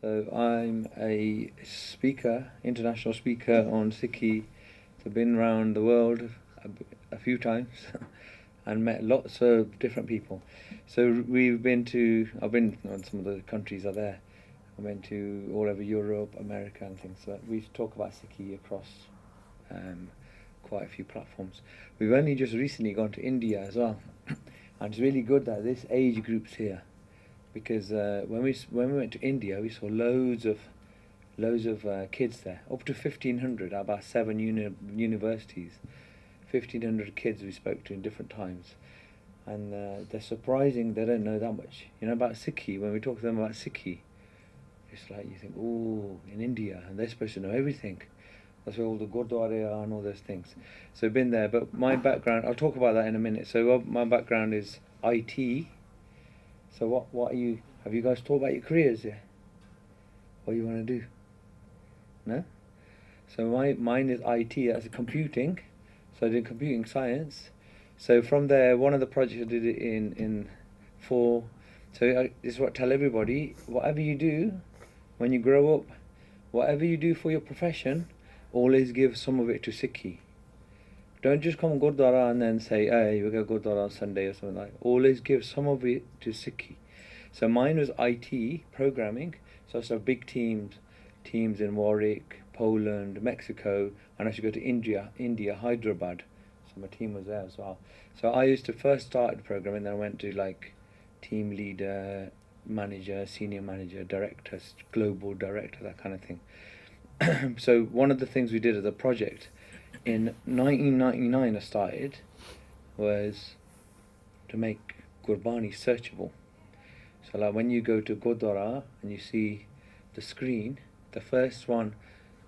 So I'm a speaker, international speaker on Sikhi. I've been around the world a few times and met lots of different people. So I've been on some of the countries are there. I went to all over Europe, America and things. So we talk about Sikhi across um, quite a few platforms. We've only just recently gone to India as well. And it's really good that this age group's here because when we went to India, we saw loads of kids there, up to 1,500 at about seven universities. 1,500 kids we spoke to in different times, and they're surprising they don't know that much. About Sikhi. When we talk to them about Sikhi, it's like you think, oh, in India, and they're supposed to know everything. That's where all the Gurdwara are and all those things. So I've been there, but my background, I'll talk about that in a minute. So my background is IT. So what are you? Have you guys talked about your careers yet? What you want to do? No. So mine is IT. That's computing. So I did computing science. So from there, one of the projects I did it in for. So this is what I tell everybody: whatever you do, when you grow up, whatever you do for your profession, always give some of it to Sikhi. Don't just come Gurdwara and then say, hey, we go Gurdwara on Sunday or something like that. Always give some of it to Sikhi. So mine was IT, programming. So big teams in Warwick, Poland, Mexico, and I should go to India, Hyderabad. So my team was there as well. So I used to first start programming, then I went to like team leader, manager, senior manager, director, global director, that kind of thing. So one of the things we did as a project in 1999 I started was to make Gurbani searchable. So like when you go to Gurdwara and you see the screen, the first one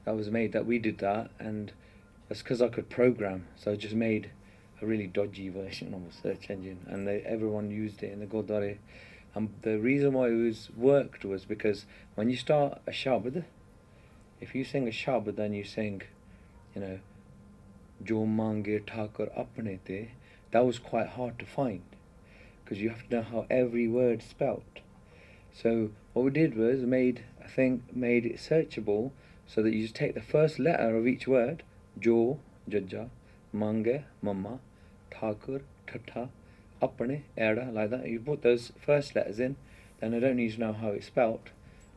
that was made, that we did that, and that's because I could program. So I just made a really dodgy version of a search engine, and everyone used it in the Gurdwara. And the reason why worked was because when you start a shabad, if you sing a shabad, then you sing, Jo mange thakur apne te, that was quite hard to find because you have to know how every word spelt. So what we did was made it searchable so that you just take the first letter of each word, Jo, Jajja, Mange, Mama, Thakur, Tata, Apne, Era, like that. You put those first letters in, then I don't need to know how it's spelt,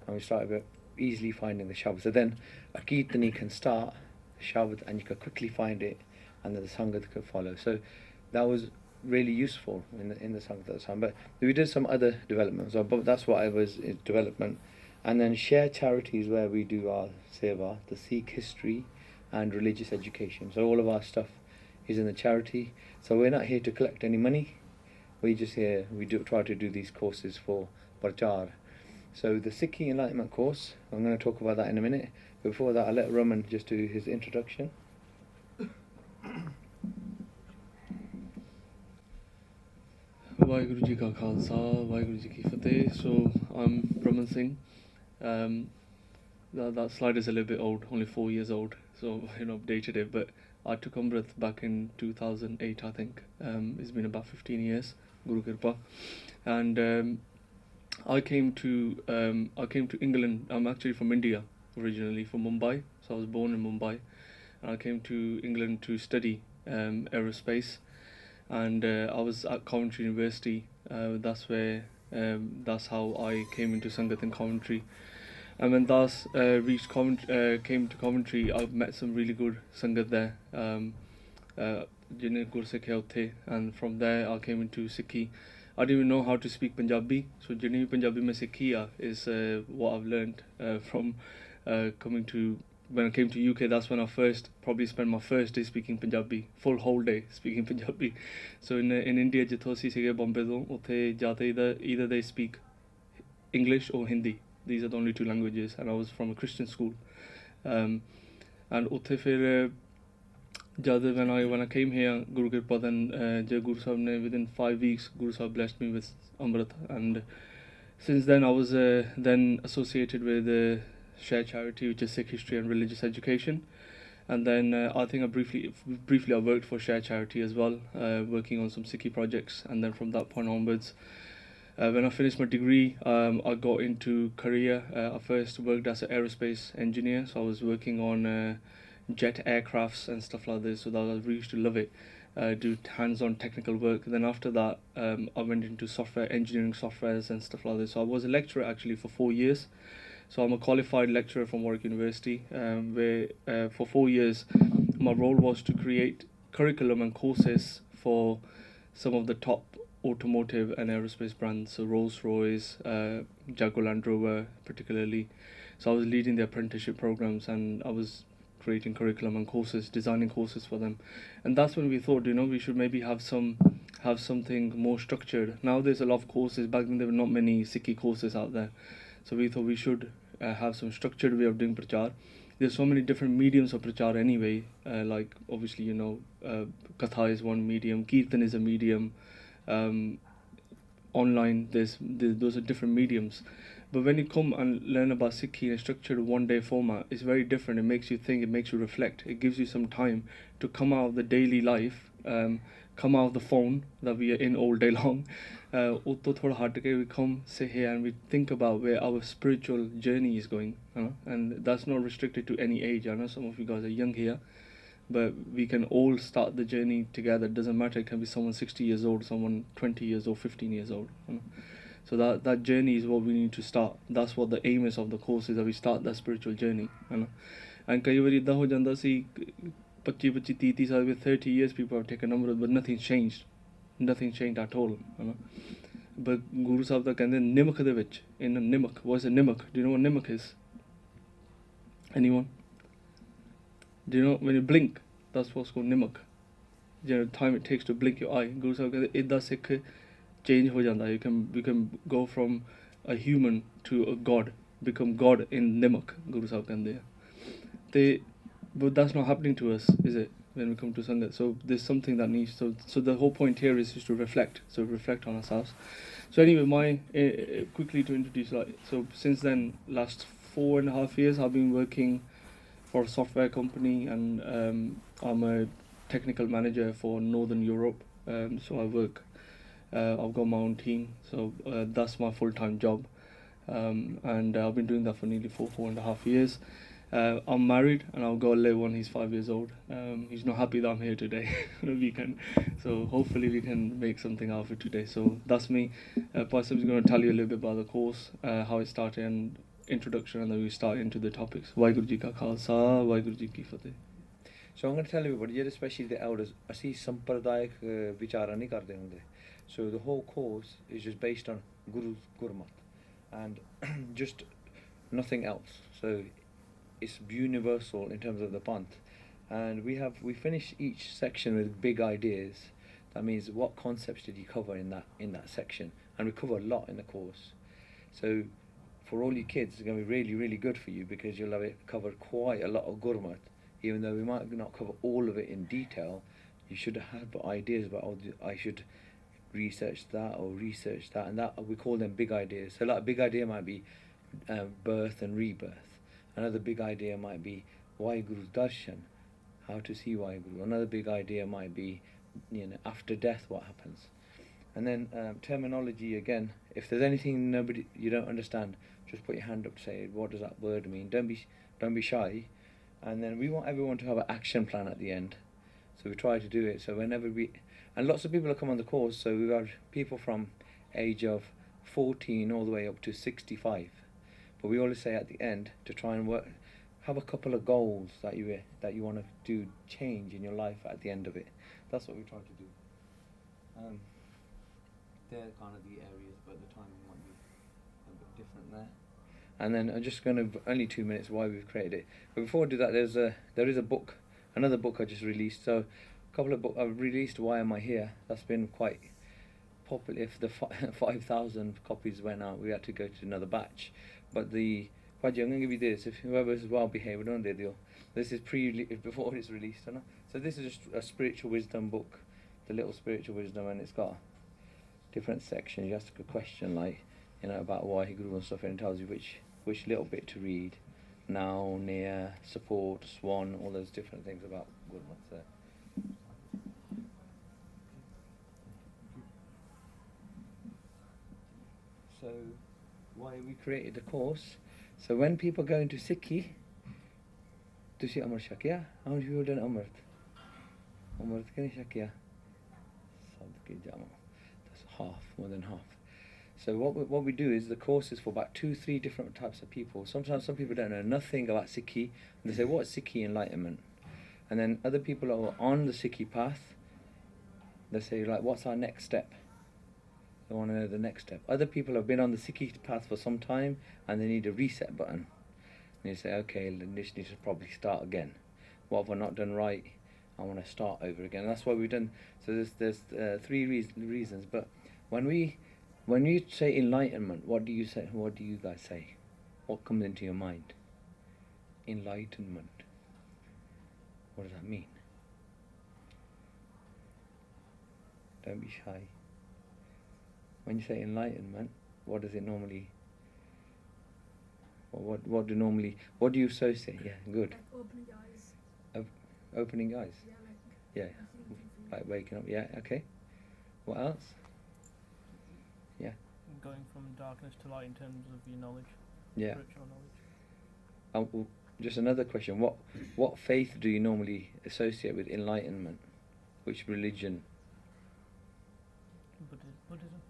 and we started easily finding the shabad. So then a Kirtani can start shabad and you can quickly find it, and then the Sangat could follow. So that was really useful in the Sangat at the time. But we did some other developments, but that's what I was in development. And then share charities where we do our seva, the Sikh history and religious education. So all of our stuff is in the charity. So we're not here to collect any money. We try to do these courses for Prachar. So the Sikhi Enlightenment course, I'm going to talk about that in a minute. Before that, I'll let Raman just do his introduction. Vaheguru Ji Ka Khalsa, Vaheguru Ji Ki Fateh. So I'm Raman Singh. That slide is a little bit old, only 4 years old, so updated it. But I took Amrit back in 2008, I think. It's been about 15 years, Guru Kirpa, and I came to England. I'm actually from India originally, from Mumbai. So I was born in Mumbai, and I came to England to study aerospace. And I was at Coventry University. That's how I came into Sangat in Coventry. And when Das came to Coventry, I met some really good Sangat there. And from there I came into Sikhi. I didn't even know how to speak Punjabi, so Jini Punjabi mein Sikhiya is what I've learned from coming to. When I came to UK, that's when I probably spent my first day speaking Punjabi, whole day speaking Punjabi. So in India, jitho assi sige Bombay to, utthe jate either they speak English or Hindi. These are the only two languages, and I was from a Christian school. And utthe fir when I came here, Guru Kirpa, then Guru Sahib ne, within 5 weeks, Guru Sahib blessed me with Amrit, and since then I was then associated with share charity, which is Sikh history and religious education. And then I think I briefly I worked for share charity as well, working on some Sikhi projects. And then from that point onwards, When I finished my degree, I got into career. I first worked as an aerospace engineer, so I was working on jet aircrafts and stuff like this. So that I really used to love it. Do hands-on technical work. Then after that, I went into software engineering, softwares and stuff like this. So I was a lecturer actually for 4 years. So I'm a qualified lecturer from Warwick University, where for 4 years my role was to create curriculum and courses for some of the top automotive and aerospace brands, so Rolls-Royce, Jaguar Land Rover particularly. So I was leading the apprenticeship programs, and I was creating curriculum and courses, designing courses for them. And that's when we thought, we should maybe have something more structured. Now there's a lot of courses. Back then there were not many Sikhi courses out there. So we thought we should have some structured way of doing prachar. There's so many different mediums of prachar anyway, like obviously Katha is one medium, Kirtan is a medium, online those are different mediums. But when you come and learn about Sikhi in a structured one-day format, it's very different. It makes you think, it makes you reflect, it gives you some time to come out of the daily life, come out of the phone that we are in all day long. We come, sit here and we think about where our spiritual journey is going. And that's not restricted to any age. I know some of you guys are young here, but we can all start the journey together. It doesn't matter, it can be someone 60 years old, someone 20 years old, 15 years old. So that journey is what we need to start. That's what the aim is of the course, is that we start that spiritual journey. And कई बार इदा हो जाता सी 25 30 साल with 30 years people have taken Amrit, but nothing changed at all. But Guru Sahib da कहंदे निमक दे विच, in a nimak. What is a nimak? Do you know what nimak is? Anyone? Do you know when you blink? That's what's called nimak. The time it takes to blink your eye. Guru Sahib कहंदे इदा Sikh change ho janda. We can go from a human to a god, become God in nimak. Guru Sahib कहंदे but that's not happening to us, is it? When we come to Sangat, so there's something that needs. So the whole point here is just to reflect. So reflect on ourselves. So anyway, quickly to introduce. So since then, last 4.5 years, I've been working for a software company, and I'm a technical manager for Northern Europe. So I work. I've got my own team. So that's my full-time job, and I've been doing that for nearly 4.5 years. I'm married and I've got a little one, he's 5 years old. He's not happy that I'm here today on a weekend. So hopefully we can make something out of it today. So that's me. Tarsem is going to tell you a little bit about the course, how it started and introduction, and then we start into the topics. Waheguru Ji Ka Khalsa, Waheguru Ji Ki Fateh. So I'm going to tell everybody, especially the elders, ਅਸੀਂ ਸੰਪਰਦਾਇਕ ਵਿਚਾਰਾ ਨਹੀਂ ਕਰਦੇ ਹੁੰਦੇ. So the whole course is just based on Guru's Gurmat and just nothing else. So it's universal in terms of the Panth, and we finish each section with big ideas. That means what concepts did you cover in that section, and we cover a lot in the course. So for all you kids, it's going to be really, really good for you, because you'll have it covered quite a lot of Gurmat. Even though we might not cover all of it in detail, you should have ideas about, oh, I should research that or research that, and that we call them big ideas. So like a big idea might be birth and rebirth. Another big idea might be Waheguru Darshan, how to see Waheguru. Another big idea might be, after death what happens. And then terminology again. If there's anything you don't understand, just put your hand up to say, what does that word mean? Don't be shy. And then we want everyone to have an action plan at the end. So we try to do it. So whenever and lots of people have come on the course. So we've had people from age of 14 all the way up to 65. But we always say at the end to try and have a couple of goals that you want to do change in your life at the end of it. That's what we try to do. They're kind of the areas, but the timing might be a bit different there. And then I'm just going to only 2 minutes why we've created it. But before I do that, there is a book, another book I just released. So a couple of books I've released. Why Am I Here? That's been quite popular. If the 5,000 copies went out, we had to go to another batch. But I'm going to give you this. If whoever's well behaved, don't they deal? This is before it's released. So this is just a spiritual wisdom book, the little spiritual wisdom, and it's got different sections. You ask a question like, about Waheguru and stuff, and it tells you which little bit to read. Now, near, support, swan, all those different things about Gurmat there. So why we created the course. So when people go into Sikhi, ਤੁਸੀਂ ਅਮਰ ਛਕਿਆ? How many people done Amrit? Amrit ਕਿ ਨਹੀਂ ਛਕਿਆ? ਸਭ ਕੀ ਜਾਵਾਂ. That's half, more than half. So what we do is the course is for about 2-3 different types of people. Sometimes some people don't know nothing about Sikhi, and they say, what's Sikhi enlightenment? And then other people are on the Sikhi path, they say, like, what's our next step? They want to know the next step. Other people have been on the Sikhi path for some time and they need a reset button. And you say, okay, this needs to probably start again. What have I not done right? I want to start over again. And that's what we've done. So there's 3 reasons. But when you say enlightenment, what do you say? What do you guys say? What comes into your mind? Enlightenment. What does that mean? Don't be shy. When you say enlightenment, what does it normally? What do you associate? Yeah, good. Like opening your eyes. Opening eyes. Yeah, Yeah, like waking up. Yeah, okay. What else? Yeah. Going from darkness to light in terms of your knowledge. Yeah. Spiritual knowledge. Just another question. What faith do you normally associate with enlightenment? Which religion?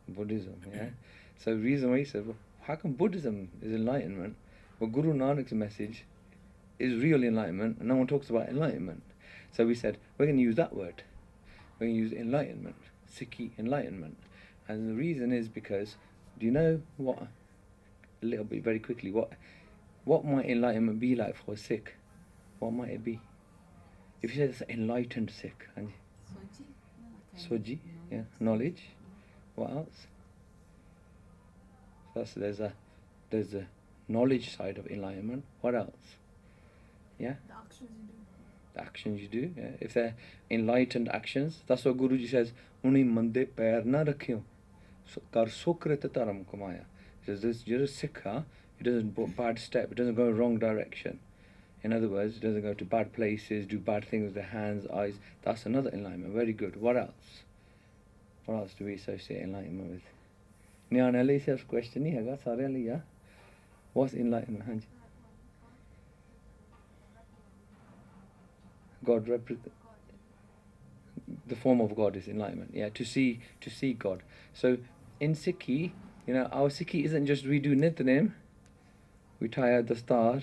Buddhism, yeah. So the reason why he said, well, how come Buddhism is enlightenment? Well, Guru Nanak's message is real enlightenment, and no one talks about enlightenment. So we said, we're going to use that word. We're going to use enlightenment, Sikhi enlightenment. And the reason is because, do you know what, a little bit very quickly, what might enlightenment be like for a Sikh? What might it be? If you said it's an enlightened Sikh, and Soji, yeah, knowledge. What else? So there's a knowledge side of enlightenment. What else? Yeah? The actions you do. The actions you do, yeah. If they're enlightened actions, that's what Guruji says, Uni mande pair na rakhiyo. Kar sukrit taram kamaya. He says, you're a Sikh, it doesn't go bad step, it doesn't go wrong direction. In other words, it doesn't go to bad places, do bad things with their hands, eyes. That's another enlightenment. Very good. What else? What else do we associate enlightenment with? Nyana le se question nahi hai sare le ya. What's enlightenment? Hanji. God represent. The form of God is enlightenment. Yeah, to see God. So in Sikhi, our Sikhi isn't just we do Nitnem, we tie out the star,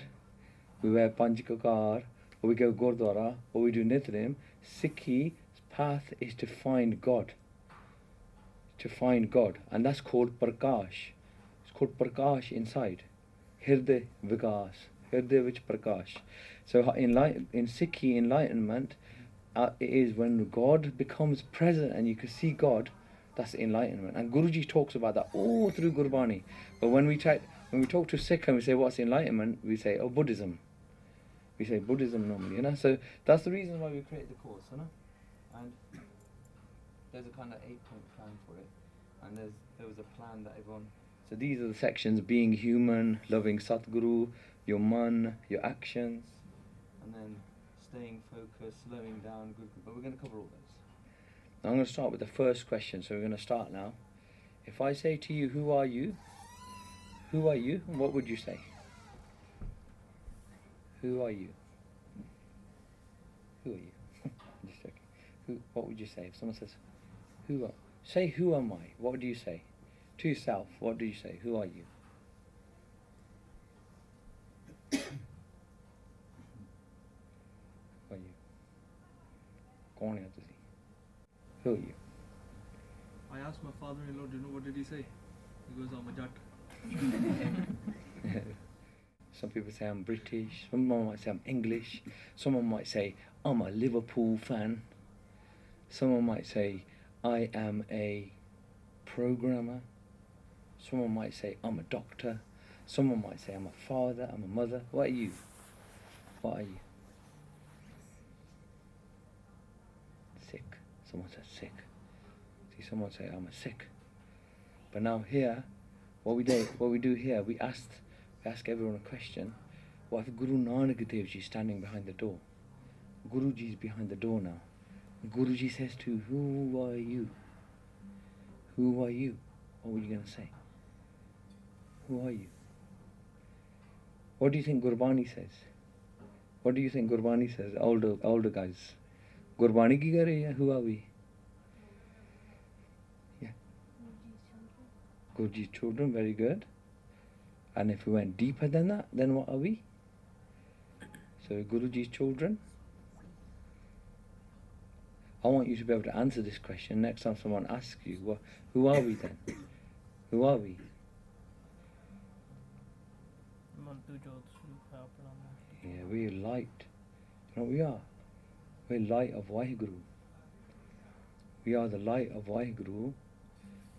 we wear Panjikakar, or we go Gurdwara, or we do Nitnem. Sikhi's path is to find God. To find God. And that's called Prakash. It's called Prakash inside. Hirde Vikas. Hirde vich Prakash. So in Sikhi enlightenment, it is when God becomes present and you can see God, that's enlightenment. And Guruji talks about that all through Gurbani. But when we talk to Sikh and we say, what's enlightenment? We say, oh, Buddhism. We say Buddhism normally, So that's the reason why we create the course, And there's a kind of 8-point plan for it. And there was a plan that everyone... So these are the sections: being human, loving Satguru, your man, your actions, and then staying focused, slowing down, good. But we're going to cover all those. Now I'm going to start with the first question, so we're going to start now. If I say to you, who are you? Who are you? What would you say? Who are you? Who are you? I'm just joking. What would you say? If someone says, say, who am I? What do you say? To yourself, what do you say? Who are you? Who are you? Kaun hai tusi? Who are you? I asked my father-in-law, do you know what did he say? He goes, I'm a Jat. Some people say I'm British, someone might say I'm English, someone might say I'm a Liverpool fan, someone might say I am a programmer, someone might say I'm a doctor, someone might say I'm a father, I'm a mother. What are you? What are you? Sick. Someone says sick. See, someone say I'm a Sikh. But now here, what we do here, we ask everyone a question. What if Guru Nanak Dev Ji is standing behind the door? Guruji is behind the door now. Guruji says to you, who are you? Who are you? What were you going to say? Who are you? What do you think Gurbani says? What do you think Gurbani says? Older guys. Gurbani ki kar rahe hai? Who are we? Yeah. Guruji's children, very good. And if we went deeper than that, then what are we? So Guruji's children. I want you to be able to answer this question next time someone asks you, well, who are we then? Who are we? Yeah, we're light. You know what we are? We're light of Waheguru. We are the light of Waheguru,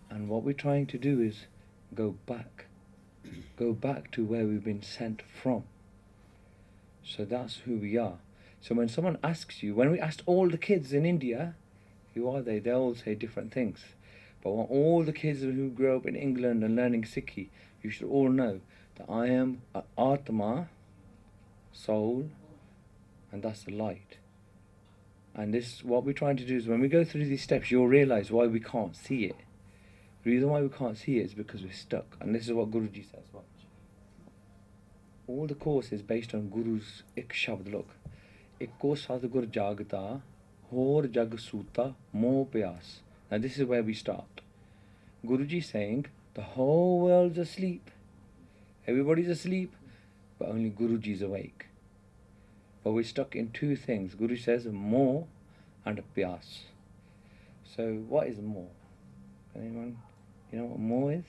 and what we're trying to do is go back to where we've been sent from. So that's who we are. So when someone asks you, when we asked all the kids in India, who are they? They all say different things. But when all the kids who grew up in England and learning Sikhi, you should all know that I am an Atma, soul, and that's the light. And this, what we're trying to do is when we go through these steps, you'll realize why we can't see it. The reason why we can't see it is because we're stuck. And this is what Guruji says. Watch. All the course is based on Guru's ik shabd. Look. Ikko sadgur jagta, hor jag suta, mo pyas. Now this is where we start. Guruji saying, the whole world's asleep. Everybody's asleep, but only Guruji's awake. But we're stuck in two things. Guru says mo and pyas. So what is mo? Anyone? You know what mo is?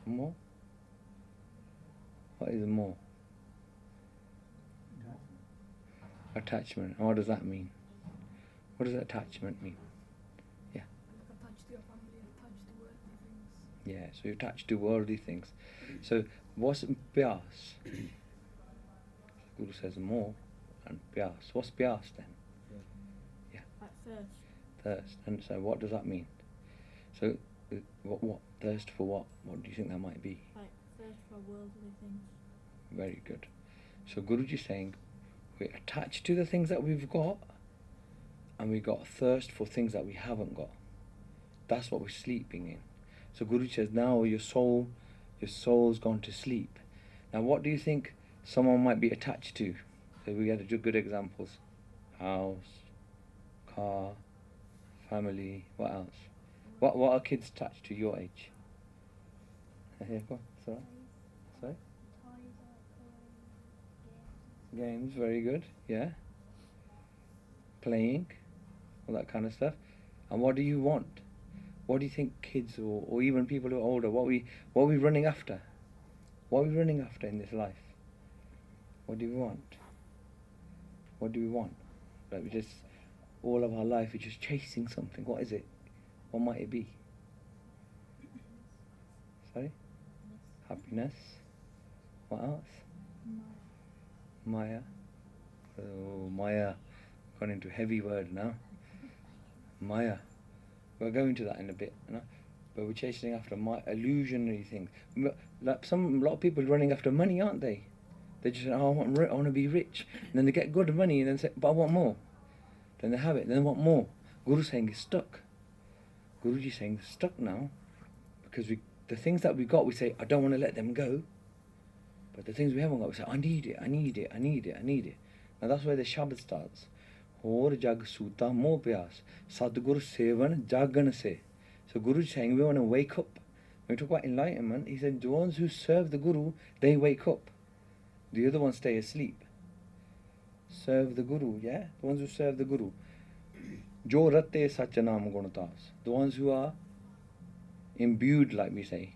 Mo? What is mo? Attachment. And what does that mean? What does attachment mean? Yeah. Attached to your family, attached to worldly things. Yeah, so you're attached to worldly things. So what's pyas? Guru says more and pyas. What's pyas then? Yeah. At first. Thirst. And so what does that mean? So what? Thirst for what? What do you think that might be? Like thirst for worldly things. Very good. So Guruji's saying we're attached to the things that we've got, and we got thirst for things that we haven't got. That's what we're sleeping in. So Guruji says now your soul's gone to sleep. Now what do you think someone might be attached to? So we had good examples. House, car, family, what else? What are kids attached to your age? Yeah, go on. Sorry? Sorry? Games, very good, yeah. Playing, all that kind of stuff. And what do you want? What do you think kids or even people who are older, what are we running after? What are we running after in this life? What do we want? What do we want? Like we just, all of our life we're just chasing something. What is it? What might it be? Sorry? Happiness. What else? Maya. Oh, Maya. Gone into a heavy word now. Maya. We'll go into that in a bit, you know? But we're chasing after illusionary things. Like a lot of people running after money, aren't they? They just say, oh, I want to be rich. And then they get good money and then say, but I want more. Then they have it, then they want more. Guru's saying it's stuck. Guruji's saying it's stuck now. Because the things that we got, we say, I don't want to let them go. But the things we haven't got, we say, I need it, I need it, I need it, I need it. Now that's where the Shabad starts. Hor jag suta mo pyas. Sadgur sevan jagan se. So Guru's saying we want to wake up. When we talk about enlightenment, he said the ones who serve the Guru, they wake up. The other ones stay asleep. Serve the Guru, yeah? The ones who serve the Guru. Jo ratte sachanam gunatas. The ones who are imbued, like we say,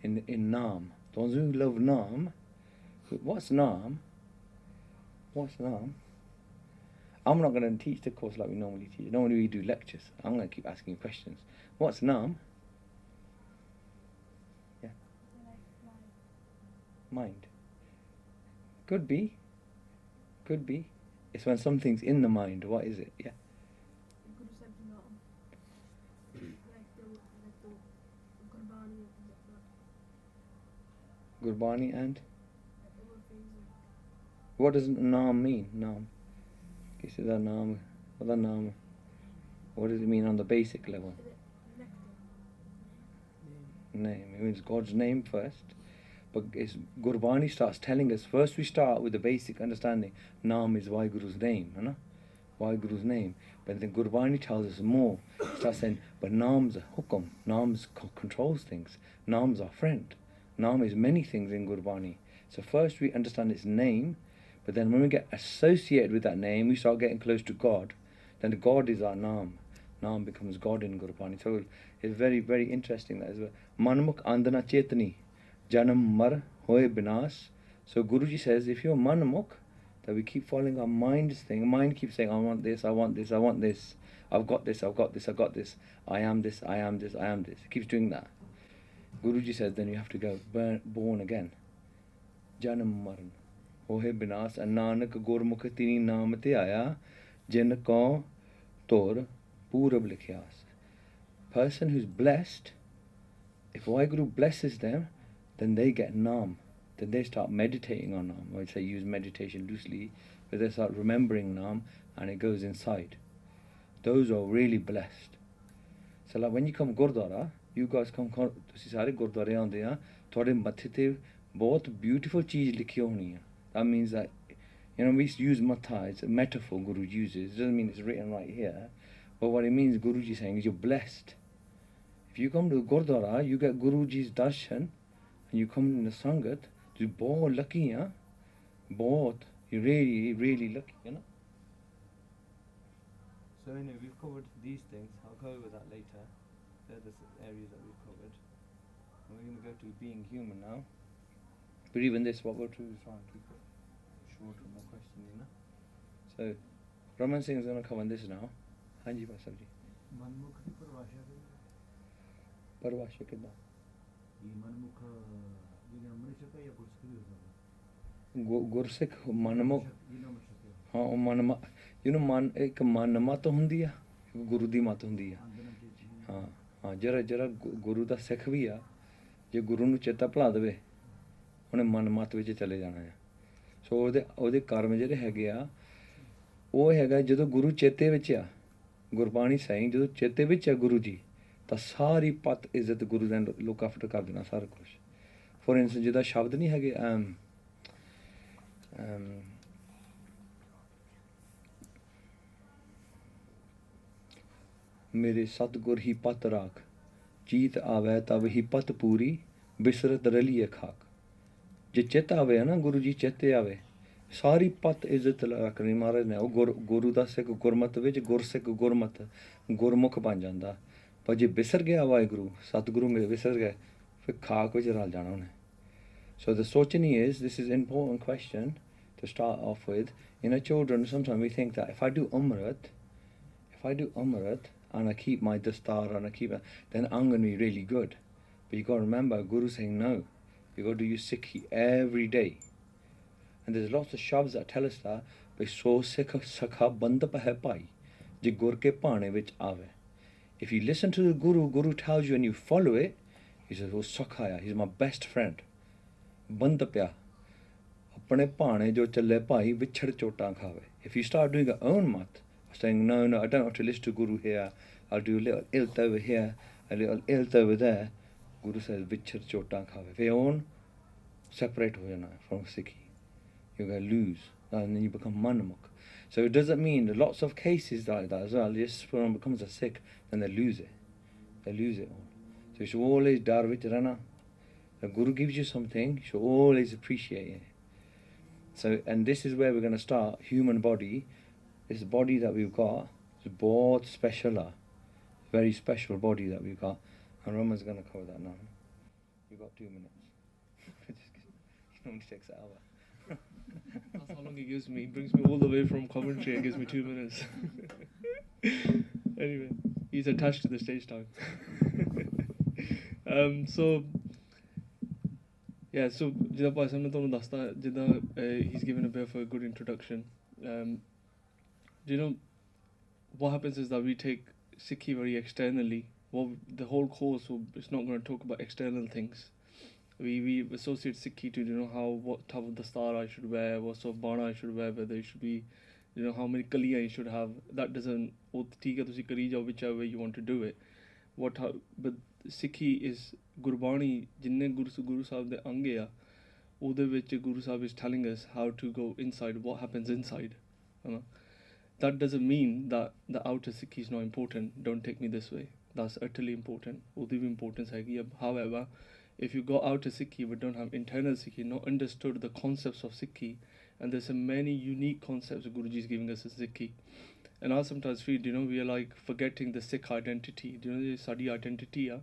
in Naam. The ones who love Naam. What's Naam? What's Naam? I'm not going to teach the course like we normally teach. Normally we do lectures. I'm going to keep asking questions. What's Naam? Yeah. Mind. Could be. Could be. It's when something's in the mind. What is it? Yeah. Guru said no. Like the Gurbani and Gurbani and? the word things like What does Naam mean? Naam. Kisi da Naam. What does it mean on the basic level? nectar. name. It means God's name first. But Gurbani starts telling us, first we start with the basic understanding. Naam is Vaiguru's name, Vaiguru's name. But then Gurbani tells us more. It starts saying, but Naam's a hukum. Naam's controls things. Naam's our friend. Naam is many things in Gurbani. So first we understand its name, but then when we get associated with that name, we start getting close to God. Then God is our Naam. Naam becomes God in Gurbani. So it's very, very interesting that as well. Manmukh andana chetani, janam mar hoye binas. So Guruji says, if you're manmukh, that we keep following our mind's thing. Mind keeps saying, I want this, I want this, I want this. I've got this, I've got this, I've got this. I am this, I am this, I am this. It keeps doing that. Guruji says, then you have to go born again. Janam maran hohe binas, and nanak gurmukh tini naam te aaya, jin ko tor purab likhyas. Person who's blessed, if Waheguru blesses them, then they get naam. Then they start meditating on naam. I would say use meditation loosely, but they start remembering naam and it goes inside. Those are really blessed. So like when you come Gurdwara, you guys come, ਤੁਸੀਂ ਸਾਰੇ ਗੁਰਦੁਆਰੇ ਆਉਂਦੇ ਆ, ਤੁਹਾਡੇ ਮੱਥੇ ਤੇ ਬਹੁਤ beautiful ਚੀਜ਼ ਲਿਖੀ ਹੋਣੀ ਆ. That means that, we use matha, it's a metaphor Guru uses. It doesn't mean it's written right here, but what it means, Guruji is saying, is you're blessed. If you come to Gurdwara, you get Guruji's darshan, and you come in the Sangat, you're बहुत lucky, बहुत, you're really, really lucky, So anyway, we've covered these things. I'll go over that later. They're the areas that we've covered. And we're going to go to being human now. But even this, what we'll do is try and keep it short and more questions, So, Raman Singh is going to cover this now. Hanji Basab ji. मनमुख की परिभाषा Parvasha कितना? ये मनमुख ये मनुष्य का या गुरसिक भी होता गुरसिक मनमुख. ये नाम शक्य हाँ वो मनमा, मन एक मनमा तो हुंदी आ, गुरु दी मत हुंदी आ. हाँ हाँ जरा गुरु ਦਾ ਸਿੱਖ ਵੀ ਆ, ਜੇ ਗੁਰੂ ਨੂੰ ਚੇਤਾ ਭੁਲਾ ਦੇਵੇ ਉਹਨੇ ਮਨ ਮਤ ਵਿੱਚ ਚਲੇ ਜਾਣਾ ਆ. ਸੋ ਉਹਦੇ ਕਰਮ ਜਿਹੜੇ ਹੈਗੇ ਆ, ਉਹ ਹੈਗਾ ਜਦੋਂ ਗੁਰੂ ਚੇਤੇ ਵਿੱਚ ਆ. ਗੁਰਬਾਣੀ ਸਾਈਂ ਜਦੋਂ ਚੇਤੇ ਵਿੱਚ ਆ ਗੁਰੂ ਜੀ, ਤਾਂ ਸਾਰੀ ਪਤ ਇੱਜ਼ਤ ਗੁਰੂ ਦਾ ਲੁੱਕ ਆਫਟਰ ਕਰ ਦੇਣਾ ਸਾਰਾ ਕੁਝ. ਫੋਰ ਇੰਸਟੈਂਸ ਜਿਹਦਾ ਸ਼ਬਦ ਨਹੀਂ ਹੈਗੇ ਮੇਰੇ ਸਤਿਗੁਰ ਹੀ ਪਤ ਰਾਖ, ਚੀਤ ਆਵੈ ਤਬ ਹੀ ਪਤ ਪੂਰੀ, ਬਿਸਰਤ ਰਲੀਏ ਖਾਕ. ਜੇ ਚੇਤਾ ਆਵੇ ਨਾ ਗੁਰੂ ਜੀ ਚੇਤੇ ਆਵੇ, ਸਾਰੀ ਪਤ ਇੱਜ਼ਤ ਰੱਖਣੀ ਮਹਾਰਾਜ ਨੇ. ਉਹ ਗੁਰੂ ਦਾ ਸਿੱਖ ਗੁਰਮਤ ਵਿੱਚ ਗੁਰਸਿੱਖ ਗੁਰਮਤ ਗੁਰਮੁਖ ਬਣ ਜਾਂਦਾ. ਪਰ ਜੇ ਵਿਸਰ ਗਿਆ ਵਾਹਿਗੁਰੂ ਸਤਿਗੁਰੂ ਮੇਰੇ ਵਿਸਰ ਗਏ, ਫਿਰ ਖਾਕ ਵਿੱਚ ਰਲ ਜਾਣਾ ਉਹਨੇ. So the sochani is, this is an important question to start off with. Children, sometimes we think that if I do Umrat and I keep my dastar and I keep it, then I'm going to be really good. But you got to remember, Guru saying no. You got to do your Sikhi every day. And there's lots of shabds that tell us that. But so sakha bandap hai pai, je gur ke paane vich aave. If you listen to the Guru tells you and you follow it, he says, oh sakhaya, he's my best friend. Bandapya, apne paane jo challe pai vichhad chotan khave. If you start doing your own mat, saying no, I don't have to listen to Guru here, I'll do a little ilt over here, a little ilt over there, Guru says vichhad chotan khave. If you own, separate ho jana from Sikhi. You're going to lose, and then you become manamuk. So it doesn't mean lots of cases like that as well. Just when one becomes a Sikh, then they lose it. They lose it all. So you should always dar vich rana. The Guru gives you something, you should always appreciate it. So, and this is where we're going to start. Human body, this body that we've got, is both special, very special body that we've got. And Raman's going to cover that now. You've got 2 minutes. It normally takes an hour. That's how long he gives me. He brings me all the way from Coventry and gives me 2 minutes. Anyway, he's attached to the stage time. So ਜਿੱਦਾਂ ਭਾਈ ਸਾਹਿਬ ਨੇ ਤੁਹਾਨੂੰ ਦੱਸਤਾ, ਜਿੱਦਾਂ he's given a bit of a good introduction. What happens is that we take Sikhi very externally. Well, the whole course is not going to talk about external things. We associate Sikhi to what type of dastar I should wear, what sort of bana I should wear, whether it should be, how many kaliyan you should have. That doesn't, whichever way you want to do it. But Sikhi is Gurbani ਜਿੰਨੇ ਗੁਰੂ ਸਾਹਿਬ ਦੇ ਅੰਗ ਆ ਉਹਦੇ ਵਿੱਚ Guru Sahib is telling us how to go inside, what happens inside, ਹੈ ਨਾ. That doesn't mean that the outer Sikhi is not important. Don't take me this way. That's utterly important. ਉਹਦੀ ਵੀ importance ਹੈਗੀ ਆ. However, if you go outer Sikhi but don't have internal Sikhi, not understood the concepts of Sikhi, and there's so many unique concepts Guruji is giving us as Sikhi. And I sometimes feel, we are like forgetting the Sikh identity. Do you know the Sadi identity? The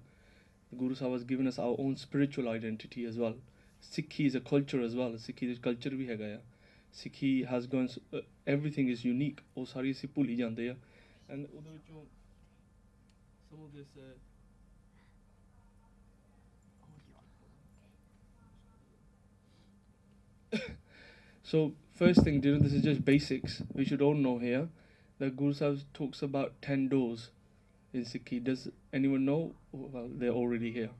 Guru Sahib has given us our own spiritual identity as well. Sikhi is a culture as well. Sikhi is culture भी हैगा या. Sikhi has gone, everything is unique. ਉਹ ਸਾਰੀ ਅਸੀਂ ਭੁੱਲ ਹੀ ਜਾਂਦੇ ਆ. And ਉਹਦੇ ਵਿੱਚੋਂ some of this so first thing, this is just basics. We should all know here that Guru Sahib talks about 10 doors in Sikhi. Does anyone know? Well, they're already here.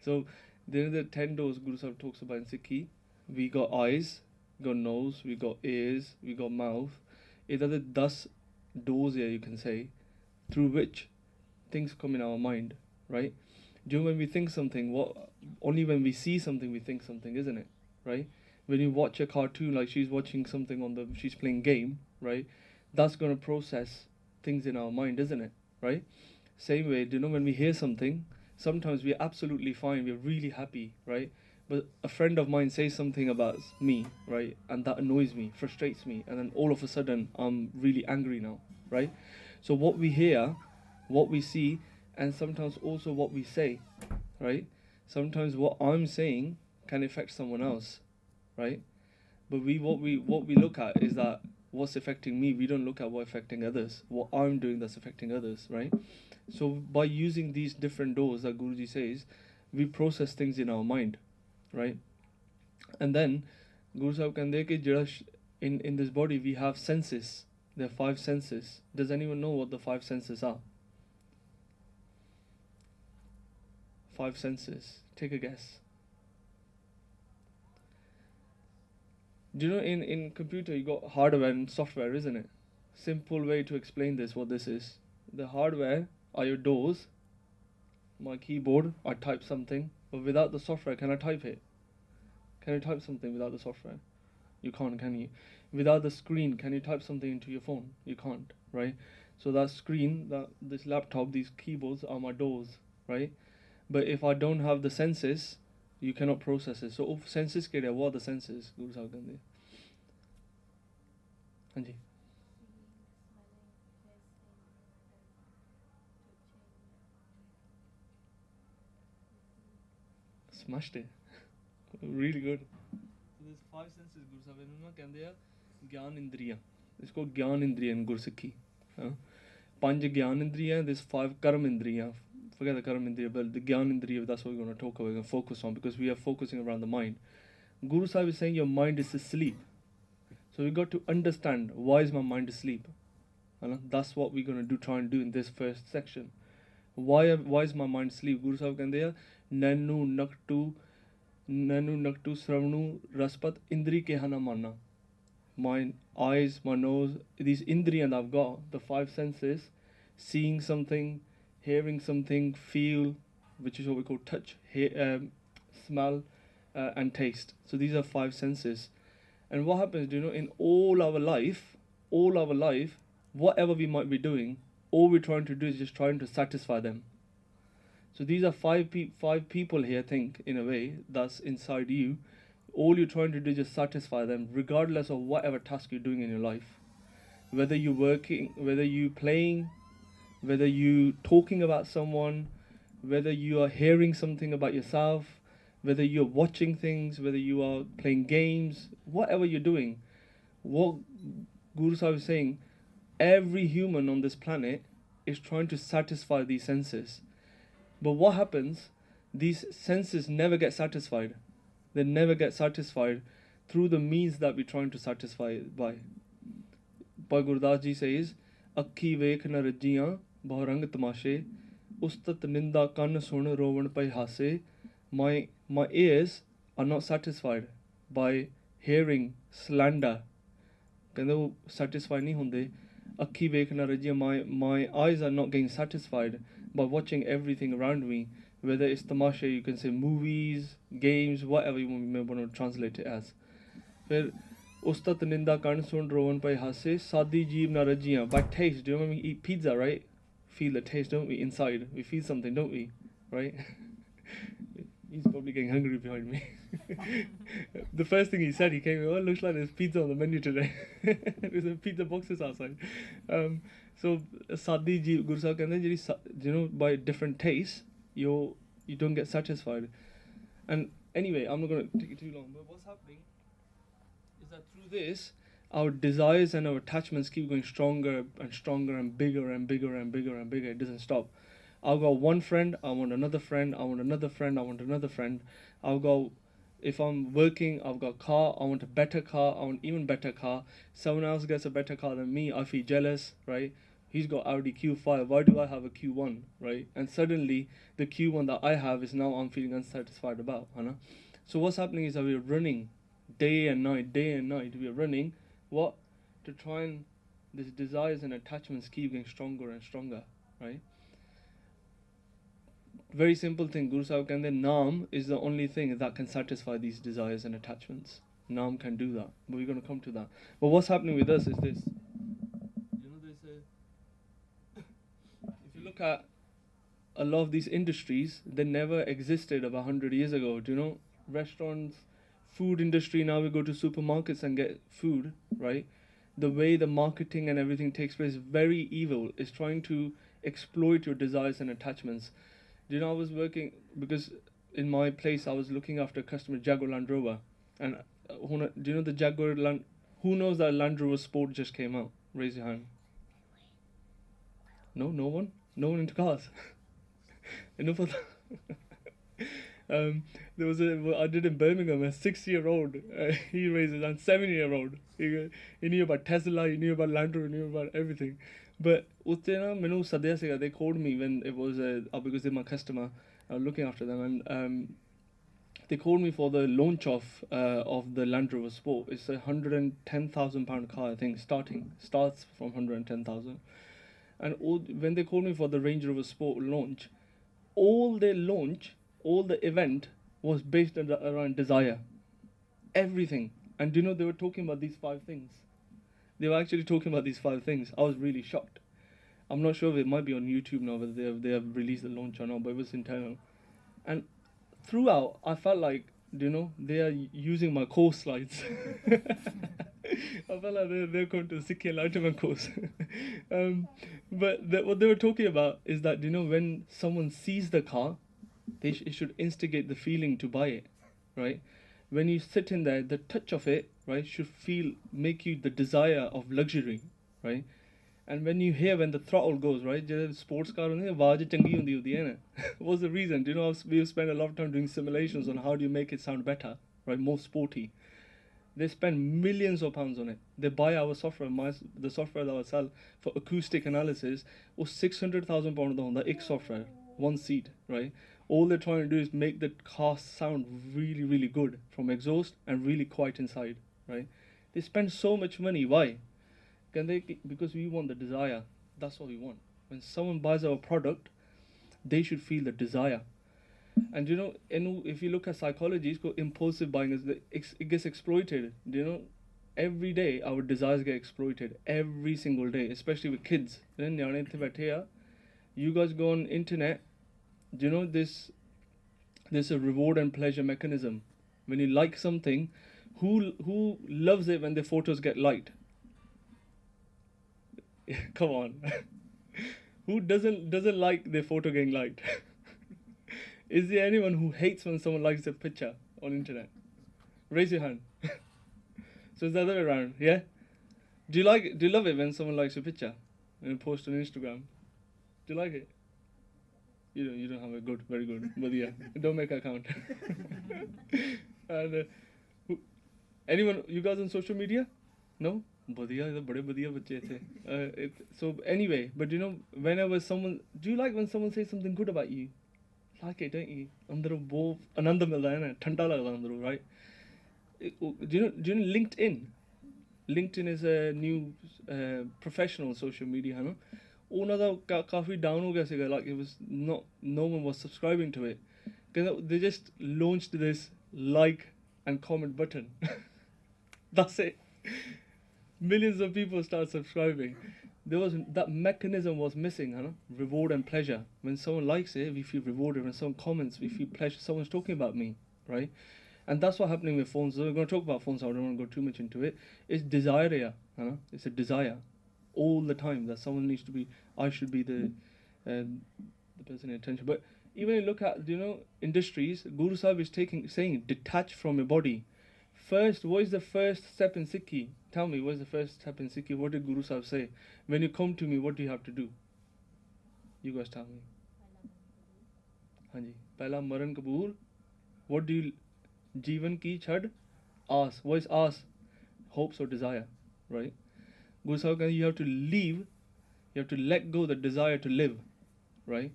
So there are the 10 doors Guru Sahib talks about in Sikhi. We got eyes, we got nose, we got ears, we got mouth. These are the 10 doors here, you can say, through which things come in our mind, right? Do you know when we think something, only when we see something we think something, isn't it? Right? When you watch a cartoon, like she's watching something she's playing game, right? That's going to process things in our mind, isn't it? Right? Same way, when we hear something, sometimes we're absolutely fine, we're really happy, right? But a friend of mine says something about me, right? And that annoys me, frustrates me, and then all of a sudden I'm really angry now, right? So what we hear, what we see, and sometimes also what we say, right? Sometimes what I'm saying can affect someone else, right? But what we look at is that what's affecting me. We don't look at what's affecting others, what I'm doing that's affecting others, right? So by using these different doors that Guruji says, we process things in our mind, right? And then Guru Sahib kande ki in this body we have senses. There are 5 senses. Does anyone know what the 5 senses are? 5 senses. Take a guess. Do you know in computer you got hardware and software, isn't it? Simple way to explain this, what this is. The hardware are your doors. My keyboard, I type something, but without the software, can I type it? Can you type something without the software? You can't, can you? Without the screen, can you type something into your phone? You can't, right? So that screen, this laptop, these keyboards are my doors, right? But if I don't have the senses, you cannot process it. So senses ke what are the senses? Guru Sahib kande. Hanji. Smashed it. Really good. So there's 5 senses Guru Sahib ennu kande a gyan indriya. Isko gyan indriya in Gursikhi. 5 gyan indriya, there's 5 karm indriya. Forget the karm indriya, but the gyan indriya, that's what we're going to talk about, we're going to focus on, because we are focusing around the mind. Guru Sahib is saying your mind is asleep. So we got to understand, why is my mind asleep? That's what we're going to try and do in this first section. Why is my mind asleep? Guru Sahib kande a nanu naktu sravnu raspat indri kehana manna. My eyes, my nose, these indriya that I've got, the 5 senses, seeing something, hearing something, feel, which is what we call touch, smell, and taste. So these are 5 senses. And what happens, in all our life, whatever we might be doing, all we're trying to do is just trying to satisfy them. So these are 5 people here, think, in a way, that's inside you. All you're trying to do is just satisfy them, regardless of whatever task you're doing in your life. Whether you're working, whether you're playing, whether you talking about someone, whether you are hearing something about yourself, whether you're watching things, whether you are playing games, whatever you're doing, what Guru Sahib is saying, every human on this planet is trying to satisfy these senses. But what happens? These senses never get satisfied. They never get satisfied through the means that we're trying to satisfy it by. Bhai Gurdas Ji says, Akhi vekh na rajjiyan bahurang tamashe, ustat ninda kan sun rovan pai hase. My ears are not satisfied by hearing slander. Kende wo satisfied nahi hunde. Akhi vekh na rajjiyan, my eyes are not getting satisfied by watching everything around me, Whether it's tamasha, you can say movies, games, whatever you may want to translate it as. फिर उस्ता तनिंदा कान सुन Rowan पे हासे सादी जीव ना रजियां. By taste, do you remember we eat pizza, right? Feel the taste, don't we? Inside, we feel something, don't we? Right? He's probably getting hungry behind me. The first thing he said, he came, oh, it looks like there's pizza on the menu today. There's a pizza boxes outside. So sadi ji Guru Sahib kehndे you know, by different tastes you don't get satisfied. And anyway, I'm not going to take it too long, but what's happening is that through this our desires and our attachments keep going stronger and stronger and bigger and bigger and bigger and bigger. It doesn't stop. I've got one friend, I want another friend, I want another friend, I want another friend. I'll go, if I'm working, I've got a car, I want a better car, I want even better car. Someone else gets a better car than me, I feel jealous, right? He's got Audi Q5, why do I have a Q1, right? And suddenly, the Q1 that I have is now I'm feeling unsatisfied about, Hannah. So what's happening is that we're running day and night, we're running, what? To try and, these desires and attachments keep getting stronger and stronger, right? Very simple thing, Guru Sahib kehndे Naam is the only thing that can satisfy these desires and attachments. Naam can do that, but we're going to come to that. But what's happening with us is this. You know, if you look at a lot of these industries, they never existed about 100 years ago. Do you know, restaurants, food industry, now we go to supermarkets and get food, right? The way the marketing and everything takes place is very evil. It's trying to exploit your desires and attachments. Do you know, I was working, because in my place I was looking after a customer, Jaguar Land Rover. And do you know the Jaguar Land, who knows that Land Rover Sport just came out? Raise your hand. No one? No one into cars? Enough of that. There was I did in Birmingham, a 6-year-old, he raised his hand, 7-year-old. He knew about Tesla, he knew about Land Rover, he knew about everything. But they called me when it was because they're my customer, I was looking after them, and they called me for the launch of the Land Rover Sport. It's a £110,000 car, I think, starts from 110,000. And when they called me for the Range Rover Sport launch, all the event was based around desire, everything. And do you know, they were talking about these 5 things. They were actually talking about these 5 things. I was really shocked. I'm not sure if it might be on YouTube now, whether they have released the launch or not, but it was internal. And throughout, I felt like, you know, they are using my course slides. I felt like they're going to the Sikhi Enlightenment course. But what they were talking about is that, you know, when someone sees the car, it should instigate the feeling to buy it, right? When you sit in there, the touch of it, right, should make you the desire of luxury, right? And when you hear, when the throttle goes, right, the sports car, what's the reason? Do you know, we've spent a lot of time doing simulations on how do you make it sound better, right, more sporty. They spend millions of pounds on it. They buy our software, the software that I sell for acoustic analysis, was £600,000 on the X software, one seat, right? All they're trying to do is make the car sound really, really good from exhaust and really quiet inside, right? They spend so much money. Why? Because we want the desire. That's what we want. When someone buys our product, they should feel the desire. And you know, if you look at psychology, it's called impulsive buying. It gets exploited. You know, every day our desires get exploited. Every single day, especially with kids. You guys go on internet. Do you know there's a reward and pleasure mechanism. When you like something, who loves it when their photos get liked? Come on. Who doesn't like their photo getting liked? Is there anyone who hates when someone likes a picture on internet? Raise your hand. So it's the other way around, yeah? Do you love it when someone likes a picture and post on Instagram? Do you like it? You don't have a good, very good, but yeah, don't make an account. And anyone, you guys on social media? No? So anyway, but you know, whenever someone, do you like when someone says something good about you? Like it, don't you? Andaro wo ananda milda hai na, thanda lagda andaro, right? Do you know LinkedIn? LinkedIn is a new professional social media, है ना? ਉਹਨਾਂ ਦਾ ਕਾਫੀ down ਹੋ ਗਿਆ ਸੀਗਾ, like it was not, no one was subscribing to it, because they just launched this like and comment button. That's it. Millions of people start subscribing. There was that mechanism was missing, you know? Reward and pleasure. When someone likes it, we feel rewarded. When someone comments, we feel pleasure. Someone's talking about me, right? And that's what's happening with phones. So we're going to talk about phones. I don't want to go too much into it. It's desire, yeah, you know? It's a desire all the time that someone needs to be. I should be the person in attention. But even you look at, you know, industries. Guru Sahib is saying detach from your body. First, what is the first step in Sikhi? Tell me, what is the first step in Sikhi? What did Guru Sahib say? When you come to me, what do you have to do? You guys tell me. Hanji. Pehla maran kabool. What do you? Jeevan ki chhad. Aas. What is aas? Hopes or desire, right? Guru Sahib, you have to leave. You have to let go the desire to live, right?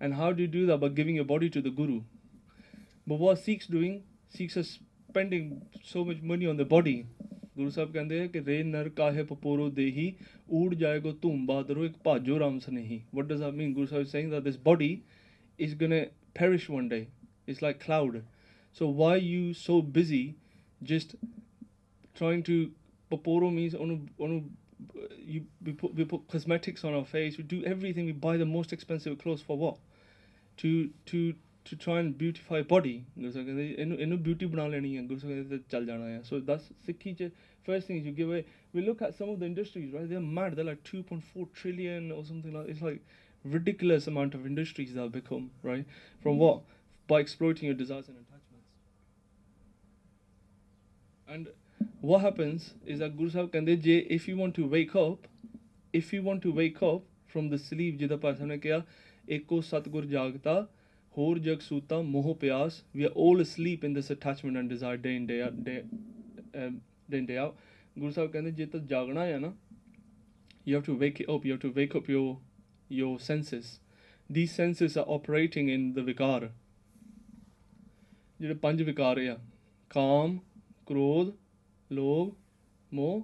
And how do you do that? By giving your body to the Guru. But what Sikhs doing? Sikhs are spending so much money on the body. Guru Sahib कहते हैं कि रे नर काहे पपोरो देही उड़ जाएगो तुम बादरो एक भाजो राम सनेही. What does that mean? Guru Sahib is saying that this body is gonna perish one day. It's like cloud. So why are you so busy just trying to paporo means we put cosmetics on our face, we do everything, we buy the most expensive clothes for what? To try and beautify body. Guru Sahib ਕਹਿੰਦੇ ਇਹਨੂੰ beauty ਬਣਾ ਲੈਣੀ ਹੈ. Guru Sahib ਕਹਿੰਦੇ ਚੱਲ ਜਾਣਾ ਹੈ. So that's Sikhi. First thing is you give away. We look at some of the industries, right? They're mad. They're like 2.4 trillion or something like. It's like ridiculous amount of industries that have become, right? From what? By exploiting your desires and attachments. And what happens is that Guru Sahib ਕਹਿੰਦੇ ਜੇ if you want to wake up from the sleep, ਜਿਹਦਾ ਭਾਸ਼ਾ ਨੇ ਕਿਹਾ ਏਕੋ ਸਤਗੁਰ ਜਾਗਤਾ ਹੋਰ ਜਗ ਸੂਤਾ ਮੋਹ ਪਿਆਸ. We are all asleep in this attachment and desire day in day out. Guru Sahib ਕਹਿੰਦੇ ਜੇ ਤਾਂ ਜਾਗਣਾ ਹੈ ਨਾ, you have to wake it up. You have to wake up your senses. These senses are operating in the vikar. ਜਿਹੜੇ ਪੰਜ ਵਿਕਾਰ ਆ ਕਾਮ, ਕ੍ਰੋਧ, ਲੋਭ, ਮੋਹ,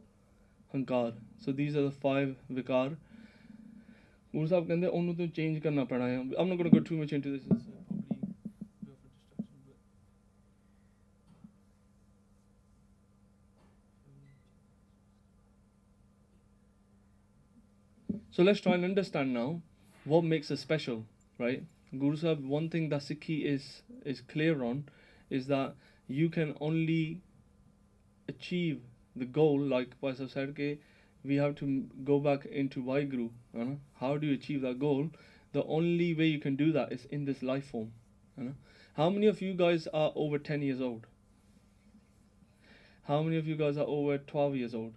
ਹੰਕਾਰ. So these are the 5 vikar. Guru Sahib ਕਹਿੰਦੇ ਉਹਨੂੰ ਤੋਂ change ਕਰਨਾ ਪੈਣਾ ਹੈ. I'm not going to go too much into this. It's probably go for distraction. So let's try and understand now what makes us special, right? Guru Sahib, one thing that Sikhi is clear on is that you can only achieve the goal, like Bhai said, that we have to go back into Vaheguru. How do you achieve that goal? The only way you can do that is in this life form. How many of you guys are over 10 years old? How many of you guys are over 12 years old?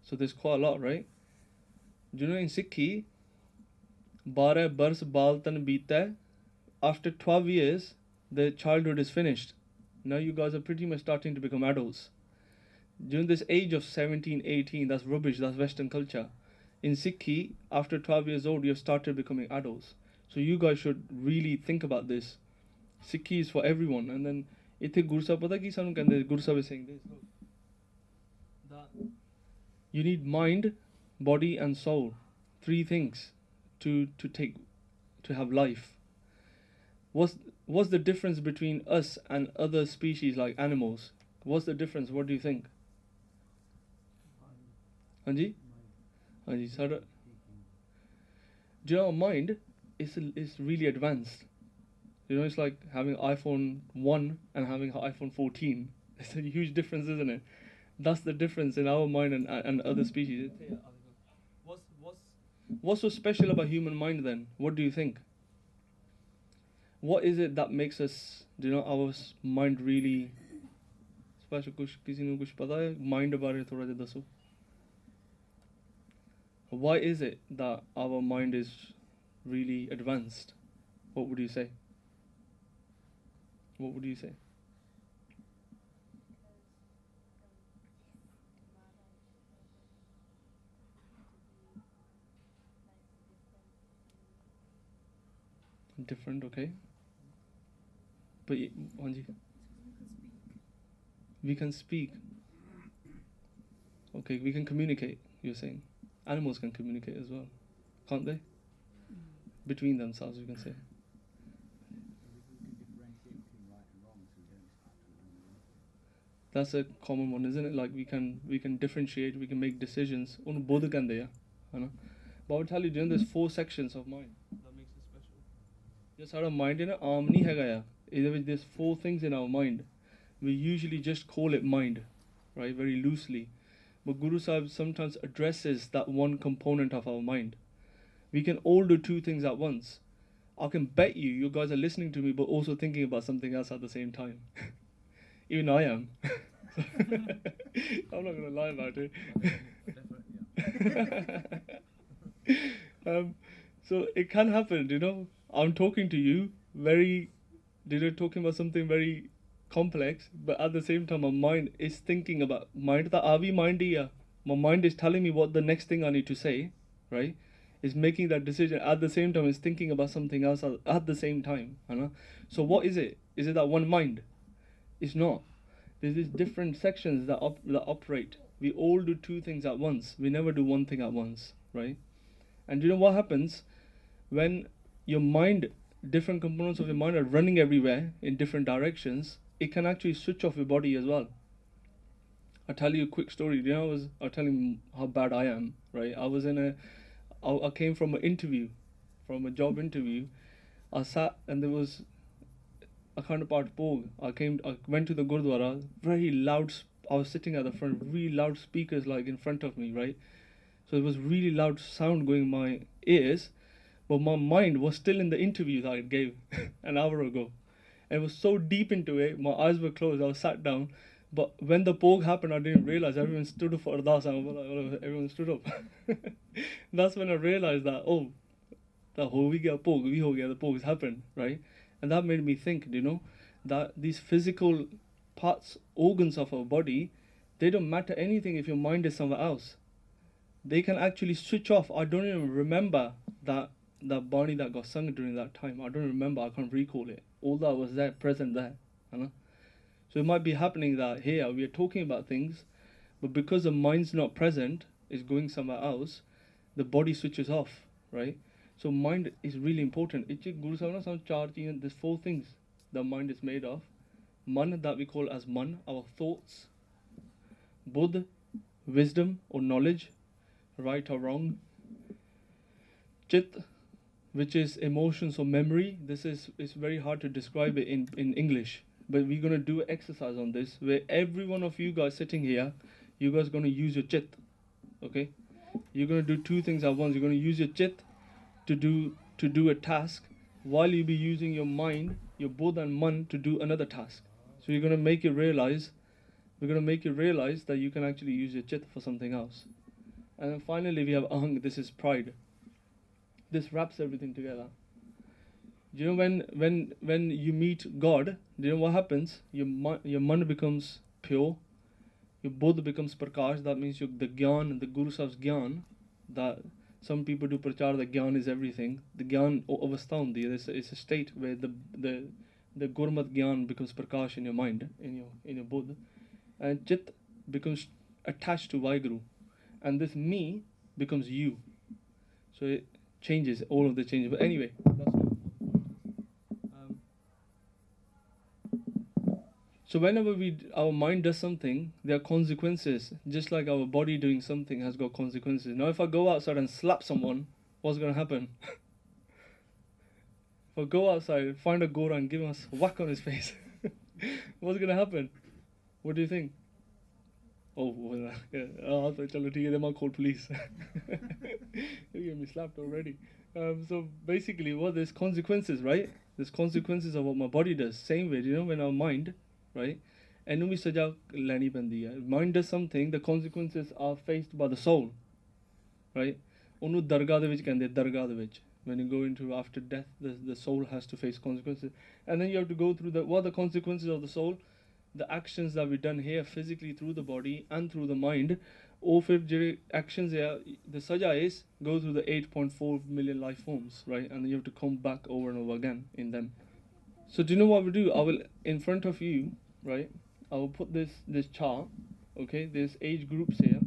So there's quite a lot, right? Do you know in Sikhi, 12 bars baltan beeta, after 12 years, the childhood is finished. Now you guys are pretty much starting to become adults. During this age of 17, 18, that's rubbish, that's Western culture. In Sikhi, after 12 years old, you have started becoming adults. So you guys should really think about this. Sikhi is for everyone. And then, ithe Guru Sahib pata ki sanu kende, Guru Sahib is saying this, look, that you need mind, body and soul. 3 things to have life. What's the difference between us and other species like animals? What's the difference? What do you think? Hanji? Hanji, Sada. Do you know, mind is really advanced. You know, it's like having iPhone 1 and having iPhone 14. It's a huge difference, isn't it? That's the difference in our mind and other species. What's so special about human mind then? What do you think? What is it that makes us, do you know, our mind really special? किसी ने कुछ पता है mind बारे थोड़ा सा दसो. Why is it that our mind is really advanced? What would you say? What would you say? Different, okay. But Anji, we can speak. Okay, we can communicate, you're saying. Animals can communicate as well, can't they? Between themselves, you can say. That's a common one, isn't it? Like we can differentiate, we can make decisions. Unnu bodh kande ya, hai na? But I'll tell you, there's 4 sections of mind. That makes it special. Just our mind in aam nahi hega ya. There's 4 things in our mind. We usually just call it mind, right? Very loosely. But Guru Sahib sometimes addresses that one component of our mind. We can all do 2 things at once. I can bet you guys are listening to me but also thinking about something else at the same time. Even I am. I'm not going to lie about it. So it can happen, you know. I'm talking to you, talking about something very complex, but at the same time my mind is thinking about mind. My mind is telling me what the next thing I need to say, right? Is making that decision at the same time, is thinking about something else at the same time. So what is it? Is it that one mind? It's not. There's these different sections that operate. We all do 2 things at once. We never do one thing at once, right? And you know what happens when your mind, different components of your mind are running everywhere in different directions? It can actually switch off your body as well. I'll tell you a quick story. You know, I'll tell you how bad I am, right? I came from an interview, from a job interview. I sat and there was a kind of part Pog. I went to the Gurdwara, very loud. I was sitting at the front, really loud speakers like in front of me, right? So it was really loud sound going in my ears, but my mind was still in the interview that I gave an hour ago. And it was so deep into it, my eyes were closed, I was sat down. But when the Pog happened, I didn't realize everyone stood up for Ardas. Everyone stood up. That's when I realized that, the Pogs happened, right? And that made me think, you know, that these physical parts, organs of our body, they don't matter anything if your mind is somewhere else. They can actually switch off. I don't even remember that Bani that got sung during that time. I don't remember, I can't recall it. All that was there, present there. You know? So it might be happening that here we are talking about things, but because the mind's not present, it's going somewhere else, the body switches off, right? So mind is really important. There's 4 things the mind is made of. Man, that we call as man, our thoughts. Buddh, wisdom or knowledge, right or wrong. Chit, which is emotions or memory. It's very hard to describe it in English, but we're going to do an exercise on this where every one of you guys sitting here, you guys are going to use your chit, okay? You're going to do 2 things at once. You're going to use your chit to do a task, while you'll be using your mind, your bodh and man, to do another task. So we're going to make you realize that you can actually use your chit for something else. And then finally we have ahang. This is pride. This wraps everything together. Do you know when you meet God, do you know what happens? Your man becomes pure, your bodh becomes prakash. That means the gyan, the Guru Sahib's gyan, that some people do prachar that gyan is everything. The gyan avastha hundi hai. It's a state where the Gurmat gyan becomes prakash in your mind, in your bodh, and chit becomes attached to Vaheguru, and this me becomes you. So it changes, all of the changes. But anyway, that's not so whenever our mind does something, there are consequences. Just like our body doing something has got consequences. Now if I go outside and slap someone, what's going to happen? If I go outside, find a Gora and give him a whack on his face, what's going to happen? What do you think? They might call police. You get me slapped already. So basically, there's consequences, right? There's consequences of what my body does. Same way, you know, when our mind, right? And we saja lani pandi hai. Mind does something, the consequences are faced by the soul, right? Onu dargah de vich kende, dargah de vich. When you go into after death, the soul has to face consequences, and then you have to go through what are the consequences of the soul? The actions that we've done here physically through the body and through the mind, or if actions here, the saja is go through the 8.4 million life forms, right? And then you have to come back over and over again in them. So do you know what we do? I will, in front of you, right? I will put this chart, okay? There's age groups here,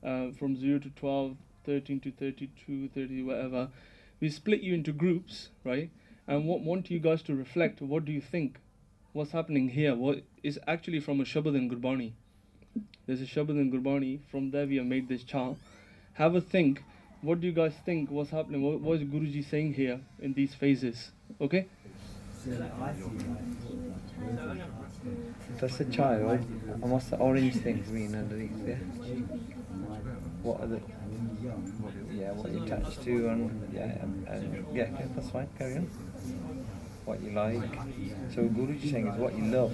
from 0 to 12, 13 to 32, 30, whatever, we split you into groups, right? And want you guys to reflect. What do you think? What's happening here? What is actually from a Shabad and Gurbani? There's a Shabad and Gurbani. From there we have made this chant. Have a think. What do you guys think? What's happening? What is Guruji saying here in these phases? Okay? That's a child. And what's the orange things mean underneath? Yeah. What are the? Yeah, what you attached to and yeah, that's fine. Carry on. What you like. So Guruji saying is what you love.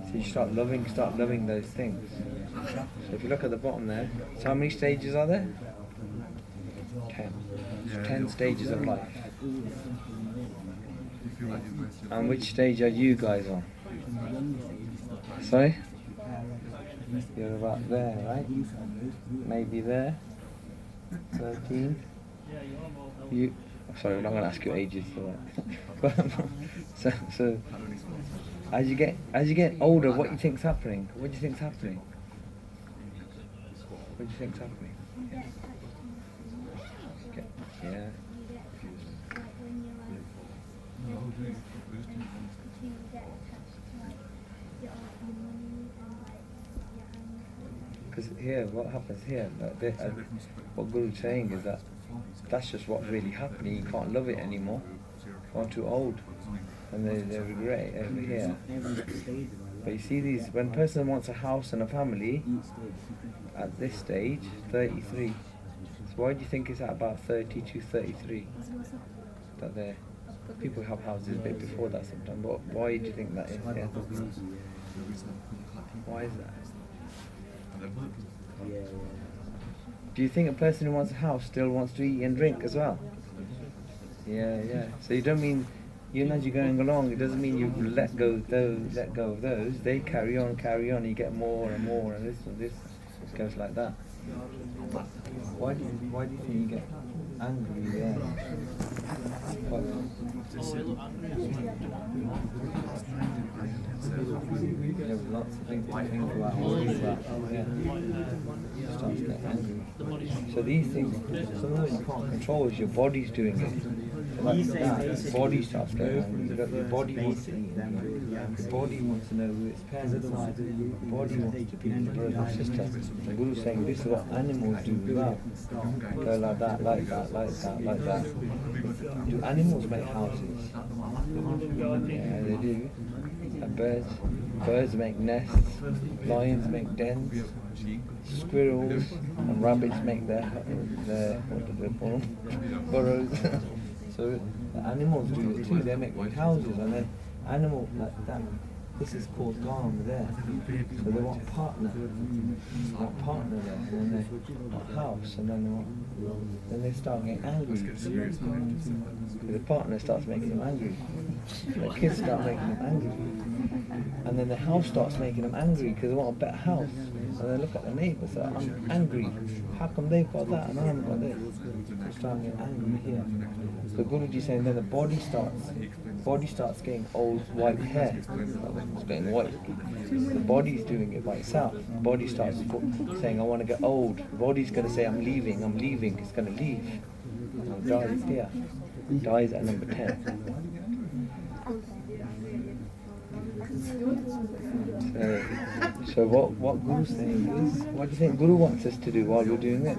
So you start loving those things. So if you look at the bottom there, so how many stages are there? 10. 10 stages of life. And which stage are you guys on? Sorry? You're about there, right? Maybe there. 13. You. Sorry, I'm not going to ask your ages. So as you get older, what do you think's happening? What do you think's happening? What do you think's happening? Okay. Yeah. Because here, what happens here, what Guru's saying is that that's just what's really happening. You can't love it anymore. You're too old. And they regret it over here. But you see these, when a person wants a house and a family, at this stage, 33. So why do you think it's at about 30 to 33? That people have houses a bit before that sometimes. But why do you think that is? Yeah. Why is that? Do you think a person who wants a house still wants to eat and drink as well? Yeah. So you don't mean, as you're going along, it doesn't mean you let go of those. They carry on, you get more and more, and this goes like that. Why do you think you get angry? Yeah. There's lots of things to think about. Starts to get angry. So these things, some of them you can't control, is your body's doing it. Like that, body starts getting angry. Your body wants to eat. The body wants to know who its parents are. The body wants to be the brother or sister. The Guru's saying this is what animals do as well. Go like that, like that, like that, like that. Do animals make houses? Yeah, they do. And birds make nests, lions make dens, squirrels and rabbits make their what do they call them? Burrows. So the animals do it too. They make houses, and then animals like that. This is called Gam there. So they want a partner. They want a partner there, and then they want a house, and then they start getting angry. The partner starts making them angry. The kids start making them angry. And then the house starts making them angry because they want a better house. And they look at their neighbours and say, I'm angry. How come they've got that and I haven't got this? They start getting angry here. So Guruji saying then the body starts getting old white hair. It's getting white. The body's doing it by itself. The body starts saying, I want to get old. The body's going to say, I'm leaving. It's going to leave. And dies here. Dies at number 10. So what Guru's saying is, what do you think Guru wants us to do while we're doing this?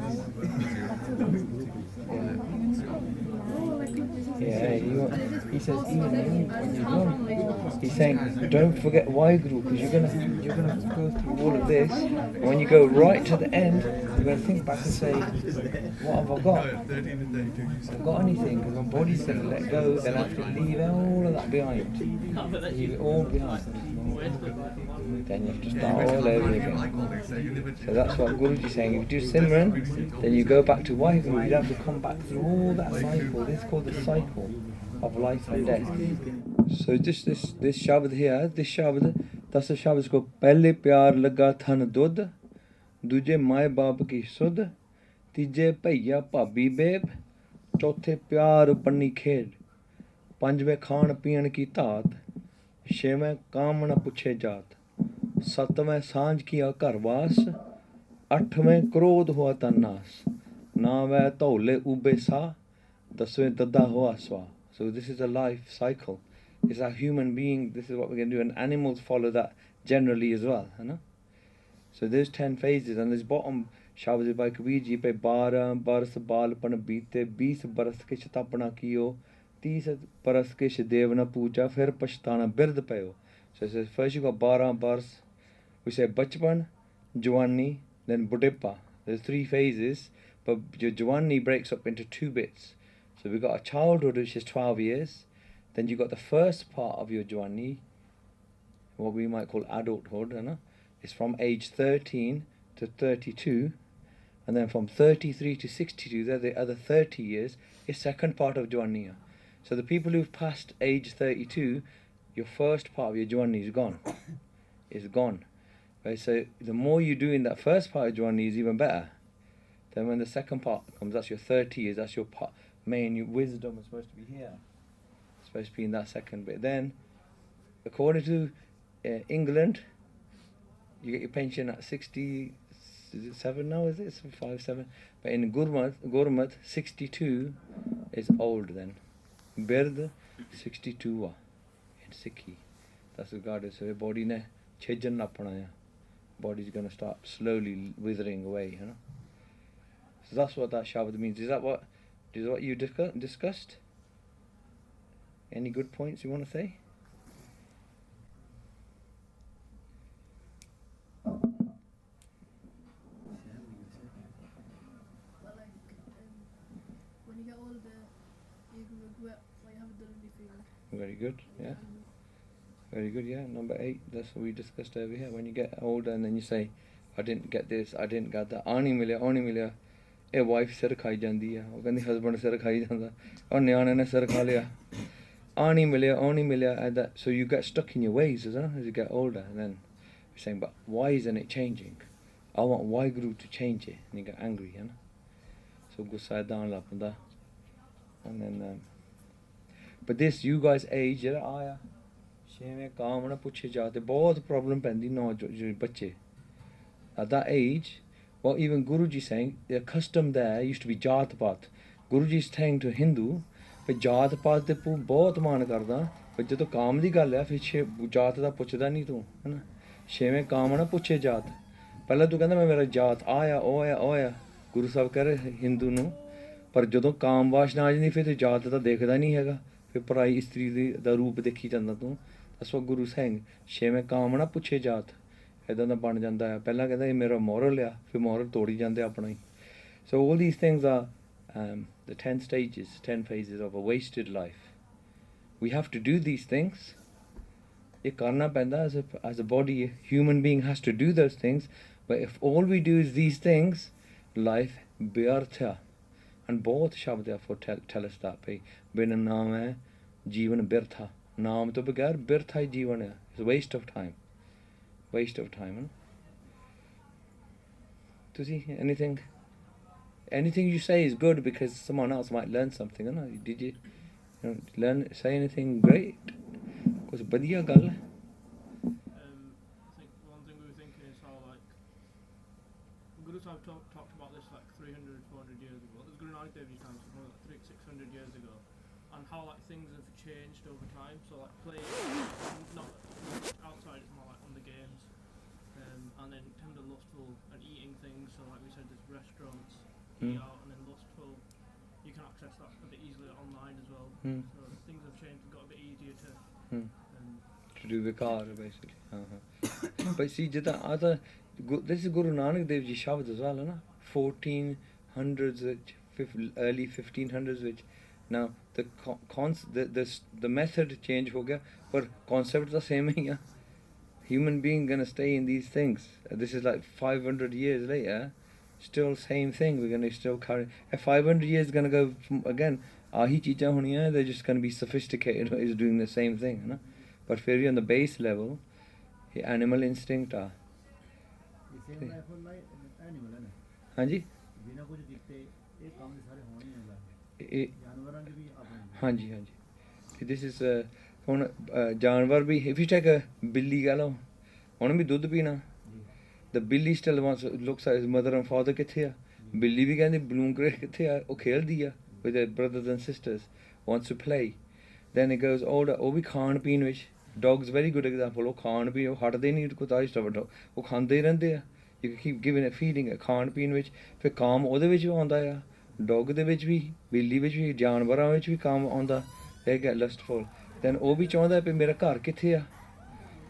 He says even when you're done, he's saying don't forget why Guru, because you're gonna go through all of this, and when you go right to the end, you're gonna think back and say, what have I got? I've got anything? Because my body's gonna let go, then I have to leave all of that behind. Leave it all behind. Then you have to start all over again. So that's what Guruji is saying. If you do Simran, then you go back to Waheguru. You don't have to come back through all that cycle. This is called the cycle of life and death. So this Shabad here, that's the Shabad called Pehle Pyar Laga Than Dudh, Duje Mai Baap Ki Sudh, Tije Bhaiya Bhabhi Beb, Chauthe Pyar Panni Khed, Panjve Khan Piyan Ki Taat, छेवें काम न पुछे जात, सतवें सांझ किया घरवास, अठवें क्रोध हुआ तन्नास, Na ve tole ube sa, daswe dada hoa swa. So this is a life cycle. It's a human being, this is what we're going to do, and animals follow that generally as well, you know? So there's 10 phases, and this bottom Shabad by Kabir ji pe 12 baras balpan beete, 20 baras ke shtapna kiyo, 30 baras ke devna puja, fir pashtana bird payo. So it says first you got 12 baras, we say bachpan, jawani, then budepa. There's 3 phases, but your jawani breaks up into 2 bits. So we've got a childhood which is 12 years, then you got the first part of your jawani, what we might call adulthood, you know? It's from age 13 to 32, and then from 33 to 62, they're the other 30 years, is second part of Jawaniya. So the people who've passed age 32, your first part of your Jawani is gone. It's gone. Right? So the more you do in that first part of Jawani is even better. Then when the second part comes, that's your 30 years, that's your part, your wisdom is supposed to be here. It's supposed to be in that second bit. Then, according to England, you get your pension at 67 now, is it? It's 57. But in Gurmat, 62 is old then. Bird, 62 in Sikhi. That's regarded. So your body ne chejan apana. Body's going to start slowly withering away, you know. So that's what that Shabad means. Is that what you discussed? Any good points you want to say? But like, when you get older, you can regret why you haven't done anything. Very good, yeah. Very good, yeah. Number 8, that's what we discussed over here. When you get older and then you say, I didn't get this, I didn't get that. Aani milya. A wife sir khai jandi hai. Oh kendi husband sir khai janda. Aur nyane ne sir kha liya. Aani milya. And that, so you get stuck in your ways, as you get older. And then you're saying, but why isn't it changing? I want Waheguru to change it. And you get angry, you know. So gussa down la panda. And then, but this, you guys age, jada aaya. Sheme kaam na puche jaate. Bahut problem pendi no bache. At that age, well, even Guruji saying, the custom there used to be Jaat Paat. Guruji is saying to a Hindu, but Jaat Paat de bahut maan karda, but jadon kaam di gall hai, fir Jaat da puchda nahi tu, hai na? Sheme kaam na puche Jaat. Pehla tu kehanda main mera Jaat aaya, oya. Guru Sahib keh rahe Hindu nu, par jadon kaam vaashna aa jandi, fir tu Jaat da dekhda nahi hega. Fir parai istri da roop dekhi janda tu. That's what Guru is saying. Sheme kaam na puche Jaat. ਇੱਦਾਂ ਦਾ ਬਣ ਜਾਂਦਾ ਹੈ ਪਹਿਲਾਂ ਕਹਿੰਦਾ ਇਹ ਮੇਰਾ moral ਆ ਫਿਰ ਮੋਰਲ ਤੋੜੀ ਜਾਂਦੇ ਆਪਣਾ ਹੀ so all these things are the 10 stages 10 phases of a wasted life we have to do these things ਇਹ ਕਰਨਾ ਪੈਂਦਾ as a body a human being has to do those things but if all we do is these things life ਬਿਅਰਥ ਆ and ਬਹੁਤ ਸ਼ਬਦ ਆ for tell us that ਭਈ ਬਿਨ ਨਾਮ ਹੈ ਜੀਵਨ ਬਿਰਥਾ ਨਾਮ ਤੋਂ ਬਗੈਰ ਬਿਰਥਾ ਹੀ ਜੀਵਨ ਹੈ it's a waste of time huh? To see anything you say is good because someone else might learn something, huh? Did you say anything great? Kuch badhiya gall hai. I think one thing we were thinking is how like Guru Sahib talked about this like 300, 400 years ago. This Guru Nanak Dev Ji's time, so like 600 years ago, and how like things have changed over time. So like play not outside, it's more like on the games, and then tender lustful and eating things. So like we said, there's restaurants, eat out, and then lustful. You can access that a bit easily online as well. So things have changed and got a bit easier to do vikar basically. But see, this is Guru Nanak Dev Ji Shabad as well, na? 1400s, early 1500s, which now the method change ho gaya, but concept the same hai. Human being gonna stay in these things. This is like 500 years later, still same thing. We're gonna still carry. 500 years gonna go again. Ahi cheezain honiyan, they're just gonna be sophisticated. Is doing the same thing, na? But for you on the base level, the animal instinct are. Hanji? Hanji. This is ਹੁਣ ਜਾਨਵਰ ਵੀ if you take a ਬਿੱਲੀ ਕਹ ਲਓ ਉਹਨੇ ਵੀ ਦੁੱਧ ਪੀਣਾ the billy still wants looks at his mother and father ਕਿੱਥੇ ਆ ਬਿੱਲੀ ਵੀ ਕਹਿੰਦੀ ਬਲੂਨ ਕ੍ਰੇਟ ਕਿੱਥੇ ਆ, ਉਹ ਖੇਲਦੀ ਆ with her brothers and sisters, wants to play. Then it goes older, ਉਹ ਵੀ ਖਾਣ ਪੀਣ ਵਿੱਚ, dogs very good example, ਉਹ ਖਾਣ ਪੀਣ, ਉਹ ਹਟਦੇ ਨਹੀਂ ਕੋਈ ਤਾਇਸ਼ ਦਾ, ਉਹ ਖਾਂਦੇ ਹੀ ਰਹਿੰਦੇ ਆ, you can keep giving it, feeding it, ਖਾਣ ਪੀਣ ਵਿੱਚ, ਫਿਰ ਕਾਮ ਉਹਦੇ ਵਿੱਚ ਵੀ ਆਉਂਦਾ ਆ, ਡੌਗ ਦੇ ਵਿੱਚ ਵੀ, ਬਿੱਲੀ ਵਿੱਚ ਵੀ, ਜਾਨਵਰਾਂ ਵਿੱਚ ਵੀ ਕਾਮ ਆਉਂਦਾ, they get lustful. Then ਉਹ ਵੀ ਚਾਹੁੰਦਾ ਵੀ ਮੇਰਾ ਘਰ ਕਿੱਥੇ ਆ,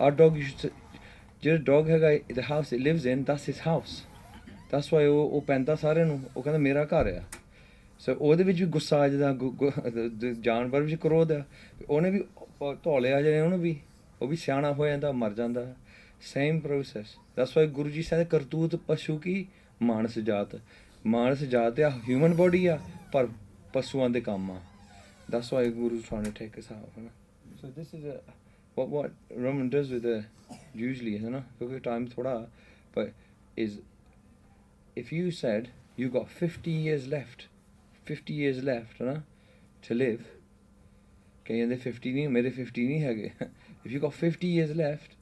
our dog, ਜਿਹੜਾ ਡੌਗ ਹੈਗਾ, the house it lives in, that's his house, that's why ਉਹ ਪੈਂਦਾ ਸਾਰਿਆਂ ਨੂੰ, ਉਹ ਕਹਿੰਦਾ ਮੇਰਾ ਘਰ ਆ. ਸੋ ਉਹਦੇ ਵਿੱਚ ਵੀ ਗੁੱਸਾ ਆ ਜਾਂਦਾ, ਜਾਨਵਰ ਵਿੱਚ ਕ੍ਰੋਧ ਆ, ਉਹਨੇ ਵੀ ਧੌਲੇ ਆ ਜਾਣੇ, ਉਹਨੂੰ ਵੀ, ਉਹ ਵੀ ਸਿਆਣਾ ਹੋ ਜਾਂਦਾ, ਮਰ ਜਾਂਦਾ, same process. That's why Guru ji ਕਹਿੰਦੇ ਕਰਤੂਤ ਪਸ਼ੂ ਕੀ ਮਾਨਸ ਜਾਤ, ਮਾਨਸ ਜਾਤ ਆ, ਹਿਊਮਨ ਬੋਡੀ ਆ, ਪਰ ਪਸ਼ੂਆਂ ਦੇ ਕੰਮ ਆ. That's why Guru trying to take us out. So this is what Raman does with usually, ਹੈ ਨਾ, ਕਿਉਂਕਿ ਟਾਈਮ ਥੋੜਾ, but is if you said you got 50 years left, 50 years left, है ना, to live, कहीं दे 50 नहीं, मेरे 50 नहीं है. If you got 50 years left,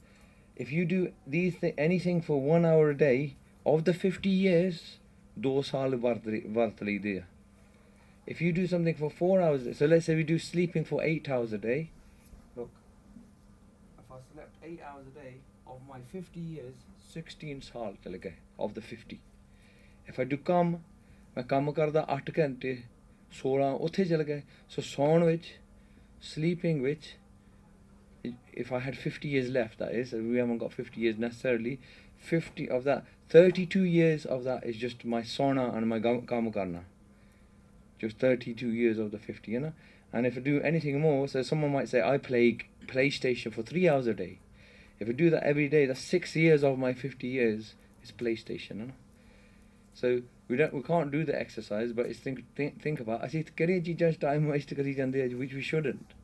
if you do anything for 1 hour a day, of the 50 years, 2 साल वर्त लीदे. If you do something for 4 hours, so let's say we do sleeping for 8 hours a day. Look, if I slept 8 hours a day, of my 50 years, 16 साल चले गए of the 50. If I do come, ਮੈਂ ਕੰਮ ਕਰਦਾ 8 ਘੰਟੇ, 16 ਉੱਥੇ ਚਲ ਗਏ. ਸੋ ਸੌਣ ਵਿੱਚ, sleeping ਵਿੱਚ, if I had 50 years left, that is, we haven't got 50 years necessarily, 50 of that, 32 years of that is just my sauna and my ਕੰਮ ਕਰਨਾ. Just 32 years of the 50, you know. And if I do anything more, so someone might say, I play PlayStation for 3 hours a day. If I do that every day, that's 6 years of my 50 years is PlayStation, you know. So we can't do the exercise, but it's think about, ਅਸੀਂ ਕਿਹੜੀਆਂ ਚੀਜ਼ਾਂ 'ਚ time waste ਕਰੀ ਜਾਂਦੇ ਆ which we shouldn't.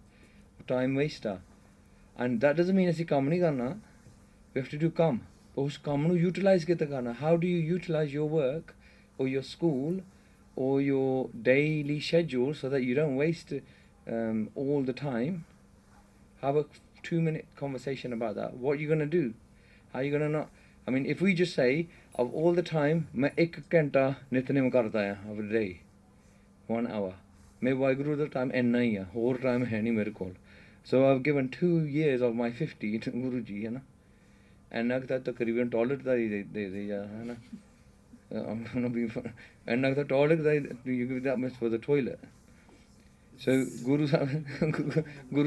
Time waste ਆ. And that doesn't mean ਅਸੀਂ ਕੰਮ ਨਹੀਂ ਕਰਨਾ. We have to do ਕੰਮ. ਉਸ ਕੰਮ ਨੂੰ utilize ਕਿੱਦਾਂ ਕਰਨਾ? How do you utilize your work or your school or your daily schedule so that you don't waste all the time? Have a 2-minute conversation about that. What are you going to do? How are you going to not? I mean, if we just say, of all the time, मैं 1 घंटा नितनेम करता है of the day, 1 hour. मैं वाहिगुरु ਦਾ time ਇੰਨਾ ਹੀ ਆ, ਹੋਰ time ਹੈ ਨਹੀਂ ਮੇਰੇ ਕੋਲ. So I've given 2 years of my 50 to Guru ji, है ना. ਇੰਨਾ ਕੁ ਤਾਂ ਤਕਰੀਬਨ ਟਾਇਲਟ ਦਾ ਹੀ ਦੇ ਜਾ, ਹੈ ਨਾ. I'm gonna be ਇੰਨਾ ਕੁ ਤਾਂ toilet the he, you give that much for the toilet. So Guru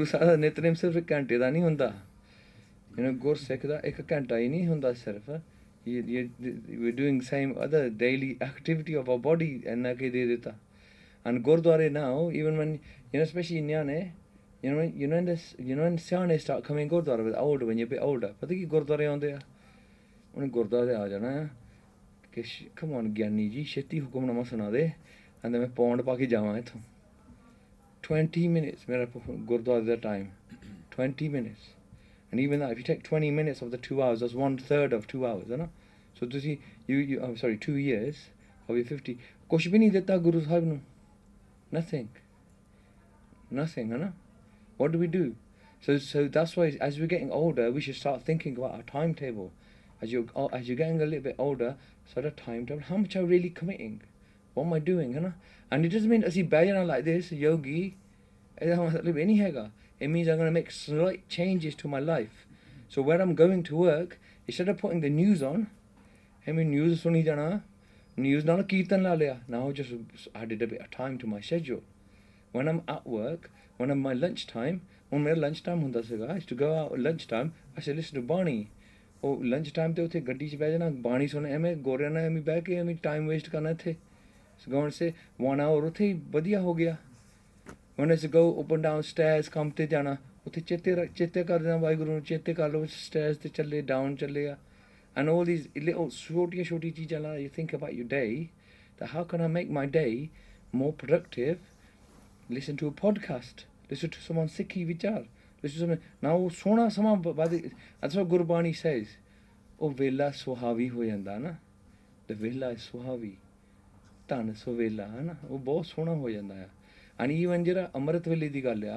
Sahib ਦਾ ਨਿਤਨੇਮ ਸਿਰਫ 1 ਘੰਟੇ ਦਾ ਨਹੀਂ ਹੁੰਦਾ. You know, ਗੁਰਸਿੱਖ ਦਾ 1 ਘੰਟਾ ਹੀ ਨਹੀਂ ਹੁੰਦਾ ਸਿਰਫ. We're doing same other daily activity of our body, ਇੰਨਾ ਕਿ ਦੇ ਦਿੱਤਾ. And ਗੁਰਦੁਆਰੇ now, even when, you know, especially ਨਿਆਣੇ, you know when ਸਿਆਣੇ start coming ਗੁਰਦੁਆਰੇ with older, when you're a bit older, ਪਤਾ ਕੀ ਗੁਰਦੁਆਰੇ ਆਉਂਦੇ ਆ, ਉਹਨੇ ਗੁਰਦੁਆਰੇ ਆ ਜਾਣਾ ਆ ਕਿ come on ਗਿਆਨੀ ਜੀ ਛੇਤੀ ਹੁਕਮਨਾਮਾ ਸੁਣਾ ਦੇ, and ਮੈਂ ਪੌਂਡ ਪਾ ਕੇ ਜਾਵਾਂ ਇੱਥੋਂ. 20 minutes ਮੇਰਾ ਗੁਰਦੁਆਰੇ ਦਾ time, 20 minutes. And even that, if you take 20 minutes of the 2 hours, that's 1/3 of 2 hours, you know. So I'm sorry, 2 years of your 50. ਕੁਛ ਵੀ ਨਹੀਂ ਦਿੱਤਾ ਗੁਰੂ ਸਾਹਿਬ ਨੂੰ. Nothing, you know. What do we do? So that's why, as we're getting older, we should start thinking about our timetable. As you're getting a little bit older, start a timetable. How much are you really committing? What am I doing, you know? And it doesn't mean ਅਸੀਂ ਬਹਿ ਜਾਣਾ like this, yogi. ਇਹਦਾ ਮਤਲਬ ਇਹ ਨਹੀਂ ਹੈਗਾ. It means I'm going to make slight changes to my life. So when I'm going to work, instead of putting the news on, I mean news suni jana, news naal kirtan la liya. Now just added a bit of time to my schedule. When I'm at work, when I'm my lunchtime, when my lunchtime hunda siga, I used to go out at lunchtime, I should listen to Bani. Oh, lunchtime te uthe gaddi ch beh jana, Bani sune, ਐਵੇਂ ਗੋਰਿਆਂ ਨਾਲ ਐਵੇਂ ਬਹਿ ਕੇ ਐਵੇਂ time waste ਕਰਨਾ ਇੱਥੇ. So going to say 1 hour ਉੱਥੇ ਵਧੀਆ ਹੋ ਗਿਆ. When I used to go up and down stairs, come te jana, utte chette kar dena, Waheguru ਨੂੰ chette kar lo, stairs te challe, down challe ya. And all these little shorty cheezaਂ like you think about your day, that how can I make my day more productive? Listen to a podcast, listen to someone Sikhi vichar, listen to someone. Now sona sama badi, that's what Gurbani says. Oh vela suhavi ho janda na, the vela is suhavi, tan so vela है ना, वो बहुत सोना हो ਜਾਂਦਾ है. And even ਜਿਹੜਾ ਅੰਮ੍ਰਿਤ ਵੇਲੇ ਦੀ ਗੱਲ ਆ,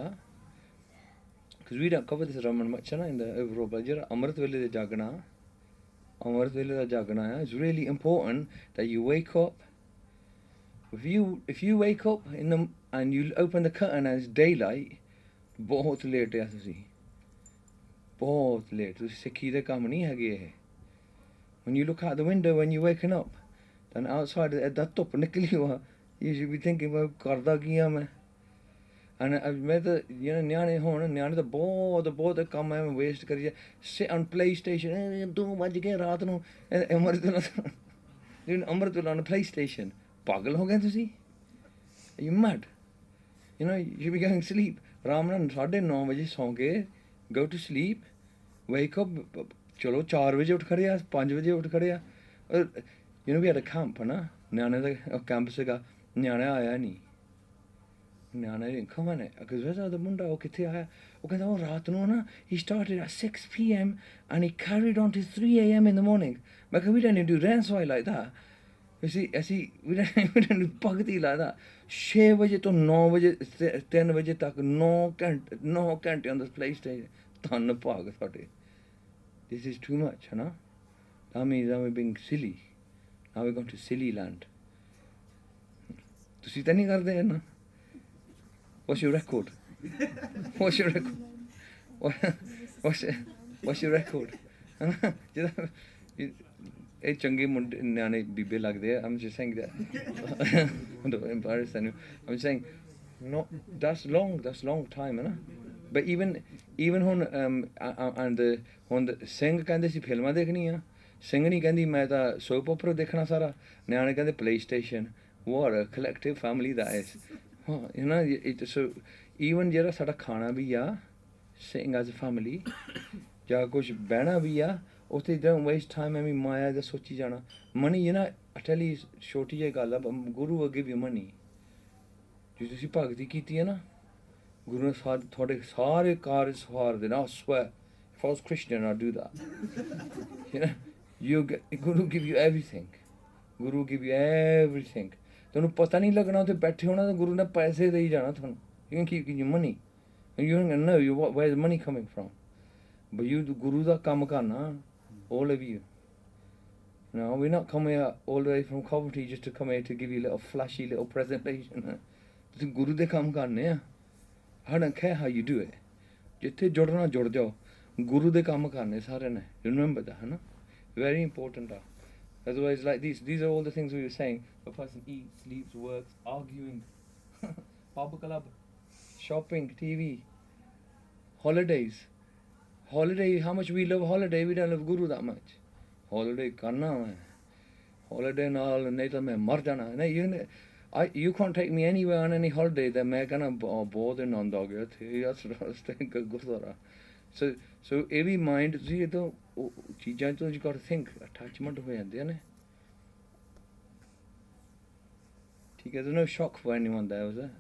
because we don't cover this Raman much in the overall, but ਜਿਹੜਾ ਅੰਮ੍ਰਿਤ ਵੇਲੇ ਦਾ ਜਾਗਣਾ, ਅੰਮ੍ਰਿਤ ਵੇਲੇ ਦਾ ਜਾਗਣਾ ਆ, it's really important that you wake up If you wake up in the and you open the curtain and it's daylight, बहुत late है तुसी, बहुत late. तुसी सिक्खी दे काम नहीं हैगे ये. When you look out the window when you're waking up, then outside दा धुप्प निकली हुआ, you should be thinking about करदा की हां मैं. And मैं तो न्याणे होन न्याणे तो बहुत काम है वेस्ट करिए. Sit on PlayStation 2 बज गए रात नूं अमृतुल्ला on PlayStation. पागल हो गए तुसी? Are you mad? You should be going to sleep. Raman 9:30 बजे सौ के, go to sleep, wake up, चलो 4 बजे उठ खड़े 5 बजे उठ खड़े. We had a camp ना, न्याणे दा कैंप सीगा, न्याणे आया नहीं. न्याणे didn't come on it. Because where's the मुंडा वो किथे आया? वो कहता वो रात नूं ना, he started at 6 p.m. and he carried on to 3 a.m. in the morning. But we don't do Ranswai like that. You see, we don't do Bhakti like that. 6 बजे तो 9 बजे 3 बजे तक 9 घंटे on the PlayStation. धन्न भाग साडे. This is too much, huh? That means that we're being silly. Now we're going to silly land. ਤੁਸੀਂ ਤਾਂ ਨਹੀਂ ਕਰਦੇ ਹੈ ਨਾ? What's your record? What's your record? What's your record? ਇਹ ਚੰਗੇ ਮੁੰਡੇ ਨਿਆਣੇ ਬੀਬੇ ਲੱਗਦੇ ਆ. I'm just saying that. Don't embarrass anyone. I'm saying no, that's long time, है ना? But even ਹੁਣ ਹੁਣ ਸਿੰਘ ਕਹਿੰਦੇ ਸੀ ਫਿਲਮਾਂ ਦੇਖਣੀਆਂ. ਸਿੰਘ ਨਹੀਂ ਕਹਿੰਦੀ ਮੈਂ ਤਾਂ soap opera ਦੇਖਣਾ ਸਾਰਾ. ਨਿਆਣੇ ਕਹਿੰਦੇ PlayStation. What a collective family that is. So even ਜਿਹੜਾ ਸਾਡਾ ਖਾਣਾ ਵੀ ਆ, sitting as a family, ਜਾਂ ਕੁਝ ਬਹਿਣਾ ਵੀ ਆ, ਉੱਥੇ don't waste time ਐਵੇਂ ਮਾਇਆ ਦਾ ਸੋਚੀ ਜਾਣਾ. Money, I tell you, ਛੋਟੀ ਜਿਹੀ ਗੱਲ ਆ, Guru will give you money. ਜੇ ਤੁਸੀਂ ਭਗਤੀ ਕੀਤੀ ਹੈ ਨਾ, ਗੁਰੂ ਨੇ ਤੁਹਾਡੇ ਸਾਰੇ ਕਾਰਜ ਸਵਾਰ ਦੇਣਾ. I swear, if I was Christian, I'd do that. Guru will give you everything. Guru will give you everything. ਤੁਹਾਨੂੰ ਪਤਾ ਨਹੀਂ ਲੱਗਣਾ ਉੱਥੇ ਬੈਠੇ ਹੋਣਾ ਤਾਂ ਗੁਰੂ ਨੇ ਪੈਸੇ ਦੇ ਹੀ ਜਾਣਾ ਤੁਹਾਨੂੰ. You can keep your money. And you don't know where the money coming from. But you Guru ਦਾ ਕੰਮ ਕਰਨਾ, all of you. We're not coming all the way from Coventry just to come here to give you a little flashy little presentation. ਤੁਸੀਂ ਗੁਰੂ ਦੇ ਕੰਮ ਕਰਨੇ ਆ. I don't care how you do it. ਜਿੱਥੇ ਜੁੜਨਾ ਜੁੜ ਜਾਓ. ਗੁਰੂ ਦੇ ਕੰਮ ਕਰਨੇ ਸਾਰਿਆਂ ਨੇ. You remember that, ਹੈ ਨਾ? Very important. Otherwise, like these are all the things we were saying. A person eats, sleeps, works, arguing, pub club, shopping, TV, holidays. Holiday, how much we love holiday, we don't love Guru that much. Holiday karna hai. Holiday naal nahi to main mar jana. You can't take me anywhere on any holiday that main kehna bahut anand aa gaya the. That's Gurdwara. So every mind, ਤੁਸੀਂ ਇਹ ਤੋਂ ਚੀਜ਼ਾਂ ਤੋਂ you got to think, attachment ਹੋ ਜਾਂਦੇ ਨੇ. ਠੀਕ ਹੈ, there's no shock for anyone there, was there?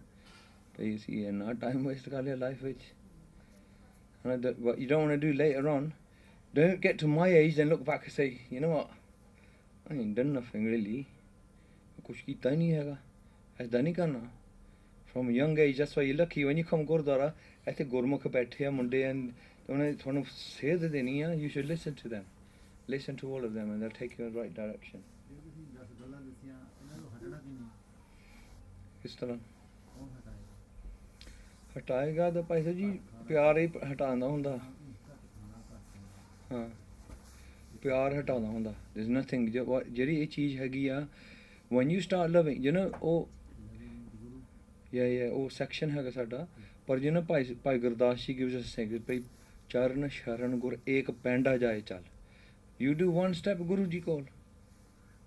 But you see, ਨਾ time waste ਕਰ ਲਿਆ life ਵਿੱਚ. What you don't want to do later on, don't get to my age and look back and say, you know what, I ain't done nothing really. ਕੁਛ ਕੀਤਾ ਹੀ ਨਹੀਂ ਹੈਗਾ. ਐਦਾਂ ਨਹੀਂ ਕਰਨਾ. From a young age, that's why you're lucky when you come Gurdwara, ਇੱਥੇ ਗੁਰਮੁਖ ਬੈਠੇ ਆ ਮੁੰਡੇ and ਉਹਨੇ ਤੁਹਾਨੂੰ ਸੇਧ ਦੇਣੀ ਆ. You should listen to them. Listen to all of them and they'll take you in the right direction. ਕਿਸ ਤਰ੍ਹਾਂ ਹਟਾਏਗਾ ਤਾਂ ਭਾਈ ਸਾਹਿਬ ਜੀ ਪਿਆਰ ਹੀ ਹਟਾਉਂਦਾ ਹੁੰਦਾ. ਹਾਂ, ਪਿਆਰ ਹਟਾਉਂਦਾ ਹੁੰਦਾ. There's nothing, ਜਿਹੜੀ ਇਹ ਚੀਜ਼ ਹੈਗੀ ਆ, when you start loving, ਉਹ ਉਹ ਸੈਕਸ਼ਨ ਹੈਗਾ ਸਾਡਾ. ਪਰ Bhai Gurdas ji gives us saying, ਭਾਈ ਚਰਨ ਸ਼ਰਨ ਗੁਰ ਏਕ ਪੈਂਡਾ ਜਾਏ ਚੱਲ. You do one step Guru ji ਕੋਲ,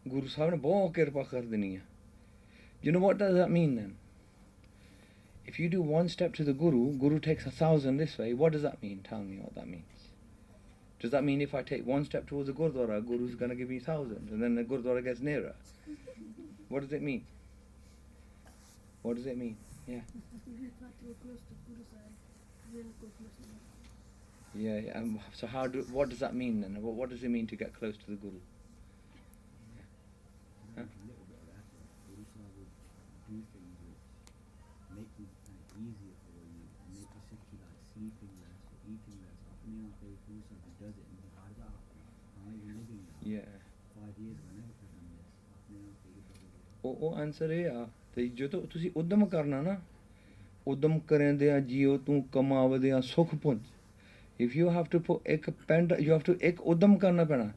ਗੁਰੂ ਸਾਹਿਬ ਨੇ ਬਹੁਤ ਕਿਰਪਾ ਕਰ ਦੇਣੀ ਆ. You know what does that mean then? If you do one step to the Guru takes 1,000 this way. What does that mean? Tell me what that means. Does that mean if I take one step towards the Gurdwara, Guru's going to give me 1,000 and then the Gurdwara gets nearer? What does it mean? What does it mean? Yeah. Yeah. So what does that mean then? What does it mean to get close to the Guru? Huh? Easier for you, make the Sikhi like sleeping less or eating less. अपने आप पे Guru Sahib does it and hard out. How are you living now? Yeah. 5 years I never could have done this. अपने आप पे ਉਹ answer ਇਹ ਆ ਤੇ ਜਦੋਂ ਤੁਸੀਂ ਉਦਮ ਕਰਨਾ ਨਾ ਉਦਮ ਕਰਦਿਆਂ ਜੀਓ ਤੂੰ ਕਮਾਵਦਿਆਂ ਸੁਖ ਪੁੰਜ if you have to put you have to ਉਦਮ ਕਰਨਾ ਪੈਣਾ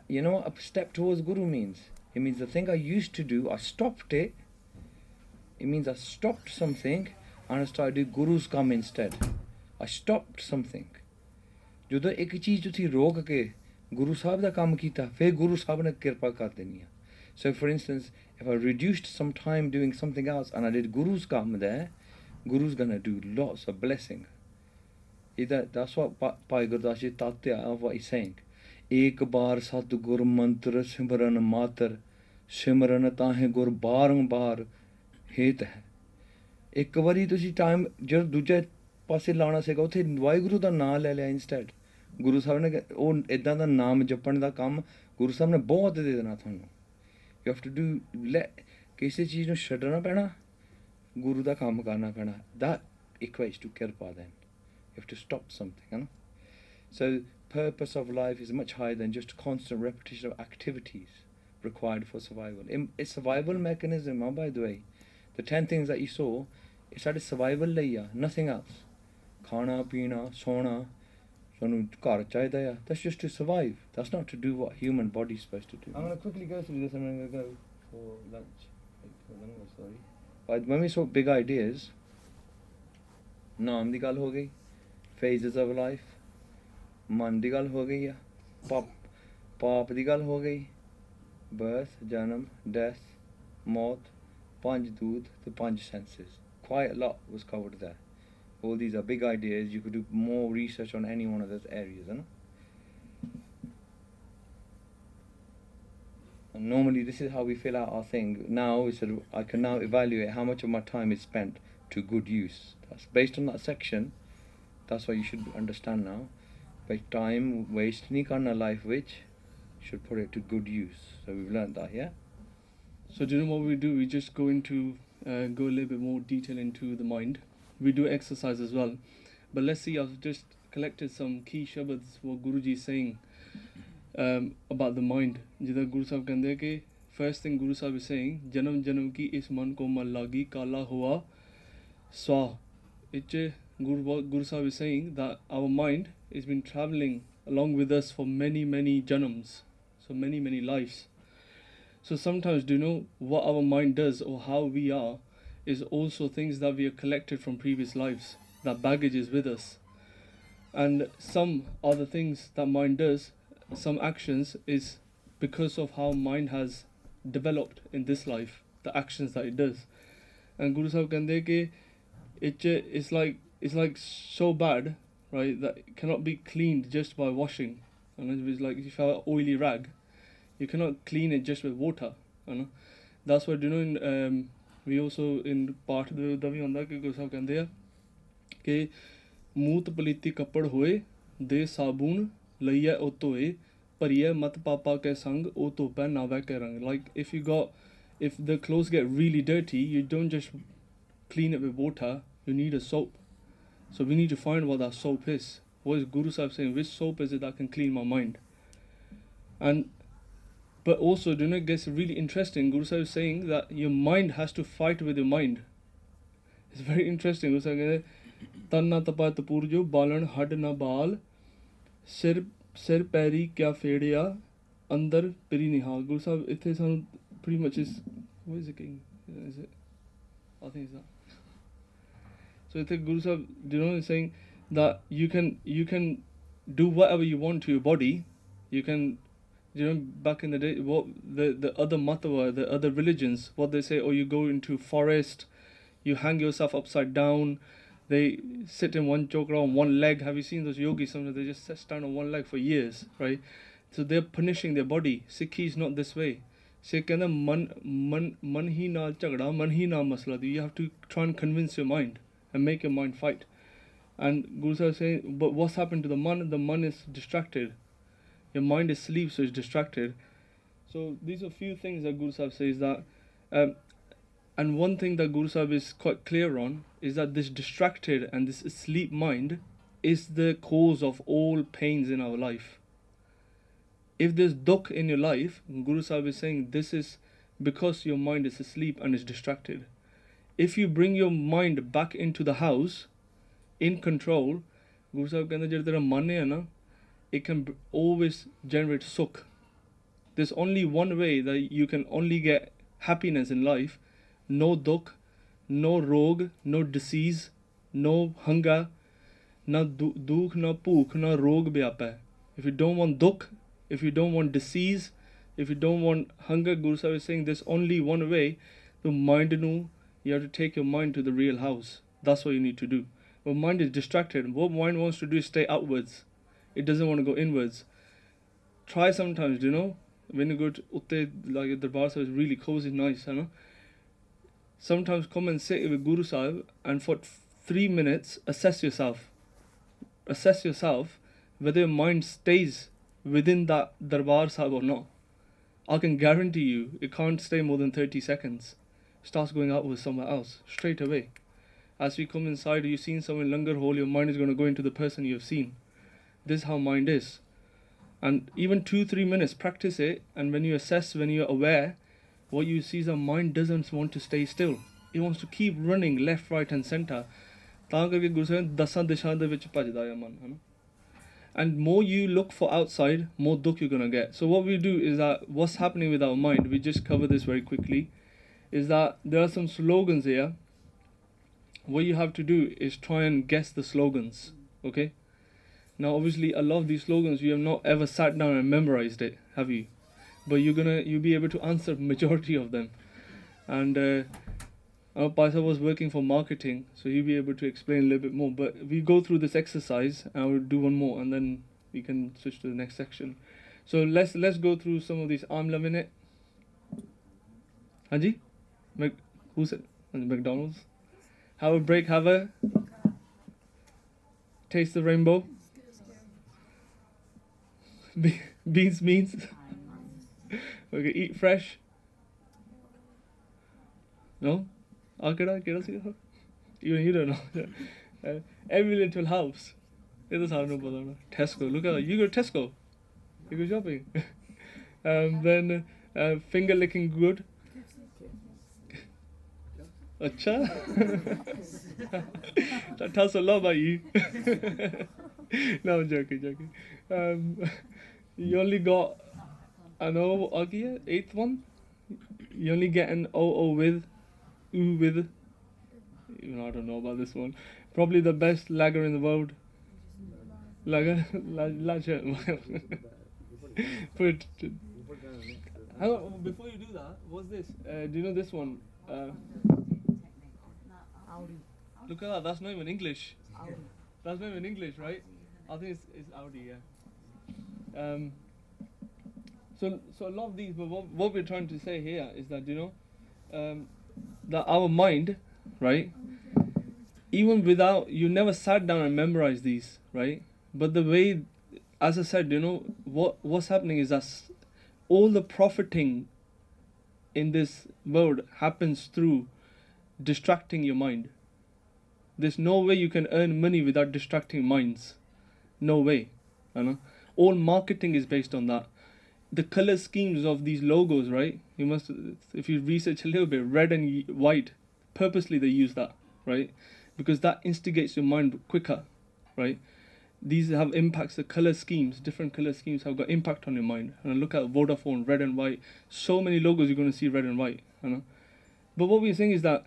you know what a step towards guru means it means the thing I used to do I stopped it means I stopped something and I started doing guru's come instead I stopped something ਜਦੋਂ ਇੱਕ ਚੀਜ਼ ਤੁਸੀਂ ਰੋਕ ਕੇ ਗੁਰੂ ਸਾਹਿਬ ਦਾ ਕੰਮ ਕੀਤਾ ਫਿਰ ਗੁਰੂ ਸਾਹਿਬ ਨੇ ਕਿਰਪਾ ਕਰ ਦੇਣੀ ਆ so for instance if I reduced some time doing something else and I did guru's come there guru's gonna do lots of blessing that's what Bhai Gurdas Ji Tatya of what he's saying ek baar satgur mantra simran matar simran tahe gur ਬਾਰੰਬਾਰ ਹੇਤ ਹੈ ਇੱਕ ਵਾਰੀ ਤੁਸੀਂ time ਜਦੋਂ ਦੂਜੇ ਪਾਸੇ ਲਾਉਣਾ ਸੀਗਾ ਉੱਥੇ ਵਾਹਿਗੁਰੂ ਦਾ ਨਾਮ ਲੈ ਲਿਆ ਇੰਸਟੈਡ ਗੁਰੂ ਸਾਹਿਬ ਨੇ ਉਹ ਇੱਦਾਂ ਦਾ ਨਾਮ ਜਪਣ ਦਾ ਕੰਮ ਗੁਰੂ ਸਾਹਿਬ ਨੇ ਬਹੁਤ ਦੇ ਦੇਣਾ ਤੁਹਾਨੂੰ ਯੂ ਹੈਵ ਟੂ ਡੂ ਕਿਸੇ ਚੀਜ਼ ਨੂੰ ਛੱਡਣਾ ਪੈਣਾ ਗੁਰੂ ਦਾ ਕੰਮ ਕਰਨਾ ਪੈਣਾ that equates to ਕਿਰਪਾ then you have to stop something you know so purpose of life is much higher than just constant repetition of activities required for survival it's survival mechanism by the way the 10 things that you saw it's ਸਾਡੇ survival ਲਈ ਆ nothing else ਖਾਣਾ ਪੀਣਾ ਸੋਣਾ ਸਾਨੂੰ ਘਰ ਚਾਹੀਦਾ ਆ that's just to survive that's not to do what human body is supposed to do I'm going to quickly go through this and I'm going to go for lunch sorry but when we saw big ideas ਨਾਮ ਦੀ ਗੱਲ ਹੋ ਗਈ phases of life ਮਨ ਦੀ ਗੱਲ ਹੋ ਗਈ ਆ ਪਾਪ ਦੀ ਗੱਲ ਹੋ ਗਈ birth ਜਨਮ death ਮੌਤ 5 ਦੂਤ ਤੇ 5 senses quite a lot was covered there all these are big ideas you could do more research on any one of those areas and normally this is how we fill out our thing now I can now evaluate how much of my time is spent to good use that's based on that section that's what you should understand now by time waste nahi karna life which should put it to good use so we've learned that So do you know what we do? We just go a little bit more detail into the mind. We do exercise as well. But let's see, I've just collected some key shabads what Guruji is saying about the mind. Jida Guru Sahib kande ke first thing Guru Sahib is saying, Janam janam ki is man ko mal lagi kala hua swa. Guru Sahib is saying that our mind has been traveling along with us for many janams. So many lives. So sometimes do you know what our mind does or how we are is also things that we have collected from previous lives. That baggage is with us. And some other things that mind does, some actions is because of how mind has developed in this life, the actions that it does. And Guru Sahib kande ke it's like so bad, right, that it cannot be cleaned just by washing. And it's like if you have an oily rag, you cannot clean it just with water. You know? That's what you know we also in part ਦਾ ਵੀ ਹੁੰਦਾ ਕਿ ਗੁਰੂ ਸਾਹਿਬ ਕਹਿੰਦੇ ਆ ਕਿ ਮੂਤ ਪਲੀਤੀ ਕੱਪੜ ਹੋਏ ਦੇ ਸਾਬੂਨ ਲਈਏ ਉਹ ਧੋਏ ਭਰੀਏ ਮਤ ਪਾਪਾ ਕੇ ਸੰਗ ਉਹ ਧੋਪੈ ਨਾਵੈ ਕੇ ਰੰਗ like if the clothes get really dirty you don't just clean it with water you need a soap so we need to find what that soap is what is Guru Sahib saying which soap is it that can clean my mind But also, do you know, it gets really interesting. Guru Sahib is saying that your mind has to fight with your mind. It's very interesting. Guru Sahib says, Tanna tapa tapurjo balan had na baal sir peri kya fedya andar peri nihal. Guru Sahib, it is pretty much is, what is it king? Is it? I think it's that. So I think Guru Sahib, do you know, is saying that you can do whatever you want to your body. You can you know, back in the day, what the other matava, the other religions, what they say, oh, you go into forest, you hang yourself upside down, they sit in one chokra on one leg. Have you seen those yogis? Sometimes they just stand on one leg for years, right? So they're punishing their body. Sikhi is not this way. Sikh kehna man hi na chagda, man hi na masla. You have to try and convince your mind and make your mind fight. And Guru Sahib is saying, but what's happened to the man? The man is distracted. Your mind is asleep, so it's distracted. So these are few things that Guru Sahib says that, and one thing that Guru Sahib is quite clear on is that this distracted and this asleep mind is the cause of all pains in our life. If there's dukh in your life, Guru Sahib is saying this is because your mind is asleep and is distracted. If you bring your mind back into the house, in control, Guru Sahib कहते जेड़ा तेरा मन है ना, it can always generate sukh. There's only one way that you can only get happiness in life. No dukh, no rog, no disease, no hunger, na dukh, na bhukh, na rog bhi aapa hai. If you don't want dukh, if you don't want disease, if you don't want hunger, Guru Sahib is saying there's only one way. The mind nu, you have to take your mind to the real house. That's what you need to do. Your mind is distracted. What mind wants to do is stay outwards. It doesn't want to go inwards. Try sometimes, when you go to Utte, like the Darbar Sahib is really cozy, nice, Sometimes come and sit with Guru Sahib and for 3 minutes assess yourself. Assess yourself whether your mind stays within that Darbar Sahib or not. I can guarantee you it can't stay more than 30 seconds. Starts going out with somewhere else straight away. As we come inside, you've seen someone in Langar hall, your mind is going to go into the person you've seen. This is how mind is. And even 2-3 minutes, practice it, and when you assess, when you're aware, what you see is that mind doesn't want to stay still. It wants to keep running left, right and centre. And more you look for outside, more dukh you're going to get. So what we do is that what's happening with our mind, we just cover this very quickly, is that there are some slogans here. What you have to do is try and guess the slogans, okay? Now obviously a lot of these slogans you have not ever sat down and memorized it, have you? But you'll be able to answer majority of them. And our Paisa was working for marketing, so he'll be able to explain a little bit more. But we go through this exercise and we'll do one more and then we can switch to the next section. So let's go through some of these. I'm loving it. Hanji? Who said? McDonald's? Have a break, have a taste the rainbow. Beans means. Okay, eat fresh. No? Even you don't know. Every little helps. It is hard to Tesco. Look at that. You go to Tesco. You go shopping. Then finger licking good. Acha? That tells a lot about you. No, I'm joking. You only got an O, Agia, 8th one. You only get an O with, U with. Even I don't know about this one. Probably the best lager in the world. Lager? But, hang on, before you do that, what's this? Do you know this one? Look at that, that's not even English. That's not even English, right? I think it's Audi, yeah. So a lot of these, but what we're trying to say here is that, that our mind, right, even without, you never sat down and memorized these, right? But the way, as I said, what's happening is that all the profiting in this world happens through distracting your mind. There's no way you can earn money without distracting minds. No way. All marketing is based on that. The color schemes of these logos, right? You must, if you research a little bit, red and white, purposely they use that, right? Because that instigates your mind quicker, right? These have impacts, the color schemes, different color schemes have got impact on your mind. And look at Vodafone, red and white. So many logos you're going to see red and white. But what we're saying is that,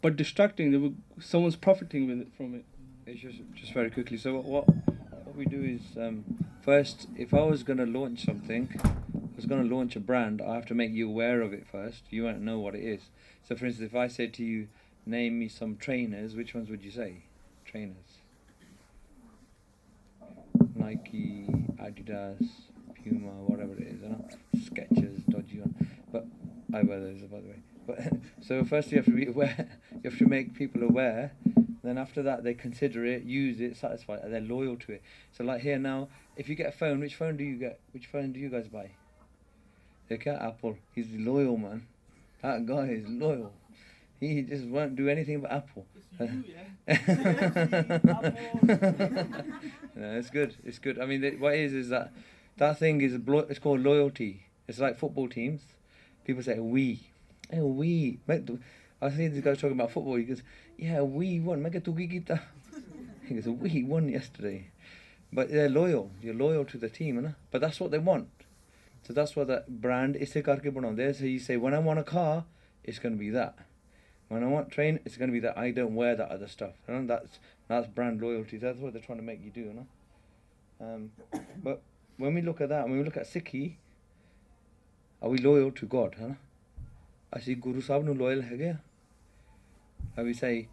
by distracting, someone's profiting with it from it. It's just very quickly. So what we do is, first, if I was going to launch something, I was going to launch a brand, I have to make you aware of it first. You won't know what it is. So for instance, if I said to you, name me some trainers, which ones would you say? Trainers. Nike, Adidas, Puma, whatever it is, Skechers, dodgy one. But I wear those, by the way. But so first you have to be aware. You have to make people aware. Then after that, they consider it, use it, satisfy it, and they're loyal to it. So like here now, if you get a phone, which phone do you get? Which phone do you guys buy? They get Apple. He's loyal, man. That guy is loyal. He just won't do anything but Apple. It's you, yeah? No, it's good. It's good. I mean, what it is that thing is it's called loyalty. It's like football teams. People say we. Oh, we. I see this guy talking about football. He goes, yeah, we won. He goes, we won yesterday. But they're loyal. You're loyal to the team, innit? But that's what they want. So that's what that brand is. So you say, when I want a car, it's going to be that. When I want train, it's going to be that. I don't wear that other stuff. And that's brand loyalty. That's what they're trying to make you do, innit? But when we look at that, when we look at Sikhi, are we loyal to God, huh? Actually, Guru Sahib nu loyal hai. And we say,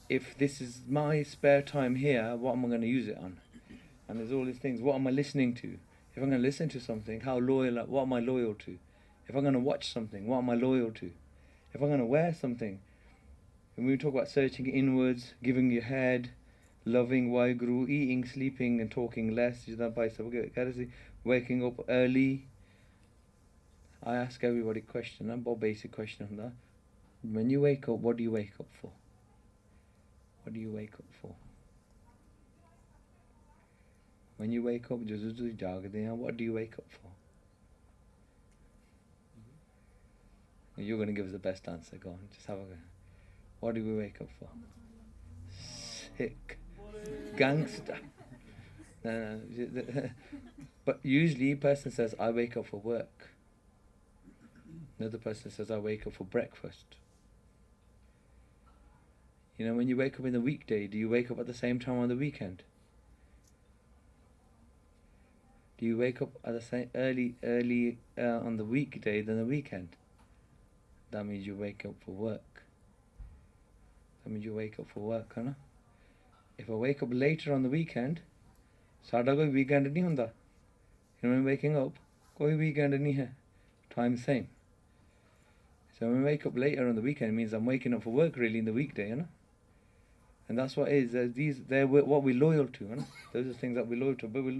if this is my spare time here, what am I going to use it on? And there's all these things. What am I listening to? If I'm going to listen to something, what am I loyal to? If I'm going to watch something, what am I loyal to? If I'm going to wear something, when we talk about searching inwards, giving your head, loving Waheguru, eating, sleeping and talking less, waking up early. I ask everybody a question, a basic question on that. When you wake up, what do you wake up for? What do you wake up for? When you wake up, what do you wake up for? You're going to give us the best answer. Go on, just have a go. What do we wake up for? Sick. Gangster. No. But usually a person says, I wake up for work. Another person says, I wake up for breakfast. You know, when you wake up in the weekday, do you wake up at the same time on the weekend? Do you wake up at the same early on the weekday than the weekend? That means you wake up for work. Huh? If I wake up later on the weekend, साडा कोई weekend नहीं होता. You know, when waking up, कोई weekend नहीं है. Time same. So when I wake up later on the weekend, it means I'm waking up for work really in the weekday, you know. And that's what it is. They're what we're loyal to, you know. Those are things that we're loyal to. But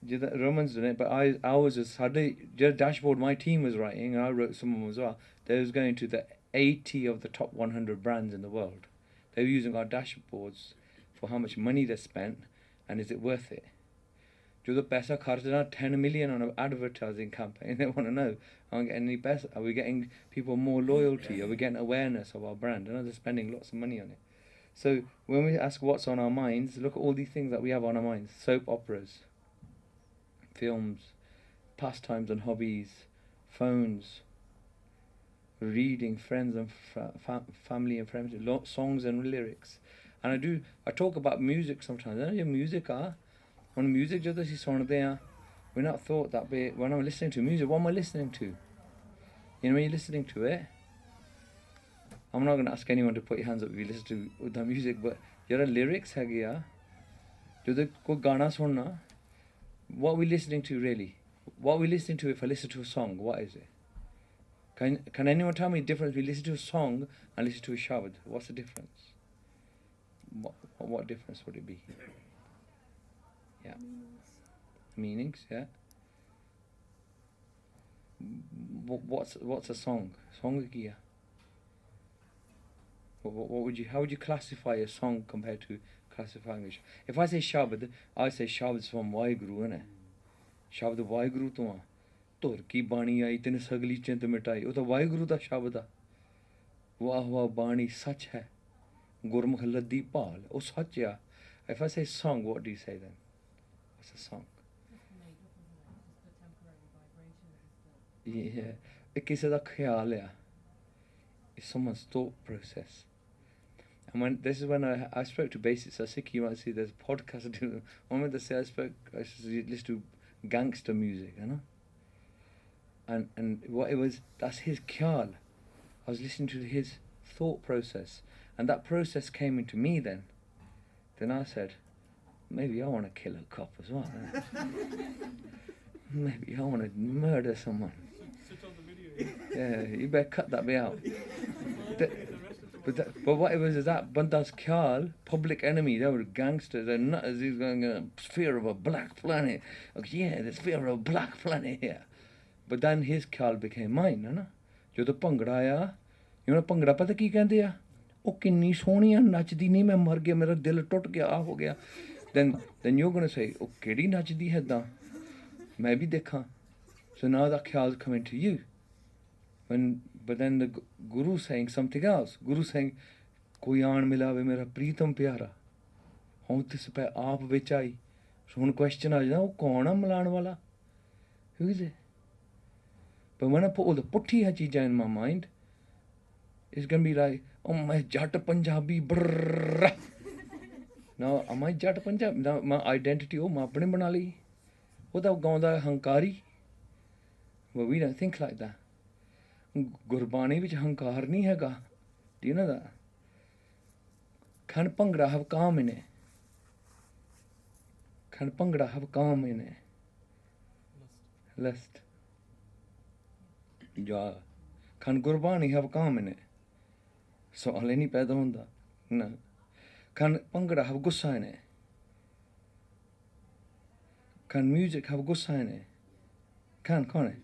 Raman's done it, but I was just the dashboard my team was writing, and I wrote some of them as well. They was going to the 80 of the top 100 brands in the world. They were using our dashboards for how much money they spent, and is it worth it? Do the paisa kharchna 10 million on an advertising campaign? They want to know, are we getting any paisa? Are we getting people more loyalty? Are we getting awareness of our brand? And they're spending lots of money on it. So when we ask what's on our minds, look at all these things that we have on our minds. Soap operas, films, pastimes and hobbies, phones, reading, friends and family and friends, songs and lyrics. And I talk about music sometimes. When music we're not thought that way. When I'm listening to music, what am I listening to? You know, when you're listening to it, I'm not going to ask anyone to put your hands up if you listen to the music, but your lyrics hai gaya. What are we listening to really? What are we listening to if I listen to a song? What is it? Can anyone tell me the difference between listen to a song and listen to a shabad? What's the difference? What difference would it be? Yeah. Meanings, yeah. What's a song? Song kiya. How would you classify a song compared to classifying it? If I say shabad, I say shabad from Waheguru, innit? Shabad Waheguru to Tor ki bani aayi tene sagli chint mitai. Wo to Waheguru da shabad da. Wah wah bani sach hai. Gurmukh laddi paal. Oh sach ya. If I say song, what do you say then? What's a song? Yeah. It kisi da khayal hai. It's someone's thought process. And this is when I spoke to basics. So Sikhi, you might see there's a podcast. One of the say I listened to gangster music, you know. And what it was, that's his khyal. I was listening to his thought process, and that process came into me then. Then I said, maybe I want to kill a cop as well. Maybe I want to murder someone. Sit on the video. Yeah, you better cut that bit out. But what it was is that Banda's Khyal, public enemy, they were gangsters, they're nutters, he's going, fear of a black planet. Okay, yeah, there's fear of a black planet here. But then his Khyal became mine, you know? ਜਦੋਂ ਭੰਗੜਾ ਆਇਆ, you know bhangra ਪਤਾ ਕੀ ਕਹਿੰਦੇ ਆ? ਉਹ ਕਿੰਨੀ ਸੋਹਣੀ ਆ, ਨੱਚਦੀ ਨਹੀਂ, ਮੈਂ ਮਰ ਗਿਆ, ਮੇਰਾ ਦਿਲ ਟੁੱਟ ਗਿਆ, ਆ ਹੋ ਗਿਆ. Then you're going to say, ਉਹ ਕਿਹੜੀ ਨੱਚਦੀ ਹੈ ਏਦਾਂ? ਮੈਂ ਵੀ ਦੇਖਾਂ. So now that Khyal's coming to you. but then the Guru saying something else. Guru saying, "Koi aan milawe mera pritam pyara." Hon tis pe aap vich ai. So one question aa jana, oh kaun aa milan wala? Who is it? But when I put all the puttiya cheezain in my mind, it's going to be like, oh my Jat Punjabi, brrrr. Now, am I Jat Punjabi? Now, my identity, oh, my apne bana li. What that gaunda hankari? But we don't think like that. Gurbani vich hankar nahi hega. Do you know that? Khan Pangra have calm in it. Khan Pangra have calm in it. Lust. Yeah. Khan Gurbani have calm in it. So hale nahi paida honda. No. Khan Pangra have gussa in it. Khan music have gussa in it. Khan it?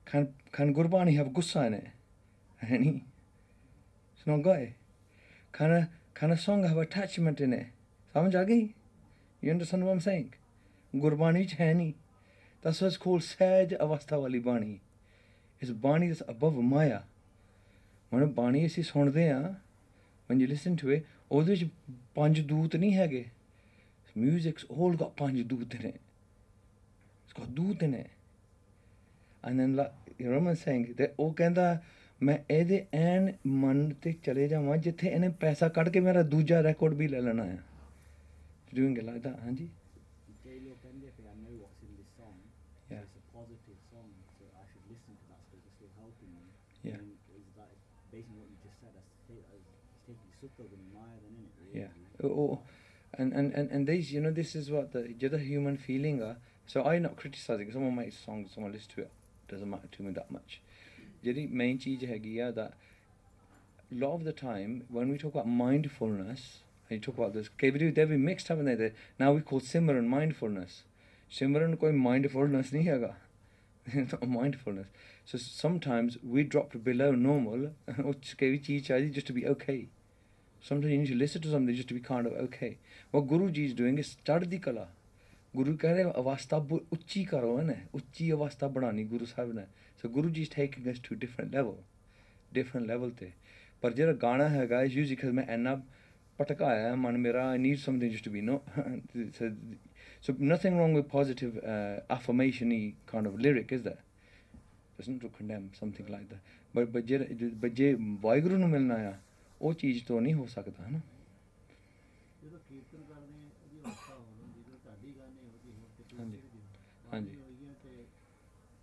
Khan Gurbani have gussa in it. Any? It's not got it. Can a song have attachment in it? Samajh aa gayi? You understand what I'm saying? Gurbani vich hai nahi. That's what's called Sahaj Avastha wali Bani. It's Bani that's above Maya. When Bani ਅਸੀਂ ਸੁਣਦੇ ਆ, when you listen to it, ਉਹਦੇ ਵਿੱਚ ਪੰਜ ਦੂਤ ਨਹੀਂ ਹੈਗੇ. Music's all got ਪੰਜ ਦੂਤ in it. It's got ਦੂਤ in it. And then like Raman saying that ਉਹ ਕਹਿੰਦਾ ਮੈਂ ਇਹਦੇ ਐਨ ਮਨ ਤੇ ਚਲੇ ਜਾਵਾਂ ਜਿੱਥੇ ਇਹਨੇ ਪੈਸਾ ਕੱਢ ਕੇ ਮੇਰਾ ਦੂਜਾ ਰੈਕੋਰਡ ਵੀ ਲੈ ਲੈਣਾ ਆ. Doing it like that, ਹਾਂਜੀ? ਕਈ ਲੋਕ ਕਹਿੰਦੇ ਕਿ I know what's in this song. Yeah. It's a positive song, so I should listen to that because it's still helping me. Yeah. And is that based on what you just said, it's taking sukha than Maya than in it. Really. Yeah. Oh, and these, you know, this is what the human feeling are. So I'm not criticizing. Someone makes songs, someone listens to it. Doesn't matter to me that much. The main cheez ਹੈਗੀ ਆ that a lot of the time when we talk about mindfulness, and you talk about this, they've been mixed, haven't they? Now we call Simran mindfulness. Simran koi mindfulness nahi hega. It's not mindfulness. So sometimes we dropped below normal, just to be okay. Sometimes you need to listen to something just to be kind of okay. What Guruji is doing is chaddi kala. Guru keh rahe avastha uchchi karo hai na, uchchi avastha badhani Guru Sahib ne. So Guruji is taking us to a different level te. Par jehda gana hega is usually because main enna patakaya man mera, I need something just to be no. So nothing wrong with positive affirmation-y kind of lyric, is there? There's not to condemn something like that. But je Vaheguru nu milna hai, ਉਹ ਚੀਜ਼ ਤੋਂ ਨਹੀਂ ਹੋ ਸਕਦਾ ਹੈ ਨਾ. ਜਦੋਂ ਕੀਰਤਨ ਕਰਦੇ ਆ ਉਹਦੀ ਅਵਸਥਾ ਹੋ ਜਾਂਦੀ ਜਦੋਂ ਤੁਹਾਡੀ ਗਾਣੇ ਉਹਦੀ ਹੋਰ ਤੇ ਹਾਂਜੀ, ਹਾਂਜੀ ਹੋਈ ਹੈ ਤੇ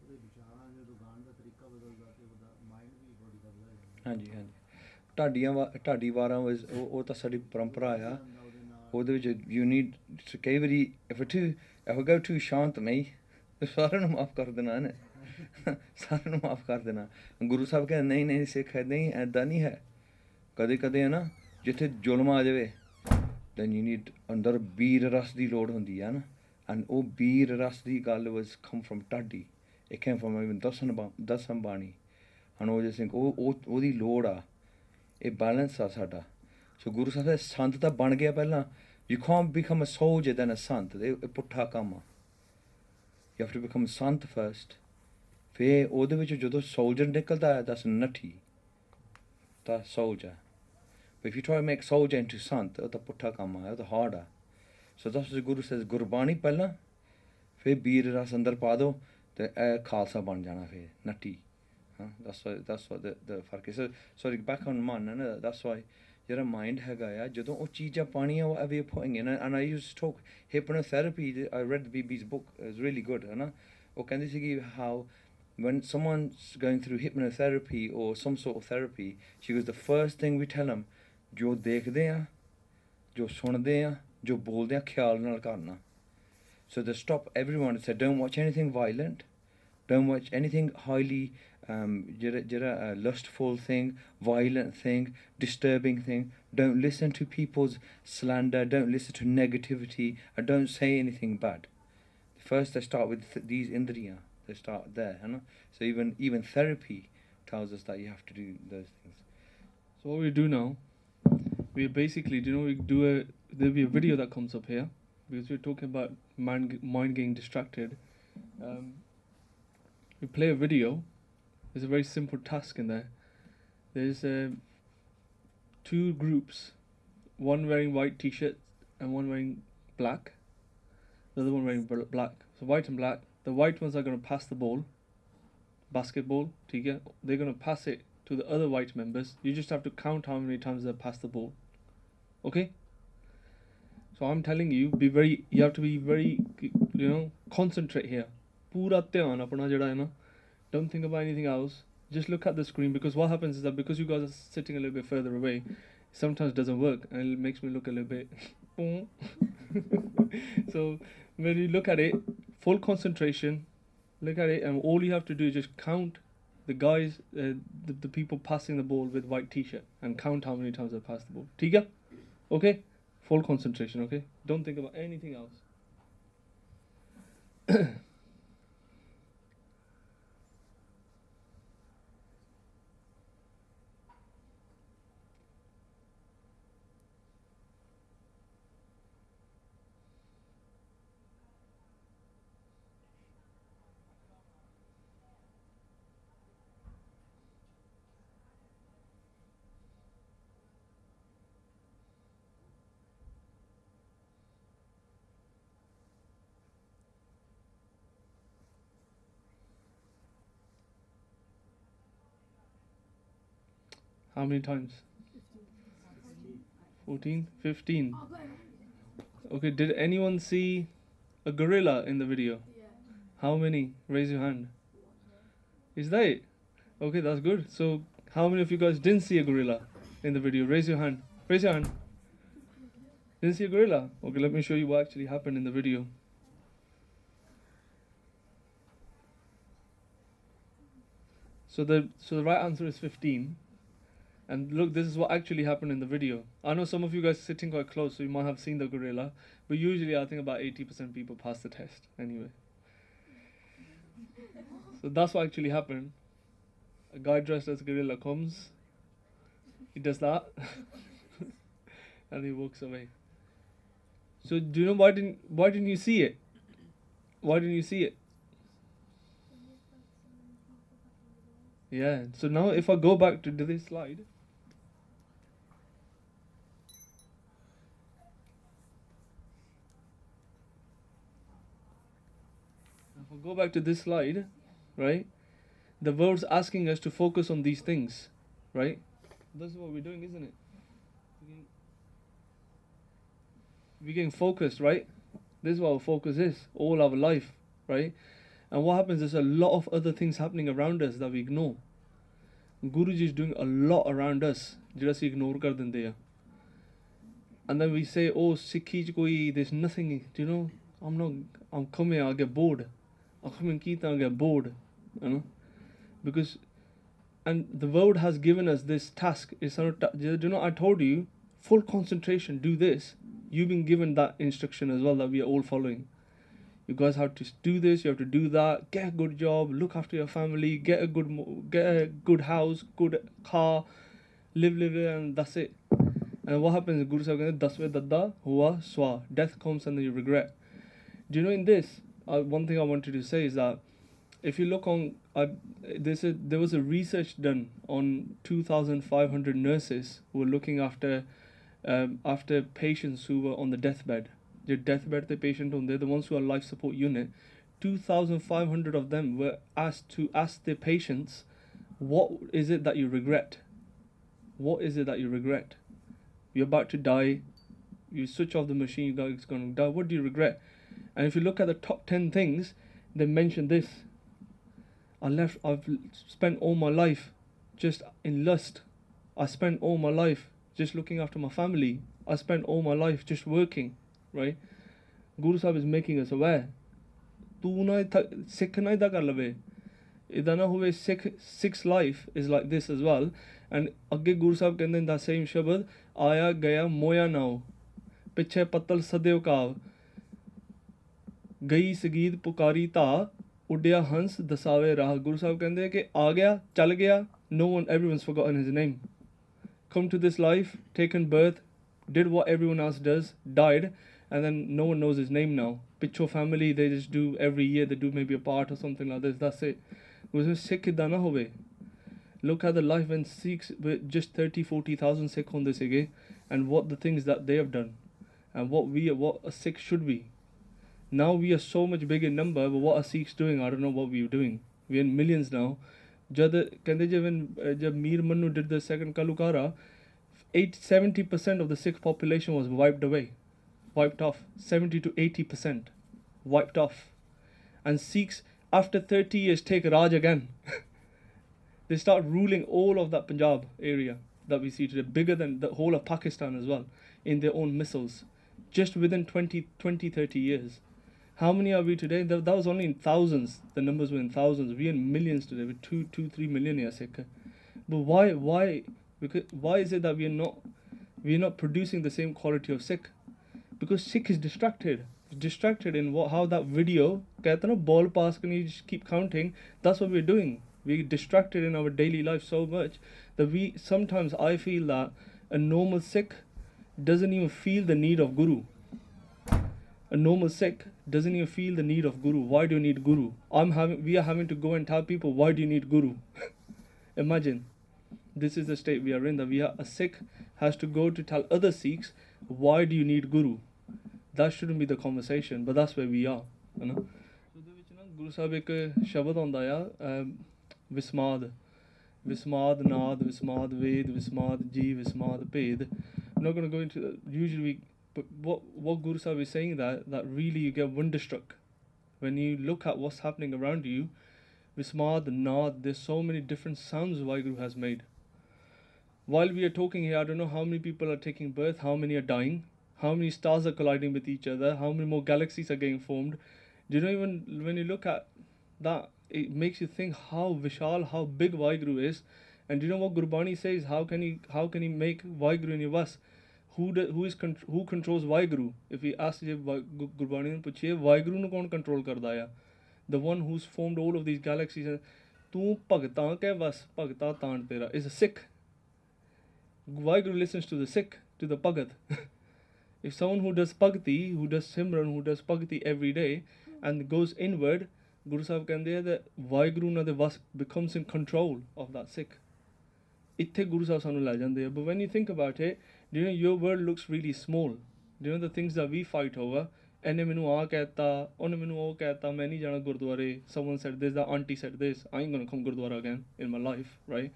ਉਹਦੇ ਵਿਚਾਰਾਂ ਜਦੋਂ ਗਾਣ ਦਾ ਤਰੀਕਾ ਬਦਲਦਾ ਤੇ ਉਹਦਾ ਮਾਈਂਡ ਵੀ ਬੋਡੀ ਦਾ ਬਦਲ ਜਾਂਦਾ. ਹਾਂਜੀ ਢਾਡੀ ਵਾਰਾਂ ਉਹ ਤਾਂ ਸਾਡੀ ਪਰੰਪਰਾ ਆ. ਉਹਦੇ ਵਿੱਚ ਯੂ ਨੀਡ ਕਈ ਵਾਰੀ if I go too ਸ਼ਾਂਤ ਨਹੀਂ ਸਾਰਿਆਂ ਨੂੰ ਮਾਫ ਕਰ ਦੇਣਾ ਨੇ. ਸਾਰਿਆਂ ਨੂੰ ਮਾਫ ਕਰ ਦੇਣਾ. ਗੁਰੂ ਸਾਹਿਬ ਕਹਿੰਦੇ ਨਹੀਂ ਸਿੱਖ ਨਹੀਂ ਐਦਾਂ ਨਹੀਂ ਹੈ. ਕਦੇ ਕਦੇ ਹੈ ਨਾ ਜਿੱਥੇ ਜ਼ੁਲਮ ਆ ਜਾਵੇ then you need ਅੰਦਰ ਬੀਰ ਰਸ ਦੀ ਲੋੜ ਹੁੰਦੀ ਹੈ ਨਾ. and ਉਹ ਬੀਰ ਰਸ ਦੀ ਗੱਲ was come from ਢਾਡੀ. it came from even ਦਸਮ ਬਾਣੀ. and ਉਹ ਜਿਸ ਉਹਦੀ ਲੋੜ ਆ. ਇਹ ਬੈਲੈਂਸ ਆ ਸਾਡਾ. ਸੋ ਗੁਰੂ ਸਾਹਿਬ ਦੇ ਸੰਤ ਤਾਂ ਬਣ ਗਿਆ ਪਹਿਲਾਂ. you can't become a soldier then a sant. ਇਹ ਪੁੱਠਾ ਕੰਮ ਆ. you have to become a sant first. ਫਿਰ ਉਹਦੇ ਵਿੱਚ ਜਦੋਂ soldier ਨਿਕਲਦਾ ਹੈ that's ਨੱਠੀ. that's soldier. But if you try to make soldier into sant, ਉਹ ਤਾਂ ਪੁੱਠਾ ਕੰਮ ਆ. ਉਹ ਤਾਂ hard ਆ. So that's what the Guru says. Gurbani ਪਹਿਲਾਂ ਫਿਰ ਬੀਰ ਰਸ ਅੰਦਰ ਪਾ ਦਿਓ ਤੇ ਇਹ ਖਾਲਸਾ ਬਣ ਜਾਣਾ ਫਿਰ ਨੱਟੀ. That's what the ਫਰਕ is. So sorry, back on man, that's why ਜਿਹੜਾ ਮਾਈਂਡ ਹੈਗਾ ਆ ਜਦੋਂ ਉਹ ਚੀਜ਼ਾਂ ਪਾਣੀਆਂ whatever you're putting in, and I used to talk hypnotherapy. I read the BB's book. It was really good, ਹੈ ਨਾ. ਉਹ ਕਹਿੰਦੀ ਸੀਗੀ how when someone's going through hypnotherapy or some sort of therapy, she goes, the first thing we tell them, ਜੋ ਦੇਖਦੇ ਆ ਜੋ ਸੁਣਦੇ ਆ ਜੋ ਬੋਲਦੇ ਆ ਖਿਆਲ ਨਾਲ ਕਰਨਾ. So they stop everyone and say don't watch anything violent, don't watch anything highly lustful thing, violent thing, disturbing thing. Don't listen to people's slander, don't listen to negativity, and don't say anything bad. First they start with these indriya. They start there, you know? So even therapy tells us that you have to do those things. So what we do now, we basically, there'll be a video that comes up here, because we're talking about mind getting distracted. We play a video, There's a very simple task in there. There's two groups, one wearing white t-shirts and one wearing black. The other one wearing black. So white and black. The white ones are going to pass the ball, basketball. ठीक है? They're going to pass it to the other white members. You just have to count how many times they pass the ball. Okay? So I'm telling you, you have to be very, concentrate here. Pura dhyan apna jehda hai na. Don't think about anything else. Just look at the screen, because what happens is that because you guys are sitting a little bit further away, it sometimes doesn't work and it makes me look a little bit. So when you look at it, full concentration, look at it, and all you have to do is just count the guys, the people passing the ball with white t-shirt, and count how many times they pass the ball. ठीक है? Okay? Full concentration, okay? Don't think about anything else. How many times? 14? 15? Oh, got it. Okay, did anyone see a gorilla in the video? Yeah. How many? Raise your hand. Is that it? Okay, that's good. So, how many of you guys didn't see a gorilla in the video? Raise your hand. Raise your hand. Didn't see a gorilla? Okay, let me show you what actually happened in the video. So the right answer is 15. And look, this is what actually happened in the video. I know some of you guys are sitting quite close, so you might have seen the gorilla. But usually I think about 80% people pass the test anyway. So that's what actually happened. A guy dressed as a gorilla comes. He does that. And he walks away. So do you know why didn't you see it? Why didn't you see it? Yeah. So now if I go back to this slide. If I go back to this slide, right? The word's asking us to focus on these things, right? This is what we're doing, isn't it? We're getting focused, right? This is what our focus is, all our life, right? And what happens is a lot of other things happening around us that we ignore. Guruji is doing a lot around us, just ignore kar dende hai. And then we say, oh, Sikhi koi, there's nothing, I'm coming, I'll get bored. I'll come and keep, I'll get bored, Because, and the world has given us this task. I told you, full concentration, do this. You've been given that instruction as well that we are all following. You guys have to do this, you have to do that, get a good job, look after your family, get a good house, good car, live, and that's it. And what happens? Guru Sahib says, "Dasve dadda hua swa." Death comes and then you regret. Do you know in this? One thing I wanted to say is that if you look on, there was a research done on 2,500 nurses who were looking after patients who were on the deathbed. The deathbed the patient on there, the ones who are life support unit, 2,500 of them were asked to ask their patients, what is it that you regret? What is it that you regret? You're about to die, you switch off the machine, you guys going to die, what do you regret? And if you look at the top 10 things, they mention this. I've spent all my life just in lust. I spent all my life just looking after my family. I spent all my life just working. Right? Guru Sahib is making us aware. Tu na Sikh na ida kar lave. Ida na huve Sikh's life is like this as well. And agge Guru Sahib kehinde in that same shabad, Aya gaya moya nao. Piche patal sadev kav. Gayi sageed pukari ta. Udya hans dasave rah. Guru Sahib kehinde ke aa gaya, chal gaya. Everyone's forgotten his name. Come to this life, taken birth, did what everyone else does, died. And then no one knows his name now. Picho family, they just do every year, they do maybe a part or something like this, that's it. Sikh da na hove. Look at the life when Sikhs were just 30-40,000 Sikh hunde sige, and what the things that they have done, and what a Sikh should be. Now we are so much bigger in number, but what are Sikhs doing? I don't know what we're doing. We're in millions now. Jab Mir Manu did the second Kalukara, 70% of the Sikh population was wiped away, wiped off. 70 to 80% wiped off. And Sikhs, after 30 years, take Raj again. They start ruling all of that Punjab area that we see today, bigger than the whole of Pakistan as well, in their own missiles, just within 20, 30 years. How many are we today? That was only in thousands. The numbers were in thousands. We're in millions today. We're 3 million here, Sikh. But why? Because why is it that we're not producing the same quality of Sikh? Because Sikh is distracted. Distracted in how that video, कहते ना ball pass and you just keep counting. That's what we're doing. We're distracted in our daily life so much that I feel that a normal Sikh doesn't even feel the need of Guru. A normal Sikh doesn't even feel the need of Guru. Why do you need Guru? We are having to go and tell people, why do you need Guru? Imagine, this is the state we are in, that a Sikh has to go to tell other Sikhs, why do you need Guru? That shouldn't be the conversation, but that's where we are. You know? So the ਵਿੱਚ ਨਾ ਗੁਰੂ ਸਾਹਿਬ ਇੱਕ ਸ਼ਬਦ ਆਉਂਦਾ ਆ ਵਿਸਮਾਦ ਨਾਦ ਵਿਸਮਾਦ ਵੇਦ ਵਿਸਮਾਦ ਜੀ ਵਿਸਮਾਦ ਭੇਦ. I'm not going to go into that. Usually but what Guru Sahib is saying that really you get wonderstruck when you look at what's happening around you. Vismad, Naad, there's so many different sounds Vaheguru has made. While we are talking here, I don't know how many people are taking birth, how many are dying, how many stars are colliding with each other, how many more galaxies are getting formed. Do you know, even when you look at that, it makes you think how Vishal, how big Vaheguru is. And do you know what Gurbani says? How can he make Vaheguru in your vas? Who controls Vaheguru? If we ask Gurbani nu puchiye, Vaheguru nu kaun control karda hai? The one who's formed all of these galaxies. Tu bhagta ke vas, bhagta taan tera, is a Sikh. Vaheguru listens to the Sikh, to the Bhagat. If someone who does Bhakti, who does Simran, who does Bhakti every day, and goes inward, Guru Sahib kande that Vaheguru na de vas becomes in control of that Sikh. Itthe Guru Sahib sanu le jande. But when you think about it, do you know your world looks really small? Do you know the things that we fight over? Ene menu aa kehta, one menu oh kehta, main nahi jana gurdware. Someone said this, the auntie said this. I ain't gonna come gurdwara again in my life, right?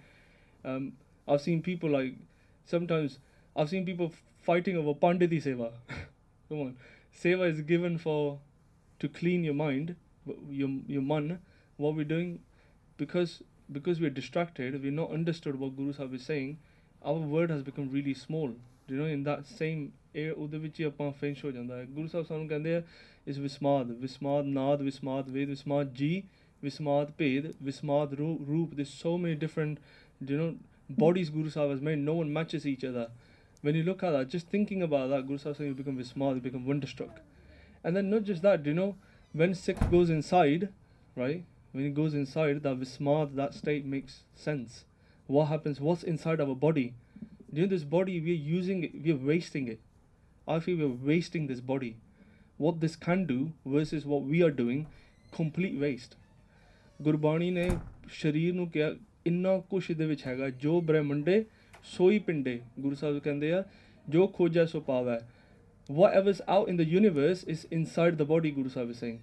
I've seen people sometimes I've seen people fighting over Panditi Seva. Come on. Seva is given to clean your mind, your man. What we're doing, because we're distracted, we're not understood what Guru Sahib is saying, our word has become really small. Do you know, in that same air, ਉਹਦੇ ਵਿੱਚ ਹੀ ਆਪਾਂ finish ਹੋ ਜਾਂਦਾ ਹੈ. ਗੁਰੂ ਸਾਹਿਬ ਸਾਨੂੰ ਕਹਿੰਦੇ ਆ ਇਸ ਵਿਸਮਾਦ ਨਾਦ ਵਿਸਮਾਦ ਵੇਦ ਵਿਸਮਾਦ ਜੀ ਵਿਸਮਾਦ ਭੇਦ ਵਿਸਮਾਦ ਰੂਪ. There's so many different, bodies Guru Sahib has made. No one matches each other. When you look at that, just thinking about that, Guru Sahib saying you become vismad, you become wonderstruck. And then not just that, when Sikh goes inside, right? When he goes inside, that vismad, that state makes sense. What happens? What's inside our body? This body, we're using it, we're wasting it. I feel we're wasting this body. What this can do versus what we are doing, complete waste. Gurbani ne sharir nu kiya inna kush de vich hega jo brahmande soi pinde. Guru Sahib kende ya jo khoja so pawa. Whatever's out in the universe is inside the body, Guru Sahib is saying.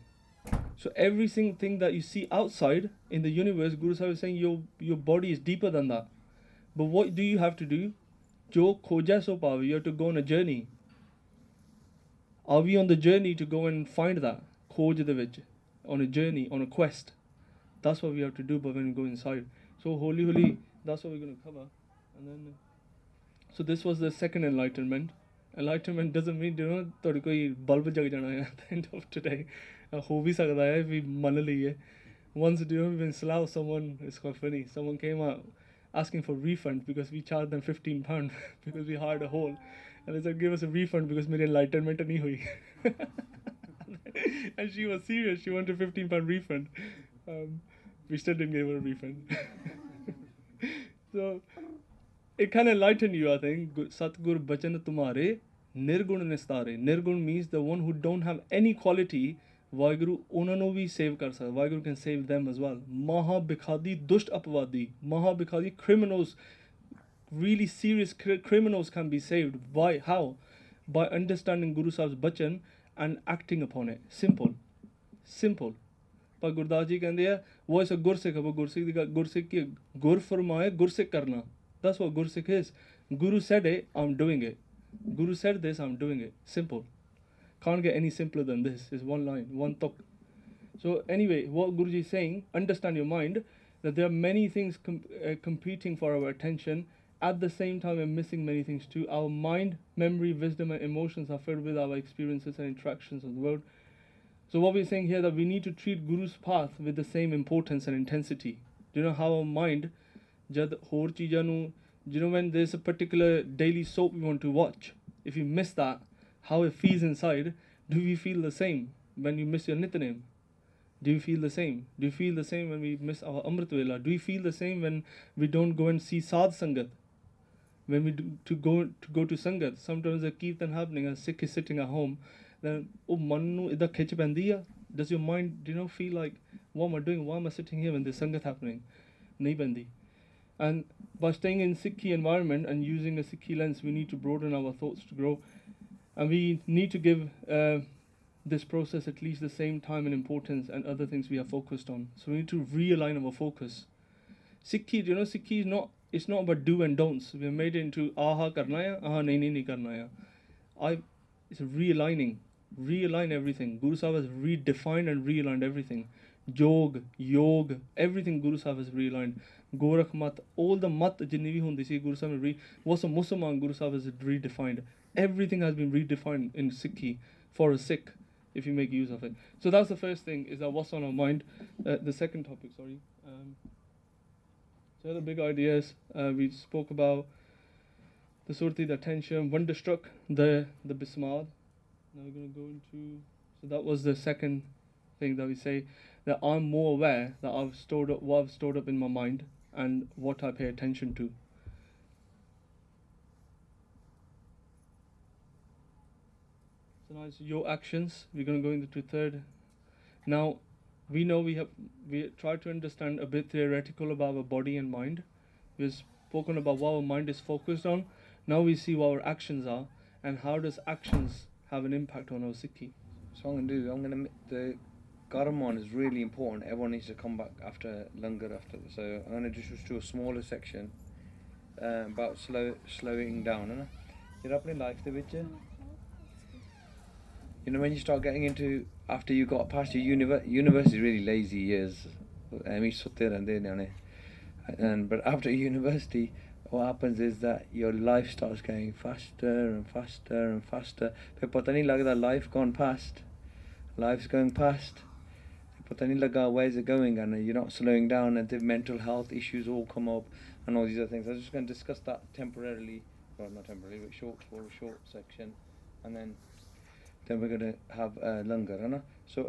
So every single thing that you see outside in the universe, Guru Sahib is saying your body is deeper than that. But what do you have to do? Jo khoja so pawa. You have to go on a journey. Are we on the journey to go and find that? Khoj de vich. On a journey, on a quest. That's what we have to do, but when we go inside. So holy, that's what we're going to cover. And then, so this was the second enlightenment. Enlightenment doesn't mean, thodi koi bulb jag jana hai at the end of today. Ho bhi sakda hai if we man liye. Once, when Slough, someone, it's quite funny, someone came out asking for refund because we charged them £15 because we hired a hole. And they said, give us a refund because my enlightenment nahi hui. And she was serious, she wanted a £15 refund. We still didn't give her a refund. So, it kind of enlightened you, I think. Satgur bachan tumhare nirgun nistare. Nirgun means the one who don't have any quality Waheguru ਉਹਨਾਂ ਨੂੰ ਵੀ save ਕਰ ਸਕਦਾ, Waheguru can save them as well. ਮਹਾ ਬਿਖਾਦੀ ਦੁਸ਼ਟ ਅਪਵਾਦੀ, ਮਹਾ ਬਿਖਾਦੀ criminals, really serious criminals can be saved. Why? How? By understanding Guru Sahib's bachan and acting upon it. Simple. ਪਰ ਗੁਰਦਾਸ ਜੀ ਕਹਿੰਦੇ ਆ ਉਹ ਇਸ ਗੁਰਸਿੱਖ, ਉਹ ਗੁਰਸਿੱਖ ਦੀ ਗੁਰਸਿੱਖ ਕੀ ਗੁਰ ਫਰਮਾਏ ਗੁਰਸਿੱਖ ਕਰਨਾ. That's what Gursikh is. Guru said it, I'm doing it. Guru said this, I'm doing it. Simple. Can't get any simpler than this. It's one line, one talk. So anyway, what Guruji is saying, understand your mind, that there are many things competing for our attention. At the same time, we're missing many things too. Our mind, memory, wisdom and emotions are filled with our experiences and interactions of the world. So what we're saying here, that we need to treat Guru's path with the same importance and intensity. Do you know how our mind, jad ਹੋਰ ਚੀਜ਼ਾਂ ਨੂੰ, you know, when there's a particular daily soap we want to watch, if you miss that, how it feels inside, do we feel the same when you miss your Nityanem? Do you feel the same? Do you feel the same when we miss our Amrit Vela? Do you feel the same when we don't go and see Sadh Sangat? When we go to Sangat, sometimes a Kirtan happening, a Sikh is sitting at home, then oh manu ida khich pendi a. Does your mind, you know, feel like, what am I doing? Why am I sitting here when there's Sangat happening? Nahi pendi. And by staying in Sikhi environment and using a Sikhi lens, we need to broaden our thoughts to grow. And we need to give this process at least the same time and importance and other things we are focused on. So we need to realign our focus. Sikhi, you know, Sikhi is not, it's not about do and don'ts. We have made it into aha karna hai, aha nahi karna hai. It's realign everything. Guru Sahib has redefined and realigned everything. Jog, everything Guru Sahib has realigned. Gorakh mat, all the mat jinni bhi hundi si Guru Sahib has what's a Musliman, Guru Sahib has redefined. Everything has been redefined in Sikhi for a Sikh, if you make use of it. So that's the first thing, is that what's on our mind. The second topic, sorry. So the big ideas, we spoke about the surti, the attention, wonderstruck, the bismad. Now we're going to go into, so that was the second thing that we say, that I'm more aware that I've stored up what I've stored up in my mind and what I pay attention to. So now it's your actions. We're going to go into third. Now we know we try to understand a bit theoretical about our body and mind. We've spoken about what our mind is focused on. Now we see what our actions are and how does actions have an impact on our Sikhi. So I'm going to the Garaman is really important. Everyone needs to come back after Langar after this. So I'm going to just do a smaller section about slowing down. You're up in life, the bitch. You know, when you start getting into, after you got past your university, really lazy years. But after university, what happens is that your life starts going faster and faster and faster. But pata nahi lagda, life gone past. Life's going past. Pata nahi laga, where's it going? And you're not slowing down, and the mental health issues all come up and all these other things. I'm just going to discuss that temporarily, well not temporarily, but for a short section, and then we're going to have langar. So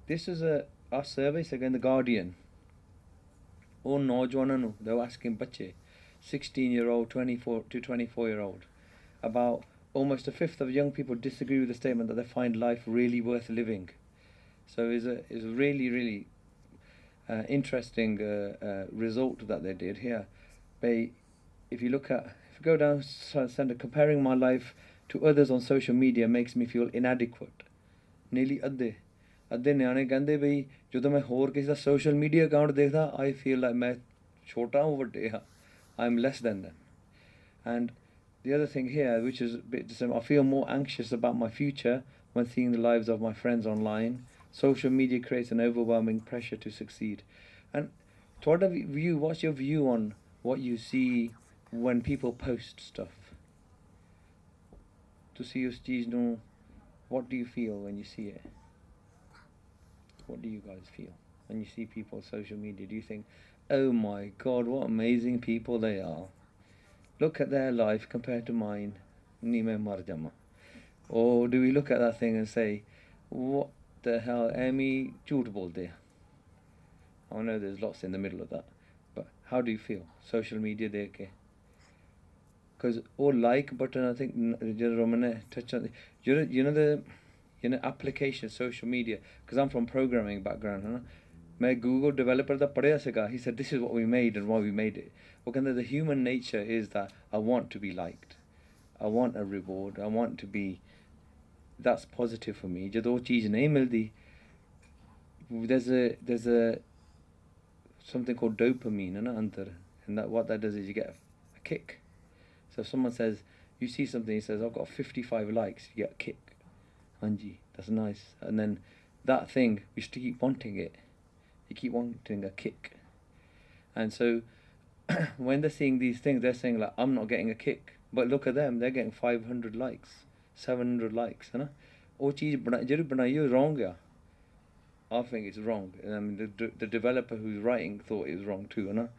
this is our survey again, the Guardian. All Naujwana, they were asking bache, 16-year-old, 24 to 24-year-old, about almost a fifth of young people disagree with the statement that they find life really worth living. So it's a really interesting result that they did here. If you go down center, comparing my life to others on social media makes me feel inadequate. Nearly adhe ਨਿਆਣੇ ਕਹਿੰਦੇ ਬਈ ਜਦੋਂ ਮੈਂ ਹੋਰ ਕਿਸੇ ਦਾ social media account ਦੇਖਦਾ, I feel like ਮੈਂ ਛੋਟਾ ਹਾਂ, ਵੱਡੇ ਹਾਂ. I'm less than them. And the other thing here, which is a bit similar, I feel more anxious about my future when seeing the lives of my friends online. Social media creates an overwhelming pressure to succeed. And what's your view on what you see when people post stuff? To see your steeds know, what do you feel when you see it? What do you guys feel when you see people on social media? Do you think, oh my God, what amazing people they are? Look at their life compared to mine. Or do we look at that thing and say, what the hell, Amy, jhoot bolte? I know there's lots in the middle of that. But how do you feel? Social media dekhe. Because all like button, I think Raman touched on. You know you know, application, social media, because I'm from programming background, है ना. मैं Google developer दा पढ़िया सीगा. He said this is what we made and why we made it. वो कहंदा the human nature is that I want to be liked, I want a reward, I want to be, that's positive for me. ਜਦੋਂ ਉਹ ਚੀਜ਼ ਨਹੀਂ ਮਿਲਦੀ, there's a something called dopamine in under, and that what that does is you get a kick. So if someone says, you see something, he says, I've got 55 likes, you get a kick. Anji, that's nice. And then that thing, you still keep wanting it. You keep wanting a kick. And so when they're seeing these things, they're saying like, I'm not getting a kick. But look at them, they're getting 500 likes, 700 likes, है ना. वो चीज़ जो बनाई है wrong है. I think it's wrong. I mean, the developer who's writing thought it was wrong too, you know?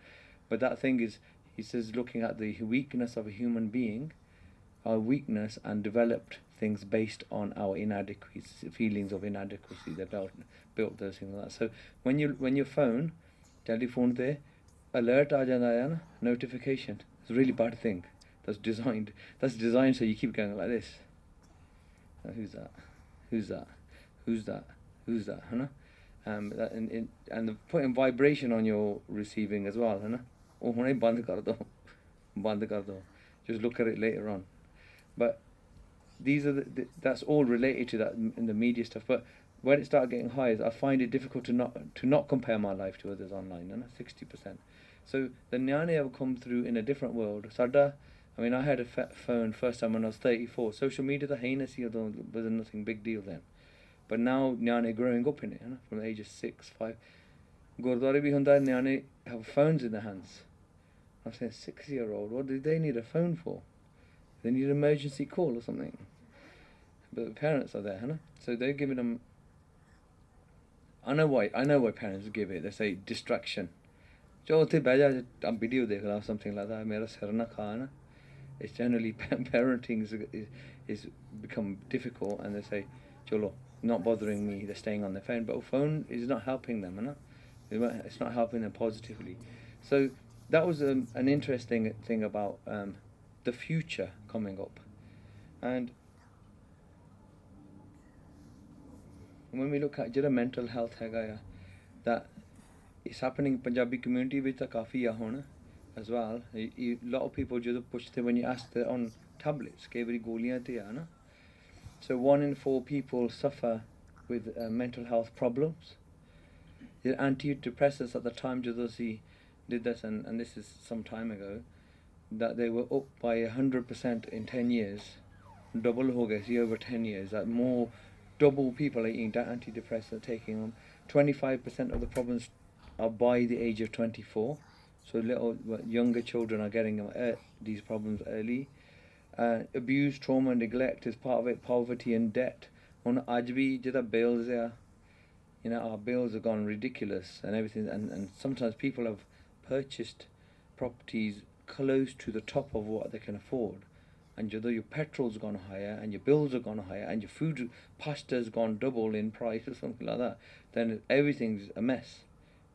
But that thing is, he says, looking at the weakness of a human being, our weakness, and developed things based on our inadequacies, feelings of inadequacy that built those things like that. So when your phone, telephone there, alert aa janda hai na, notification, it's a really bad thing. That's designed so you keep going like this. Who's that? Who's that? Who's that? Who's that? Huh? And putting vibration on your receiving as well, है ना. Oh, हुने बंद कर दो. Just look at it later on. But these are that's all related to that in the media stuff. But when it started getting high, I find it difficult to not compare my life to others online. You know, 60%. So the nyane have come through in a different world. Sada, I mean, I had a phone first time when I was 34. Social media, the heinous, was nothing big deal then. But now nyane growing up in it, you know, from the age of 6, 5. Gurdwara bhi hunda nyane have phones in their hands. I was saying, 6-year-old, what do they need a phone for? They need an emergency call or something. But the parents are there, you know? So they're giving them. I know why parents give it. They say distraction. Jo the baja am video dekh raha something like that. Mera sir na kha na. It's generally parenting is become difficult, and they say, cholo, not bothering me. They're staying on their phone, but a phone is not helping them, you know? It's not helping them positively. So that was an interesting thing about the future coming up. And when we look at mental health, that is happening in Punjabi community with the kafi as well. A lot of people just push when you ask them on tablets, so 1 in 4 people suffer with mental health problems. The antidepressants at the time Jadossi did this, and this is some time ago, that they were up by 100% in 10 years. Double ho gaye over 10 years. That more, double people are eating antidepressants, taking them. 25% of the problems are by the age of 24. So younger children are getting these problems early. Abuse, trauma, and neglect is part of it. Poverty and debt. On ajbi jada bills there, you know, our bills have gone ridiculous and everything. And sometimes people have purchased properties close to the top of what they can afford. And your petrol's gone higher, and your bills have gone higher, and your food, pasta's gone double in price or something like that, then everything's a mess.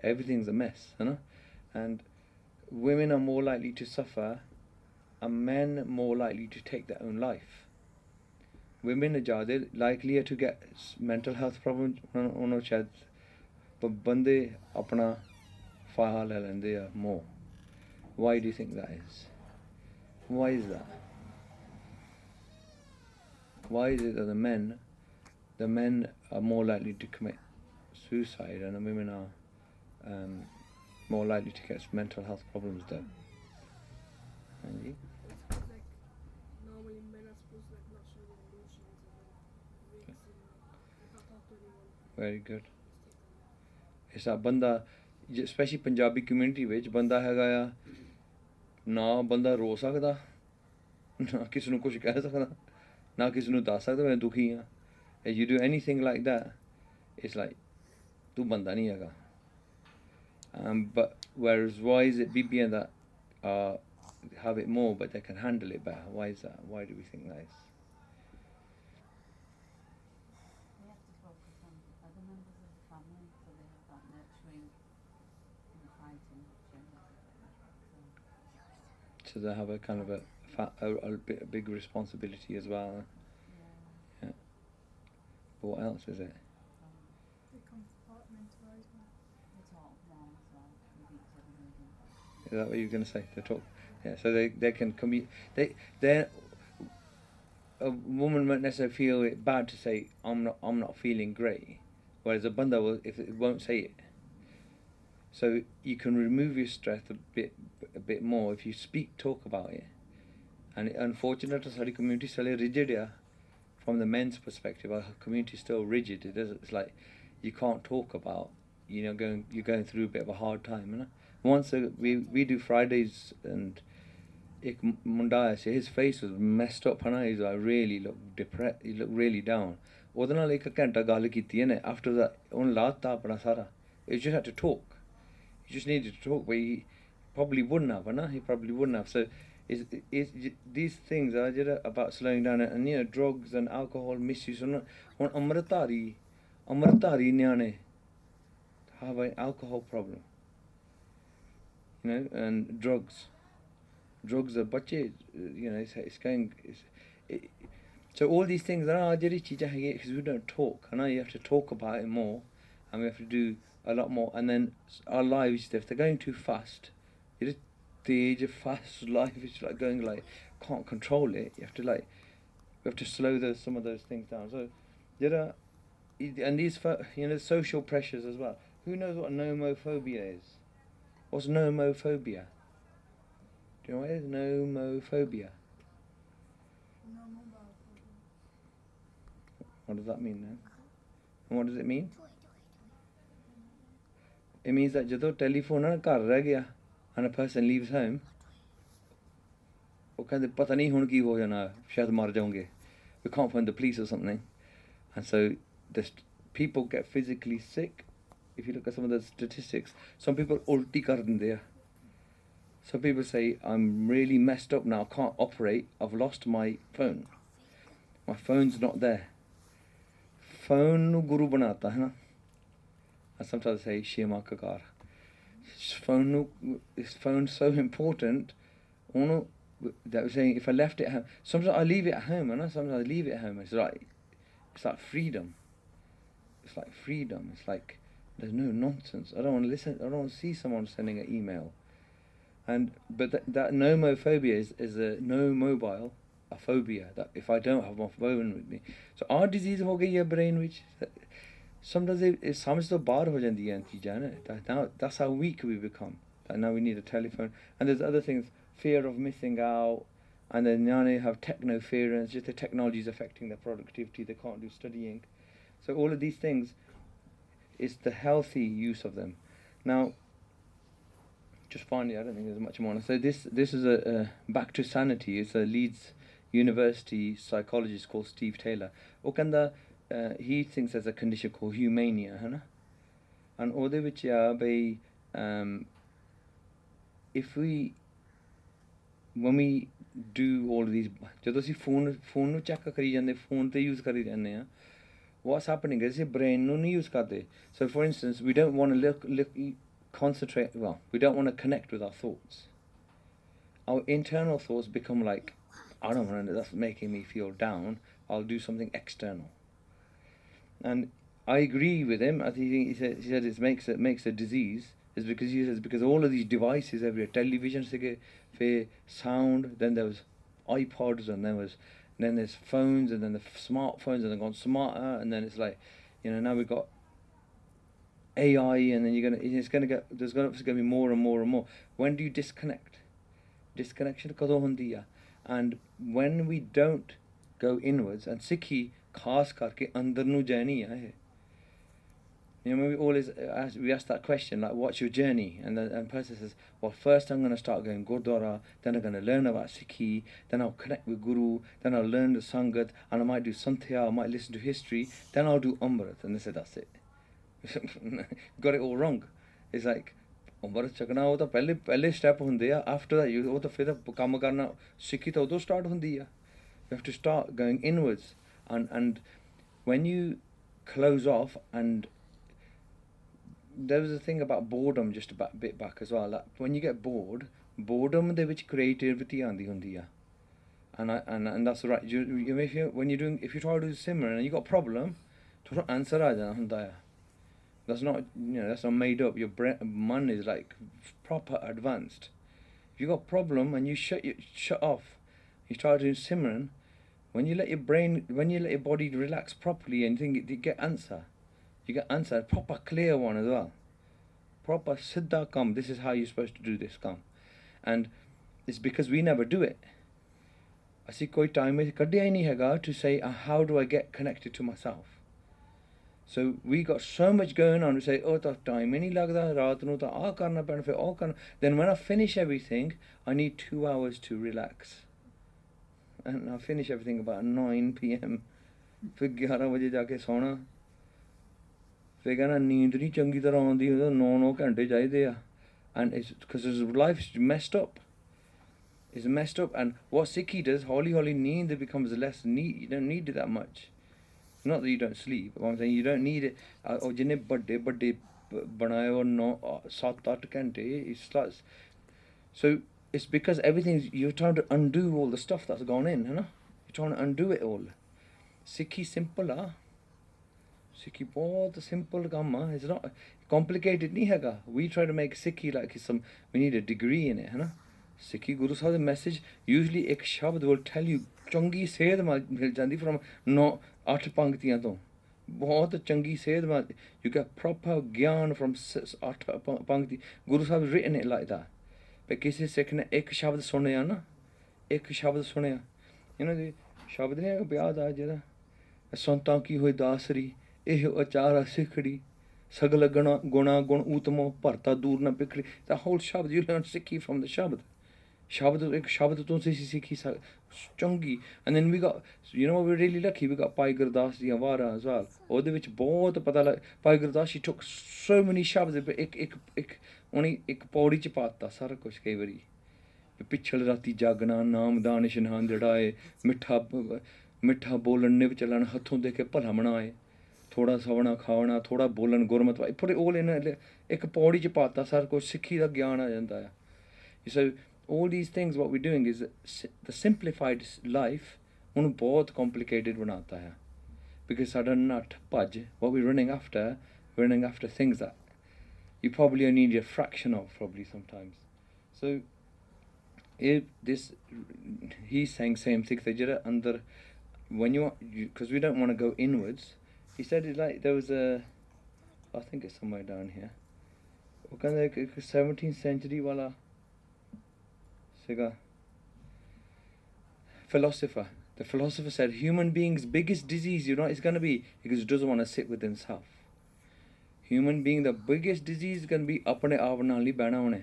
Everything's a mess, you know? And women are more likely to suffer, and men more likely to take their own life. Women are likelier to get mental health problems, but bande apna faha le lende more. Why do you think that is? Why is that? Why is it that the men are more likely to commit suicide and the women are more likely to get mental health problems though? Anji? Like, normally men are supposed to like not show their emotions and then they can't talk to anyone. Very good. It's that banda, especially Punjabi community which banda ਹੈਗਾ ਆ ਨਾ ਬੰਦਾ ਰੋ ਸਕਦਾ ਨਾ ਕਿਸੇ ਨੂੰ ਕੁਝ ਕਹਿ ਸਕਦਾ ਨਾ ਕਿਸੇ ਨੂੰ ਦੱਸ ਸਕਦਾ ਮੈਂ ਦੁਖੀ ਹਾਂ. If you do anything like that, it's like ਤੂੰ ਬੰਦਾ ਨਹੀਂ ਹੈਗਾ. But whereas why is it BBN that have it more but they can handle it better? Why is that? Why do we think that is? We have to focus on other members of the family, so they have that nurturing and fighting gender. So they have a kind of a big responsibility as well. Yeah. what else is it? They compartmentalise them. They talk wrong as well with each other maybe. Is that what you're going to say? They talk. Yeah, so they can they're a woman won't necessarily feel it bad to say I'm not feeling great, whereas a banda will if it won't say it. So you can remove your stress a bit more if you talk about it. And unfortunately, our community is still rigid. Yeah, from the men's perspective, our community is still rigid. It's like you can't talk about you're going through a bit of a hard time. You know? Once we do Fridays and. Ik Mundaya, his face was messed up, and he really looked depressed. He looked really down. ਉਹਦੇ ਨਾਲ ਇੱਕ ਘੰਟਾ ਗੱਲ ਕੀਤੀ ਇਹਨੇ. After that, ਉਹਨੇ ਲਾਤਾ ਆਪਣਾ ਸਾਰਾ. You just had to talk. You just needed to talk, but he probably wouldn't have, no? He probably wouldn't have. So, these things are about slowing down, and drugs and alcohol misuse. On Amritari nyane have an alcohol problem. And drugs. Drugs are bache, it's going. So all these things are because we don't talk, and you have to talk about it more, and we have to do a lot more. And then our lives, if they're going too fast, the age of fast life is like going can't control it. You have to slow some of those things down. So and these social pressures as well. Who knows what nomophobia is? What's nomophobia? Do you know what it is? Nomophobia. No mobile phone. What does that mean then? And what does it mean? It means that ਜਦੋਂ telephone ਨਾ ਘਰ ਰਹਿ ਗਿਆ and a person leaves home, ਉਹ ਕਹਿੰਦੇ ਪਤਾ ਨਹੀਂ ਹੁਣ ਕੀ ਹੋ ਜਾਣਾ, ਸ਼ਾਇਦ ਮਰ ਜਾਓਗੇ. We can't find the police or something. And so people get physically sick. If you look at some of the statistics, some people ulti kar dinde ਆ. Some people say, I'm really messed up now, I can't operate, I've lost my phone. My phone's not there. Phone nu guru banata hai na. And sometimes I say, Shema kakar. Phone's so important. That was saying, if I left it at home, sometimes I leave it at home, and sometimes I leave it at home. It's like freedom. It's like freedom. It's like, there's no nonsense. I don't want to listen, I don't want to see someone sending an email. But that nomophobia is a no mobile, a phobia, that if I don't have my phone with me. So our disease ho gayi hai brain which sometimes it samajh to bahar ho jandi hai cheezain na. Now that's how weak we become. That now we need a telephone. And there's other things, fear of missing out, and then now they have technoference, just the technology is affecting their productivity, they can't do studying. So all of these things is the healthy use of them. Now just finally, I don't think there's much more. So this is a back to sanity. It's a Leeds University psychologist called Steve Taylor. He thinks there's a condition called humania, hai na? And ਉਹਦੇ ਵਿੱਚ when we do all of these, ਜਦੋਂ ਅਸੀਂ phone ਨੂੰ check ਕਰੀ ਜਾਂਦੇ, phone ਤੇ use ਕਰੀ ਜਾਂਦੇ ਆ, what's happening is your brain ਨੂੰ ਨਹੀਂ use ਕਰਦੇ. So for instance, we don't want to concentrate, we don't want to connect with our thoughts. Our internal thoughts become like, I don't want to, that's making me feel down, I'll do something external. And I agree with him. I think he said it makes a disease, is because he says because all of these devices everywhere, television, sound, then there was iPods, and then there's phones, and then the smartphones, and they've gone smarter, and then it's like, now we've got AI, and then there's going to be more and more and more. When do you disconnect? Disconnection kado hundi hai. And when we don't go inwards, and Sikhi khas karke andar nu journey hai. We ask that question, like, what's your journey? And the person says, well, first I'm going to start going Gurdwara, then I'm going to learn about Sikhi, then I'll connect with Guru, then I'll learn the Sangat, and I might do Santhya, I might listen to history, then I'll do Amrit. And they said, that's it. Got it all wrong. It's like, Amrit chakna ho to pehle step hundi hai. After that, you to fir kaam karna Sikhi to udo start hundi hai. You have to start going inwards. And when you close off, and there was a thing about boredom just a bit back as well. Like when you get bored, boredom de vich creativity aandi hundi hai. And that's right. If you try to do Simran and you got a problem, थोड़ा answer आ जाना ਹੁੰਦਾ ਆ that's not that's not made up your mind is like proper advanced if you got a problem and you shut off you start doing Simran when you let your body relax properly and you get answer proper clear one as well proper siddha kam this is how you're supposed to do this kam and it's because we never do it ਅਸੀਂ ਕੋਈ time ਕੱਢਿਆ ਹੀ ਨਹੀਂ ਹੈਗਾ to say how do I get connected to myself so we got so much going on we say oh ਤਾਂ time ਹੀ ਨਹੀਂ ਲੱਗਦਾ ਰਾਤ ਨੂੰ ਤਾਂ ਆਹ ਕਰਨਾ ਪੈਣਾ ਫਿਰ ਉਹ ਕਰਨਾ then when I finish everything I need 2 hours to relax and I finish everything about 9 p.m. ਫਿਰ 11 ਵਜੇ ਜਾ ਕੇ ਸੌਣਾ ਫਿਰ ਕਹਿੰਦਾ ਨੀਂਦ ਨਹੀਂ ਚੰਗੀ ਤਰ੍ਹਾਂ ਆਉਂਦੀ 9 ਘੰਟੇ ਚਾਹੀਦੇ ਆ and it's because his life's messed up is messed up and what Sikhi does holi need it becomes less need you don't need it that much not that you don't sleep but I'm saying you don't need it or jinne badde banaye or 7-8 ਘੰਟੇ it starts so it's because everything you're trying to undo all the stuff that's gone in you're trying to undo it all Sikhi simple Sikhi बहुत simple काम it's not complicated नहीं हैगा we try to make Sikhi like it's some we need a degree in it Sikhi Guru Sahib the message usually एक शब्द will tell you चंगी सेध मिल जाती from 8 पंक्तियां तो बहुत चंगी सेध you get proper ज्ञान from 8 पंक्ति Guru Sahib has written it like that but किसी सिख ने एक शब्द सुनया ना एक शब्द सुनया the शब्द नहीं है ब्याह दा जेदा संतां की होई दासरी ਇਹ ਅਚਾਰਾ ਸਿੱਖੜੀ ਸਗਲ ਗੁਣਾ ਗੁਣ ਉਤਮੋ ਭਰਤਾ ਦੂਰ ਨਾ ਪਿਖੜੀ the whole shabd you learn Sikhi from the shabd ਇੱਕ ਸ਼ਬਦ ਤੋਂ ਅਸੀਂ ਸਿੱਖੀ ਚੰਗੀ and then we got what we're really lucky we got Bhai Gurdas ਦੀਆਂ ਵਾਰਾਂ as well ਉਹਦੇ ਵਿੱਚ ਬਹੁਤ ਪਤਾ ਲੱਗ Bhai Gurdas she took so many shabds ਇੱਕ ਉਹਨੇ ਇੱਕ ਪੌੜੀ ਚ ਪਾਤਾ ਸਾਰਾ ਕੁਝ ਕਈ ਵਾਰੀ ਪਿਛਲ ਰਾਤੀ ਜਾਗਣਾ ਨਾਮ ਦਾਨ ਇਸ਼ਨਾਨ ਜੜਾਏ ਮਿੱਠਾ ਬੋਲਣ ਨਿਵ ਚੱਲਣ ਹੱਥੋਂ ਦੇ ਕੇ ਭਲਾ ਬਣਾਏ ਥੋੜਾ ਸਵਣਾ ਖਾਵਣਾ ਥੋੜਾ ਬੋਲਣ ਗੁਰਮਤ ਪੂਰੇ ਉਹ ਲੈਣਾ ਇੱਕ ਪੌੜੀ ਚ ਪਾਤਾ ਸਾਰਾ ਕੁਝ ਸਿੱਖੀ ਦਾ ਗਿਆਨ ਆ ਜਾਂਦਾ ਆ so all these things what we're doing is the simplified life ਉਹਨੂੰ ਬਹੁਤ complicated ਬਣਾਤਾ ਹੈ because ਸਾਡਾ ਨੱਠ ਭੱਜ what we're running after things that you probably only need a fraction of probably sometimes so he's saying same thing that ਜਿਹੜਾ ਅੰਦਰ when because we don't want to go inwards he said it like there was I think it's somewhere down here ਉਹ ਕਹਿੰਦਾ ਇੱਕ 17th century ਵਾਲਾ philosopher the philosopher said human being's biggest disease is going to be because he doesn't want to sit with himself human being the biggest disease is going to be apne aap naal nahi behna hone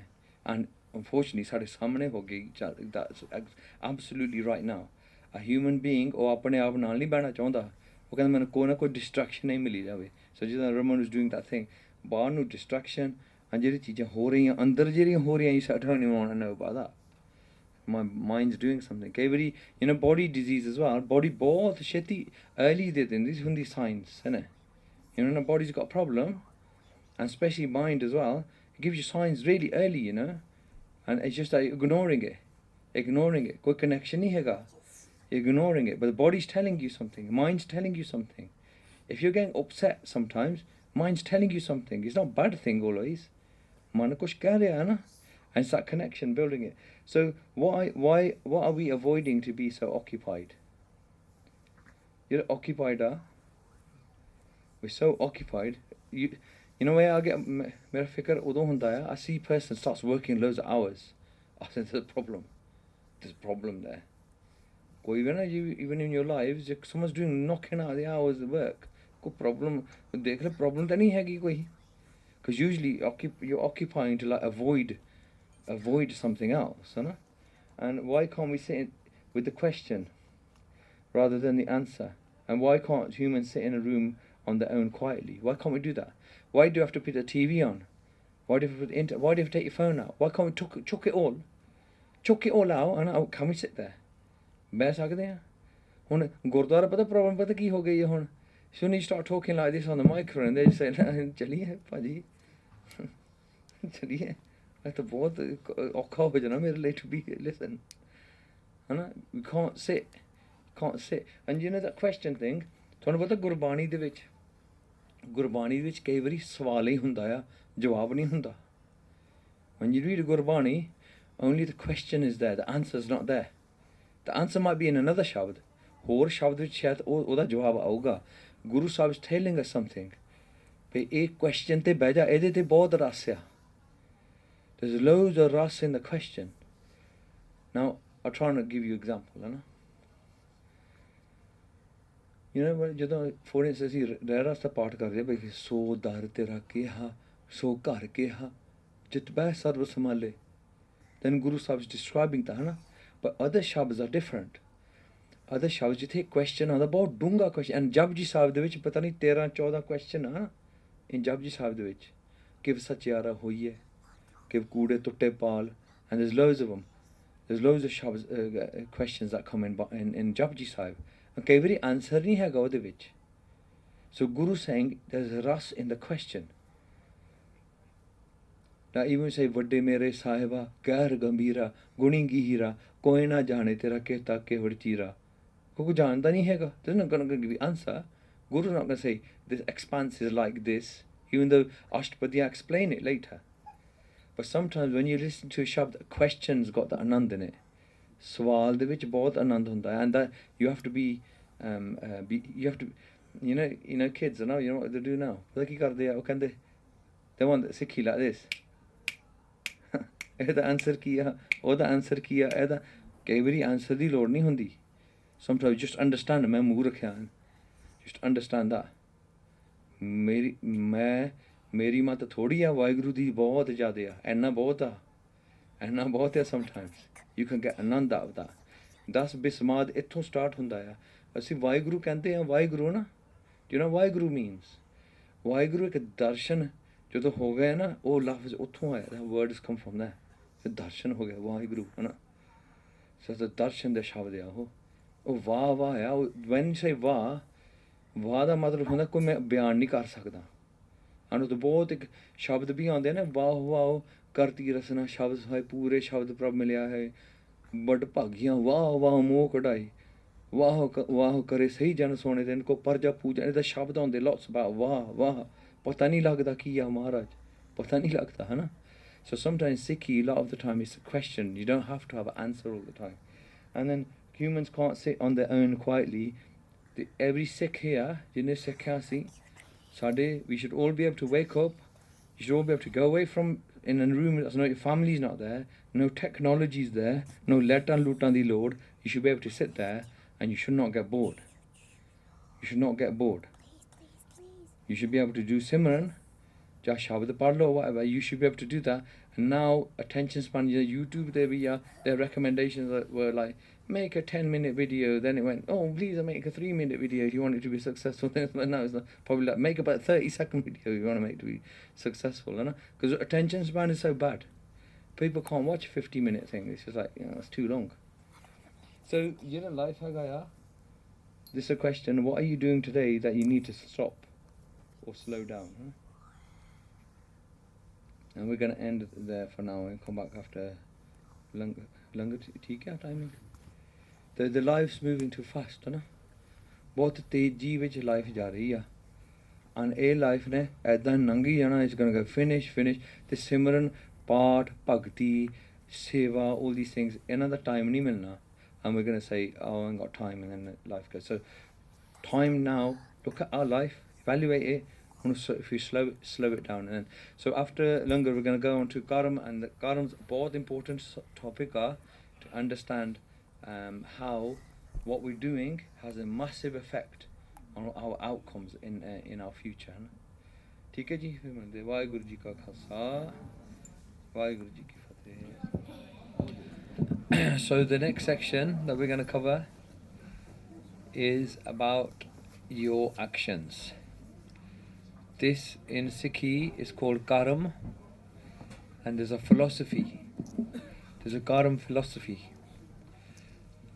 and unfortunately sade samne ho gayi that's absolutely right now a human being ਉਹ ਆਪਣੇ ਆਪ ਨਾਲ ਨਹੀਂ ਬਹਿਣਾ ਚਾਹੁੰਦਾ ਉਹ ਕਹਿੰਦਾ ਮੈਨੂੰ ਕੋਈ ਨਾ ਕੋਈ distraction ਨਹੀਂ ਮਿਲੀ ਜਾਵੇ so ਜਿੱਦਾਂ Raman was doing that thing ਬਾਹਰ ਨੂੰ distraction and ਜਿਹੜੀ ਚੀਜ਼ਾਂ ਹੋ ਰਹੀਆਂ ਅੰਦਰ ਜਿਹੜੀਆਂ ਹੋ ਰਹੀਆਂ you don't even want to know about that my mind's doing something ਕਈ ਵਾਰੀ body disease as well body ਬਹੁਤ ਛੇਤੀ early ਦੇ ਦਿੰਦੀ ਹੁੰਦੀ signs ਹੈ ਨਾ the body's got a problem and especially mind as well it gives you signs really early and it's just like ignoring it ਕੋਈ connection ਨਹੀਂ ਹੈਗਾ ignoring it but the body's telling you something mind's telling you something if you're getting upset sometimes mind's telling you something it's not a bad thing always ਮਨ ਕੁਛ ਕਹਿ ਰਿਹਾ ਹੈ ਨਾ and it's that connection building it so what are we avoiding to be so occupied you're occupied we're so occupied you know where I get mera fikr udo hunda hai I see a person starts working loads of hours I think there's a problem there koi you even in your lives if someone's doing knocking out the hours of work koi problem dekh le problem ta nahi hegi koi because usually you're occupying to like avoid something else and why can't we sit with the question rather than the answer and why can't humans sit in a room on their own quietly why can't we do that why do you have to put the TV on why do you take your phone out why can't we chuck it all out and can we sit there ਬਹਿ ਸਕਦੇ ਹਾਂ ਹੁਣ ਗੁਰਦੁਆਰਾ ਪਤਾ problem ਪਤਾ ਕੀ ਹੋ ਗਈ ਹੈ ਹੁਣ soon you start talking like this on the microphone they say ਚਲੀਏ ਭਾਜੀ ਚਲੀਏ ਇਹ ਤਾਂ ਬਹੁਤ ਔਖਾ ਹੋ ਜਾਣਾ ਮੇਰੇ ਲਈ to be listen we can't sit and that question thing ਤੁਹਾਨੂੰ ਪਤਾ ਗੁਰਬਾਣੀ ਦੇ ਵਿੱਚ ਗੁਰਬਾਣੀ ਵਿੱਚ ਕਈ ਵਾਰੀ ਸਵਾਲ ਹੀ ਹੁੰਦਾ ਆ, ਜਵਾਬ ਨਹੀਂ ਹੁੰਦਾ. When you read Gurbani, only the question is there, the answer is not there. The answer might be in another shabd. ਹੋਰ ਸ਼ਬਦ ਵਿੱਚ ਸ਼ਾਇਦ ਉਹਦਾ ਜਵਾਬ ਆਊਗਾ. Guru Sahib is telling us something. ਵੀ ਇਹ question ਤੇ ਬਹਿ ਜਾ, ਇਹਦੇ ਤੇ ਬਹੁਤ ਰਸ ਆ. There's loads of ras in the question. Now, I'll try and give you example, है ना? You know, ਜਦੋਂ for instance ਅਸੀਂ ਰਹਿ ਰਸਤਾ ਪਾਠ ਕਰਦੇ ਹਾਂ ਬਈ ਸੋ ਦਰ ਤੇਰਾ ਕਿਹਾ, ਸੋ ਘਰ ਕਿਹਾ, ਜਿਤ ਬਹਿ ਸਰਬ ਸੰਭਾਲੇ. Then Guru Sahib is describing that, है ना? But other shabds are different. Other shabds ਜਿੱਥੇ question ਆਉਂਦਾ ਬਹੁਤ ਡੂੰਘਾ question, and ਜਪਜੀ ਸਾਹਿਬ ਦੇ ਵਿੱਚ ਪਤਾ ਨਹੀਂ 13-14 question ਆ in ਜਪਜੀ ਸਾਹਿਬ ਦੇ ਵਿੱਚ. ਕਿਵ ਸਚਿਆਰਾ ਹੋਈਏ, ਕਿਵ ਕੂੜੇ ਟੁੱਟੇ ਪਾਲ, and there's loads of them. There's loads of shabds, questions that come in Japji Sahib. And ਕਈ ਵਾਰੀ answer ਨਹੀਂ ਹੈਗਾ ਉਹਦੇ ਵਿੱਚ. So Guru saying there's a ras in the question. Now even say ਵੱਡੇ ਮੇਰੇ ਸਾਹਿਬਾ ਗੈਰ ਗੰਭੀਰਾ ਗੁਣੀ ਗੀਰਾ ਕੋਈ ਨਾ ਜਾਣੇ ਤੇਰਾ ਕਹਿਤਾ ਕਿਹੜ ਚੀਰਾ. ਕੋਈ ਜਾਣਦਾ ਨਹੀਂ ਹੈਗਾ. They're not going to give you answer. Guru's not going to say this expanse is like this, even though Ashtapadiya explain it later. But sometimes when you listen to a shabd, questions got the anand in it. Swal de vich bahut anand hunda hai, and that you have to be, you have to, you know kids, you know what they do now? Pata ki karde hai, oh kende, they want Sikhi like this. Ehda answer kiya, oda answer kiya, ehda, kai vari answer di lord nahi hundi. Sometimes just understand, main muh rakhya, just understand that. ਮੇਰੀ ਮਤ ਥੋੜੀ ਆ, ਵਾਹਿਗੁਰੂ ਦੀ ਬਹੁਤ ਜ਼ਿਆਦਾ ਆ. ਇੰਨਾ ਬਹੁਤ ਆ sometimes. You can get anand out of that. 10 ਬਿਸਮਾਦ ਇੱਥੋਂ ਸਟਾਰਟ ਹੁੰਦਾ ਆ. ਅਸੀਂ ਵਾਹਿਗੁਰੂ ਕਹਿੰਦੇ ਆ, ਵਾਹਿਗੁਰੂ ਨਾ, do you know Waheguru means? Waheguru ਇੱਕ ਦਰਸ਼ਨ ਜਦੋਂ ਹੋ ਗਿਆ ਨਾ, ਉਹ ਲਫ਼ਜ਼ ਉੱਥੋਂ ਆਇਆ, that word has come from there. ਫਿਰ ਦਰਸ਼ਨ ਹੋ ਗਿਆ ਵਾਹਿਗੁਰੂ, ਹੈ ਨਾ? So ਦਰਸ਼ਨ ਦੇ ਸ਼ਬਦ ਆ ਉਹ ਵਾਹ ਆ. when you say ਵਾਹ ਦਾ ਮਤਲਬ ਹੁੰਦਾ ਕੋਈ ਮੈਂ ਬਿਆਨ ਨਹੀਂ ਕਰ ਸਕਦਾ. ਸਾਨੂੰ ਤਾਂ ਬਹੁਤ ਇੱਕ ਸ਼ਬਦ ਵੀ ਆਉਂਦੇ ਨੇ, ਵਾਹ ਕਰਤੀ ਰਸਨਾ ਸ਼ਬਦ ਹੈ, ਪੂਰੇ ਸ਼ਬਦ ਪ੍ਰਭ ਮਿਲਿਆ ਹੈ, ਬੜ ਭਾਗੀਆਂ ਵਾਹ ਮੋਹ ਕਢਾਈ, ਵਾਹ ਕਰੇ ਸਹੀ ਜਨ ਸੋਨੇ ਦਿਨ ਕੋ ਪਰਜਾ ਪੂਜਾ. ਇਹਦਾ ਸ਼ਬਦ ਆਉਂਦੇ lots about ਵਾਹ ਪਤਾ ਨਹੀਂ ਲੱਗਦਾ ਕੀ ਆ ਮਹਾਰਾਜ, ਪਤਾ ਨਹੀਂ ਲੱਗਦਾ, ਹੈ ਨਾ? So sometimes Sikhi, a lot of the time it's a question. You don't have to have an answer all the time. And then humans can't sit on their own quietly. Every Sikh here, ਜਿਹਨੇ ਸਿੱਖਿਆ ਸੀ ਸਾਡੇ, we should all be able to wake up, you should all be able to go away from in a room that's not, your family's not there, no technology's there, no lootan di load. You should be able to sit there and you should not get bored. You should not get bored. You should be able to do Simran, ja shabad pad lo, whatever. You should be able to do that. And now attention span, YouTube, their recommendations were like, make a 10-minute video. Then it went, oh, please make a 3-minute video if you want it to be successful. But now it's not, probably like, make about a 30-second video if you want to make it to be successful. Because attention span is so bad. People can't watch a 50-minute thing. It's just like, it's too long. So, life hagaya. This is a question, what are you doing today that you need to stop or slow down? Huh? And we're going to end there for now and come back after longer timing. The life's moving too fast, है ना? बहुत तेजी विच life जा रही है. And life ने ऐदा नंगी जाना, it's going to go finish. The Simran, Paat, Bhakti, Seva, all these things, another time नहीं मिलना. And we're going to say, oh, I ain't got time, and then life goes. So time now, look at our life, evaluate it. If you slow it down, and so after Langar we're going to go on to Karam, and the Karam's both important topic are to understand how what we're doing has a massive effect on our outcomes in our future. ठीक है जी, फिर मिलते हैं. वाहिगुरु जी का खालसा, वाहिगुरु जी की फतेह. So the next section that we're going to cover is about your actions. This in Sikhi is called Karam, and there's a philosophy. There's a Karam philosophy.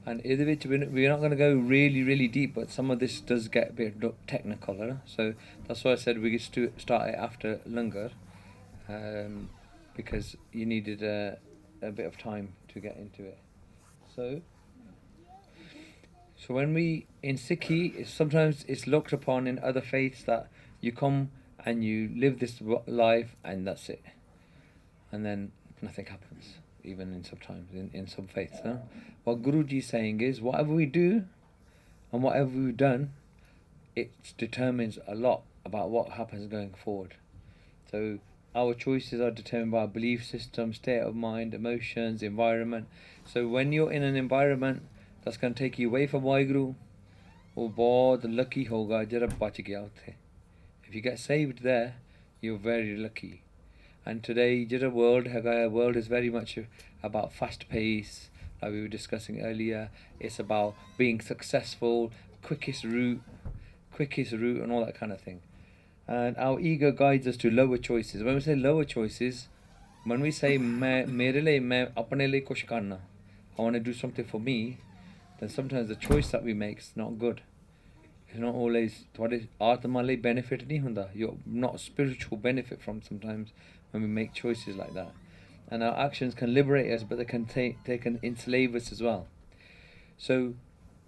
And we're not going to go really deep, but some of this does get a bit technical. Right? So that's why I said we could start it after Langar, because you needed a bit of time to get into it. So when we, in Sikhi, sometimes it's looked upon in other faiths that You come and you live this life, and that's it. And then nothing happens, even in sometimes, in some faiths. Huh? What Guruji is saying is, whatever we do and whatever we've done, it determines a lot about what happens going forward. So our choices are determined by our belief system, state of mind, emotions, environment. So when you're in an environment that's going to take you away from Waheguru, वो बहुत lucky होगा जरा बच गया उथे. If you get saved there, you're very lucky. And today, the world is very much about fast pace, like we were discussing earlier. It's about being successful, quickest route, and all that kind of thing. And our ego guides us to lower choices. When we say lower choices, when we say mere liye main apne liye kuch karna, I want to do something for me, then sometimes the choice that we make is not good. It's not always thwade atma liye benefit nahi hunda. You're not spiritual benefit from sometimes when we make choices like that. And our actions can liberate us, but they can enslave us as well. So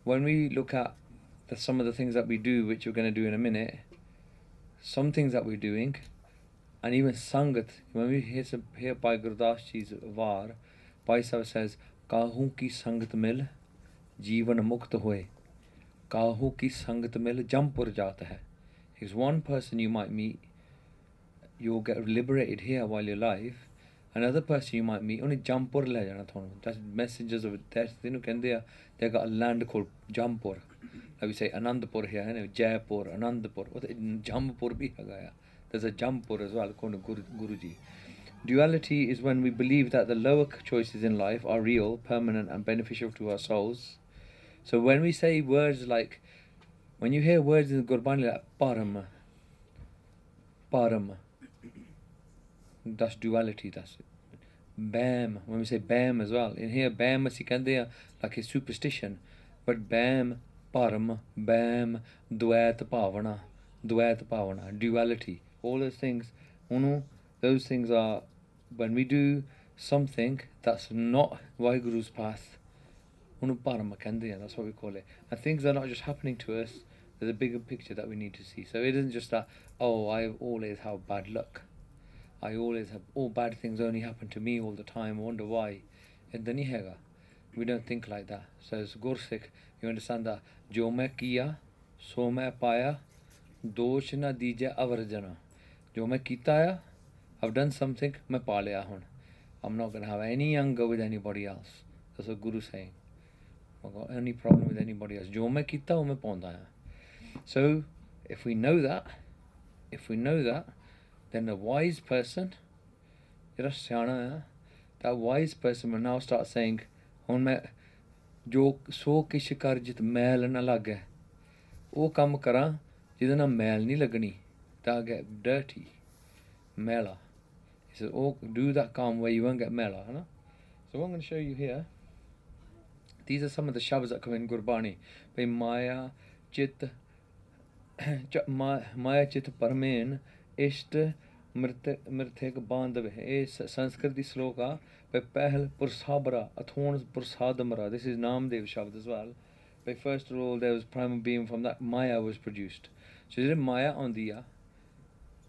when we look at some of the things that we do, which we're going to do in a minute, some things that we're doing, and even Sangat, when we hear Bhai Gurdas Ji's var, Bhai Sahib says, Kahu ki Sangat mil, Jeevan mukt hoye. Kahu ki Sangat mil, Jampur jata hai. He's one person you might meet, you'll get liberated here while you're alive. Another person you might meet, only Jampur le jana thonu. That's messengers of death. They got a land called Jampur. Like we say Anandapur here, Jaipur, Anandapur. Jampur bhi hai. There's a Jampur as well, according to Guruji. Duality is when we believe that the lower choices in life are real, permanent, and beneficial to our souls. So when we say words like, when you hear words in the Gurbani like Param, that's duality, that's it. Bam, when we say Bam as well, in here Bam is like a superstition, but Bam, Param, Bam, Dwait Pavana, duality, all those things, those things are, when we do something that's not Vaheguru's path, Param that's what we call it. And things are not just happening to us, there's a bigger picture that we need to see. So it isn't just that, oh, I always have bad luck. I always have, all bad things only happen to me all the time, I wonder why. We don't think like that. So as Gursikh, you understand that, Jo main kiya, so main paya, dosh na dije avarjana. Jo main kita, I've done something, main pa liya hun. I'm not going to have any anger with anybody else. That's what Guru's saying. I've got any problem with anybody else. Jo main kita, wo main paunda hai. So, if we know that, then the wise person, that wise person will now start saying, ਹੁਣ ਮੈਂ ਜੋ ਸੋ ਕਿਛ ਕਰ ਜਿਤ ਮੈਲ ਨਾ ਲੱਗੇ ਉਹ ਕੰਮ ਕਰਾਂ ਜਿਹਦੇ ਨਾਲ ਮੈਲ ਨਹੀਂ ਲੱਗਣੀ ਤਾਂ get dirty ਮੈਲਾ. He says, oh, do that calm where you won't get mela. So what I'm going to show you here, these are some of the shabds that come in Gurbani. By Maya Chit Maya Chit Parmen Ishta Mirthek Bandhav. Sanskrit di sloka by Pahal Pursabra Athons Pursadamara. This is Namdev Shabd as well. By first of all, there was primal being, from that Maya was produced. So is it Maya on Diya?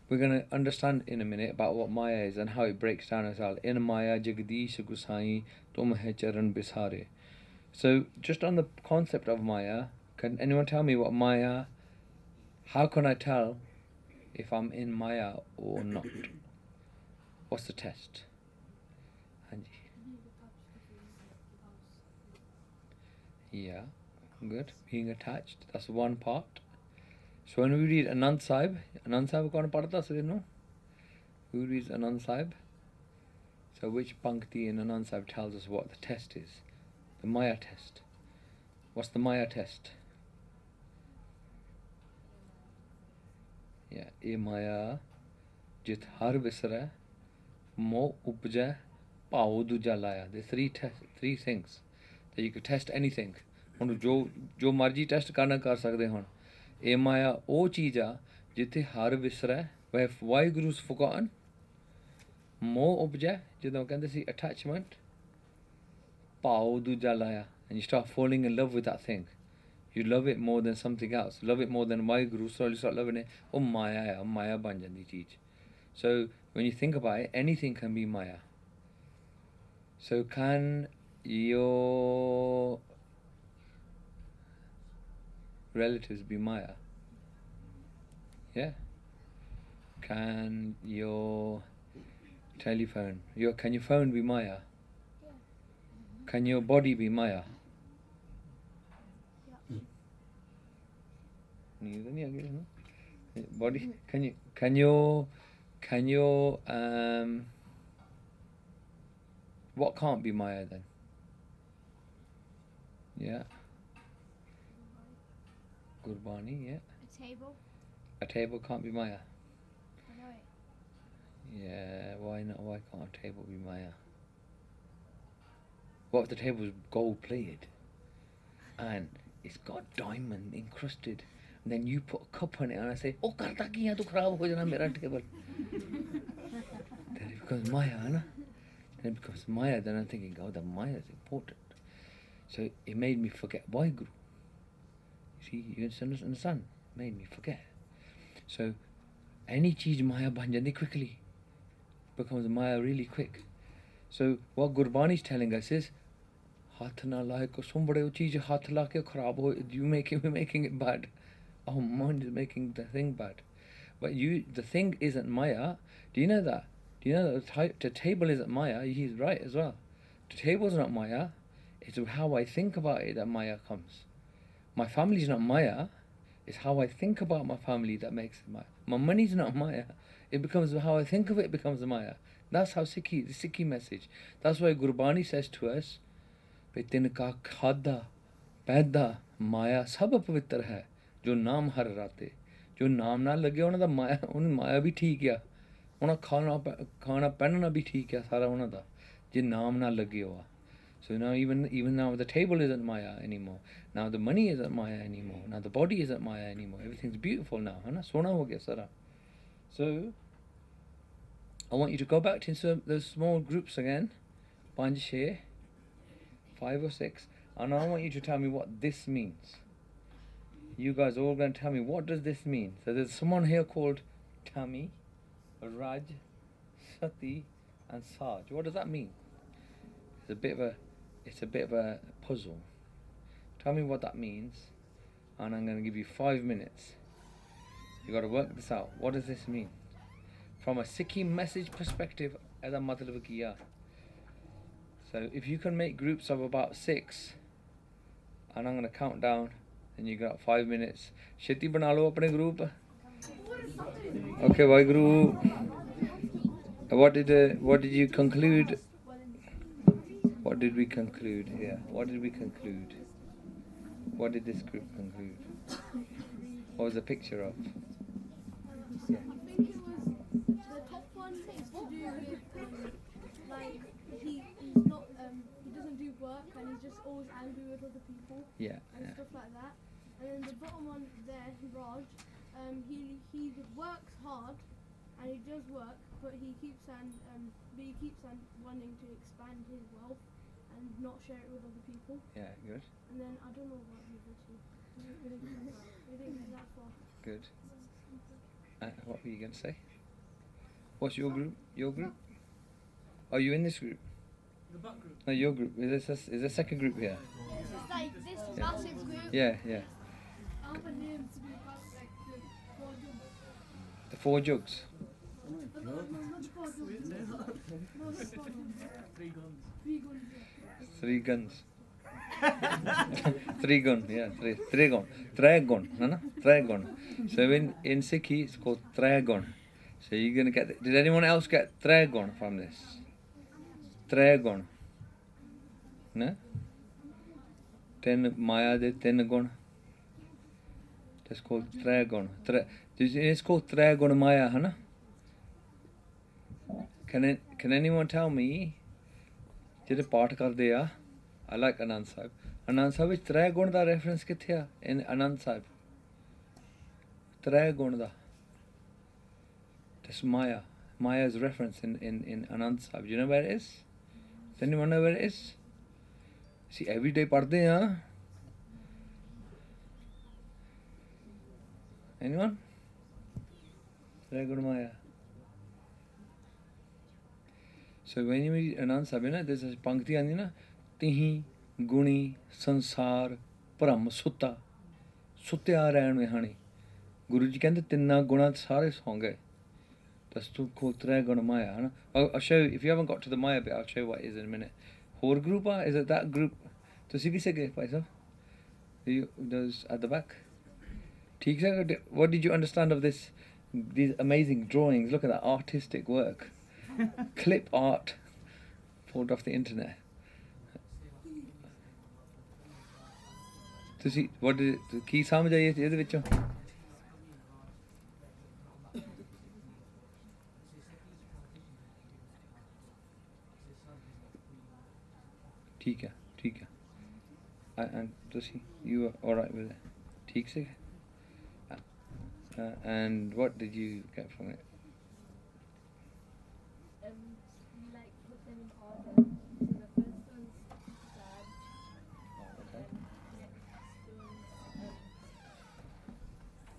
We're going to understand in a minute about what Maya is and how it breaks down as well. In Maya Jagdish Gusai Tum Hai Charan Bisare. So just on the concept of Maya, can anyone tell me what Maya, how can I tell if I'm in Maya or not? What's the test? Hanji. Yeah, good. Being attached, that's one part. So when we read Anand Sahib kaun padhta se no? Who reads Anand Sahib? So which pankti in Anand Sahib tells us what the test is? The Maya test. What's the Maya test? Yeah, e Maya jit har visra mo upja pao duja laya. There's three things that you could test anything. Jo marji test karna kar sakde hon. ਇਹ ਮਾਇਆ ਉਹ ਚੀਜ਼ ਆ ਜਿੱਥੇ ਹਰ ਵਿਸਰਾ where Vaheguru's forgotten, ਮੋਹ ਉਪਜੈ, ਜਦੋਂ ਕਹਿੰਦੇ ਸੀ attachment, ਭਾਉ ਦੂਜਾ ਲਾਇਆ, and you start falling in love with that thing. You love it more than something else. Love it more than Waheguru. Slowly start loving it. Oh, Maya hai, Maya ban jandi cheez. So when you think about it, anything can be Maya. So can your relatives be Maya? Yeah. Can your telephone, can your phone be Maya? Can your body be Maya? Body? Can your what can't be Maya then? Yeah. Gurbani, yeah. A table. A table can't be Maya. I know it. Yeah, why not? Why can't a table be Maya? What if the table was gold plated and it's got diamond encrusted, and then you put a cup on it and I say, "Oh, karta ki hai tu kharab ho jana mera table." Then it becomes Maya, na? Then it becomes Maya. Then I'm thinking, oh, the Maya is important. So it made me forget Waheguru. See, you understand? Made me forget. So any cheez Maya ban jandi quickly. Becomes Maya really quick. So what Gurbani is telling us is, Hath na lae ko sombade cheez hath la ke kharab ho. We're making it bad. Our mind is making the thing bad. But the thing isn't Maya. Do you know that? Do you know that the table isn't Maya? He's right as well. The table's not Maya. It's how I think about it that Maya comes. My family's not Maya. It's how I think about my family that makes it Maya. My money's not Maya. It becomes how I think of it becomes Maya. That's how the Sikhi message. That's why Gurbani says to us, Tinka khada, paida, Maya sab pavitra hai, jo naam har rate. Jo naam na lage, ona da Maya, on Maya bhi theek ya. Ona khana pehnana bhi theek ya, sara ona da. Je naam na lage hoa. So now even now the table isn't Maya anymore. Now the money isn't Maya anymore. Now the body isn't Maya anymore. Everything's beautiful now. Hai na? Sona ho gaya sara. So I want you to go back to those small groups again. 5, 6, 5 or 6. And I want you to tell me what this means. You guys are all going to tell me, what does this mean? So there's someone here called Tami, Raj, Sati and Saj. What does that mean? It's a bit of a puzzle. Tell me what that means, and I'm going to give you 5 minutes. You got to work this out. What does this mean? From a Sikhi message perspective, as a matlab kiya. So if you can make groups of about 6, and I'm going to count down, then you got 5 minutes. Sheti bana lo apne group. Okay, Waheguru. What did you conclude? What did we conclude here? What did we conclude? What did this group conclude? What was the picture of? Yeah. I think it was the top one is to do with like he's not he doesn't do work and he's just always angry with other people. Yeah. And stuff like that. And then the bottom one there, Raj, he works hard and he does work, but he keeps on wanting to expand his wealth and not share it with other people. Yeah, good. And then I don't know about the other two. We didn't get that far. Good. What were you going to say? What's your group? Your group? Are you in this group? The back group. No, your group. Is there a second group here? This is like this massive group. Yeah, yeah. Our names to be about like The 4 jugs. not 4 jugs. No, not 4 jugs. 3 guns. 3 guns. 3 guns. 3 gun, yeah, 3 gun. 3 gun, no? 3 gun. So in Sikhi, it's called 3 gun. So you're going to get... Did anyone else get 3 gun from this? 3 gun. No? 10 Maya de 10 gun. That's called 3 gun. It's called 3 gun Maya, huh? Can anyone tell me? Jede part kar de I like Anand Sahib. Anand Sahib ਵਿੱਚ 3 ਗੁਣ ਦਾ reference ਕਿੱਥੇ ਆ in Anand Sahib? 3 ਗੁਣ ਦਾ. That's Maya. Maya's reference in Anand Sahib. Do you know where it is? Does anyone know where it is? See, every day ਪੜ੍ਹਦੇ ਆ. Anyone? Tray Guna Maya. So when you read Anand Sabina, there's a pankti andi na, Tihi, Guni, Sansar, Param, Sutta. Suttya Rayan Mehani. Guruji ਕਹਿੰਦੇ ਤਿੰਨਾਂ ਗੁਣਾ ਸਾਰੇ ਸੌਂ ਗਏ that's too cool tray guna maya na? I'll show you if you haven't got to the maya bit I'll show you what it is in a minute ਹੋਰ group is it that group ਤੁਸੀਂ ਵੀ ਸੀਗੇ Bhai Sahib those at the back ਠੀਕ ਹੈ what did you understand of this these amazing drawings look at that artistic work clip art pulled off the internet ਤੁਸੀਂ what did it ਕੀ ਸਮਝ ਆਈ ਇਹਦੇ ਵਿੱਚੋਂ ठीक है and Tusi, you were alright with it ठीक से and what did you get from it We like put them in order. So the first one's Raj. okay Next one's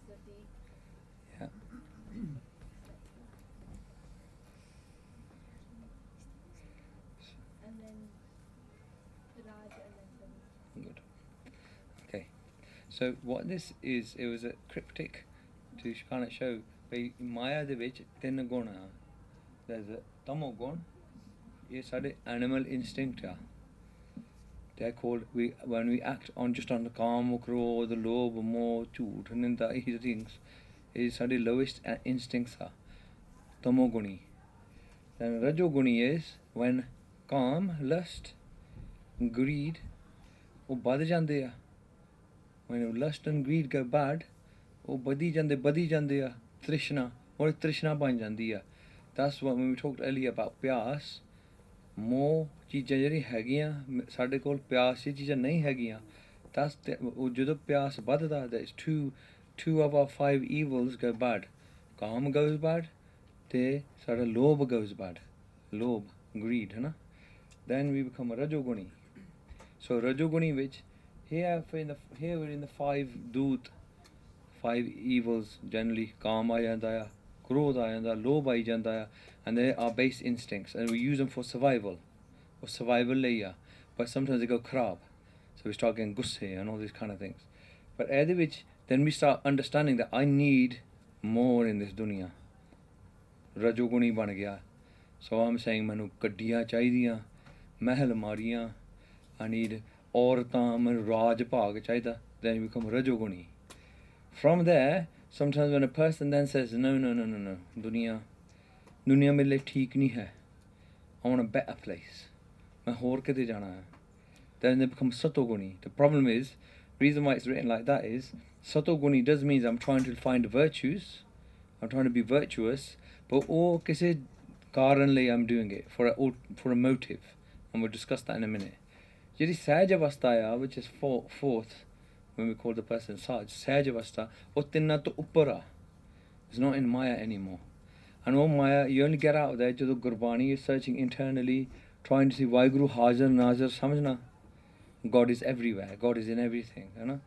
Sadiq. yeah And then Raj and then Sadiq. good okay so what this is it was a cryptic to kind of show by Maya de vich tin guna there's a tamo gun is ਸਾਡੇ animal instinct ਆ they're called when we act on just on the calm kro the lobe more ਝੂਠ ਨਿੰਦਾ these things is ਸਾਡੇ lowest instincts are tamoguni then rajoguni is when calm lust greed ਉਹ ਵੱਧ ਜਾਂਦੇ ਆ when lust and greed go bad ਉਹ ਵਧੀ ਜਾਂਦੇ ਆ trishna or trishna ਬਣ ਜਾਂਦੀ ਆ that's what when we talked earlier about ਪਿਆਸ more ਚੀਜ਼ਾਂ ਜਿਹੜੀਆਂ ਹੈਗੀਆਂ ਸਾਡੇ ਕੋਲ ਪਿਆਸ ਦੀ ਚੀਜ਼ਾਂ ਨਹੀਂ ਹੈਗੀਆਂ that's ਉਹ ਜਦੋਂ ਪਿਆਸ ਵੱਧਦਾ that is two of our 5 evils go bad calm goes bad ਤੇ ਸਾਡਾ ਲੋਭ goes bad ਲੋਭ greed ਹੈ ਨਾ then we become a rajoguni so rajoguni which here we're in the 5 doot 5 evils generally calm ਆ ਜਾਂਦਾ ਆ ਕ੍ਰੋਧ ਆ ਜਾਂਦਾ ਲੋਭ ਆਈ ਜਾਂਦਾ ਆ and they are base instincts and we use them for survival or survival ਲਈ ਆ but sometimes they go kharab so we start getting gusse and all these kind of things but ਇਹਦੇ ਵਿੱਚ then we start understanding that I need more in this dunya rajoguni ਬਣ ਗਿਆ so I'm saying ਮੈਨੂੰ ਗੱਡੀਆਂ ਚਾਹੀਦੀਆਂ ਮਹਿਲ ਮਾਰੀਆਂ I need ਔਰਤਾਂ ਮੈਨੂੰ ਰਾਜ ਭਾਗ ਚਾਹੀਦਾ then you become rajoguni from there sometimes when a person then says no ਦੁਨੀਆ ਮੇਰੇ ਲਈ ਠੀਕ ਨਹੀਂ ਹੈ I want a better place ਮੈਂ ਹੋਰ ਕਿਤੇ ਜਾਣਾ ਹੈ then they become satoguni the problem is reason why it's written like that is satoguni does means I'm trying to find virtues I'm trying to be virtuous but ਉਹ ਕਿਸੇ ਕਾਰਨ ਲਈ I'm doing it for a motive and we'll discuss that in a minute ਜਿਹੜੀ ਸਹਿਜ ਅਵਸਥਾ ਆ which is fourth when we call the person ਸਹਿਜ ਅਵਸਥਾ ਉਹ ਤਿੰਨਾਂ ਤੋਂ ਉੱਪਰ ਆ it's not in Maya anymore and oh Maya you only get out of there ਜਦੋਂ Gurbani is searching internally trying to see Waheguru ਹਾਜ਼ਰ ਨਾਜ਼ਰ ਸਮਝਣਾ God is everywhere God is in everything ਹੈ ਨਾ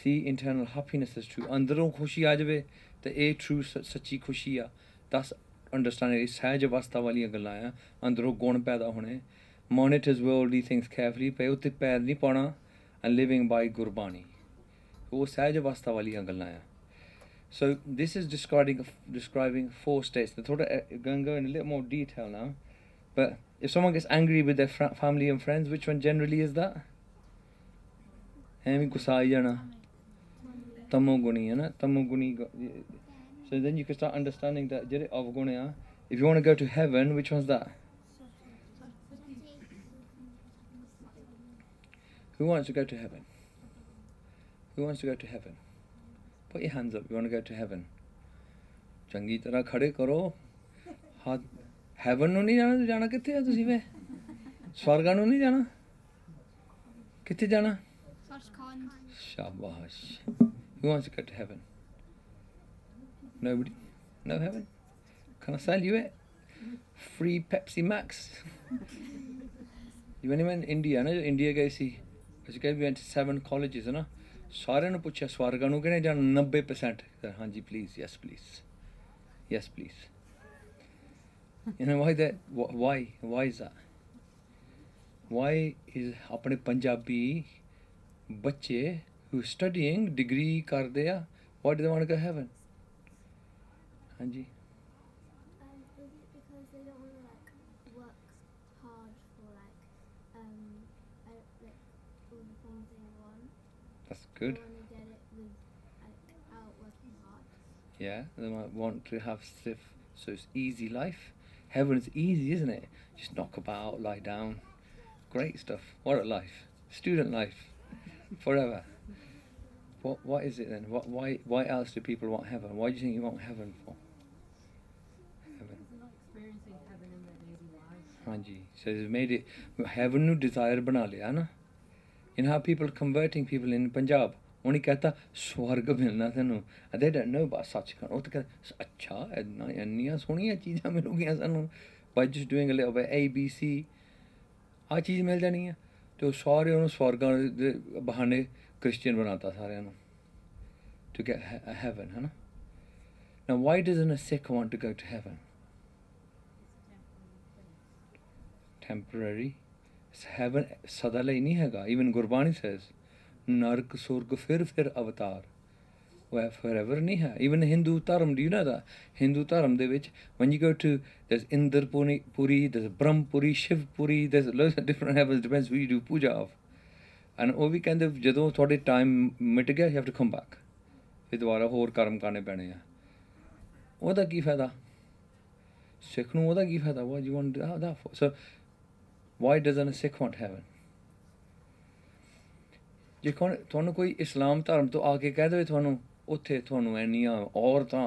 see internal happiness is true ਅੰਦਰੋਂ ਖੁਸ਼ੀ ਆ ਜਾਵੇ ਤੇ ਇਹ true ਸੱਚੀ ਖੁਸ਼ੀ ਆ that's understanding ਇਹ ਸਹਿਜ ਅਵਸਥਾ ਵਾਲੀਆਂ ਗੱਲਾਂ ਆ ਅੰਦਰੋਂ ਗੁਣ ਪੈਦਾ ਹੋਣੇ monitors worldly things carefully ਪਏ ਉੱਤੇ ਪੈਰ ਨਹੀਂ ਪਾਉਣਾ and living by ਗੁਰਬਾਣੀ ਉਹ ਸਹਿਜ ਅਵਸਥਾ ਵਾਲੀਆਂ ਗੱਲਾਂ ਆ so this is describing 4 states I'm going to go in a little more detail now but if someone gets angry with their family and friends which one generally is that ਐਵੇਂ ਗੁੱਸਾ ਆਈ ਜਾਣਾ tamoguni ਹੈ ਨਾ tamoguni so then you can start understanding that ਜਿਹੜੇ ਅਵਗੁਣ ਆ if you want to go to heaven which one's that who wants to go to heaven who wants to go to heaven put your hands up you want to go to heaven ਚੰਗੀ ਤਰ੍ਹਾਂ ਖੜੇ ਕਰੋ ਹੱਥ heaven ਨੂੰ ਨਹੀਂ ਜਾਣਾ ਕਿੱਥੇ ਆ ਤੁਸੀਂ ਵੇ ਸਵਰਗਾਂ ਨੂੰ ਨਹੀਂ ਜਾਣਾ ਕਿੱਥੇ ਜਾਣਾ shabash who wants to go to heaven nobody no heaven can I sell you it free Pepsi Max you anyone in India I know India guys see as you guys we went to 7 colleges you know ਸਾਰਿਆਂ ਨੂੰ ਪੁੱਛਿਆ ਸਵਰਗਾਂ ਨੂੰ ਕਿਹਨੇ ਜਾਣ 90%, ਹਾਂਜੀ please, yes please, yes please. You know why that? Why is that? Why is ਆਪਣੇ ਪੰਜਾਬੀ ਬੱਚੇ who studying degree ਕਰਦੇ ਆ, why do they want to go heaven? ਹਾਂਜੀ। Is it because they don't want to like work hard for like all the things they want? That's good. They want to get it without working hard. Yeah, they might want to have stuff so it's easy life. Heaven is easy, isn't it? Just knock about, lie down. Great stuff. What a life. Student life. Forever. What is it then? Why else do people want heaven? Why do you think you want heaven for? Heaven. They're not experiencing heaven in their daily life. Hanji. So they've made it heaven nu desire bana liya na. You know how people converting people in Punjab? ਉਹਨੇ ਕਹਤਾ ਸਵਰਗ ਮਿਲਣਾ ਤੈਨੂੰ, they don't know about Sachkhand. ਉਹ ਤਾਂ ਕਹਿੰਦੇ ਅੱਛਾ ਇੰਨੀਆਂ ਸੋਹਣੀਆਂ ਚੀਜ਼ਾਂ ਮਿਲੂਗੀਆਂ ਸਾਨੂੰ, by just doing a little bit ABC ਆਹ ਚੀਜ਼ ਮਿਲ ਜਾਣੀ ਆ। ਅਤੇ ਉਹ ਸਾਰੇ ਉਹਨੂੰ ਸਵਰਗਾਂ ਦੇ ਬਹਾਨੇ ਕ੍ਰਿਸਚੀਅਨ ਬਣਾਤਾ ਸਾਰਿਆਂ ਨੂੰ, to get heaven, ਹੈ ਨਾ। Now why doesn't a Sikh want to go to heaven? Temporary. Heaven ਸਦਾ ਲਈ ਨਹੀਂ ਹੈਗਾ। Even ਗੁਰਬਾਣੀ says ਨਰਕ ਸੁਰਗ ਫਿਰ ਅਵਤਾਰ, ਉਹ forever ਨਹੀਂ ਹੈ। Even Hindu ਧਰਮ, do you know that? Hindu ਧਰਮ ਦੇ ਵਿੱਚ when you go to, there's Indra Puri, there's Brahmpuri, Shiv Puri, there's loads of different heavens, depends who you do puja of. And ਉਹ ਵੀ ਕਹਿੰਦੇ ਜਦੋਂ ਤੁਹਾਡੇ ਟਾਈਮ ਮਿਟ ਗਿਆ you have to come back, ਫਿਰ ਦੁਬਾਰਾ ਹੋਰ ਕਰਮ ਕਰਨੇ ਪੈਣੇ ਆ। ਉਹਦਾ ਕੀ ਫਾਇਦਾ ਸਿੱਖ ਨੂੰ? ਉਹਦਾ ਕੀ ਫਾਇਦਾ? what do you want to do that for? So why doesn't a Sikh want heaven? ਜੇ ਤੁਹਾਨੂੰ ਕੋਈ ਇਸਲਾਮ ਧਰਮ ਤੋਂ ਆ ਕੇ ਕਹਿ ਦੇਵੇ ਤੁਹਾਨੂੰ ਉੱਥੇ ਤੁਹਾਨੂੰ ਇੰਨੀਆਂ ਔਰਤਾਂ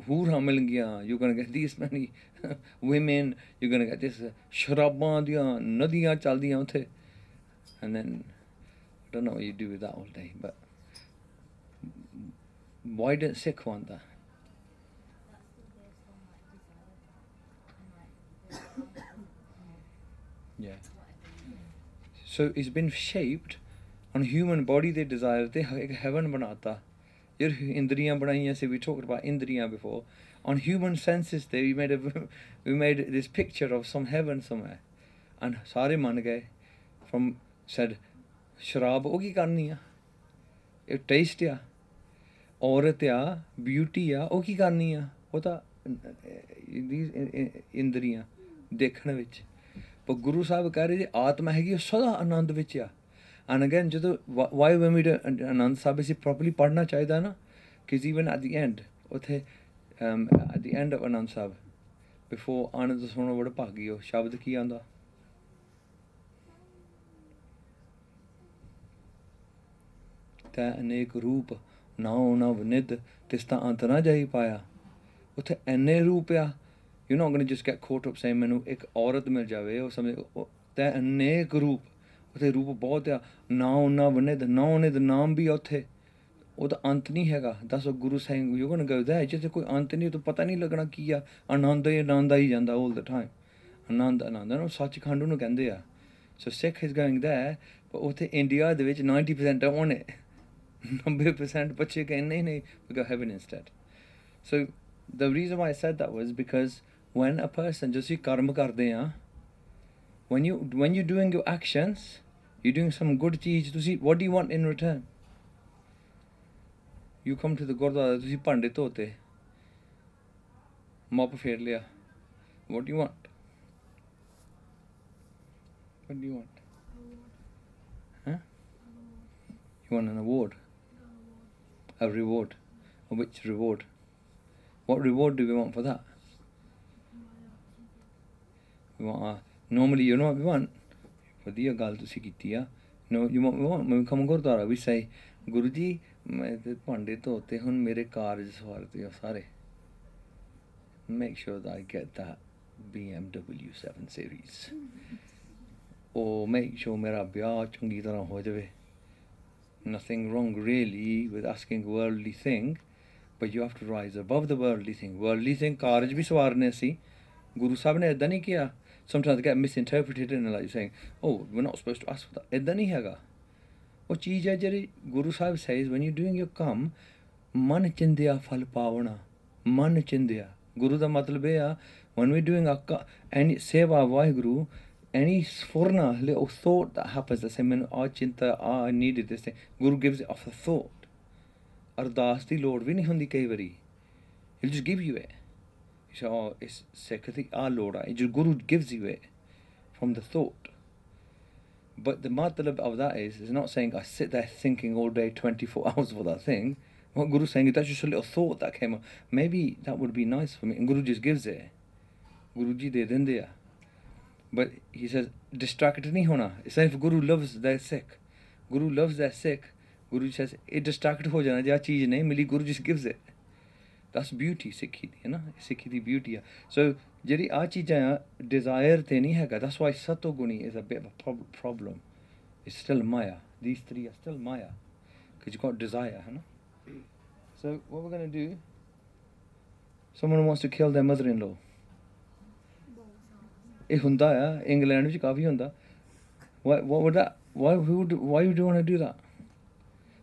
ਹੂਰਾਂ ਮਿਲਣਗੀਆਂ, ਯੂ ਗੋਣਾ ਗੈਟ ਦਿਸ ਮੈਨੀ women, ਯੂ ਗੋਣਾ ਗੈਟ ਦਿਸ, ਸ਼ਰਾਬਾਂ ਦੀਆਂ ਨਦੀਆਂ ਚੱਲਦੀਆਂ ਉੱਥੇ, and then I don't know what you do with that all day, but why don't Sikh want that? Yeah. So it's been shaped on human body, they desire they heaven banata. Your indriyan banaiyan, we talked about indriyan before. On human senses we made this picture of some heaven somewhere. And sare man gaye from said sharab oh ki karni hai? It taste ya, aurat ya, beauty ya, oh ki karni hai? Oh ta these indriyan dekhne vich. But Guru Sahib keh rahe atma hegi sada anand vich ya. And again, why when we do Anand Sahib is properly padna chahida na? Because even at the end, at the end of Anand Sahib, before Anand Sona vada bhagi ho, shabd ki anda? Ta anek roop nao nav nid tista ant na jahi paya. Uthe enne roop ya. You're not going to just get caught up saying menu ek aurat mil jave or something. Ta anek roop. ਉੱਥੇ ਰੂਪ ਬਹੁਤ ਆ, ਨਾ ਉਹਨਾਂ ਵਨਿਦ, ਨਾ ਉਹਨੇ ਦਾ ਨਾਮ ਵੀ ਆ ਉੱਥੇ, ਉਹਦਾ ਅੰਤ ਨਹੀਂ ਹੈਗਾ। ਦੱਸੋ Guru Sahib you ਗੋਣਾ go there, ਜਿੱਥੇ ਕੋਈ ਅੰਤ ਨਹੀਂ, ਤਾਂ ਪਤਾ ਨਹੀਂ ਲੱਗਣਾ ਕੀ ਆ, ਆਨੰਦ ਹੀ ਆਨੰਦ ਆਈ ਜਾਂਦਾ ਆਲ ਦਾ ਟਾਈਮ, ਆਨੰਦ ਉਹ ਸੱਚਖੰਡ ਉਹਨੂੰ ਕਹਿੰਦੇ ਆ। ਸੋ ਸਿੱਖ ਇਜ਼ ਗੋਇੰਗ ਦੇਅਰ, ਪਰ ਉੱਥੇ ਇੰਡੀਆ ਦੇ ਵਿੱਚ 90% ਡੋਂਟ ਇਟ, 90% ਬੱਚੇ ਕਹਿੰਦੇ ਨਹੀਂ we go heaven instead. So the reason why I said that was because when a person, ਜਦੋਂ ਅਸੀਂ ਕਰਮ ਕਰਦੇ ਹਾਂ, when you're doing your actions, you're doing some good cheez, what do you want in return? You come to the Gurdwara, ਤੁਸੀਂ ਭਾਂਡੇ ਧੋਤੇ, mop ਫੇਰ ਲਿਆ, what do you want? What do you want? Huh? You want an award? A reward? Which reward? What reward do we want for that? We want normally, you know what we want? ਵਧੀਆ ਗੱਲ ਤੁਸੀਂ ਕੀਤੀ ਆ। No, you want when we come Gurdwara, we say, Guru ji ਮੈਂ ਤੇ ਭਾਂਡੇ ਧੋਤੇ, ਹੁਣ ਮੇਰੇ ਕਾਰਜ ਸਵਾਰਤੇ ਸਾਰੇ। Make sure that I get that BMW 7 Series. Or make sure ਮੇਰਾ ਵਿਆਹ ਚੰਗੀ ਤਰ੍ਹਾਂ ਹੋ ਜਾਵੇ। Nothing wrong really with asking a worldly thing, but you have to rise above the worldly thing. Worldly thing ਕਾਰਜ ਵੀ ਸਵਾਰਨੇ ਸੀ। ਗੁਰੂ ਸਾਹਿਬ ਨੇ ਏਦਾਂ ਨਹੀਂ ਕਿਹਾ। Sometimes they get misinterpreted and like saying, oh, we're not supposed to ask for that. ਏਦਾਂ ਨਹੀਂ ਹੈਗਾ। ਉਹ ਚੀਜ਼ ਹੈ ਜਿਹੜੀ Guru Sahib says when you're doing your ਕੰਮ ਮਨ ਚਿੰਦਿਆ ਫਲ ਪਾਵਣਾ ਮਨ ਚਿੰਦਿਆ ਗੁਰੂ ਦਾ ਮਤਲਬ ਇਹ ਆ when we're doing our any ਸੇਵਾ Waheguru any sforna little thought that happens that say ਮੈਨੂੰ ਆ ਚਿੰਤਾ I needed this thing Guru gives it off the thought ਅਰਦਾਸ ਦੀ ਲੋੜ ਵੀ ਨਹੀਂ ਹੁੰਦੀ ਕਈ ਵਾਰੀ he'll just give you it you say oh it's sick I think our Lord Guru gives you it from the thought but the matlab of that is not saying I sit there thinking all day 24 hours for that thing what Guru's saying is that's just a little thought that came up maybe that would be nice for me and Guru just gives it Guruji de dinde hai but he says distracted nahi hona it's like if Guru loves their sick Guru loves their sick Guru says it distracted ho jana je cheez nahi mili Guru just gives it that's beauty Sikhi di hai na Sikhi di beauty hai so ਜਿਹੜੀ ਆ ਚੀਜ਼ਾਂ ਆ desire ਤੇ ਨਹੀਂ ਹੈਗਾ that's why satoguni is a bit of a problem it's still maya these three are still maya because you've got desire ਹੈ ਨਾ so what we're going to do someone wants to kill their mother-in-law ਇਹ ਹੁੰਦਾ ਆ England ਵਿੱਚ ਕਾਫੀ ਹੁੰਦਾ what would that why would you want to do that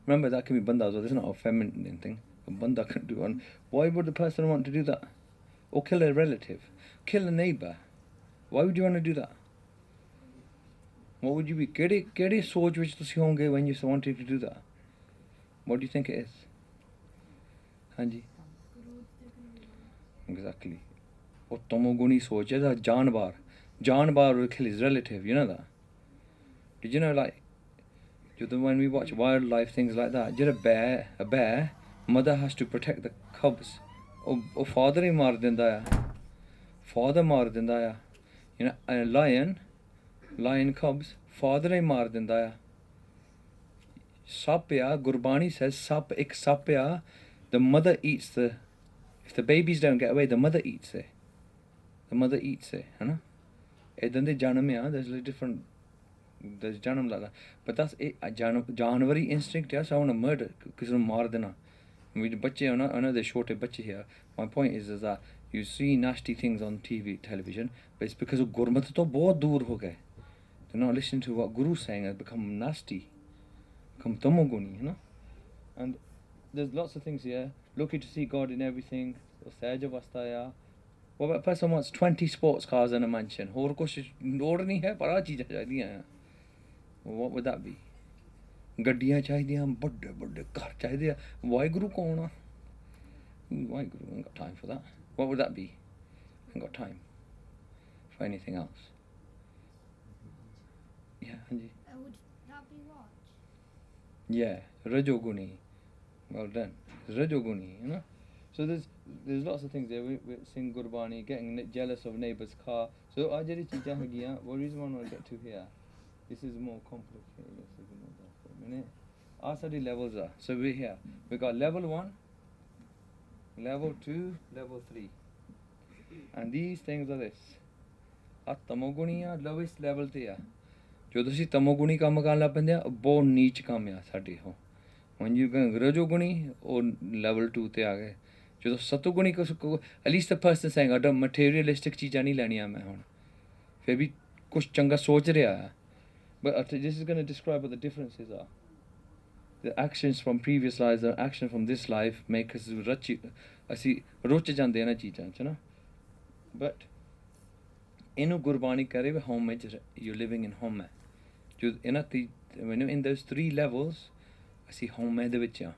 remember that can be banda as well it's not a feminine thing a banda can do one why would the person want to do that or kill a relative kill a neighbor why would you want to do that what would you be ਕਿਹੜੀ ਸੋਚ ਵਿੱਚ ਤੁਸੀਂ ਹੋਵੋਗੇ when you wanted to do that what do you think it is ਹਾਂਜੀ exactly ਉਹ ਤਮੋਗੁਣੀ ਸੋਚ ਹੈ ਦਾ ਜਾਨਵਰ will kill his relative you know that did you know like when we watch wildlife things like that ਜਿਹੜਾ a bear mother has to protect the cubs ਉਹ father ਹੀ ਮਾਰ ਦਿੰਦਾ ਆ father ਮਾਰ ਦਿੰਦਾ ਆ you know a lion cubs father ਹੀ ਮਾਰ ਦਿੰਦਾ ਆ ਸੱਪ ਆ ਗੁਰਬਾਣੀ says ਸੱਪ ਇੱਕ ਸੱਪ ਆ the mother eats if the babies don't get away the mother eats it ਹੈ ਨਾ ਇੱਦਾਂ ਦੇ ਜਨਮ ਆ there's ਜਨਮ like that but that's it ਜਾਨਵਰੀ instinct ਆ so I want to murder ਕਿਸੇ ਨੂੰ ਮਾਰ ਦੇਣਾ ਬੱਚੇ ਉਹਨਾਂ ਦੇ ਛੋਟੇ ਬੱਚੇ here my point is that you see nasty things on television but it's because of ਗੁਰਮਤ ਤੋਂ ਬਹੁਤ ਦੂਰ ਹੋ ਗਏ they're not listening to what Guru's saying and become nasty become tamoguni you know and there's lots of things here looking to see God in everything ਸਹਿਜ ਅਵਸਥਾ ਆ what about a person wants 20 sports cars and a mansion ਹੋਰ ਕੁਛ ਲੋੜ ਨਹੀਂ ਹੈ ਪਰ ਆਹ ਚੀਜ਼ਾਂ ਚਾਹੀਦੀਆਂ ਆ what would that be ਗੱਡੀਆਂ ਚਾਹੀਦੀਆਂ ਵੱਡੇ ਘਰ ਚਾਹੀਦੇ ਆ ਵਾਹਿਗੁਰੂ ਕੌਣ ਆ Waheguru I ain't got time for that what would that be I ain't got time for anything else yeah ਹਾਂਜੀ Would that be watch? yeah rajoguni well done rajoguni you know so there's lots of things there we sing gurbani getting jealous of neighbor's car so ਆ ਜਿਹੜੀ ਚੀਜ਼ਾਂ ਹੈਗੀਆਂ what reason I want to get to here this is more complicated let's ignore that for a minute our study levels are so we're here we got level 1 level 2 level 3 and these things are this ਆ ਤਮੋਗੁਣੀ ਆ lowest level ਤੇ ਆ ਜਦੋਂ ਤੁਸੀਂ ਤਮੋਗੁਣੀ ਕੰਮ ਕਰਨ ਲੱਗ ਪੈਂਦੇ ਆ ਬਹੁਤ ਨੀਚ ਕੰਮ ਆ ਸਾਡੇ ਉਹ when you go ਰਜੋਗੁਣੀ ਉਹ level 2 ਤੇ ਆ ਗਏ ਜਦੋਂ ਸਤੋਗੁਣੀ at least the person saying I don't materialistic ਚੀਜ਼ਾਂ ਨਹੀਂ ਲੈਣੀਆਂ ਮੈਂ ਹੁਣ ਫਿਰ ਵੀ ਕੁਛ ਚੰਗਾ ਸੋਚ ਰਿਹਾ ਆ but this is going to describe what the differences are the actions from previous lives and action from this life make us ਅਸੀਂ ਰੁੱਚ ਜਾਂਦੇ ਇਹਨਾਂ ਚੀਜ਼ਾਂ 'ਚ ਨਾ but ਇਹਨੂੰ ਗੁਰਬਾਣੀ ਕਰੇ ਵੀ home ਵਿੱਚ you're living in home ਜੋ ਇਹਨਾਂ when in those 3 levels ਅਸੀਂ home ਦੇ ਵਿੱਚ ਆ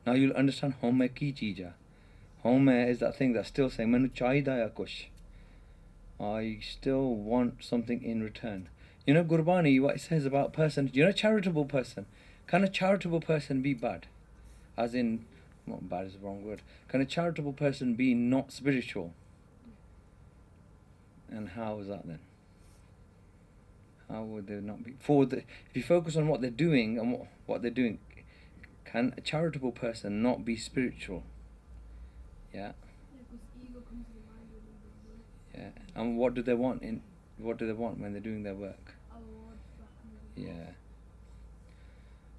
now you'll understand home ਕੀ ਚੀਜ਼ ਆ home is that thing that's still saying ਮੈਨੂੰ ਚਾਹੀਦਾ ਆ ਕੁਛ I still want something in return you know Gurbani what it says about person you know charitable person can a charitable person be bad as in not bad is the wrong word can a charitable person be not spiritual and how is that then how would they not be if you focus on what they're doing and what they're doing can a charitable person not be spiritual yeah Because ego comes to the mind when they do it. yeah and what do they want when they're doing their work yeah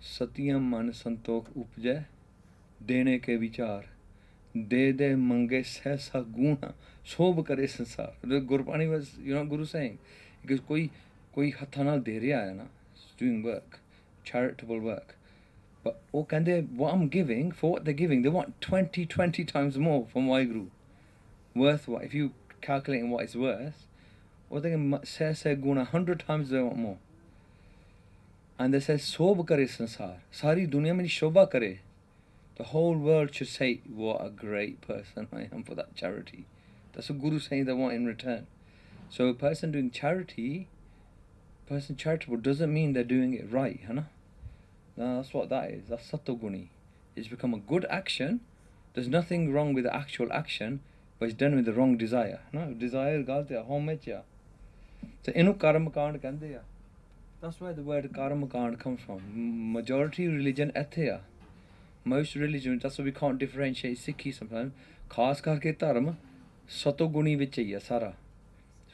सत्यम मन संतोख उपजै देने के विचार दे मंगे सहसा गुण शोभ करे संसार Gurbani was you know Guru saying because कोई हथा नाल दे रहा है ना doing work charitable work. But what I'm giving, for what they're giving, they want 20 times more from Waheguru. Worth what? If you calculating what it's worth, or they can say guna 100 times they want more. And they say, Sob kare sansar, sari dunya mein shobha kare. The whole world should say, what a great person I am for that charity. That's what Guru saying they want in return. So a person doing charity, person charitable, doesn't mean they're doing it right, no, that's what that is. That's Satoguni. It's become a good action. There's nothing wrong with the actual action, but it's done with the wrong desire. No, desire galte hai, homage ya. So inu karma kand kande ya. That's where the word karma kand comes from. Majority religion ethe ya. Most religions, that's why we can't differentiate Sikhi sometimes. Khas karke dharma Satoguni vich hai sara.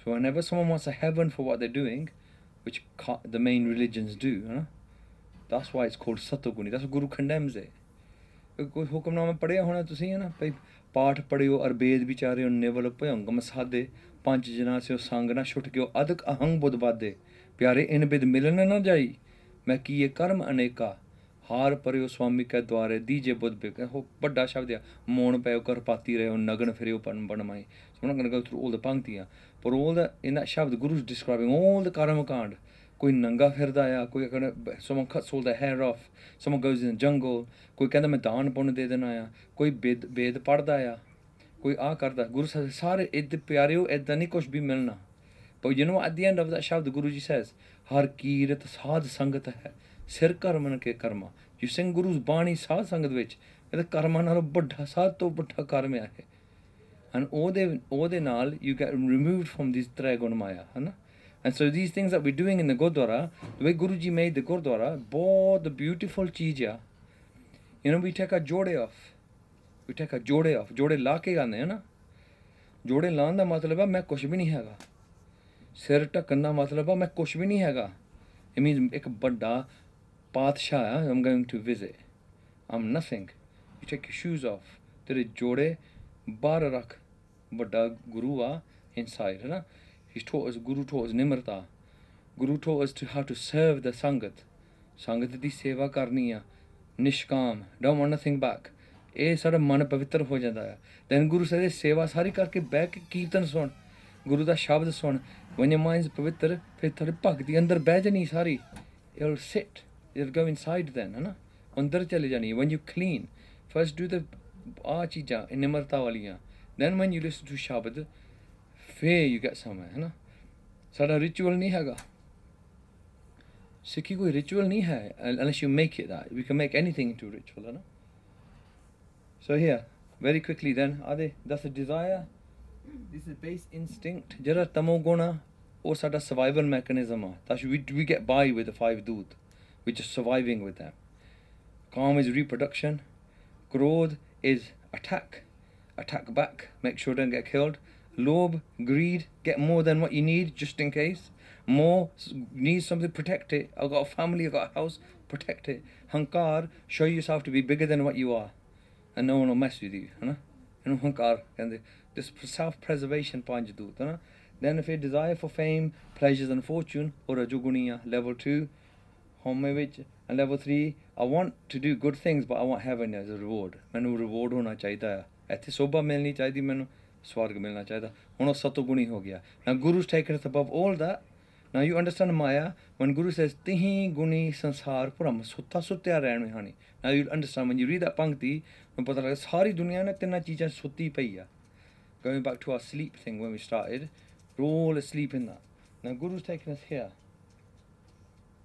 So whenever someone wants a heaven for what they're doing, which the main religions do, no? That's why it's called Satoguni. That's what Guru condemns it. कोई हुक्मनामा पढ़िया होना तुसी है ना भाई पाठ पढ़ियो और वेद विचारियो निवल भयंगम साधे पंच जना से संग ना छुट गयो अदक अहंग बुध बादे प्यारे इन विद मिलन न जाई मैं किए कर्म अनेका हार परियो स्वामी के द्वारे दीजे बुध बिक हो बड़ा शब्द है मौन पयो कर पाती रहे नगन फिरियो पन बनमाई. So I'm not going to go through all the panktiyan, but all the in that shabd the Guru is describing all the karma kand. कोई नंगा फिरदा आ, कोई someone cuts all their hair off, someone goes in the jungle, कोई कहता मैं दान पुण्य दे देना आ, कोई वेद पढ़दा आ, कोई आ करदा. Guru says सारे इद प्यारियो इदा नहीं कुछ भी मिलना. But you know at the end of that shabd the Guruji says हर कीरत साध संगत है सिर कर्मन के कर्मा. You sing Guru's बाणी साध संगत विच कहते कर्मा नालों बड़ा साध तो बड़ा कर्म है. And ਉਹਦੇ ਨਾਲ you get removed from these tre gun maya, है ना. And so these things that we're doing in the Gurdwara, the way Guruji made the Gurdwara, both the beautiful cheez ya. You know, we take a jode off. We take a jode off. Jode ला के गाने है ना. जोड़े लाने का मतलब है मैं कुछ भी नहीं हैगा. सिर ढकन का मतलब है मैं कुछ भी नहीं हैगा. It means एक बड़ा पातशाह I'm going to visit. I'm nothing. You take your shoes off. तेरे जोड़े बाहर रख. बड़ा गुरु आ inside, है ना. Guru taught us Nimrata. Guru taught us how to serve the Sangat. Sangat di seva karni hai. Nishkam. Don't want nothing back. Eh sara man pavitra ho janda hai. Then Guru says, seva sari karke back kirtan sun. Guru da shabd sun. When your mind is pavitra, phir thare bhakti andar beh jani sari. It'll sit. It'll go inside then, है ना. Andar chale jani. When you clean, first do the cheeja in Nimrata waliyan. Then when you listen to Shabad, फिर you get somewhere, है ना. सारा ritual नहीं हैगा. Sikhi कोई ritual नहीं है unless you make it that. We can make anything into a ritual, है ना. So here, very quickly then, that's a desire. This is base instinct. जरा tamoguna or सारा survival mechanism. That's we get by with the 5 doot. We're just surviving with them. Calm is reproduction. Krodh is attack. Attack back. Make sure don't get killed. Lob, greed, get more than what you need just in case. More, need something, protect it. I've got a family, I've got a house, protect it. Hankar, show yourself to be bigger than what you are. And no one will mess with you. You know, Hankar, this self-preservation panj doot. Then if you desire for fame, pleasures and fortune, or a juguniya, level 2, homevich, and level 3, I want to do good things, but I want heaven as a reward. Manu reward hona chahiye hai. Aithe sobha milni chahiye manu. Swarg milna chahida. Uno satoguni ho gaya. Now Guru's taken us above all that. Now you understand Maya. When Guru says Tihi guni sansar puram sutta suttya rehan mein hani. Now you'll understand when you read that pankti, pata laga sari duniya na tinna cheezain sutti pai hai. Going back to our sleep thing when we started, we're all asleep in that. Now Guru's taken us here.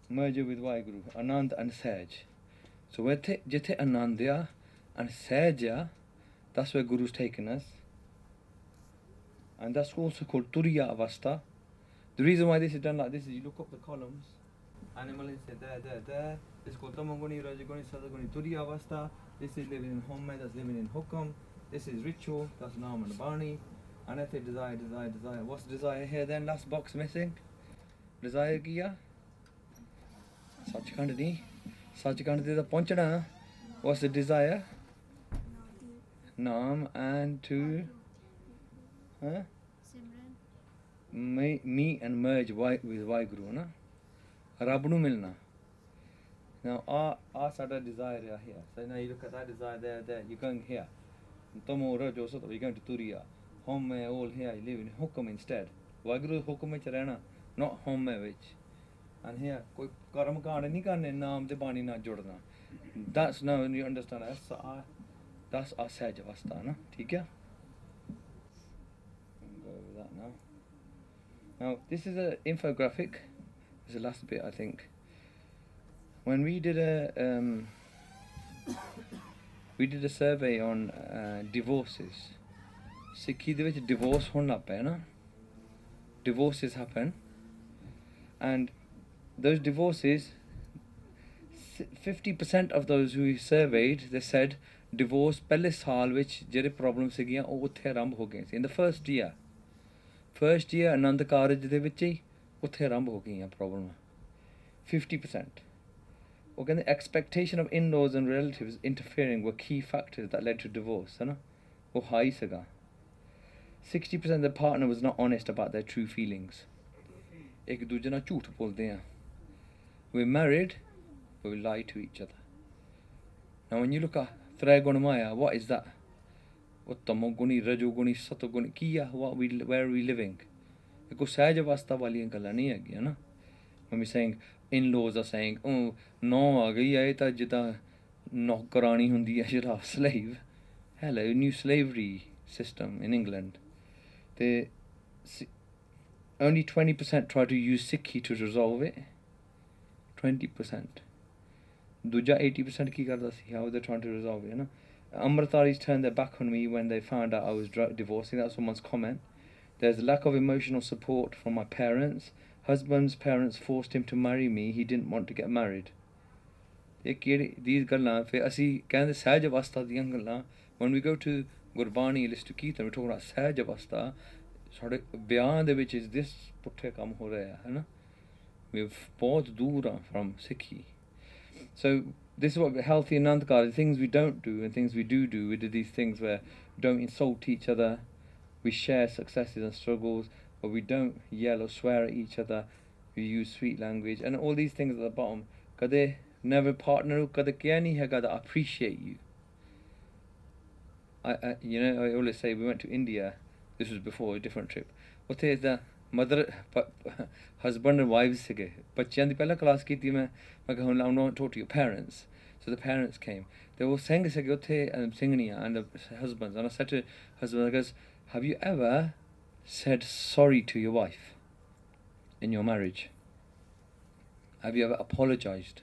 Merger with Waheguru, Anand and Sahaj. So jithe Anandya and Sahajya, that's where Guru's taken us. And that's also called Turiya Avastha. The reason why this is done like this is you look up the columns. Animal is there. It's called Tamaguni, Rajaguni, Sadaguni, Turiya Avastha. This is living in Homme, that's living in Hukam. This is ritual, that's Nam and Bani. And if they desire. What's desire here then? Last box missing. Desire kiya? Sachkhand nahi. Sachkhand te ta pahunchana. What's the desire? Naam and to... Huh? Meet and merge with Waheguru, na? Rab nu milna. Now, our sort of desire here. So now you look at that desire there. You're going here. Tomo Rajo Soto, you're going to Turia. Home all here, you live in Hukum instead. Wagru Hukum Charana, not home which. And here, Karam Karani Kan and Nam de Bani na Jordana. That's now you understand. That's our Sajavastana. Tika? Go over that now. Now, this is an infographic. This is the last bit, I think. When we did a survey on divorces. Sikhi de vich divorce hon ਲੱਗ ਪਿਆ ਨਾ. Divorces happen, and those divorces, 50% of those who we surveyed, they said divorce ਪਹਿਲੇ ਸਾਲ ਵਿੱਚ ਜਿਹੜੇ problem ਸੀਗੀਆਂ ਉਹ ਉੱਥੇ ਆਰੰਭ ਹੋ ਗਏ ਸੀ. In the first year Anand Karaj ਦੇ ਵਿੱਚ ਹੀ ਉੱਥੇ ਆਰੰਭ ਹੋ ਗਈਆਂ ਪ੍ਰੋਬਲਮਾਂ. 50%. ਉਹ ਕਹਿੰਦੇ expectation of in-laws and relatives interfering were key factors that led to divorce, ਹੈ ਨਾ. ਉਹ ਹਾਈ ਸੀਗਾ. 60% of the partner was not honest about their true feelings. ਇੱਕ ਦੂਜੇ ਨਾਲ ਝੂਠ ਬੋਲਦੇ ਆ. We're married, but we lie to each other. Now when you look at Thregunamaya, what is that? Uttamoguni, Rajoguni, Satoguni, Kiya, where are we living? Ekko Sajavasta waliyan ਗੱਲਾਂ ਨਹੀਂ ਹੈਗੀਆਂ ਨਾ. When we're saying, in-laws are saying, oh, no ਆ ਗਈ ਹੈ, ਇਹ ਤਾਂ ਜਿੱਦਾਂ ਨੌਕਰਾਣੀ ਹੁੰਦੀ ਹੈ ਜਿਹੜਾ slave. Hello, new slavery system in England. Only 20% try to use Sikhi to resolve it. 20%. Duja 80% ki karda si, how they're trying to resolve it, you know. Amritaris turned their back on me when they found out I was divorcing. That's someone's comment. There's a lack of emotional support from my parents. Husband's parents forced him to marry me. He didn't want to get married. These ਗੱਲਾਂ ਫਿਰ ਅਸੀਂ ਕਹਿੰਦੇ ਸਹਿਜ ਅਵਸਥਾ ਦੀਆਂ ਗੱਲਾਂ. When we go to Gurbani list to Kirtan, we're talking about ਸਹਿਜ ਅਵਸਥਾ. ਸਾਡੇ ਵਿਆਹ ਦੇ ਵਿੱਚ this ਪੁੱਠੇ ਕੰਮ ਹੋ ਰਿਹਾ ਹੈ ਨਾ. We're ਬਹੁਤ ਦੂਰ from Sikhi. So this is what healthy Anandkar, the things we don't do and things we do. We do these things where we don't insult each other. We share successes and struggles, but we don't yell or swear at each other. We use sweet language and all these things at the bottom. Kade never partner kade kya nahi hai that appreciate you. I always say we went to India. This was before a different trip. What is the mother, husband and wives sige. Bachyan di pehla class ਕੀਤੀ ਮੈਂ ਕਿਹਾ ਹੁਣ I'm not talk to your parents. So the parents came. They were saying sige ਉੱਥੇ singniya and the husbands. And I said to husband, I goes, have you ever said sorry to your wife in your marriage? Have you ever apologized?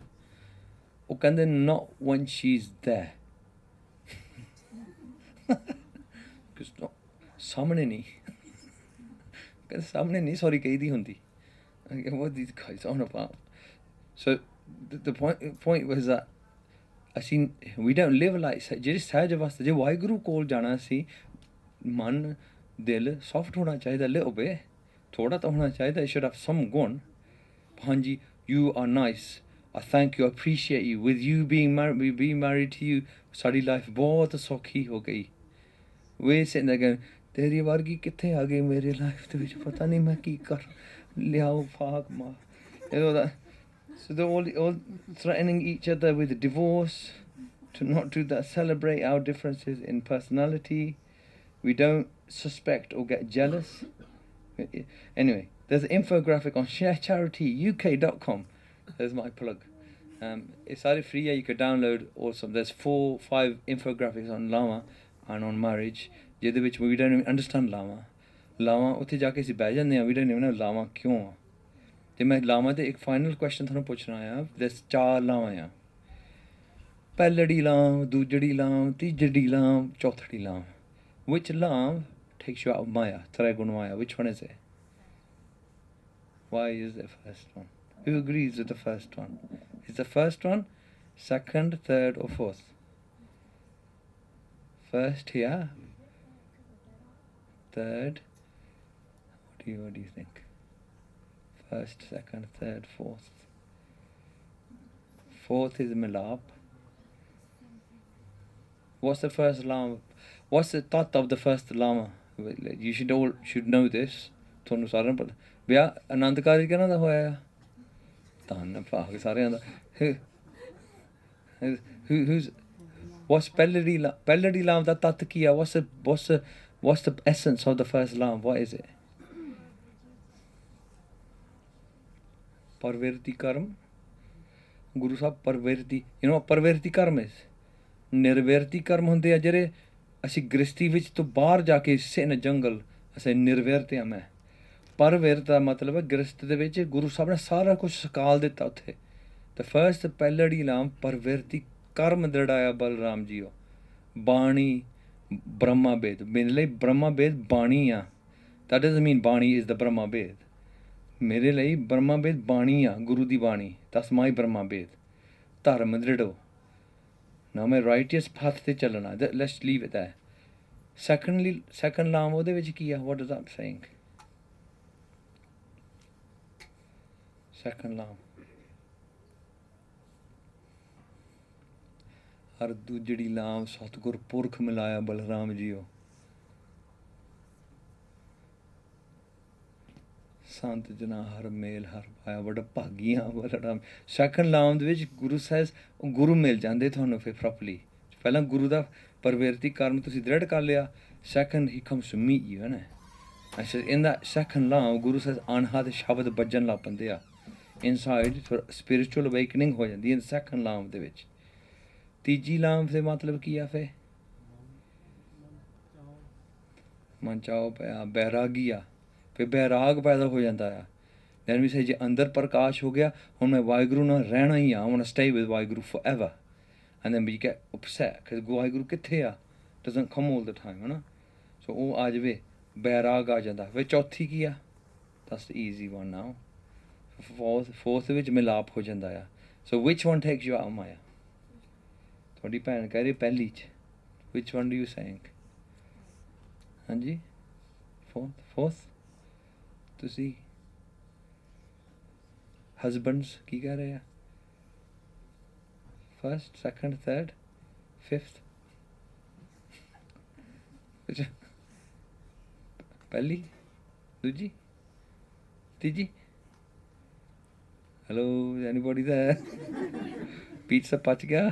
ਉਹ ਕਹਿੰਦੇ not when she's there. Because no, ਸਾਹਮਣੇ ਨਹੀਂ. ਕਹਿੰਦੇ ਸਾਹਮਣੇ ਨਹੀਂ sorry ਕਹੀਦੀ ਹੁੰਦੀ. What are these guys on about? So the point was that we don't live like ਜਿਹੜੀ ਸਹਿਜ ਅਵਸਥਾ ਜੇ ਵਾਹਿਗੁਰੂ ਕੋਲ ਜਾਣਾ ਸੀ ਮਨ ਦਿਲ soft ਹੋਣਾ ਚਾਹੀਦਾ little bit ਥੋੜਾ ਤਾਂ ਹੋਣਾ ਚਾਹੀਦਾ. It should have some gun. ਹਾਂਜੀ you are nice. I thank you, I appreciate you. With you being married to you ਸਾਡੀ life ਬਹੁਤ ਸੌਖੀ ਹੋ ਗਈ. We're sitting there going ਤੇਰੀ ਵਰਗੀ ਕਿੱਥੇ ਆ ਗਈ ਮੇਰੇ ਲਾਈਫ ਦੇ ਵਿੱਚ ਪਤਾ ਨਹੀਂ ਮੈਂ ਕੀ ਕਰ ਲਿਆਓ ਫਾਕ ਮਾਰ. You know that. So they're all threatening each other with divorce, to not do that, celebrate our differences in personality. We don't suspect or get jealous. Anyway, there's an infographic on sharecharityuk.com. There's my plug. It's either free, you could download awesome. There's 4-5 infographics on Lama and on marriage. ਜਿਹਦੇ ਵਿੱਚ we don't even understand Lama ਉੱਥੇ ਜਾ ਕੇ ਅਸੀਂ ਬਹਿ ਜਾਂਦੇ ਹਾਂ. We don't even know Lama ਕਿਉਂ ਆ. ਤੇ ਮੈਂ ਲਾਵਾਂ ਤੇ ਇੱਕ ਫਾਈਨਲ ਕੁਐਸਚਨ ਤੁਹਾਨੂੰ ਪੁੱਛਣਾ ਆ. there's 4 ਲਾਵਾਂ ਆ. ਪਹਿਲੜੀ ਲਾਮ, ਦੂਜੜੀ ਲਾਮ, ਤੀਜੜੀ ਲਾਮ, ਚੌਥੜੀ ਲਾਮ. Which lam takes you out of Maya, Trigun Maya? Which one is it? Why is the first one? Who agrees with the first one? Is the first one, second, third or fourth? First here. Third. What do you think? First, second, third, fourth. Fourth is Milab. What's the first lama? What's the thought of the first lama? You should know this. ਤੁਹਾਨੂੰ ਸਾਰਿਆਂ ਨੂੰ ਪਤਾ. ਵਿਆਹ ਆਨੰਦ ਕਾਰਜ ਕਿਹਨਾਂ ਦਾ ਹੋਇਆ ਆ? ਧੰਨ ਭਾਗ ਸਾਰਿਆਂ ਦਾ. Who's what's Pelladi Lam da tat kiya? What's the essence of the first Lam? What is it? Parverti Karm. Guru Sahib Parverti. You know what Parverti Karm is? Nirverti Karm ਹੁੰਦੇ ਆ ਜਿਹੜੇ ਅਸੀਂ ਗ੍ਰਸਤੀ ਵਿੱਚ ਤੋਂ ਬਾਹਰ ਜਾ ਕੇ ਸਿਨ ਜੰਗਲ ਅਸੀਂ ਨਿਰਵੈਰਤੇ ਆ ਮੈਂ ਪਰਵਿਰਤ ਦਾ ਮਤਲਬ ਹੈ ਗ੍ਰਸਤ ਦੇ ਵਿੱਚ ਗੁਰੂ ਸਾਹਿਬ ਨੇ ਸਾਰਾ ਕੁਝ ਸਕਾਲ ਦਿੱਤਾ ਉੱਥੇ ਤੇ ਫਰਸਟ ਪਹਿਲੜੀ ਲਾਮ ਪਰਵਿਰਤੀ ਕਰਮ ਦੜਾਇਆ ਬਲਰਾਮ ਜੀਓ ਬਾਣੀ ਬ੍ਰਹਮਾ ਵੇਦ ਮੇਰੇ ਲਈ ਬ੍ਰਹਮਾ ਵੇਦ ਬਾਣੀ ਆ that doesn't mean ਬਾਣੀ is the ਬ੍ਰਹਮਾ ਵੇਦ ਮੇਰੇ ਲਈ ਬ੍ਰਹਮਾ ਵੇਦ ਬਾਣੀ ਆ ਗੁਰੂ ਦੀ ਬਾਣੀ that's my ਬ੍ਰਹਮਾ ਵੇਦ ਧਰਮ ਦ੍ਰਿੜੋ now ਮੈਂ righteous path ਤੇ ਚੱਲਣਾ let's leave it there second ਲਾਮ ਉਹਦੇ ਵਿੱਚ ਕੀ ਆ what is that saying second ਲਾਮ ਹਰ ਦੂਜੜੀ ਲਾਮ ਸਤਿਗੁਰ ਪੁਰਖ ਮਿਲਾਇਆ ਬਲਰਾਮ ਜੀਓ ਸੰਤ ਜਨਾ ਹਰ ਮੇਲ ਹਰ ਪਾਇਆ ਬੜਾ ਭਾਗੀਆਂ ਬਲਰਾਮ ਸੈਕੰਡ ਲਾਮ ਦੇ ਵਿੱਚ ਗੁਰੂ ਸਾਹਿਬ ਗੁਰੂ ਮਿਲ ਜਾਂਦੇ ਤੁਹਾਨੂੰ ਫਿਰ ਪ੍ਰੋਪਰਲੀ ਪਹਿਲਾਂ ਗੁਰੂ ਦਾ ਪਰਵਿਰਤੀ ਕਰਮ ਤੁਸੀਂ ਦ੍ਰਿੜ ਕਰ ਲਿਆ ਸੈਕੰਡ ਹੀ ਕਮਸ ਟੂ ਮੀਟ ਯੂ ਹੈ ਨਾ ਅੱਛਾ ਇਨ ਦਾ ਸੈਕੰਡ ਲਾਮ ਗੁਰੂ ਸਾਹਿਬ ਅਨਹਾ ਦੇ ਸ਼ਬਦ ਵੱਜਣ ਲੱਗ ਪੈਂਦੇ ਆ ਇਨਸਾਈਡ ਸਪਿਰਿਚੁਅਲ ਅਵੇਕਨਿੰਗ ਹੋ ਜਾਂਦੀ ਹੈ ਸੈਕੰਡ ਲਾਮ ਦੇ ਵਿੱਚ ਤੀਜੀ ਲਾਮ ਦੇ ਮਤਲਬ ਕੀ ਆ ਫੇ ਮਨ ਚਾਓ ਪਿਆ ਬੈਰਾਗੀ ਆ ਫਿਰ ਬੈਰਾਗ ਪੈਦਾ ਹੋ ਜਾਂਦਾ ਆ ਦੈਨ ਵੀ ਸੇ ਜੇ ਅੰਦਰ ਪ੍ਰਕਾਸ਼ ਹੋ ਗਿਆ ਹੁਣ ਮੈਂ ਵਾਹਿਗੁਰੂ ਨਾਲ ਰਹਿਣਾ ਹੀ ਆ want to stay with Waheguru forever and then we get upset ਕਿ ਵਾਹਿਗੁਰੂ ਕਿੱਥੇ ਆ doesn't come all the time ਹੈ ਨਾ ਸੋ ਉਹ ਆ ਜਾਵੇ ਬੈਰਾਗ ਆ ਜਾਂਦਾ ਫਿਰ ਚੌਥੀ ਕੀ ਆ that's the easy one now fourth ਵਿੱਚ ਮਿਲਾਪ ਹੋ ਜਾਂਦਾ ਆ ਸੋ ਵਿਚ ਵਨ ਟੇਕਸ ਯੂ ਆਊਟ ਮਾਇਆ ਤੁਹਾਡੀ ਭੈਣ ਕਹਿ ਰਹੀ ਪਹਿਲੀ 'ਚ ਵਿਚ ਵਨ ਡੂ ਯੂ ਸੇਇੰਗ ਹਾਂਜੀ fourth ਤੁਸੀਂ ਹਸਬੈਂਡਸ ਕੀ ਕਹਿ ਰਹੇ ਆ first second third fifth ਪਹਿਲੀ ਦੂਜੀ ਤੀਜੀ ਹੈਲੋ ਐਨੀਬੋਡੀ there ਪੀਜ਼ਾ ਪਚ ਗਿਆ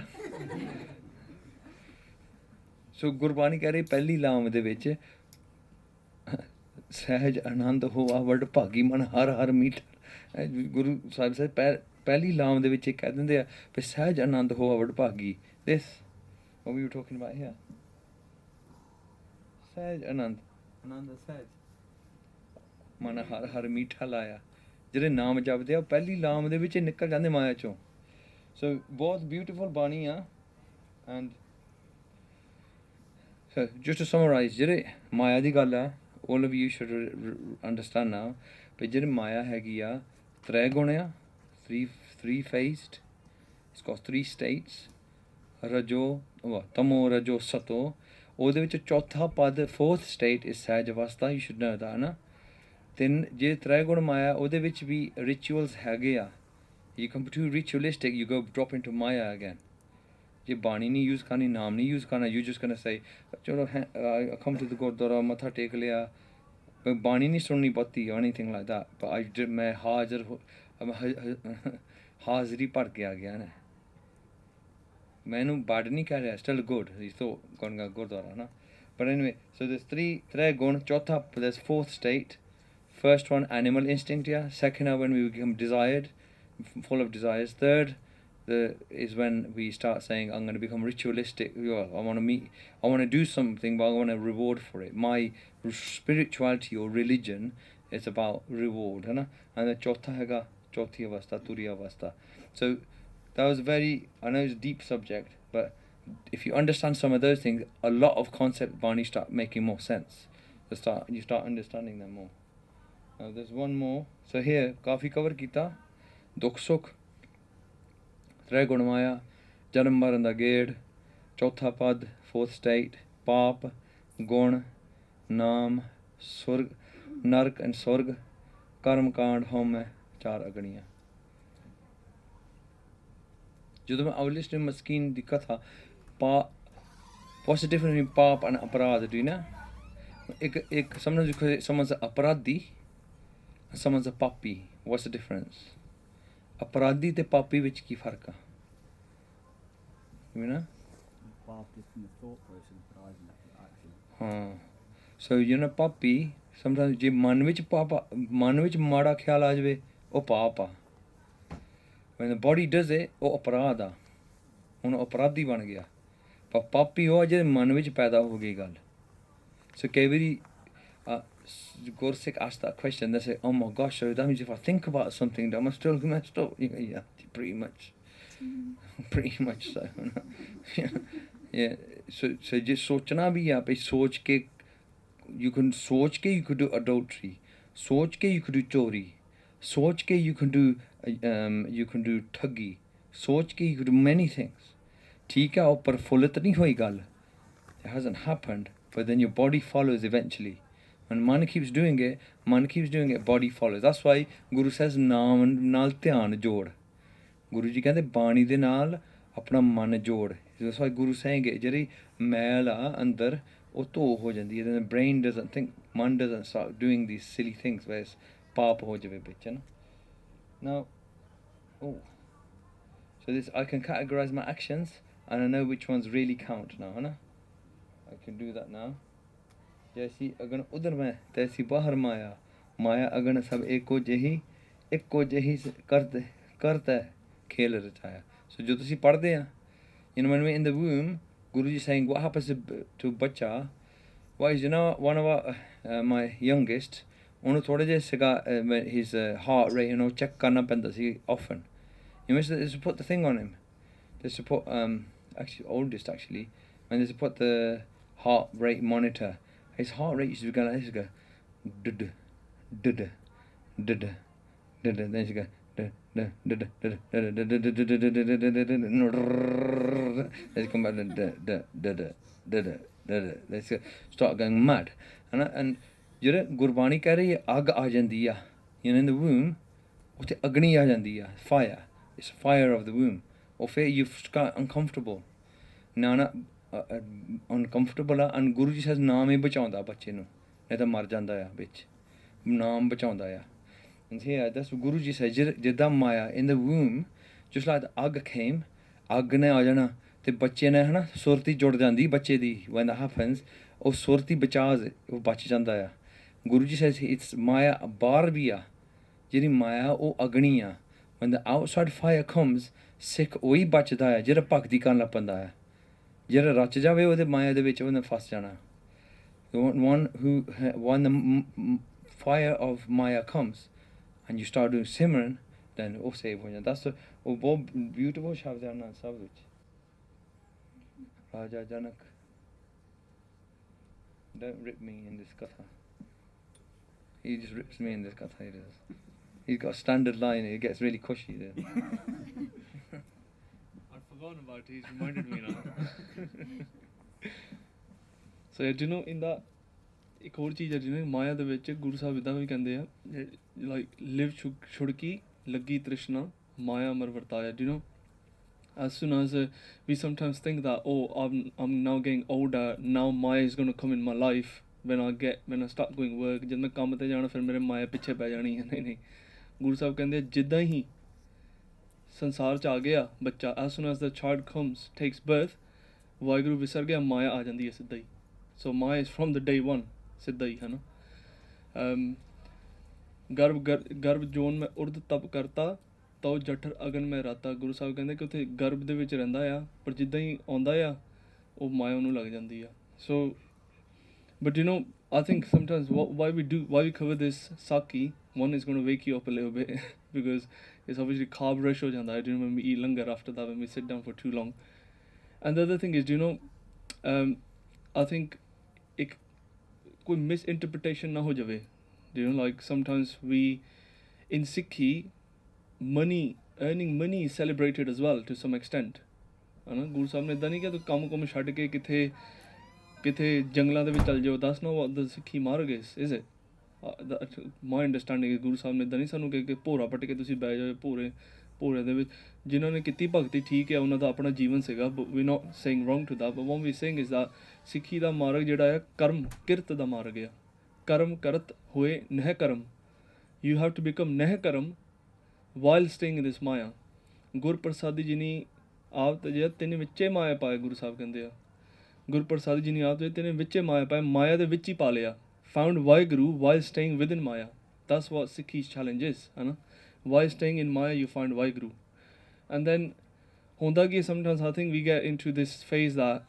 ਸੋ ਗੁਰਬਾਣੀ ਕਹਿ ਰਹੀ ਪਹਿਲੀ ਲਾਮ ਦੇ ਵਿੱਚ ਸਹਿਜ ਆਨੰਦ ਹੋਆ ਵਡ ਭਾਗੀ ਮਨ ਹਰ ਹਰ ਮੀਠਾ ਗੁਰੂ ਸਾਹਿਬ ਪਹਿਲੀ ਲਾਮ ਦੇ ਵਿੱਚ ਇਹ ਕਹਿ ਦਿੰਦੇ ਆ ਵੀ ਸਹਿਜ ਆਨੰਦ ਹੋਆ ਵਡ ਭਾਗੀ ਦਿਸ what we were talking about here ਸਹਿਜ ਆਨੰਦ ਸਹਿਜ ਮਨ ਹਰ ਹਰ ਮੀਠਾ ਲਾਇਆ ਜਿਹੜੇ ਨਾਮ ਜਪਦੇ ਆ ਉਹ ਪਹਿਲੀ ਲਾਮ ਦੇ ਵਿੱਚ ਨਿਕਲ ਜਾਂਦੇ ਮਾਇਆ ਚੋਂ ਸੋ ਬਹੁਤ ਬਿਊਟੀਫੁਲ ਬਾਣੀ ਆ and so just to summarize ਜਿਹੜੇ ਮਾਇਆ ਦੀ ਗੱਲ ਆ all of you should understand now but ਜਿਹੜੀ ਮਾਇਆ ਹੈਗੀ ਆ ਤ੍ਰੈ ਗੁਣ ਆ three faced it's got three states ਰਜੋ ਤਮੋ ਰਜੋ ਸਤੋ ਉਹਦੇ ਵਿੱਚ ਚੌਥਾ ਪਦ fourth state is ਸਹਿਜ ਅਵਸਥਾ you should know that ਨਾ ਤਿੰਨ ਜੇ ਤ੍ਰੈ ਗੁਣ ਮਾਇਆ ਉਹਦੇ ਵਿੱਚ ਵੀ ਰਿਚੁਅਲਸ ਹੈਗੇ ਆ you come too ritualistic you go drop into maya again ਜੇ ਬਾਣੀ ਨਹੀਂ ਯੂਜ਼ ਕਰਨੀ ਨਾਮ ਨਹੀਂ ਯੂਜ਼ ਕਰਨਾ you just gonna say ਚਲੋ come to the ਗੁਰਦੁਆਰਾ ਮੱਥਾ ਟੇਕ ਲਿਆ ਬਾਣੀ ਨਹੀਂ ਸੁਣਨੀ ਬਹੁਤੀ or anything like that but ਮੈਂ ਹਾਜ਼ਰੀ ਭਰ ਕੇ ਆ ਗਿਆ ਨਾ ਮੈਂ ਇਹਨੂੰ ਬad ਨਹੀਂ ਕਹਿ ਰਿਹਾ still good ਇਸ ਤੋਂ ਗੁਰਦੁਆਰਾ ਨਾ but anyway so there's three ਗੁਣ ਚੌਥਾ there's fourth state first one animal instinct yeah second one when we become desired full of desires third is when we start saying I'm going to become ritualistic I want to do something but I want a reward for it my spirituality or religion is about reward hai na and the chotha hega chothi avastha turiya avastha so that was very I know it's a deep subject but if you understand some of those things a lot of concept bani start making more sense you start understanding them more now there's one more so here kafi cover kita dukh sukh ਤ੍ਰੈ ਗੁਣ ਮਾਇਆ ਜਨਮ ਮਰਨ ਦਾ ਗੇੜ ਚੌਥਾ ਪਦ fourth state ਪਾਪ ਗੁਣ ਨਾਮ ਸੁਰਗ ਨਰਕ ਐਂਡ ਸੁਰਗ ਕਰਮ ਕਾਂਡ ਹਉਮੈ ਚਾਰ ਅਗਣੀਆਂ ਜਦੋਂ ਮੈਂ ਅਵਲਿਸ਼ ਨੇ ਮਸਕੀਨ ਦੀ ਕਥਾ what's the difference between ਪਾਪ and ਅਪਰਾਧ do you know ਇੱਕ someone's ਅਪਰਾਧੀ someone's a ਪਾਪੀ what's the difference ਅਪਰਾਧੀ ਤੇ ਪਾਪੀ ਵਿੱਚ ਕੀ ਫਰਕ ਆ you know. Path is from the thought process, but I've left with action. So you know ਪਾਪੀ sometimes ਜੇ ਮਨ ਵਿੱਚ ਮਾੜਾ ਖਿਆਲ ਆ ਜਾਵੇ ਉਹ ਪਾਪ ਆ when the body does it ਉਹ ਅਪਰਾਧ ਆ ਹੁਣ ਅਪਰਾਧੀ ਬਣ ਗਿਆ ਪਰ ਪਾਪੀ ਉਹ ਜਿਹਦੇ ਮਨ ਵਿੱਚ ਪੈਦਾ ਹੋ ਗਈ ਗੱਲ so ਕਈ ਵਾਰੀ Gorsik asked that question they say oh my gosh so that means if I think about something that I'm still messed up yeah pretty much so yeah so just सोचना भी है भाई सोच के you could do adultery सोच के you could do चोरी सोच के you can do ठगी सोच के you could do many things ठीक है और प्रफुल्लित नहीं हुई गल it hasn't happened but then your body follows eventually when man keeps doing it body follows that's why Guru says ਨਾਮ ਨਾਲ ਧਿਆਨ ਜੋੜ ਗੁਰੂ ਜੀ ਕਹਿੰਦੇ ਬਾਣੀ ਦੇ ਨਾਲ ਆਪਣਾ ਮਨ ਜੋੜ that's why Guru saying it ਜਿਹੜੀ ਮੈਲ ਆ ਅੰਦਰ ਉਹ ਧੋ ਹੋ ਜਾਂਦੀ ਹੈ then the brain doesn't think man doesn't start doing these silly things where it's ਪਾਪ ਹੋ ਜਾਵੇ ਵਿੱਚ ਨਾ now so this I can categorize my actions and I know which ones really count now है ना I can do that now जैसी अगन उधर में तैसी बाहर माया अगन सब एको जही करते खेल रचाया so जो तुसी पढ़ते हैं you know when we're in the womb Guruji saying what happens to bacha why is you know one of my youngest ਉਹਨੂੰ ਥੋੜੇ ਜਿਹੇ ਸੀਗਾ his heart rate you know check ਕਰਨਾ ਪੈਂਦਾ ਸੀ often you must they put the thing on him they support actually oldest actually when they put the heart rate monitor his heart rate used to go like this go then you go let's come back let's start going mad and ਜਿਹੜੇ ਗੁਰਬਾਣੀ ਕਹਿ ਰਹੀ ਹੈ ਅੱਗ ਆ ਜਾਂਦੀ ਆ you know in the womb ਉੱਥੇ ਅਗਨੀ ਆ ਜਾਂਦੀ ਆ fire it's fire of the womb ਉਹ ਫਿਰ you got uncomfortable ਨਾ uncomfortable ਆ and ਗੁਰੂ ਜੀ says ਨਾਮ ਹੀ ਬਚਾਉਂਦਾ ਬੱਚੇ ਨੂੰ ਨਹੀਂ ਤਾਂ ਮਰ ਜਾਂਦਾ ਆ ਵਿੱਚ ਨਾਮ ਬਚਾਉਂਦਾ ਆ and here that's what Guru ji says ਜਿੱਦਾਂ ਮਾਇਆ in the womb just like the ਅੱਗ came ਅੱਗ ਨੇ ਆ ਜਾਣਾ ਤੇ ਬੱਚੇ ਨੇ ਹਨਾ ਸੁਰਤੀ ਜੁੜ ਜਾਂਦੀ ਬੱਚੇ ਦੀ when that happens ਉਹ ਸੁਰਤੀ ਉਹ ਬਚ ਜਾਂਦਾ ਆ Guru ji says it's ਮਾਇਆ ਬਾਹਰ ਵੀ ਆ ਜਿਹੜੀ ਮਾਇਆ ਉਹ ਅਗਨੀ ਆ when the outside fire comes ਸਿੱਖ ਉਹੀ ਬਚਦਾ ਆ ਜਿਹੜਾ ਭਗਤੀ ਕਰਨ ਲੱਗ ਪੈਂਦਾ ਆ ਜਿਹੜਾ ਰਚ ਜਾਵੇ ਉਹਦੇ ਮਾਇਆ ਦੇ ਵਿੱਚ ਉਹਨੇ ਫਸ ਜਾਣਾ when the fire of Maya comes and you start doing Simran then ਉਹ save ਹੋ ਜਾਂਦਾ that's ਉਹ ਬਹੁਤ beautiful ਸ਼ਬਦ ਹੈ ਨਾ ਸਭ ਵਿੱਚ Raja Janak don't rip me in this katha he just rips me in this katha he does he's got a standard line he gets really cushy there I'd forgotten about it he's reminded me now so do you know in that ਇੱਕ ਹੋਰ ਚੀਜ਼ ਹੈ ਜਿਹਨੇ ਮਾਇਆ ਦੇ ਵਿੱਚ ਗੁਰੂ ਸਾਹਿਬ ਇੱਦਾਂ ਵੀ ਕਹਿੰਦੇ ਆ ਲਾਈਕ ਲਿਵ ਛੁੜਕੀ ਲੱਗੀ ਤ੍ਰਿਸ਼ਨਾ ਮਾਇਆ ਅਮਰ ਵਰਤਾਇਆ do you know as soon as we sometimes think that I'm now getting older now Maya is going to come in my life when I start going work ਜਦ ਮੈਂ ਕੰਮ ਤੇ ਜਾਣਾ ਫਿਰ ਮੇਰੇ ਮਾਇਆ ਪਿੱਛੇ ਪੈ ਜਾਣੀ ਹੈ ਨਹੀਂ ਗੁਰੂ ਸਾਹਿਬ ਕਹਿੰਦੇ ਜਿੱਦਾਂ ਹੀ ਸੰਸਾਰ 'ਚ ਆ ਗਿਆ ਬੱਚਾ as soon as the child comes takes birth Waheguru ਵਿਸਰ ਗਿਆ ਮਾਇਆ ਆ ਜਾਂਦੀ ਹੈ ਸਿੱਧਾ ਹੀ so Maya is from the day one ਸਿੱਧਾ ਹੀ ਹੈ ਨਾ ਗਰਭ ਜੋਨ ਮੈਂ ਉਰਦ ਤਪ ਕਰਤਾ ਤਉ ਜਠਰ ਅਗਨ ਮੈਂ ਰਾਤਾ ਗੁਰੂ ਸਾਹਿਬ ਕਹਿੰਦੇ ਕਿ ਉੱਥੇ ਗਰਭ ਦੇ ਵਿੱਚ ਰਹਿੰਦਾ ਆ ਪਰ ਜਿੱਦਾਂ ਹੀ ਆਉਂਦਾ ਆ ਉਹ ਮਾਇਆ ਉਹਨੂੰ ਲੱਗ ਜਾਂਦੀ ਆ ਸੋ but you know I think sometimes why we cover this Sakhi one is going to wake you up a little bit because it's obviously carb rush ho janda I do when we eat langar after that when we sit down for too long and the other thing is you know I think कोई misinterpretation ना हो जावे you know like sometimes we in Sikhi earning money is celebrated as well to some extent है ना गुरु साहब ने इदां नहीं कि तू काम छड्ड के किथे जंगलां दे विच चल जाओ that's not what the Sikhi marg is it my understanding is गुरु साहब ने इदां नहीं सानू कि भोरा पट के तुसीं बै जाओ ਭੋਰੇ ਦੇ ਵਿੱਚ ਜਿਨ੍ਹਾਂ ਨੇ ਕੀਤੀ ਭਗਤੀ ਠੀਕ ਹੈ ਉਹਨਾਂ ਦਾ ਆਪਣਾ ਜੀਵਨ ਸੀਗਾ we not saying wrong to that but what we saying is that Sikhi ਦਾ ਮਾਰਗ ਜਿਹੜਾ ਹੈ ਕਰਮ ਕਿਰਤ ਦਾ ਮਾਰਗ ਆ ਕਰਮ ਕਰਤ ਹੋਏ ਨਹਿ ਕਰਮ ਯੂ ਹੈਵ ਟੂ ਬਿਕਮ ਨਹਿ ਕਰਮ ਵਾਈਲ ਸਟੇਇੰਗ ਇਨ ਦਿਸ ਮਾਇਆ ਗੁਰ ਪ੍ਰਸਾਦੀ ਜਿਨੀ ਆਪ ਤੇ ਜਿਹੜਾ ਤੈਨੇ ਵਿੱਚੇ ਮਾਇਆ ਪਾਇਆ, ਗੁਰੂ ਸਾਹਿਬ ਕਹਿੰਦੇ ਆ, ਗੁਰੂ ਪ੍ਰਸਾਦ ਜੀ ਨੇ ਆਪ ਤੇ ਤੈਨੇ ਵਿੱਚੇ ਮਾਇਆ ਪਾਇਆ, ਮਾਇਆ ਦੇ ਵਿੱਚ ਹੀ ਪਾ ਲਿਆ, found Waheguru while staying within Maya. That's what Sikhi's challenge is, ਹੈ ਨਾ, while staying in Maya you find Waheguru. And then ਹੁੰਦਾ ਕੀ sometimes I think we get into this phase that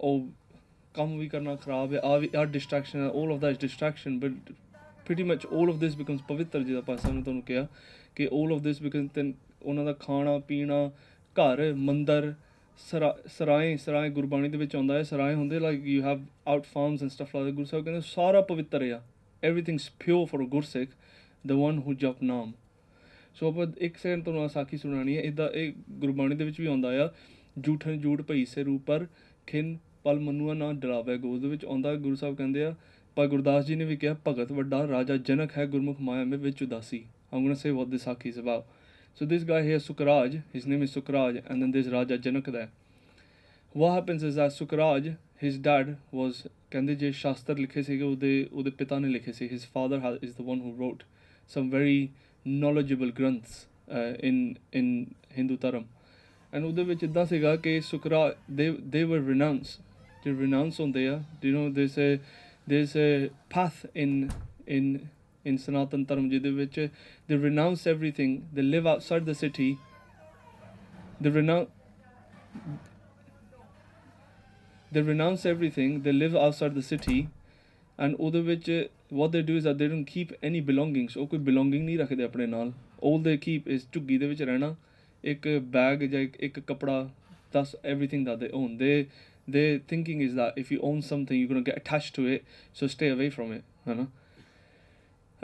oh ਕੰਮ ਵੀ ਕਰਨਾ ਖਰਾਬ ਹੈ, our distraction, all of that is distraction, but pretty much all of this becomes ਪਵਿੱਤਰ, ਜਿਹਦਾ ਪਾਸਾ ਨੇ ਤੁਹਾਨੂੰ ਕਿਹਾ ਕਿ all of this becomes then ਉਹਨਾਂ ਦਾ ਖਾਣਾ ਪੀਣਾ, ਘਰ ਮੰਦਰ, ਸਰਾਏ ਗੁਰਬਾਣੀ ਦੇ ਵਿੱਚ ਆਉਂਦਾ ਹੈ, ਸਰਾਏ ਹੁੰਦੇ like you have out farms and stuff like, Guru Sahib ਕਹਿੰਦੇ ਸਾਰਾ ਪਵਿੱਤਰ ਆ, ਐਵਰੀਥਿੰਗਸ ਪਿਓਰ ਫॉर ਗੁਰਸਿੱਖ, ਦ ਵਨ ਹੂ ਜਪ ਨਾਮ. ਸੋ ਆਪਾਂ ਇੱਕ ਸੈਕਿੰਡ ਤੁਹਾਨੂੰ ਸਾਖੀ ਸੁਣਾਉਣੀ ਹੈ, ਇੱਦਾਂ ਇਹ ਗੁਰਬਾਣੀ ਦੇ ਵਿੱਚ ਵੀ ਆਉਂਦਾ ਆ, ਝੂਠਨ ਝੂਠ ਭਈ ਸੇ ਰੂਪਰ ਖਿਨ ਪਲ ਮਨੂਆ ਨਾ ਡਰਾਵੇ ਗੋ, ਉਹਦੇ ਵਿੱਚ ਆਉਂਦਾ ਗੁਰੂ ਸਾਹਿਬ ਕਹਿੰਦੇ ਆ, ਪਰ ਗੁਰਦਾਸ ਜੀ ਨੇ ਵੀ ਕਿਹਾ ਭਗਤ ਵੱਡਾ ਰਾਜਾ ਜਨਕ ਹੈ ਗੁਰਮੁਖ ਮਾਇਆ ਮੇ ਵਿੱਚ ਉਦਾਸੀ. I'm going to say what this Sakhi is about. So this guy here, Sukraj, his name is Sukraj, and then there's Raja Janak there. What happens is that Sukraj, his dad was, ਕਹਿੰਦੇ ਜੇ ਸ਼ਾਸਤਰ ਲਿਖੇ ਸੀਗੇ ਉਹਦੇ ਪਿਤਾ ਨੇ ਲਿਖੇ ਸੀ, his father is the one who wrote some very knowledgeable granths in Hindu Dharam. And ਉਹਦੇ ਵਿੱਚ ਇੱਦਾਂ ਸੀਗਾ ਕਿ Sukraj, they were renounced. ਜੇ renounce ਹੁੰਦੇ ਆ, you know, there's a path in Sanatan Dharma ਜਿਹਦੇ ਵਿੱਚ they renounce everything, they live outside the city, they renounce everything, they live outside the city, and ਉਹਦੇ ਵਿੱਚ what they do is that they don't keep any belongings, ਉਹ ਕੋਈ belonging ਨਹੀਂ ਰੱਖਦੇ ਆਪਣੇ ਨਾਲ, all they keep is ਝੁੱਗੀ ਦੇ ਵਿੱਚ ਰਹਿਣਾ, ਇੱਕ bag ਜਾਂ ਇੱਕ ਕੱਪੜਾ, that's everything that they own. Their thinking is that if you own something you're going to get attached to it, so stay away from it, ਹੈ ਨਾ.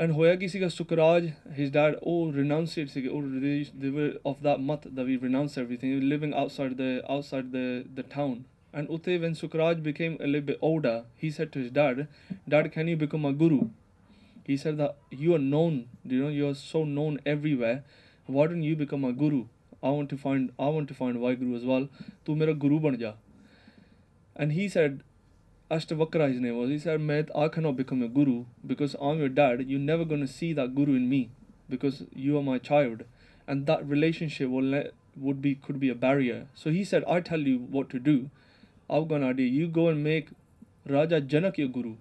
And ਹੋਇਆ ਕੀ ਸੀਗਾ, Sukraj, his dad, ਉਹ renunciate ਸੀਗੇ, they were of that mat that we renounce everything, living outside the town. And utte when Sukraj became a little bit older, he said to his dad, can you become a guru? He said that you are known, you know, you are so known everywhere, why don't you become a guru? I want to find Vaheguru as well, tu mera guru ban ja. And he said, Ashtavakra his name was, he said, I cannot become a guru because I'm your dad, you're never going to see that guru in me because you are my child, and that relationship could be a barrier. So he said, I tell you what to do, I've got an idea, you go and make Raja Janak your guru.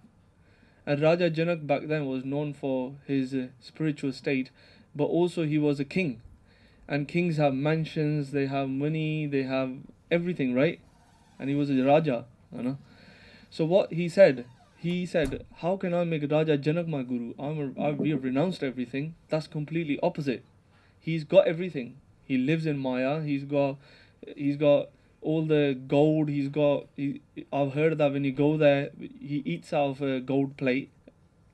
And Raja Janak back then was known for his spiritual state, but also he was a king, and kings have mansions, they have money, they have everything, right? And he was a Raja, you know. So what he said, how can I make Raja Janak my guru? We have renounced everything. That's completely opposite. He's got everything. He lives in Maya. He's got all the gold. I've heard that when you go there, he eats out of a gold plate.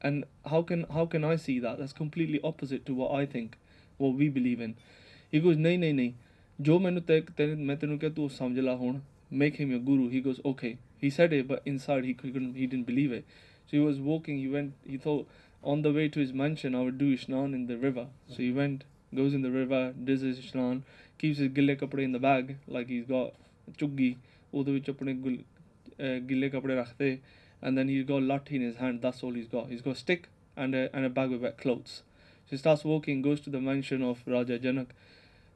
And how can I see that? That's completely opposite to what I think, what we believe in. He goes, nahi. Jo main tenu kya tu samjh la hun. Make him your guru. He goes, okay. He said it, but inside he didn't believe it. So he was walking, he thought on the way to his mansion I would do Ishnan in the river. So he goes in the river, does his Ishnan, keeps his gille kapde in the bag, like he's got chuggi, ਉਹਦੇ ਵਿੱਚ ਆਪਣੇ ਗਿੱਲੇ ਕੱਪੜੇ ਰੱਖਦੇ, and then he's got lathi in his hand, that's all he's got. He's got a stick and a bag with wet clothes. So he starts walking, goes to the mansion of Raja Janak.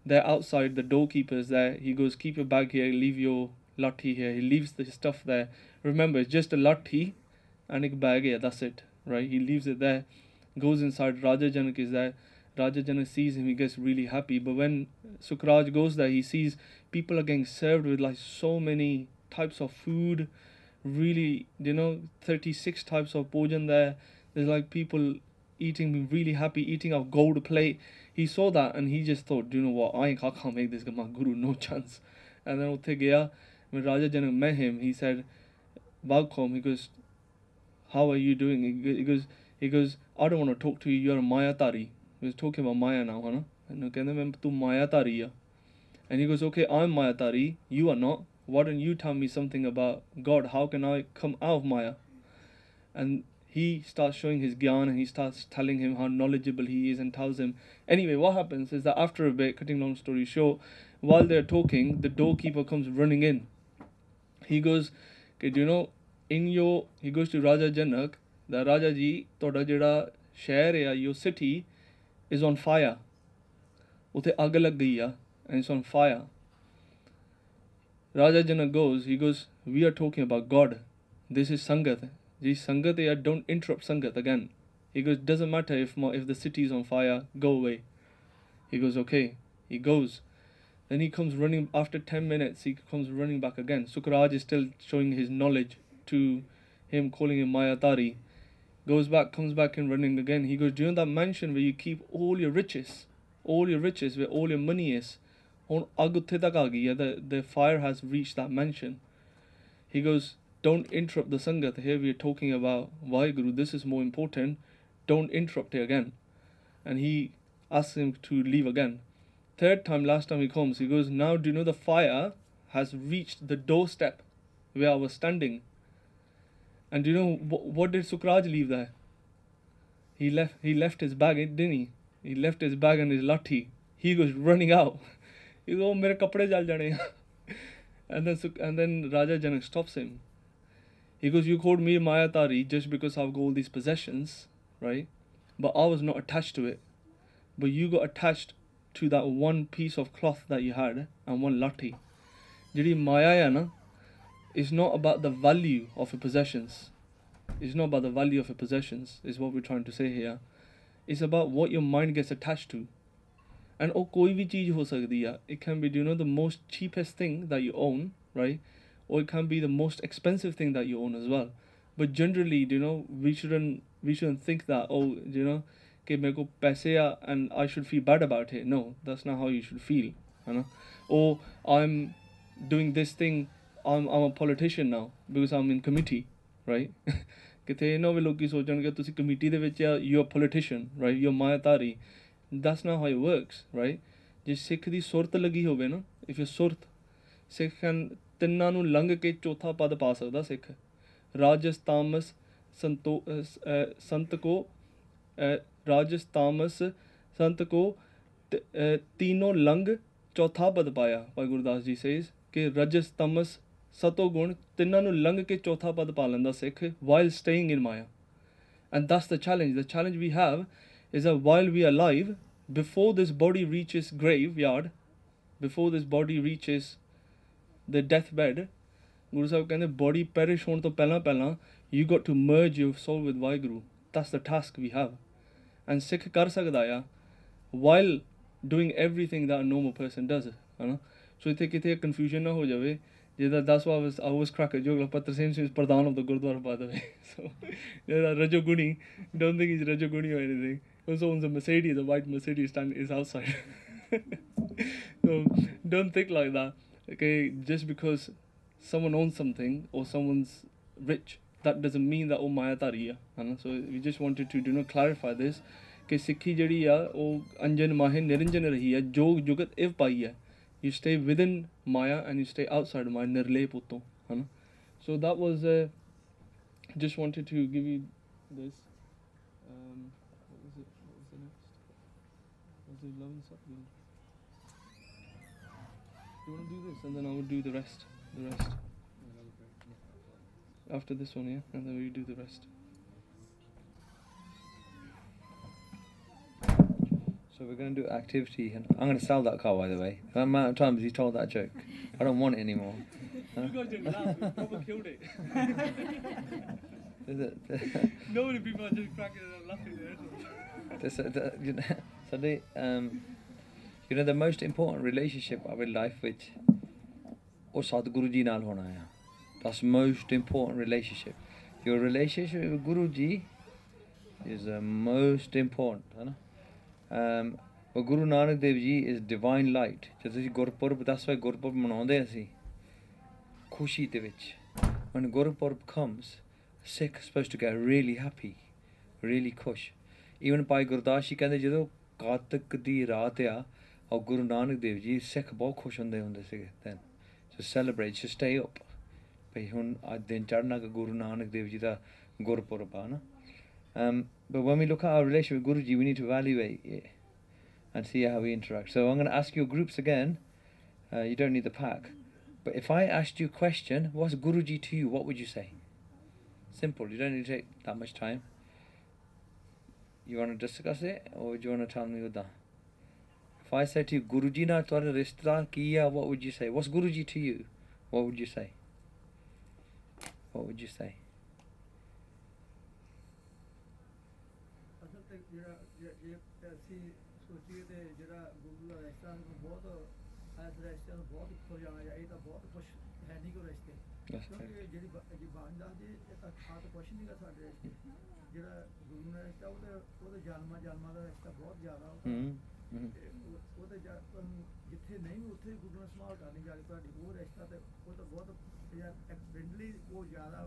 They're outside, the doorkeeper's there. He goes, keep your bag here, leave your lathi here. He leaves the stuff there. Remember, it's just a lathi and a bag here, that's it, right? He leaves it there, goes inside. Raja Janak is there. Raja Janak sees him, he gets really happy. But when Sukraj goes there, he sees people are getting served with like so many types of food, really, 36 types of bhojan there. There's like people eating, really happy, eating off gold plate. He saw that and he just thought, you know what, I can't make this my guru, no chance. And then utte gaya, when Raja Janak met him, he said, welcome. He goes, how are you doing? He goes, I don't want to talk to you, you're a Maya Tari. He was talking about Maya now, huh? And tu Maya Tari ya. And he goes, okay, I'm Maya Tari, you are not. Why don't you tell me something about God? How can I come out of Maya? And he starts showing his gyan and he starts telling him how knowledgeable he is and tells him. Anyway, what happens is that after a bit, cutting long story short, while they're talking, the doorkeeper comes running in. He goes, okay, do you know, he goes to Raja Janak, the Raja ji, toda jeda shahar hai, your city is on fire. Utte ag lag gayi hai, and it's on fire. Raja Janak goes, he goes, we are talking about God. This is Sangat. This Sangat, yeah, don't interrupt Sangat again. He goes, doesn't matter if the city is on fire, go away. He goes, okay. He goes. Then he comes running, after 10 minutes, he comes running back again. Sukraj is still showing his knowledge to him, calling him Mayatari. Goes back, comes back and running again. He goes, do you know that mansion where you keep all your riches, where all your money is? The fire has reached that mansion. He goes, don't interrupt the Sangat. Here we are talking about Vaheguru. This is more important. Don't interrupt it again. And he asks him to leave again. Third time, last time he comes, he goes, now do you know the fire has reached the doorstep where I was standing? And do you know what did Sukraj leave there? He left his bag, didn't he? He left his bag and his lathi. He goes running out. He goes, oh, mere kapde jal jane. And then Raja Janak stops him. He goes, you called me Mayatari just because I've got all these possessions, right? But I was not attached to it. But you got attached to that one piece of cloth that you had and one lathi. Jiri Maya hai na, is not about the value of your possessions. It's not about the value of your possessions, is what we're trying to say here. It's about what your mind gets attached to. And oh, koi bhi cheez ho sakdi hai. It can be, the most cheapest thing that you own, right? Or it can be the most expensive thing that you own as well. But generally, we shouldn't think that, कि मेरे को पैसे and I should feel bad about it. No, that's not how you should feel. Or I'm doing this thing, I'm a politician now because I'm in committee, right? किथे we लोग सोचणगे तुसी committee ਦੇ ਵਿੱਚ you're a politician, right? You're Mayatari. That's not how it works, right? ਜੇ ਸਿੱਖ ਦੀ ਸੁਰਤ ਲੱਗੀ ਹੋਵੇ ਨਾ, if your ਸੁਰਤ ਸਿੱਖ ਤਿੰਨਾਂ ਨੂੰ ਲੰਘ ਕੇ ਚੌਥਾ ਪਦ ਪਾ ਸਕਦਾ ਸਿੱਖ ਰਾਜਸ ਤਾਮਸ ਸੰਤ ਕੋ राजस तामस संत को तीनों लंग चौथा पद पाया. भाई गुरदास जी says कि रजस तमस सतो गुण तिन्ना नु लंग के चौथा पद पा लैंदा Sikh while staying in Maya. And that's the challenge. The challenge we have is that while we are alive, before this body reaches graveyard, before this body reaches the deathbed, Guru Sahib कहंदे body perish होने तो पहला you got to merge your soul with Vaheguru. That's the task we have. And Sikh kar sakda ya while doing everything that a normal person does. So ithe kithe confusion na ho jave. That's why I always crack a joke. Tarsem is Pradhan of the Gurdwara, by the way. So Rajoguni, don't think he's Rajoguni or anything. He also owns a Mercedes, a white Mercedes is outside. So don't think like that. Okay, just because someone owns something or someone's rich, that doesn't mean that Mayatari hai. So we just wanted to clarify this कि सिक्खी जड़ी आ वो अंजन माहे निरंजन रही है जोग जुगत एव पाई है. You stay within Maya and you stay outside Maya nirle puto. So that was just wanted to give you this. What was it? What was the next? Was it 11 something? You want to do this and then I will do the rest. After this one, yeah, and then we do the rest. So we're going to do activity, and I'm going to sell that car, by the way. The amount of times he told that joke, I don't want it anymore. You guys didn't laugh, you probably killed it. Is it? Nobody people are just cracking it and laughing. So the most important relationship of our life, which or Sadhguru Ji naal hona hai. That's most important relationship. Your relationship with Guruji is the most important. But Guru Nanak Dev Ji is divine light. That's why Gurpurb manaunde asi. Khushi de vich. When Gurpurb comes, Sikh is supposed to get really happy, really khush. Even by Gurdas Ji कहते जदों कातक दी रात आ और Guru Nanak Dev Ji Sikh बहुत खुश होंदे सीगे then. So celebrate, so stay up. But Guru Nanak Dev Ji da Gurpurab hai. But when we look at our relationship with Guruji, we need to evaluate it and see how we interact. So I'm going to ask you groups again. You don't need the pack. But if I asked you a question, what's Guruji to you, what would you say? Simple. You don't need to take that much time. You want to discuss it, or do you want to tell me what that? If I said to you, Guruji na tora rishta kiya, what would you say? What's Guruji to you? what would you say? What would you say? ਅਸਲ ਤੇ ਜਿਹੜਾ ਜੇ ਅਸੀਂ ਸੋਚੀਏ ਤੇ ਜਿਹੜਾ ਗੁਰੂ ਦਾ ਰਿਸ਼ਤਾ ਨੂੰ ਬਹੁਤ ਇਸ ਰਿਸ਼ਤੇ ਨੂੰ ਬਹੁਤ ਉੱਪਰ ਜਾਣਾ ਚਾਹੀਦਾ, ਇਹ ਤਾਂ ਬਹੁਤ ਕੁਛ ਹੈ ਨਹੀਂ ਕੋਈ ਰਿਸ਼ਤੇ, That's ਕਿਉਂਕਿ right. ਜਿਹੜੀ ਬਾਣੀ ਦੱਸਦੀ ਇਹ ਤਾਂ ਖਾਸ ਕੁਛ ਨਹੀਂਗਾ ਸਾਡੇ ਰਿਸ਼ਤੇ। ਜਿਹੜਾ ਗੁਰੂ ਨਾਲ ਰਿਸ਼ਤਾ ਉਹਦੇ ਜਨਮਾਂ ਦਾ ਰਿਸ਼ਤਾ ਬਹੁਤ ਜ਼ਿਆਦਾ ਉਹ ਤਾਂ Mm-hmm. ਤੇ ਉਹਦੇ ਤੁਹਾਨੂੰ ਜਿੱਥੇ ਨਹੀਂ ਉੱਥੇ ਗੁਰੂ ਨਾਲ ਸੰਭਾਲ ਕਰਨੀ ਜਾ ਤੁਹਾਡੀ ਉਹ ਰਿਸ਼ਤਾ ਤੇ ਉਹ ਤਾਂ ਬਹੁਤ ਫ੍ਰੈਂਡਲੀ ਉਹ ਜ਼ਿਆਦਾ।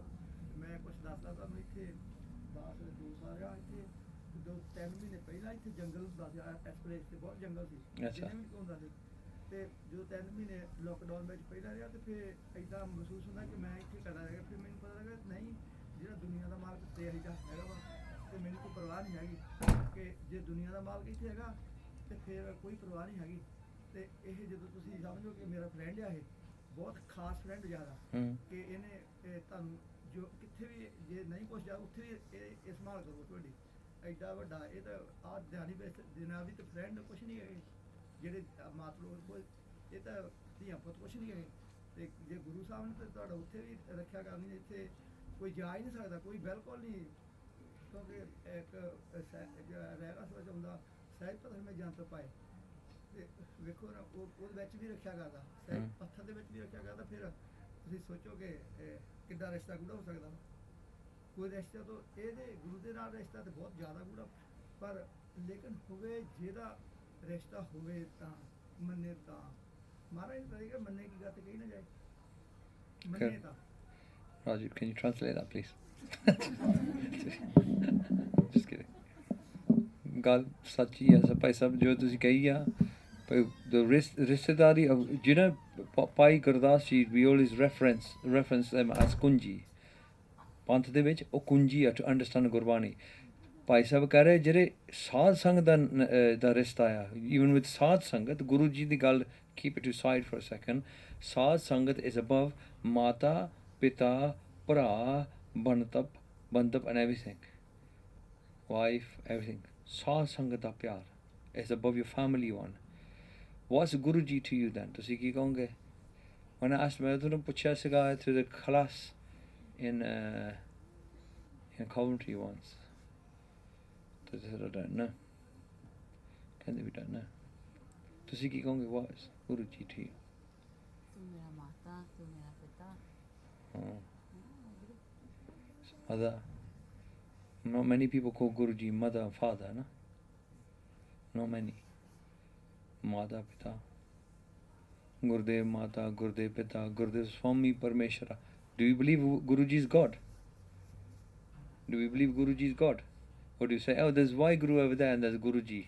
ਮੈਂ ਕੁਛ ਦੱਸਦਾ ਤੁਹਾਨੂੰ ਇੱਥੇ 2 ਸਾਲ ਰਿਹਾ ਇੱਥੇ 3 ਮਹੀਨੇ ਪਹਿਲਾਂ ਇੱਥੇ ਜੰਗਲ ਹੁੰਦਾ ਸੀ, ਇਸ ਪਲੇਸ ਤੇ ਬਹੁਤ ਜੰਗਲ ਸੀ, ਅੱਛਾ। ਜਿੰਨੇ ਵੀ ਹੁੰਦਾ ਸੀ। ਤੇ ਜਦੋਂ 3 ਮਹੀਨੇ ਲੋਕਡਾਊਨ ਵਿੱਚ ਪਹਿਲਾਂ ਰਿਹਾ ਤੇ ਫਿਰ ਏਦਾਂ ਮਹਿਸੂਸ ਹੁੰਦਾ ਕਿ ਮੈਂ ਇੱਥੇ ਕਰਾਂ ਹੈਗਾ। ਫਿਰ ਮੈਨੂੰ ਪਤਾ ਲੱਗਾ ਨਹੀਂ, ਜਿਹੜਾ ਦੁਨੀਆ ਦਾ ਮਾਲਕ ਤੇ ਇਹਦਾ ਹੈਗਾ ਵਾ ਤੇ ਮੈਨੂੰ ਕੋਈ ਪਰਵਾਹ ਨਹੀਂ ਹੈਗੀ ਕਿ ਜੇ ਦੁਨੀਆ ਦਾ ਮਾਲਕ ਇੱਥੇ ਹੈਗਾ ਤੇ ਫਿਰ ਕੋਈ ਪਰਵਾਹ ਨਹੀਂ ਹੈਗੀ। ਤੇ ਇਹ ਜਦੋਂ ਤੁਸੀਂ ਸਮਝੋ ਕਿ ਮੇਰਾ ਫਰੈਂਡ ਆ, ਇਹ ਬਹੁਤ ਖਾਸ ਫਰੈਂਡ ਜ਼ਿਆਦਾ Mm. ਕਿ ਇਹਨੇ ਤੁਹਾਨੂੰ ਜੋ ਕਿੱਥੇ ਵੀ ਜੇ ਨਹੀਂ ਕੁਛ ਜਾ ਉੱਥੇ ਵੀ ਇਹ ਸੰਭਾਲ ਕਰੋ ਤੁਹਾਡੀ। ਐਡਾ ਵੱਡਾ ਇਹ ਤਾਂ ਆਹ ਦਿਹਾੜੀ ਵਿੱਚ ਦਿਨਾਂ ਵੀ ਤਾਂ ਫਰੈਂਡ ਕੁਛ ਨਹੀਂ ਹੈਗੇ ਜਿਹੜੇ ਮਾਤਲੋ ਕੋਈ, ਇਹ ਤਾਂ ਧੀਆਂ ਪੁੱਤ ਕੁਛ ਨਹੀਂ ਹੈਗੇ। ਤੇ ਜੇ ਗੁਰੂ ਸਾਹਿਬ ਨੇ ਤਾਂ ਤੁਹਾਡਾ ਉੱਥੇ ਵੀ ਰੱਖਿਆ ਕਰਨੀ, ਇੱਥੇ ਕੋਈ ਜਾ ਹੀ ਨਹੀਂ ਸਕਦਾ, ਕੋਈ ਬਿਲਕੁਲ ਨਹੀਂ, ਕਿਉਂਕਿ ਇੱਕ ਰਹਿਣਾ ਸੋਚ ਹੁੰਦਾ ਸਹਿਜ ਪੱਥਰ ਮੈਂ ਜੰਤ ਪਾਏ ਤੇ ਵੇਖੋ ਨਾ ਉਹਦੇ ਵਿੱਚ ਵੀ ਰੱਖਿਆ ਕਰਦਾ, ਸਹਿਜ ਪੱਥਰ ਦੇ ਵਿੱਚ ਵੀ ਰੱਖਿਆ ਕਰਦਾ। ਫਿਰ ਤੁਸੀਂ ਸੋਚੋ ਕਿ ਕਿੱਦਾਂ ਰਿਸ਼ਤਾ ਗੂੜਾ ਹੋ ਸਕਦਾ। ਕੋਈ ਰਿਸ਼ਤਾ ਤੋਂ ਇਹਦੇ ਗੁਰੂ ਦੇ ਨਾਲ ਰਿਸ਼ਤਾ ਤੇ ਬਹੁਤ ਜ਼ਿਆਦਾ ਗੂੜਾ, ਪਰ ਲੇਕਿਨ ਹੋਵੇ ਜਿਹਦਾ ਰਿਸ਼ਤਾ ਹੋਵੇ ਤਾਂ ਮੰਨੇ ਤਾਂ ਮਹਾਰਾਜ ਨੇ ਕਹੇਗਾ ਮੰਨੇ ਕੀ ਗੱਲ ਤੇ ਕਹੀ ਨਾ ਜਾਏ, ਮੰਨੇ ਤਾਂ। Raju, can you translate that, please? Just kidding. ਗੱਲ ਸੱਚੀ ਹੈ ਭਾਈ ਸਾਹਿਬ ਜੋ ਤੁਸੀਂ ਕਹੀ ਆ, the ਰਿਸ਼ਤੇਦਾਰੀ of, you know, Bhai Gurdas ji, we always reference them as ਕੁੰਜੀ। ਪੰਥ ਦੇ ਵਿੱਚ ਉਹ ਕੁੰਜੀ ਆ to understand ਗੁਰਬਾਣੀ। ਭਾਈ ਸਾਹਿਬ ਕਹਿ ਰਹੇ ਜਿਹੜੇ ਸਾਧ ਸੰਗਤ ਦਾ ਰਿਸ਼ਤਾ ਆ, even with ਸਾਧ ਸੰਗਤ, ਗੁਰੂ ਜੀ ਦੀ ਗੱਲ keep it to side for a second, ਸਾਧ ਸੰਗਤ is above ਮਾਤਾ ਪਿਤਾ ਭਰਾ ਬੰਧਪ and everything, wife, everything. ਸਾਧ ਸੰਗਤ ਦਾ ਪਿਆਰ is above your family one. What's Guru Ji to you then? ਤੁਸੀਂ ਕੀ ਕਹੋਗੇ? When I asked, ਮੈਂ ਤੁਹਾਨੂੰ ਪੁੱਛਿਆ ਸੀਗਾ to the class in Coventry once. They said, I don't know. ਕਹਿੰਦੇ we don't know. ਤੁਸੀਂ ਕੀ ਕਹੋਗੇ? What is Guru Ji to you? ਤੂੰ ਮੇਰਾ ਮਾਤਾ, ਤੂੰ ਮੇਰਾ ਪਿਤਾ। Mother. Not many people call Guruji mother and father, no? Not many. Mata Pita. Gurudev Mata, Gurudev Pita, Gurudev Swami Parameshwara. Do you believe Guruji is God? Do we believe Guruji is God? Or do you say, oh, there's Waheguru over there and there's Guruji?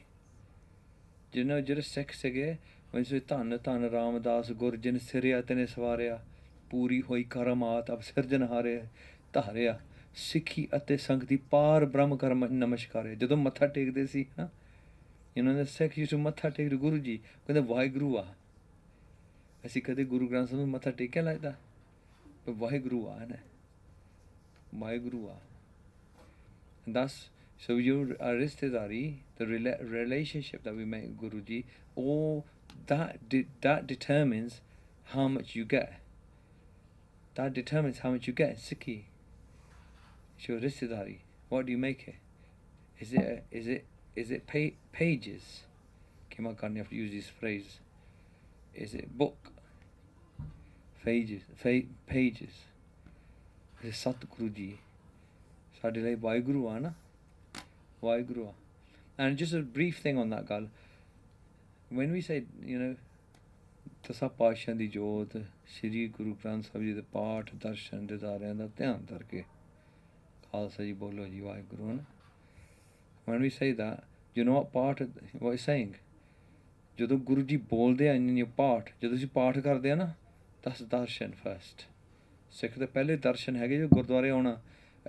Do you know, ਜਿਹੜੇ ਸਿੱਖ ਸੀਗੇ, when you say, ਧੰਨ ਧੰਨ ਰਾਮਦਾਸ ਗੁਰ ਜਿਨ ਸਿਰਿਆ ਤੈਨੇ ਸਵਾਰਿਆ, ਪੂਰੀ ਹੋਈ ਕਰਮਾਤ ਅਬ ਸਿਰਜਨਹਾਰੇ ਧਾਰਿਆ, ਸਿੱਖੀ ਅਤੇ ਸੰਗਤ ਦੀ ਪਾਰ ਬ੍ਰਹਮ ਕਰ ਨਮਸਕਾਰੇ। ਜਦੋਂ ਮੱਥਾ ਟੇਕਦੇ ਸੀ ਹਾਂ, ਇਹਨਾਂ ਦੇ ਸਿੱਖ ਯੂਜ਼ ਟੂ ਮੱਥਾ ਟੇਕ ਗੁਰੂ ਜੀ, ਕਹਿੰਦੇ ਵਾਹਿਗੁਰੂ ਆ। ਅਸੀਂ ਕਦੇ ਗੁਰੂ ਗ੍ਰੰਥ ਸਾਹਿਬ ਨੂੰ ਮੱਥਾ ਟੇਕਿਆ ਲੱਗਦਾ, ਪਰ ਵਾਹਿਗੁਰੂ ਆ ਨੇ, ਵਾਹਿਗੁਰੂ ਆ। And thus, so your ਰਿਸ਼ਤੇਦਾਰੀ, the relationship that we make with Guru Ji, all that determines how much you get. That determines how much you get. Sikhi. It's your rishtedari. What do you make it? Is it pages? Kima Khan, you have to use this phrase. Is it book? Pages. Is it Satguru Ji? ਸਾਡੇ ਲਈ ਵਾਹਿਗੁਰੂ ਆ ਨਾ, ਵਾਹਿਗੁਰੂ ਆ। And just a brief thing on that ਗੱਲ, when we say, you know, ਦਸਾਂ ਪਾਤਸ਼ਾਹਾਂ ਦੀ ਜੋਤ, ਸ਼੍ਰੀ ਗੁਰੂ ਗ੍ਰੰਥ ਸਾਹਿਬ ਜੀ ਦੇ ਪਾਠ ਦਰਸ਼ਨ ਦਿਦਾਰਿਆਂ ਦਾ ਧਿਆਨ ਕਰਕੇ, ਖਾਲਸਾ ਜੀ ਬੋਲੋ ਜੀ ਵਾਹਿਗੁਰੂ, ਹੈ ਨਾ। When we say that, you know what it's saying? ਜਦੋਂ ਗੁਰੂ ਜੀ ਬੋਲਦੇ ਆ ਇੰਨੇ ਪਾਠ, ਜਦੋਂ ਅਸੀਂ ਪਾਠ ਕਰਦੇ ਆ ਨਾ, that's ਦਰਸ਼ਨ ਫਸਟ। ਸਿੱਖ ਦੇ ਪਹਿਲੇ ਦਰਸ਼ਨ ਹੈਗੇ ਜੋ ਗੁਰਦੁਆਰੇ ਆਉਣਾ,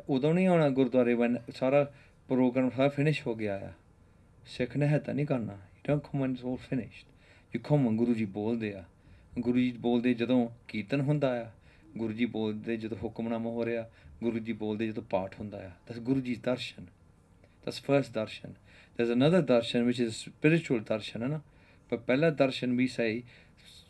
ਉਦੋਂ ਨਹੀਂ ਆਉਣਾ ਗੁਰਦੁਆਰੇ when ਸਾਰਾ ਪ੍ਰੋਗਰਾਮ ਸਾਰਾ ਫਿਨਿਸ਼ ਹੋ ਗਿਆ ਆ। ਸਿੱਖ ਨੇ ਤਾਂ ਨਹੀਂ ਕਰਨਾ, you don't come when it's all finished, you come when Guru ji ਬੋਲਦੇ ਆ। ਗੁਰੂ ਜੀ ਬੋਲਦੇ ਜਦੋਂ ਕੀਰਤਨ ਹੁੰਦਾ ਆ, ਗੁਰੂ ਜੀ ਬੋਲਦੇ ਜਦੋਂ ਹੁਕਮਨਾਮਾ ਹੋ ਰਿਹਾ, ਗੁਰੂ ਜੀ ਬੋਲਦੇ ਜਦੋਂ ਪਾਠ ਹੁੰਦਾ ਆ। that's Guru ji Darshan, that's first darshan. There's another darshan which is spiritual darshan, ਹੈ ਨਾ। ਪਰ ਪਹਿਲਾ ਦਰਸ਼ਨ ਵੀ say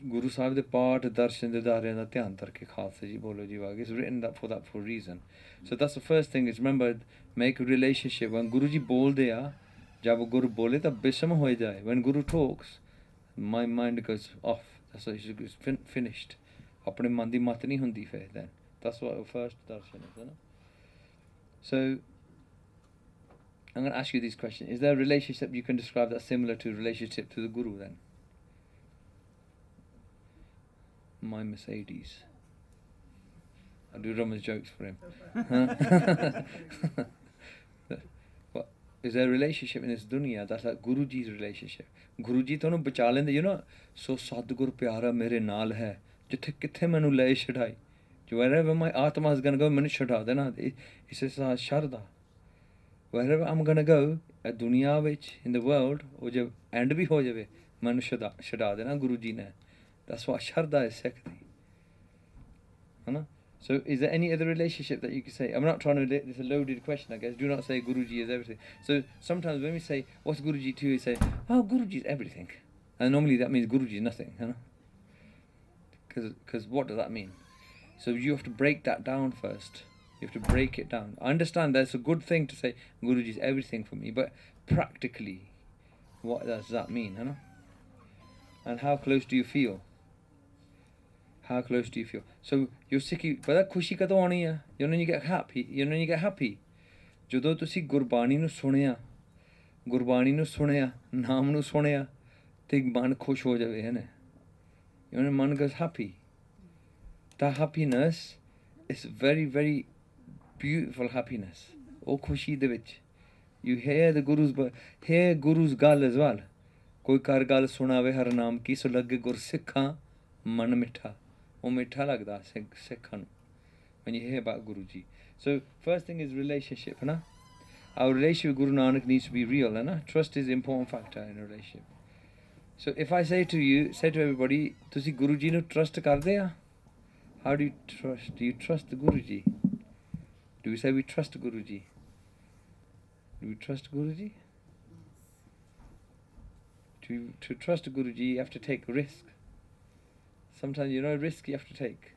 Guru Sahib the part darshan didaare da dhyan tarke khalsa ji bolo ji wage. It's written that for a reason. So that's the first thing is remember, make a relationship. When Guru ji bolde ya, jab Guru bole tab bisam ho jaye. When Guru talks, my mind goes off. That's why it's finished. Apne man di mat nahi hundi fir then. That's what the first darshan is, you know? So I'm going to ask you this question. Is there a relationship you can describe that's similar to a relationship to the Guru then? My Mercedes. I do Raman's jokes for him. What, is there a relationship in this dunya that's like Guruji's relationship? Guruji tonu bacha lende, you know, so Sadgur pyara mere naal hai. Jithe kithe manu le chadai. Wherever my Atma is going to go, manu chada dena. He says, Sharda. Wherever I'm going to go, at dunya vich, in the world, wo jab end bhi ho jave, manu chada dena Guruji ne. That's what Sharda is, Sekti. So is there any other relationship that you could say? I'm not trying to, it's a loaded question, I guess. Do not say Guruji is everything. So sometimes when we say, what's Guruji to you? We say, oh, Guruji is everything. And normally that means Guruji is nothing, Because what does that mean? So you have to break that down first. You have to break it down. I understand that's a good thing to say, Guruji is everything for me, but practically, what does that mean, And how close do you feel? How close do you feel? So you're Sikhi, but that khushi kado aani hai? You know, you get happy. You know, you get happy. Jado tusi Gurbani nu sunaya, naam nu sunaya, te man khush ho jave, hai na? You know, man goes happy. That happiness is very, very beautiful happiness. Oh khushi de vich. You hear the Guru's gal as well. Koi kar gal sunave har naam ki, so lage gur sikha man mitha. Oh mitha lagda sikha nu. When you hear about Guruji. So first thing is relationship, Our relationship with Guru Nanak needs to be real, Trust is an important factor in a relationship. So if I say to everybody, tusi Guruji nu trust karde ya? How do you trust? Do you trust the Guruji? Do we say we trust Guruji? Do we trust Guruji? To trust Guruji, you have to take risk. Sometimes, risk you have to take.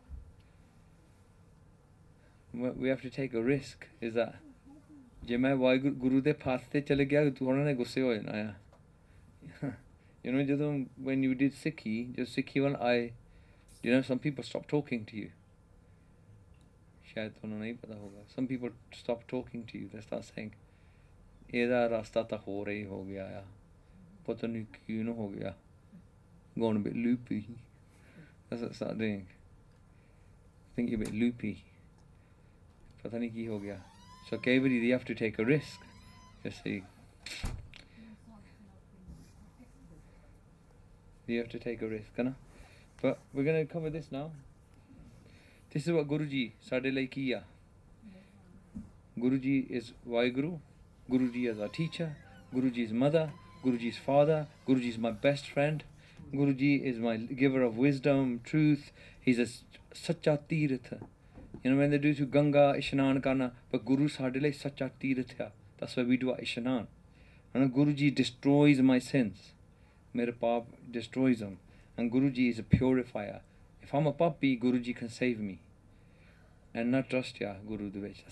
We have to take a risk. Is that, je main Guru de path te chale gaya, tu hona ne gusse ho jana hai. When you did Sikhi, just Sikhi one, some people stop talking to you. Some people stop talking to you. They start saying, "Eda rasta ta ho rahi ho gaya ya. Pata nahi kyun ho gaya. Gone a bit loopy." That's what they start doing. I think you're a bit loopy. Pata nahi ki ho gaya. So everybody, they have to take a risk. You see. You have to take a risk, But we're going to cover this now. This is what Guruji sade lai kiya. Guruji is Vaheguru. Guruji is our teacher. Guruji is mother. Guruji is father. Guruji is my best friend. Guruji is my giver of wisdom, truth. He's a sacha tirtha. When they do to Ganga, Ishnan karna, but Guru sade lai sacha tirtha. That's why we do our Ishnan. And Guruji destroys my sins. Mere paap destroys them. And Guruji is a purifier. If I'm a puppy, Guruji can save me. And not trust Guru Devich.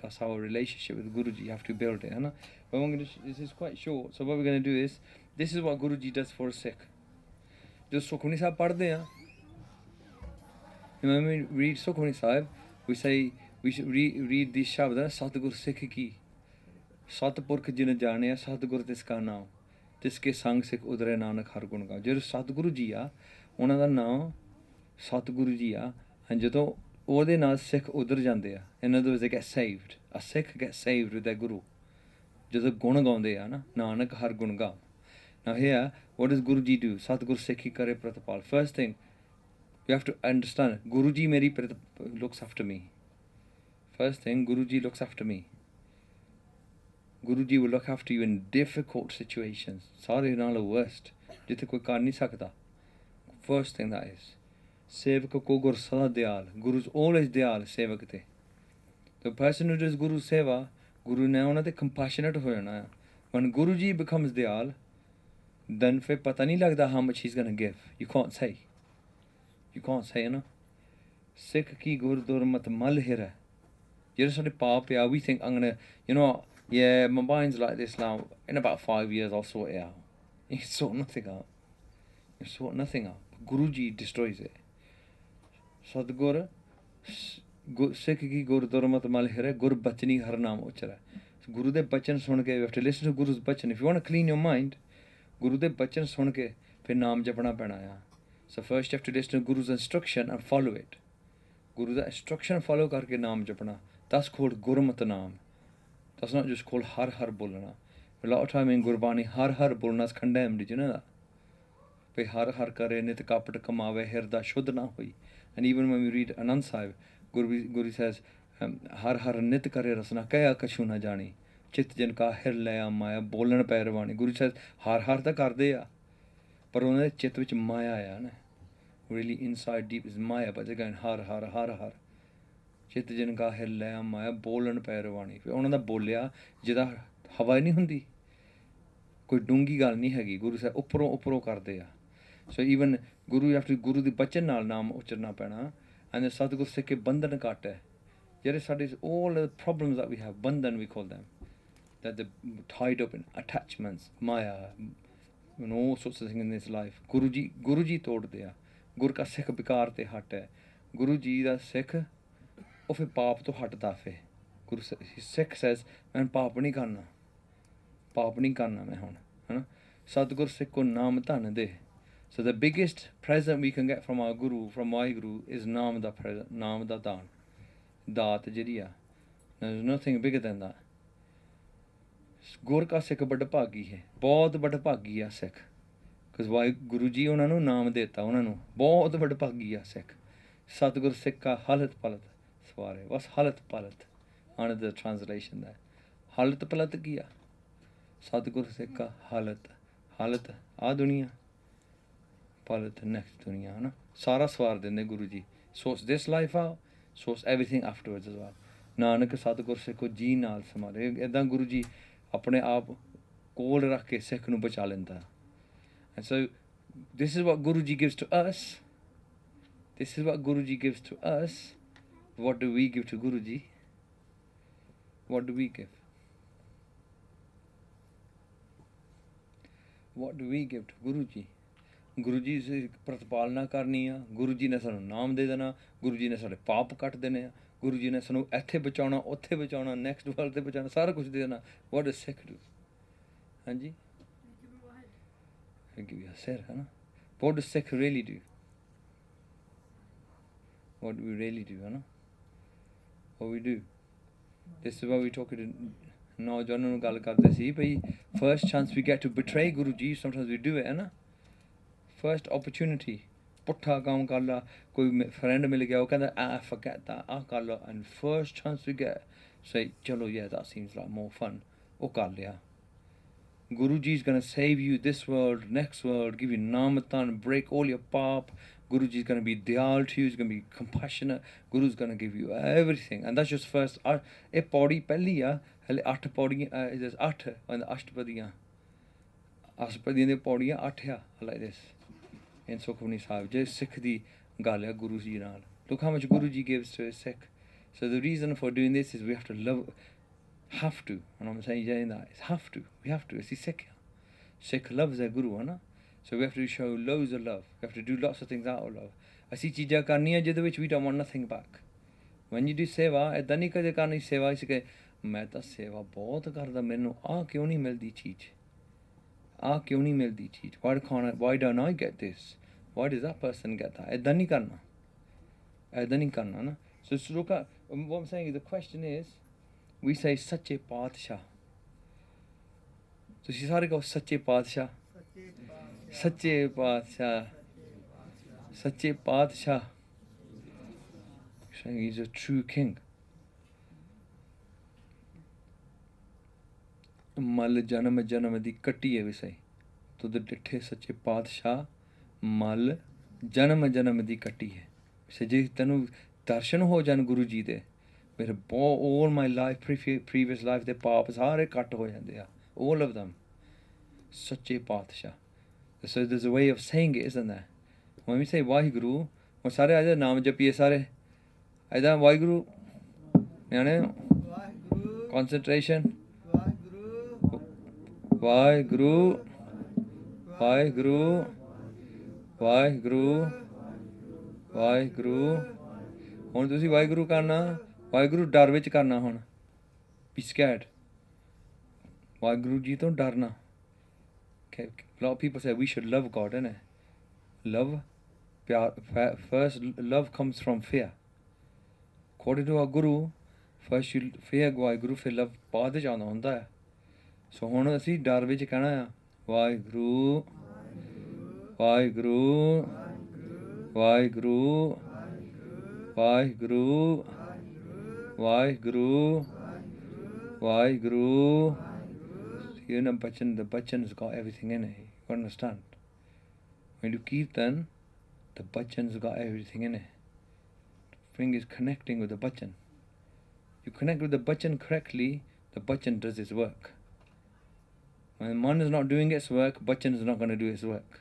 That's how a relationship with Guruji, you have to build it. But this is quite short. So what we're going to do is, this is what Guruji does for a Sikh. Just Sukhmani Sahib padde hain. When we read Sukhmani Sahib, we say, we should read these shabd, Satgur Sikh ki. Satpurkh jin jaane, Satgur tiska naam. Tiske sang Sikh udre Nanak har gun ga. Jado Satguru ji a, ਉਹਨਾਂ ਦਾ ਨਾਮ Satguru ji a, and ਜਦੋਂ ਉਹਦੇ ਨਾਲ Sikh ਉਧਰ ਜਾਂਦੇ ਆ, in other words, they get saved. A Sikh gets saved with their Guru. ਜਦੋਂ ਗੁਣ ਗਾਉਂਦੇ ਆ ਨਾ, ਨਾਨਕ ਹਰ ਗੁਣ ਗਾ. Now here, what does Guruji do? Satgur Sikhi kare pratapal. First thing, you have to understand, Guruji meri looks after me. First thing, Guruji looks after me. Guruji will look after you in difficult situations. Sare naal worst. Jithe koi kar nahi sakda. First thing that is. Sevak ko gur sada dayal. Guru is always dayal, sevak te. The person who does Guru seva, Guru ne ona te compassionate ho jana. When Guruji becomes dayal, then fir pata nahi lagda how much he's going to give. You can't say. You can't say, you know. Sikh ki gurdurmat mal hira. You're sort of pop, yeah. We think I'm gonna, you know, yeah, my mind's like this now. In about 5 years, I'll sort it out. You sort nothing out. You sort nothing out. Guruji destroys it. Sadguru, Sikh ki gurdurmat mal hira, gur bachani har naam uchara. Guru de bachan sun ke, you have to listen to Guru's bachan. If you want to clean your mind, Guru de bachan sun ke, फिर नाम जपना पैना है. So first you have to listen to Guru's instruction and follow it. Guru da instruction follow करके नाम जपना. That's called Gurmat naam. That's not just called har har bolna. A lot of time in Gurbani, har har bolna is condemned. Did you know that? Pe har har kare nit kapat kamave hirda shuddh na hui. And even when we read Anand Sahib, Guru says, har har nit kare rasna kaya kashu na jani. Chit jin ka hir laya maya bolan pairwani. Guru says, har har ta kar de ya. But on the chit which maya ya. Really inside deep is maya, but they're going har har har har. Chit jin ka hir laya maya bolan pairwani. Fi ਉਹਨਾਂ ਦਾ ਬੋਲਿਆ ਜਿਹਦਾ ਹਵਾ ਹੀ ਨਹੀਂ ਹੁੰਦੀ, ਕੋਈ ਡੂੰਗੀ ਗੱਲ ਨਹੀਂ ਹੈਗੀ. ਗੁਰੂ ਸਾਹਿਬ ਉੱਪਰੋਂ ਉੱਪਰੋਂ ਕਰਦੇ ਆ. So even Guru, you have to Guru ਦੀ ਬਚਨ ਨਾਲ ਨਾਮ ਉਚਰਨਾ ਪੈਣਾ. And the Sadguru ਸਿੱਖੇ ਬੰਧਨ ਘੱਟ ਹੈ. ਜਿਹੜੇ ਸਾਡੇ all the problems that we have, bandhan we call them, that they're tied up in attachments, maya, and all sorts of things in this life. Guru ji ਤੋੜਦੇ ਆ. ਗੁਰ ਕਾ ਸਿੱਖ ਵਿਕਾਰ ਤੇ ਹਟ ਹੈ. ਗੁਰੂ ਜੀ ਦਾ ਸਿੱਖ ਉਹ ਫਿਰ ਪਾਪ ਤੋਂ ਹਟਦਾ. ਫਿਰ ਗੁਰੂ ਸਿੱਖ says ਮੈਂ ਪਾਪ ਨਹੀਂ ਕਰਨਾ ਮੈਂ ਹੁਣ, ਹੈ ਨਾ. ਸਤਿਗੁਰ ਸਿੱਖ ਕੋ ਨਾਮ ਧਨ ਦੇ. So the biggest present we can get from our Guru, from my Guru, is naam da present, naam da daan. Daat ਜਿਹੜੀ ਆ. There's nothing bigger than that. ਗੁਰ ਕਾ ਸਿੱਖ ਬੜਾ ਭਾਗੀ ਹੈ. ਬਹੁਤ ਬੜਾ ਭਾਗੀ ਆ ਸਿੱਖ. Because why Guru ji ਉਹਨਾਂ ਨੂੰ ਨਾਮ ਦੇਤਾ, ਉਹਨਾਂ ਨੂੰ ਬਹੁਤ ਬੜਾ ਭਾਗੀ ਆ ਸਿੱਖ. ਸਤਿਗੁਰ ਸਿੱਖ ਕਾ ਹਲਤ ਪਲਤ ਸਵਾਰੇ. What's ਹਲਤ ਪਲਤ? Another translation there. ਹਲਤ ਪਲਤ ਕੀ ਆ? ਸਤਿਗੁਰ ਸਿੱਖ ਕਾ ਹਲਤ ਆ ਦੁਨੀਆ, ਪਲਤ next ਦੁਨੀਆ, ਹੈ ਨਾ. ਸਾਰਾ ਸਵਾਰ ਦਿੰਦੇ Guru ji. Sorts this life out, sorts everything afterwards as well. Nanak ਸਤਿਗੁਰ ਸਿੱਖ ਕੋ ਜੀ ਨਾਲ ਸਮਾਰੇ. ਇੱਦਾਂ ਗੁਰੂ ਜੀ ਆਪਣੇ ਆਪ ਕੋਲ ਰੱਖ ਕੇ ਸਿੱਖ ਨੂੰ ਬਚਾ ਲੈਂਦਾ. And so this is what Guru ji gives to us. This is what Guru ji gives to us. What do we give to Guru ji? What do we give? What do we give to Guru ji? Guru ji ਸੇ ਪ੍ਰਤਪਾਲਨਾ ਕਰਨੀ ਆ. ਗੁਰੂ ਜੀ ਨੇ ਸਾਨੂੰ ਨਾਮ ਦੇ ਦੇਣਾ. ਗੁਰੂ ਜੀ ਨੇ ਸਾਡੇ ਪਾਪ ਕੱਟ ਦੇਣੇ ਆ. ਗੁਰੂ ਜੀ ਨੇ ਸਾਨੂੰ ਇੱਥੇ ਬਚਾਉਣਾ, ਉੱਥੇ ਬਚਾਉਣਾ, ਨੈਕਸਟ ਵਰਲਡ ਤੇ ਬਚਾਉਣਾ, ਸਾਰਾ ਕੁਝ ਦੇ ਦੇਣਾ. What does Sikh do? ਹਾਂਜੀ, give you a ਸਿਰ, ਹੈ ਨਾ. What does Sikh really do? What do we really do, ਹੈ ਨਾ. What we do. This is what we talk to ਨੌਜਵਾਨਾਂ ਨੂੰ ਗੱਲ ਕਰਦੇ ਸੀ ਭਈ first chance we get to betray Guru ji, sometimes we do it, ਹੈ ਨਾ. First opportunity, ਪੁੱਠਾ ਕੰਮ ਕਰ ਲਾ. ਕੋਈ friend ਮਿਲ ਗਿਆ, ਉਹ ਕਹਿੰਦਾ forget that, ਆਹ ਕਰ ਲਾ. And first chance we get, say ਚਲੋ yeah, that seems like more fun, ਉਹ ਕਰ ਲਿਆ. Guru ji is going to save you this world, next world, give you namatan, break all your pap. Guru ji is going to be dayal to you, he's going to be compassionate. Guru is going to give you everything. And that's just first. A paudi pehli ya, hale 8 paudi, there's 8 and 8 padiyan. Ashpadiyan de paudiyan 8 ya, like this. In Sukhmani Sahib, just Sikh di gal hai Guru ji naal. Look how much Guru ji gives to his Sikh. So the reason for doing this is we have to love. Have to, and I'm saying that it's have to. We have to. It's Sikh. Sikh loves their Guru, है ना. So we have to show loads of love. We have to do lots of things out of love. ਅਸੀਂ ਚੀਜ਼ਾਂ ਕਰਨੀਆਂ ਜਿਹਦੇ ਵਿੱਚ we don't want nothing back. When you do ਸੇਵਾ, ਇੱਦਾਂ ਨਹੀਂ ਕਦੇ ਕਰਨੀ ਸੇਵਾ ਇਸ ਕੇ ਮੈਂ ਤਾਂ ਸੇਵਾ ਬਹੁਤ ਕਰਦਾ, ਮੈਨੂੰ ਆਹ ਕਿਉਂ ਨਹੀਂ ਮਿਲਦੀ ਚੀਜ਼, ਆਹ ਕਿਉਂ ਨਹੀਂ ਮਿਲਦੀ ਚੀਜ਼. Why don't I get this? Why does that person get that? ਇੱਦਾਂ ਨਹੀਂ ਕਰਨਾ, ਇੱਦਾਂ ਨਹੀਂ ਕਰਨਾ ਨਾ. So look at what I'm saying is the question is, we say ਸੱਚੇ ਪਾਤਸ਼ਾਹ. ਤੁਸੀਂ ਸਾਰੇ ਕਹੋ ਸੱਚੇ ਪਾਤਸ਼ਾਹ, ਸੱਚੇ ਪਾਤਸ਼ਾਹ, ਸੱਚੇ ਪਾਤਸ਼ਾਹ. Saying he's a true king. ਮਲ ਜਨਮ ਜਨਮ ਦੀ ਕੱਟੀ ਹੈ ਵਿਸਾਈ ਤੁਧ ਡਿੱਠੇ ਸੱਚੇ ਪਾਤਸ਼ਾਹ. ਮਲ ਜਨਮ ਜਨਮ ਦੀ ਕੱਟੀ ਹੈ. ਜੇ ਤੈਨੂੰ ਦਰਸ਼ਨ ਹੋ ਜਾਣ ਗੁਰੂ ਜੀ ਦੇ, ਮੇਰੇ ਬਹੁਤ all my life, previous life ਦੇ ਪਾਪ ਸਾਰੇ ਕੱਟ ਹੋ ਜਾਂਦੇ ਆ, all of them. ਸੱਚੇ ਪਾਤਸ਼ਾਹ. So there's a way of saying it, isn't there? When we say Waheguru, ਹੁਣ ਸਾਰੇ ਆ ਜਾ ਨਾਮ ਜਪੀਏ ਸਾਰੇ ਐਦਾਂ ਵਾਹਿਗੁਰੂ ਨਿਆਣੇ ਵਾਹਿਗੁਰੂ ਕਨਸੈਂਟਰੇਸ਼ਨ ਵਾਹਿਗੁਰੂ ਵਾਹਿਗੁਰੂ ਵਾਹਿਗੁਰੂ ਵਾਹਿਗੁਰੂ ਵਾਹਿਗੁਰੂ ਹੁਣ ਤੁਸੀਂ ਵਾਹਿਗੁਰੂ ਕਰਨਾ ਵਾਹਿਗੁਰੂ ਡਰ ਵਿੱਚ ਕਰਨਾ ਹੁਣ be scared ਵਾਹਿਗੁਰੂ ਜੀ ਤੋਂ ਡਰਨਾ a lot of people say we should love God, innit? Love, first love comes from fear. According to our Guru, first you fear Guru, ਫਿਰ love ਬਾਅਦ ਵਿੱਚ ਆਉਣਾ ਹੁੰਦਾ ਹੈ ਸੋ ਹੁਣ ਅਸੀਂ ਡਰ ਵਿੱਚ ਕਹਿਣਾ ਆ Waheguru Waheguru Waheguru Waheguru Waheguru Waheguru You know, the bachan's got everything in it. You understand? When you kirtan, the bachan's got everything in it. The thing is connecting with the bachan. You connect with the bachan correctly, the bachan does its work. When man is not doing its work, bachan is not going to do its work.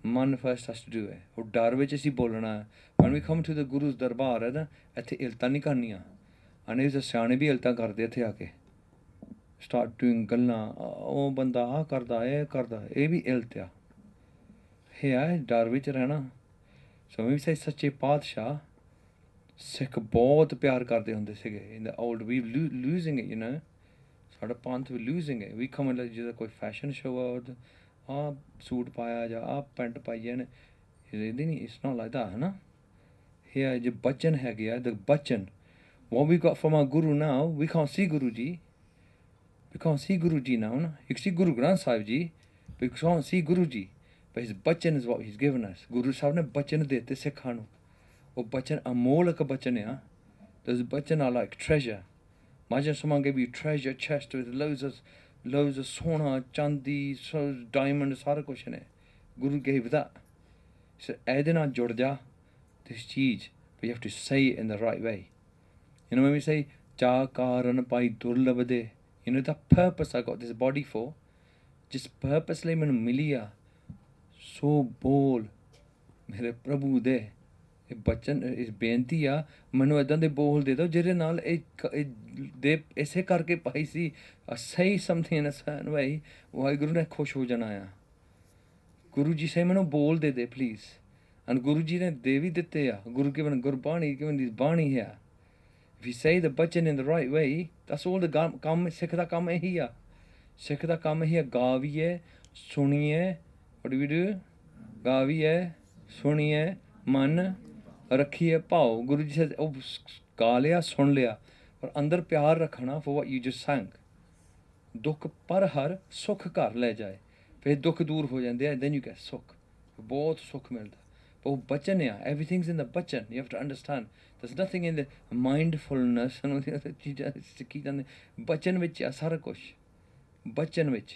Man first has to do it. Or dar vich asi bolna. When we come to the Guru's darbar, hai na, ਇੱਥੇ ਇਲਤਾਂ ਨਹੀਂ ਕਰਨੀਆਂ. ਅਨੇ ਇਸ ਸਿਆਣੇ ਵੀ ਇਲਤਾਂ ਕਰਦੇ ਇੱਥੇ ਆ ਕੇ. Start doing ਗੱਲਾਂ ਉਹ ਬੰਦਾ ਆਹ ਕਰਦਾ ਇਹ ਵੀ ਇਲਤ ਆ ਇਹ ਹੈ ਡਰ ਵਿੱਚ ਰਹਿਣਾ ਸੋ ਵੀ ਸੱਚੇ ਪਾਤਸ਼ਾਹ ਸਿੱਖ ਬਹੁਤ ਪਿਆਰ ਕਰਦੇ ਹੁੰਦੇ ਸੀਗੇ in the old we losing it you know ਸਾਡਾ ਪੰਥ ਵੀ losing it we come like ਜਿਹਦਾ ਕੋਈ ਫੈਸ਼ਨ ਸ਼ੋਅ ਆਹ ਸੂਟ ਪਾਇਆ ਜਾਂ ਆਹ ਪੈਂਟ ਪਾਈਏ ਨੇ ਇਹਦੀ ਨਹੀਂ it's not like that ਹੈ ਨਾ ਇਹ ਹੈ ਜੇ ਬਚਨ ਹੈਗੇ ਆ the ਬਚਨ what we got from our Guru now we can't see Guru Ji. We can't see Guru Ji now. No? You can see Guru Granth Sahib Ji, but you can't see Guru Ji. But his bachan is what he's given us. Guru Sahib ne bachan dete Sikhan nu. Oh bachan amolak bachan hai. Those bachan are like treasure. Imagine someone gave you treasure chest with loads of sona, chandi, diamonds, sara kuch hai. Guru gave that. He said, "Aide na jud ja this cheez, but you have to say it in the right way." You know when we say cha karan pai durlabh de. You know the purpose I got this body for जिस purpose ਲਈ ਮੈਨੂੰ ਮਿਲੀ ਆ ਸੋ ਬੋਲ ਮੇਰੇ ਪ੍ਰਭੂ ਦੇ ਇਹ ਬਚਨ ਇਸ ਬੇਨਤੀ ਆ ਮੈਨੂੰ ਇਦਾਂ ਦੇ ਬੋਲ ਦੇ ਦਿਓ ਜਿਹਦੇ ਨਾਲ ਇਹ ਦੇ ਇਸੇ ਕਰਕੇ ਪਾਈ ਸੀ say something in a certain way Waheguru ਨੇ ਖੁਸ਼ ਹੋ ਜਾਣਾ ਆ ਗੁਰੂ ਜੀ ਸੇ ਮੈਨੂੰ ਬੋਲ ਦੇ ਦੇ ਪਲੀਜ਼ and ਗੁਰੂ ਜੀ ਨੇ ਦੇ ਵੀ ਦਿੱਤੇ ਆ ਗੁਰੂ given ਗੁਰਬਾਣੀ given this ਬਾਣੀ ਹੈ if you say the bachan in the right way that's all the ਕੰਮ ਸਿੱਖ ਦਾ ਕੰਮ ਇਹੀ ਆ ਸਿੱਖ ਦਾ ਕੰਮ ਇਹੀ ਆ ਗਾਵੀਏ ਸੁਣੀਏ what do we do ਗਾਵੀਏ ਸੁਣੀਏ ਮਨ ਰੱਖੀਏ ਭਾਵ ਗੁਰੂ ਜੀ ਉਹ ਗਾ ਲਿਆ ਸੁਣ ਲਿਆ ਪਰ ਅੰਦਰ ਪਿਆਰ ਰੱਖਣਾ for what you just sang ਦੁੱਖ ਪਰ ਹਰ ਸੁੱਖ ਘਰ ਲੈ ਜਾਏ ਫਿਰ ਦੁੱਖ ਦੂਰ ਹੋ ਜਾਂਦੇ ਆ then you get ਸੁੱਖ ਬਹੁਤ ਸੁੱਖ ਮਿਲਦਾ ਉਹ ਬਚਨ ਆ everything's in the bachan you have to understand there's nothing in the mindfulness and ਚੀਜ਼ਾਂ ਸਿੱਖੀ ਜਾਂਦੇ ਬਚਨ ਵਿੱਚ ਆ ਸਾਰਾ ਕੁਛ ਬਚਨ ਵਿੱਚ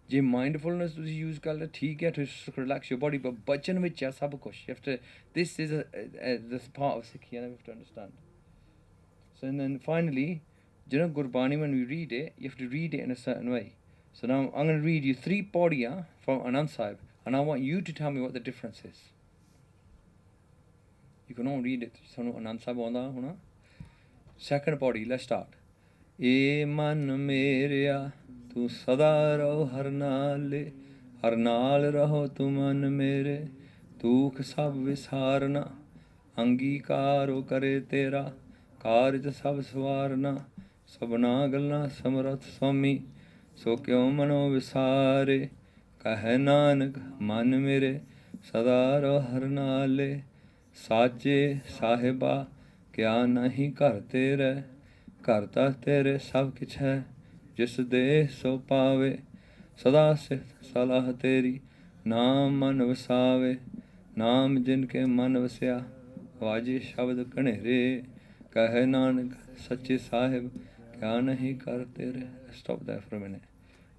ਜੇ ਮਾਈਂਡਫੁਲਨੈਸ ਤੁਸੀਂ ਯੂਜ਼ ਕਰ ਲਓ ਠੀਕ ਹੈ to relax your body but ਬਚਨ ਵਿੱਚ ਆ ਸਭ ਕੁਛ you have to this is this part of Sikhi and you have to understand so and then finally you know Gurbani when we read it you have to read it in a certain way so now I'm going to read you 3 padiyan from Anand Sahib and I want you to tell me what the difference is you can all read it ਸਾਨੂੰ ਆਨੰਦ ਸਾਹਿਬ ਆਉਂਦਾ ਹੋਣਾ second padi let's start ਏ ਮਨ ਮੇਰਿਆ ਤੂੰ ਸਦਾ ਰਹੋ ਹਰ ਨਾਲ ਰਹੋ ਤੂੰ ਮਨ ਮੇਰੇ ਦੁੱਖ ਸਭ ਵਿਸਾਰਨਾ ਅੰਗੀਕਾਰੋ ਕਰੇ ਤੇਰਾ ਕਾਰਜ ਸਭ ਸਵਾਰਨਾ ਸਭਨਾ ਗੱਲਾਂ ਸਮਰਥ ਸੁਆਮੀ ਸੋ ਕਿਉ ਮਨੋ ਵਿਸਾਰੇ ਕਹੈ ਨਾਨਕ ਮਨ ਮੇਰੇ ਸਦਾ ਰਹੋ ਹਰ ਨਾਲੇ ਸਾਚੇ ਸਾਹਿਬਾ ਕਿਆ ਨਹੀਂ ਘਰ ਤੇਰੇ ਘਰ ਤਾਂ ਤੇਰੇ ਸਭ ਕਿਛ ਹੈ ਜਿਸ ਦੇ ਸੋ ਪਾਵੇ ਸਦਾ ਸਿਫਤ ਸਲਾਹ ਤੇਰੀ ਨਾਮ ਮਨ ਵਸਾਵੇ ਨਾਮ ਜਿਨ ਕੇ ਮਨ ਵਸਿਆ ਵਾਜੇ ਸ਼ਬਦ ਘਨੇਰੇ ਕਹੇ ਨਾਨਕ ਸੱਚੇ ਸਾਹਿਬ ਕਿਆ ਨਹੀਂ ਕਰ ਤੇਰੇ stop there for a minute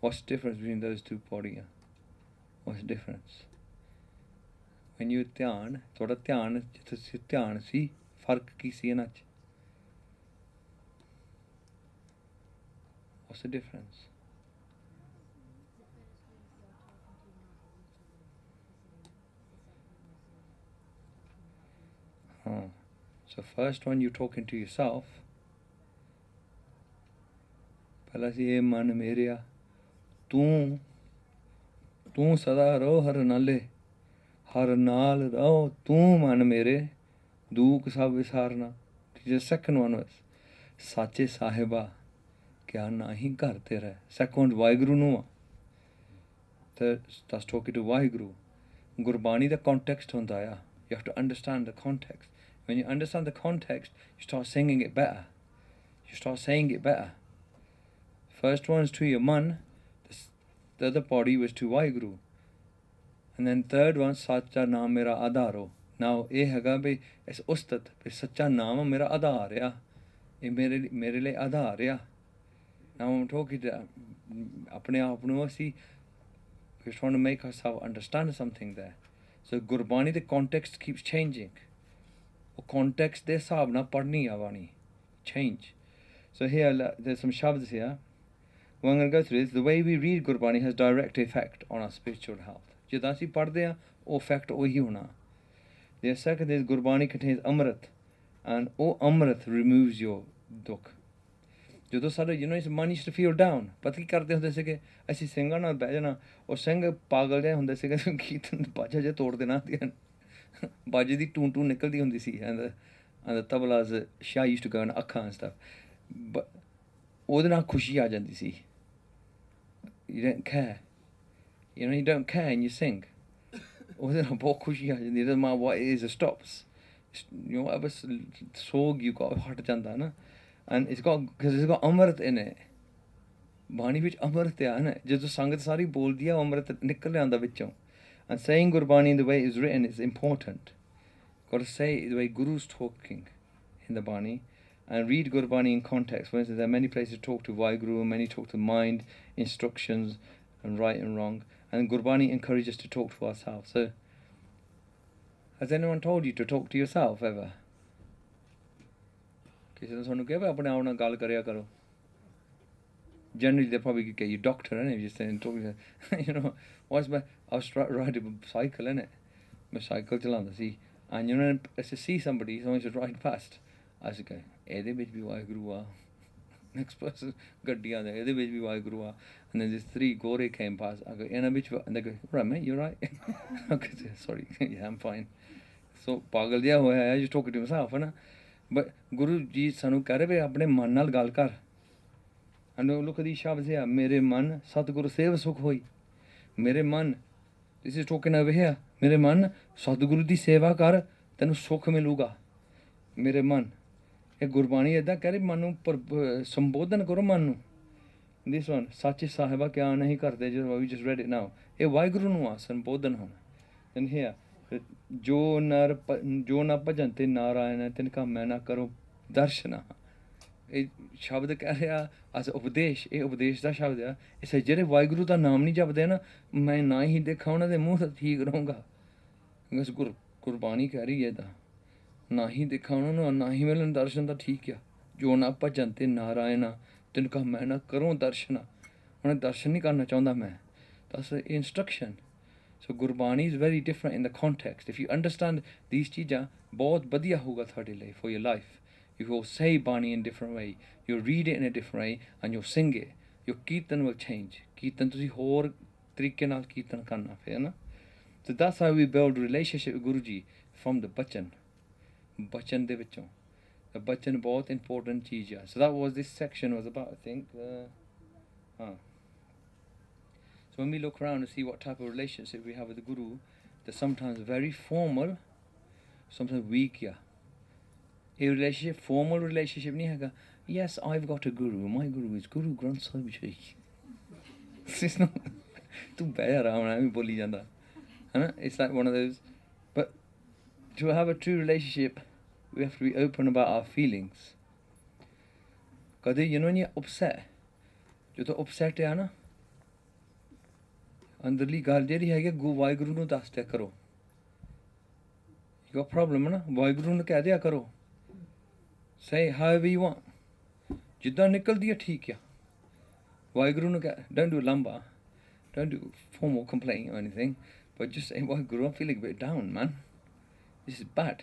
what's the difference between those two padiyan what's the difference when you ਧਿਆਨ ਤੁਹਾਡਾ ਧਿਆਨ ਜਿੱਥੇ ਧਿਆਨ ਸੀ ਫਰਕ ਕੀ ਸੀ ਇਹਨਾਂ 'ਚ what's the difference So first one, you're talking to yourself. ਪਹਿਲਾ ਸੀ ਇਹ ਮਨ ਮੇਰਿਆ ਤੂੰ ਸਦਾ ਰਹੋ ਹਰ ਨਾਲੇ ਹਰ ਨਾਲ ਰਹੋ ਤੂੰ ਮਨ ਮੇਰੇ ਦੁੱਖ ਸਭ ਵਿਸਾਰਨਾ. The second one was ਸਾਚੇ ਸਾਹਿਬਾ ਕਿਆ ਨਾਹੀਂ ਘਰ ਤੇਰਾ. Second ਵਾਹਿਗੁਰੂ ਨੂੰ ਆ. That's talking to Waheguru. Gurbani the context ਹੁੰਦਾ ਆ. You have to understand the context. When you understand the context, you start singing it better. You start saying it better. First one is to your man, the other body was to Vaheguru. And then third one, Sacha Naam Mera Adharo. Now, ਇਹ ਹੈਗਾ ਵੀ ਇਸ ਉਸਤਤ ਵੀ ਸੱਚਾ ਨਾਮ ਮੇਰਾ ਆਧਾਰ ਆ. ਇਹ ਮੇਰੇ ਲਈ ਆਧਾਰ ਆ. Now I'm talking to ਆਪਣੇ ਆਪ ਨੂੰ ਅਸੀਂ we're trying to make ourselves understand something there. So Gurbani the context keeps changing. ਉਹ context ਦੇ ਹਿਸਾਬ ਨਾਲ ਪੜ੍ਹਨੀ ਆ ਬਾਣੀ. Change. So here there's some shabds here. What I'm going to go through is the way we read Gurbani has direct effect on our spiritual health. ਜਿੱਦਾਂ ਅਸੀਂ ਪੜ੍ਹਦੇ ਹਾਂ ਉਹ effect ਉਹੀ ਹੋਣਾ. The second is Gurbani contains Amrit, and ਉਹ Amrit removes your ਦੁੱਖ. ਜਦੋਂ ਸਾਡੇ ਇਸ ਮਨ used to feel down, ਪਤਾ ਕੀ ਕਰਦੇ ਹੁੰਦੇ ਸੀਗੇ ਅਸੀਂ ਸਿੰਘਾਂ ਨਾਲ ਬਹਿ ਜਾਣਾ. ਉਹ ਸਿੰਘ ਪਾਗਲ ਜਿਹੇ ਹੁੰਦੇ ਸੀਗੇ ਕੀਰਤਨ ਬਾਜਾ ਜਿਹਾ ਤੋੜ ਦੇਣਾ. ਬਾਜੇ ਦੀ ਟੂੰ ਨਿਕਲਦੀ ਹੁੰਦੀ ਸੀ and the tablas Shah used to go in ਅੱਖਾਂ and stuff. But ਉਹਦੇ ਨਾਲ ਖੁਸ਼ੀ ਆ ਜਾਂਦੀ ਸੀ. You don't care. You don't care and you sing. ਉਹਦੇ ਨਾਲ ਬਹੁਤ ਖੁਸ਼ੀ ਆ ਜਾਂਦੀ. It doesn't matter what it is, it stops. Whatever sog you got ਹਟ ਜਾਂਦਾ ਨਾ. And because it's got Amrit in it. ਬਾਣੀ ਵਿੱਚ Amrit ਆ ਨਾ. ਜਦੋਂ ਸੰਗਤ ਸਾਰੀ ਬੋਲਦੀ ਆ Amrit ਨਿਕਲ ਆਉਂਦਾ ਵਿੱਚੋਂ. And saying Gurbani in the way it's written is important. Got to say it the way Guru's talking in the Bani. And read Gurbani in context. For instance, there are many places talk to Vaheguru, many talk to mind, instructions, and right and wrong. And Gurbani encourages us to talk to ourselves. So, has anyone told you to talk to yourself ever? ਕਿਸੇ ਨੇ ਤੁਹਾਨੂੰ ਕਿਹਾ ਆਪਣੇ ਆਪ ਨਾਲ ਗੱਲ ਕਰਿਆ ਕਰੋ. Generally, they probably get you doctor, innit? Just saying, talking to, I was riding a cycle, innit? My cycle ਚਲਾਉਂਦਾ ਸੀ. And as to see somebody, someone should ride fast. I was going, ਇਹਦੇ ਵਿੱਚ ਵੀ ਵਾਹਿਗੁਰੂ ਆ. Next person, ਗੱਡੀਆਂ ਦੇ ਇਹਦੇ ਵਿੱਚ ਵੀ ਵਾਹਿਗੁਰੂ ਆ. And then these three gore came past. I go, ਇਹਨਾਂ ਵਿੱਚ, and they go, right mate, you're right. Okay, sorry, yeah, I'm fine. So ਪਾਗਲ ਜਿਹਾ ਹੋਇਆ I just talking to myself, ਹੈ ਨਾ. But ਗੁਰੂ ਜੀ ਸਾਨੂੰ ਕਹਿ ਰਹੇ ਆਪਣੇ ਮਨ ਨਾਲ ਗੱਲ ਕਰ. And look at these shabds here. ਮੇਰੇ ਮਨ ਸਤਿਗੁਰੂ ਸੇਵ ਸੁਖ ਹੋਈ. ਮੇਰੇ ਮਨ, this is talking over here. ਮੇਰੇ ਮਨ ਸਤਿਗੁਰੂ ਦੀ ਸੇਵਾ ਕਰ ਤੈਨੂੰ ਸੁਖ ਮਿਲੂਗਾ. ਮੇਰੇ ਮਨ, ਇਹ ਗੁਰਬਾਣੀ ਇੱਦਾਂ ਕਹਿ ਰਹੀ ਮਨ ਨੂੰ ਸੰਬੋਧਨ ਕਰੋ ਮਨ ਨੂੰ. This one, ਸਾਚੇ ਸਾਹਿਬਾ ਕਿਆ ਨਹੀਂ ਕਰਦੇ, we just read it now. ਇਹ ਵਾਹਿਗੁਰੂ ਨੂੰ ਆ ਸੰਬੋਧਨ ਹੁਣ. And here, ਜੋ ਨਾ ਭਜਨ ਤੇ ਨਾਰਾਇਣ ਤਿਨਕਾ ਮੈਂ ਨਾ ਕਰੋ ਦਰਸ਼ਨਾ. ਇਹ ਸ਼ਬਦ ਕਹਿ ਰਿਹਾ ਅਸ ਉਪਦੇਸ਼. ਇਹ ਉਪਦੇਸ਼ ਦਾ ਸ਼ਬਦ ਆ. ਇਸ ਜਿਹੜੇ ਵਾਹਿਗੁਰੂ ਦਾ ਨਾਮ ਨਹੀਂ ਜਪਦੇ ਨਾ, ਮੈਂ ਨਾ ਹੀ ਦੇਖਾਂ ਉਹਨਾਂ ਦੇ ਮੂੰਹ ਤਾਂ ਠੀਕ ਰਹੂੰਗਾ. ਗੁਰਬਾਣੀ ਕਹਿ ਰਹੀ ਹੈ ਤਾਂ ਨਾ ਹੀ ਦੇਖਾਂ ਉਹਨਾਂ ਨੂੰ, ਨਾ ਹੀ ਮਿਲਣ ਦਰਸ਼ਨ ਤਾਂ ਠੀਕ ਆ. ਜੋ ਨਾ ਭਜਨ ਤੇ ਨਾਰਾਇਣ ਤਿਨਕਾ ਮੈਂ ਨਾ ਕਰੋ ਦਰਸ਼ਨਾ. ਉਹਨੇ ਦਰਸ਼ਨ ਨਹੀਂ ਕਰਨਾ ਚਾਹੁੰਦਾ ਮੈਂ. That's the instruction. So Gurbani is very different in the context. If you understand these ਚੀਜ਼ਾਂ ਬਹੁਤ ਵਧੀਆ ਹੋਊਗਾ ਤੁਹਾਡੇ ਲਈ for your life. You will say Bani in a different way. You'll read it in a different way and you'll sing it. Your kirtan will change. Kirtan ਤੁਸੀਂ ਹੋਰ ਤਰੀਕੇ ਨਾਲ ਕੀਰਤਨ ਕਰਨਾ ਫਿਰ ਨਾ. So that's how we build relationship with Guru Ji from the bachan. Bachan ਦੇ ਵਿੱਚੋਂ. The bachan ਬਹੁਤ important ਚੀਜ਼ ਆ. So that was this section was about, I think. So when we look around and see what type of relationship we have with the Guru, they're sometimes very formal, sometimes weak. A relationship, formal relationship नहीं हैगा. Yes, I've got a guru. My guru is Guru Granth Sahib Ji. It's not. तू बैठ रहा हूँ मैं बोली जाता, है ना? It's like one of those. But to have a true relationship, we have to be open about our feelings. कदे when you're upset, जो तो upset है ना, अंदरली ਗੱਲ ਜਿਹੜੀ ਹੈਗੀ ਵਾਹਿਗੁਰੂ ਨੂੰ ਦੱਸ ਦਿਆ ਕਰੋ. You got a problem ਹੈ ਨਾ, ਵਾਹਿਗੁਰੂ ਨੂੰ ਕਹਿ ਦਿਆ ਕਰੋ. Say however you want. ਜਿੱਦਾਂ ਨਿਕਲਦੀ ਹੈ ਠੀਕ ਆ. ਵਾਹਿਗੁਰੂ ਨੂੰ ਕਹਿ, don't do lamba, don't do formal complaint or anything, but just say, Waheguru, I'm feeling a bit down, man. This is bad.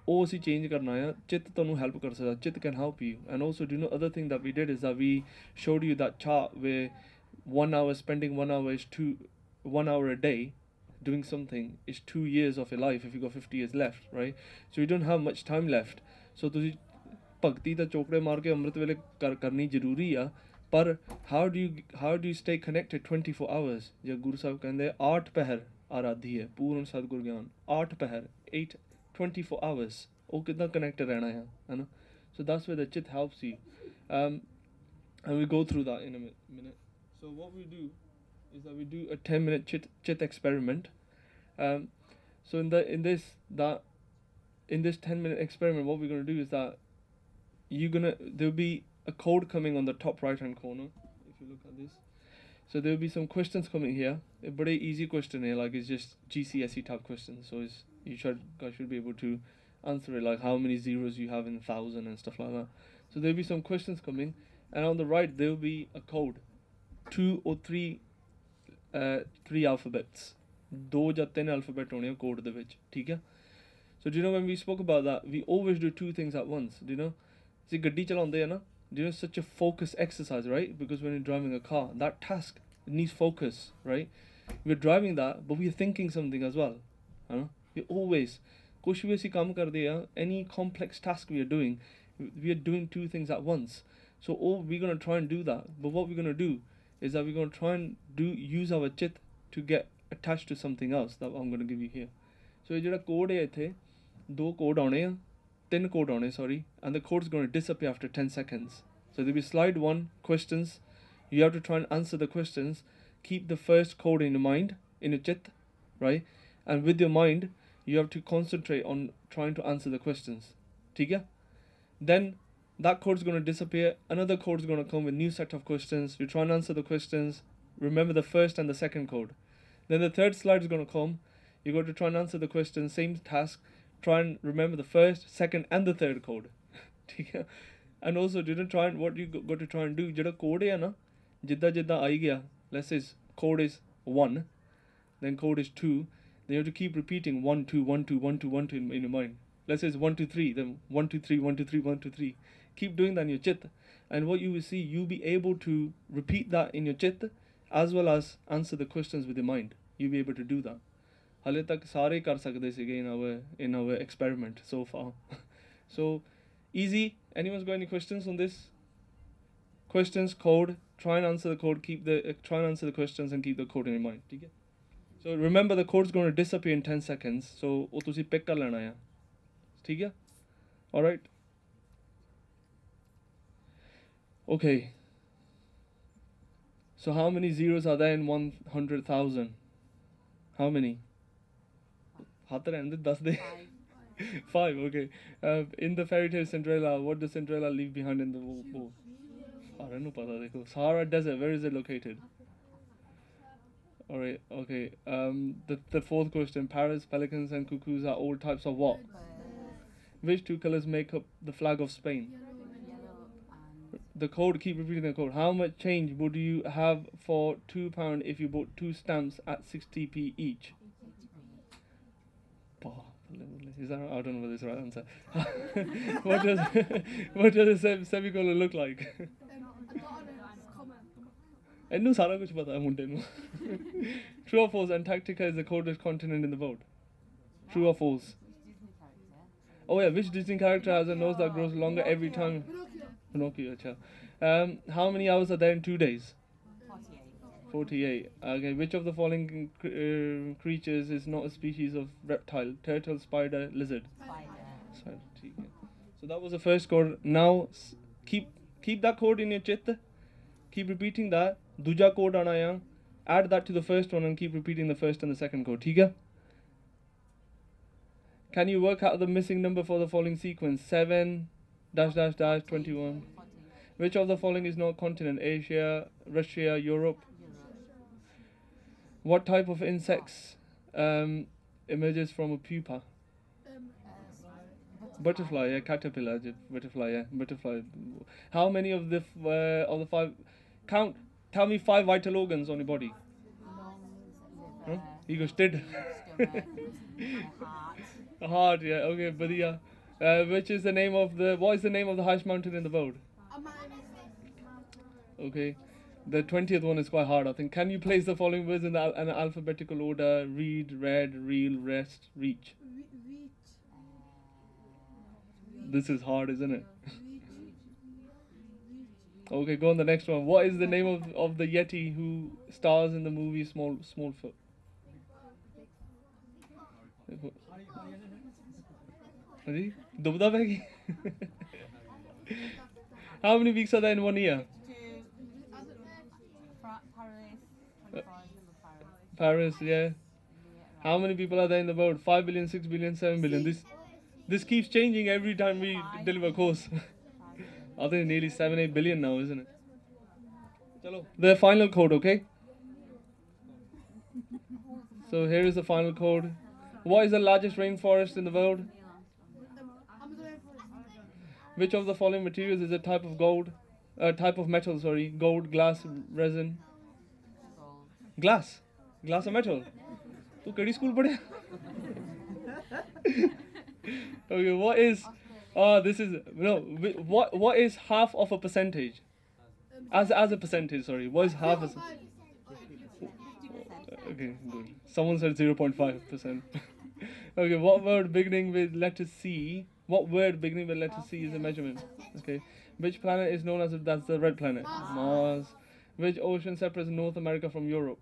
ਉਹ ਅਸੀਂ ਚੇਂਜ ਕਰਨਾ ਆ ਚਿੱਤ ਤੁਹਾਨੂੰ ਹੈਲਪ ਕਰ ਸਕਦਾ ਚਿੱਤ can help you and also do no other thing that we did is that we showed you that chart where 1 hour spending 1 hour is 1 hour a day doing something is 2 years of your life if you got 50 years left, right? So you don't have much time left. So ਤੁਸੀਂ ਭਗਤੀ ਤਾਂ ਚੋਕੜੇ ਮਾਰ ਕੇ ਅੰਮ੍ਰਿਤ ਵੇਲੇ ਕਰਨੀ ਜ਼ਰੂਰੀ ਆ ਪਰ how do you stay connected 24 hours ਜੇ ਗੁਰੂ ਸਾਹਿਬ ਕਹਿੰਦੇ 8 ਪਹਿਰ ਆਰਾਧੀ ਹੈ ਪੂਰਨ ਸਤਿਗੁਰ ਗਿਆਨ 8 ਪਹਿਰ 24 hours ਉਹ ਕਿੱਦਾਂ ਕਨੈਕਟ ਰਹਿਣਾ ਹੈ ਹਨਾ so that's where the chit helps you and we go through that in a minute. So what we do is that we do a 10-minute chit experiment. So in this 10-minute experiment, what we're going to do is that there'll be a code coming on the top right-hand corner. If you look at this, so there'll be some questions coming here. A very easy question here, like it's just GCSE type questions. So you should be able to answer it, like how many zeros you have in 1,000 and stuff like that. So there'll be some questions coming, and on the right there'll be a code, 2 or 3 alphabets. 2 ਜਾਂ 3 alphabet ਹੋਣੇ code ਦੇ ਵਿੱਚ ਠੀਕ ਹੈ so do you know when we spoke about that we always do 2 things at once do you know see ਗੱਡੀ ਚਲਾਉਂਦੇ ਆ ਨਾ do you know such a focus exercise right because when you're driving a car that task needs focus right we're driving that but we're thinking something as well we always ਕੁਛ ਵੀ ਅਸੀਂ ਕੰਮ ਕਰਦੇ ਆ any complex task we are doing 2 things at once so we're going to try and do that but what we're going to do is that we're going to try and use our chit to get attached to something else that I'm going to give you here. So ਇਹ ਜਿਹੜਾ code ਹੈ ਇੱਥੇ 2 code ਆਉਣੇ ਆ 3 code ਆਉਣੇ sorry and the code's going to disappear after 10 seconds. So there'll be slide 1 questions. You have to try and answer the questions. Keep the first code in your mind, in your chit, right? And with your mind, you have to concentrate on trying to answer the questions. ठीक है? Then that code's going to disappear. Another code's going to come with new set of questions. You try and answer the questions. Remember the first and the second code. Then the third slide is going to come. You're going to try and answer the question, same task. Try and remember the first, second, and the third code. And also, what you got to try and do. Jada code hai na, jidda aayi gaya. Let's say code is 1, then code is 2. Then you have to keep repeating 1, 2, 1, 2, 1, 2, 1, 2 in your mind. Let's say it's 1, 2, 3, then 1, 2, 3, 1, 2, 3, 1, 2, 3. Keep doing that in your chit. And what you will see, you'll be able to repeat that in your chit as well as answer the questions with your mind. You'll be able to do that. Hale tak sare kar sakde sige in our experiment so far. So easy. Anyone's got any questions on this? Questions, code. Try and answer the code. Try and answer the questions and keep the code in your mind. Okay? So remember the code's going to disappear in 10 seconds. So wo tusi pick kar lena hai. ठीक है? All right. Okay. So how many zeros are there in 100,000? How many? हाथ रहने दे 10 दे 5 okay in the fairy tale Cinderella what does Cinderella leave behind in the wall सारा नु पता देखो Sahara desert where is it located all right okay the fourth question parrots pelicans and cuckoos are all types of what which 2 colors make up the flag of Spain the code keep repeating the code how much change would you have for £2 if you bought 2 stamps at 60p each is that I don't know whether it's the right answer what does a semicolon look like ਇਹਨੂੰ ਸਾਰਾ ਕੁਝ ਪਤਾ ਹੈ ਮੁੰਡੇ ਨੂੰ true or false Antarctica is the coldest continent in the world true or false oh yeah which Disney character has a nose that grows longer every time Pinocchio acha how many hours are there in 2 days 48 okay which of the following creatures is not a species of reptile turtle spider lizard spider so that was the first code now keep that code in your chit keep repeating that duja code aana hai add that to the first one and keep repeating the first and the second code theek hai can you work out the missing number for the following sequence 7 dash dash dash 21 which of the following is not continent Asia Russia Europe what type of insects emerges from a pupa butterfly yeah caterpillar butterfly yeah butterfly how many of the 5 count tell me 5 vital organs on your body lungs liver he goes did stomach heart heart yeah okay badhiya Which is the name of the what is the name of the highest mountain in the world? Okay. The 20th one is quite hard, I think. Can you place the following words in an alphabetical order? Read, read, reel, rest, reach. This is hard, isn't it? Okay, go on the next one. What is the name of the Yeti who stars in the movie Smallfoot? Hari? Dubda bhai? How many weeks are there in 1 year? Paris, yeah. How many people are there in the world? 5 billion, 6 billion, 7 billion. This keeps changing every time we deliver a course. I think nearly 7, 8 billion now, isn't it? Chalo. The final code, okay? So here is the final code. What is the largest rainforest in the world? Which of the following materials is a type of type of metal, sorry. Gold, glass, resin. Glass. Glass or metal? Tu kadi school padhe? Okay, what is what is half of a percentage? As a percentage, sorry. What is half a Okay, good. Someone said 0.5%. Okay, what word beginning with letter C? What word beginning with letter C is a measurement? Okay. Which planet is known as that's the red planet? Mars. Which ocean separates North America from Europe?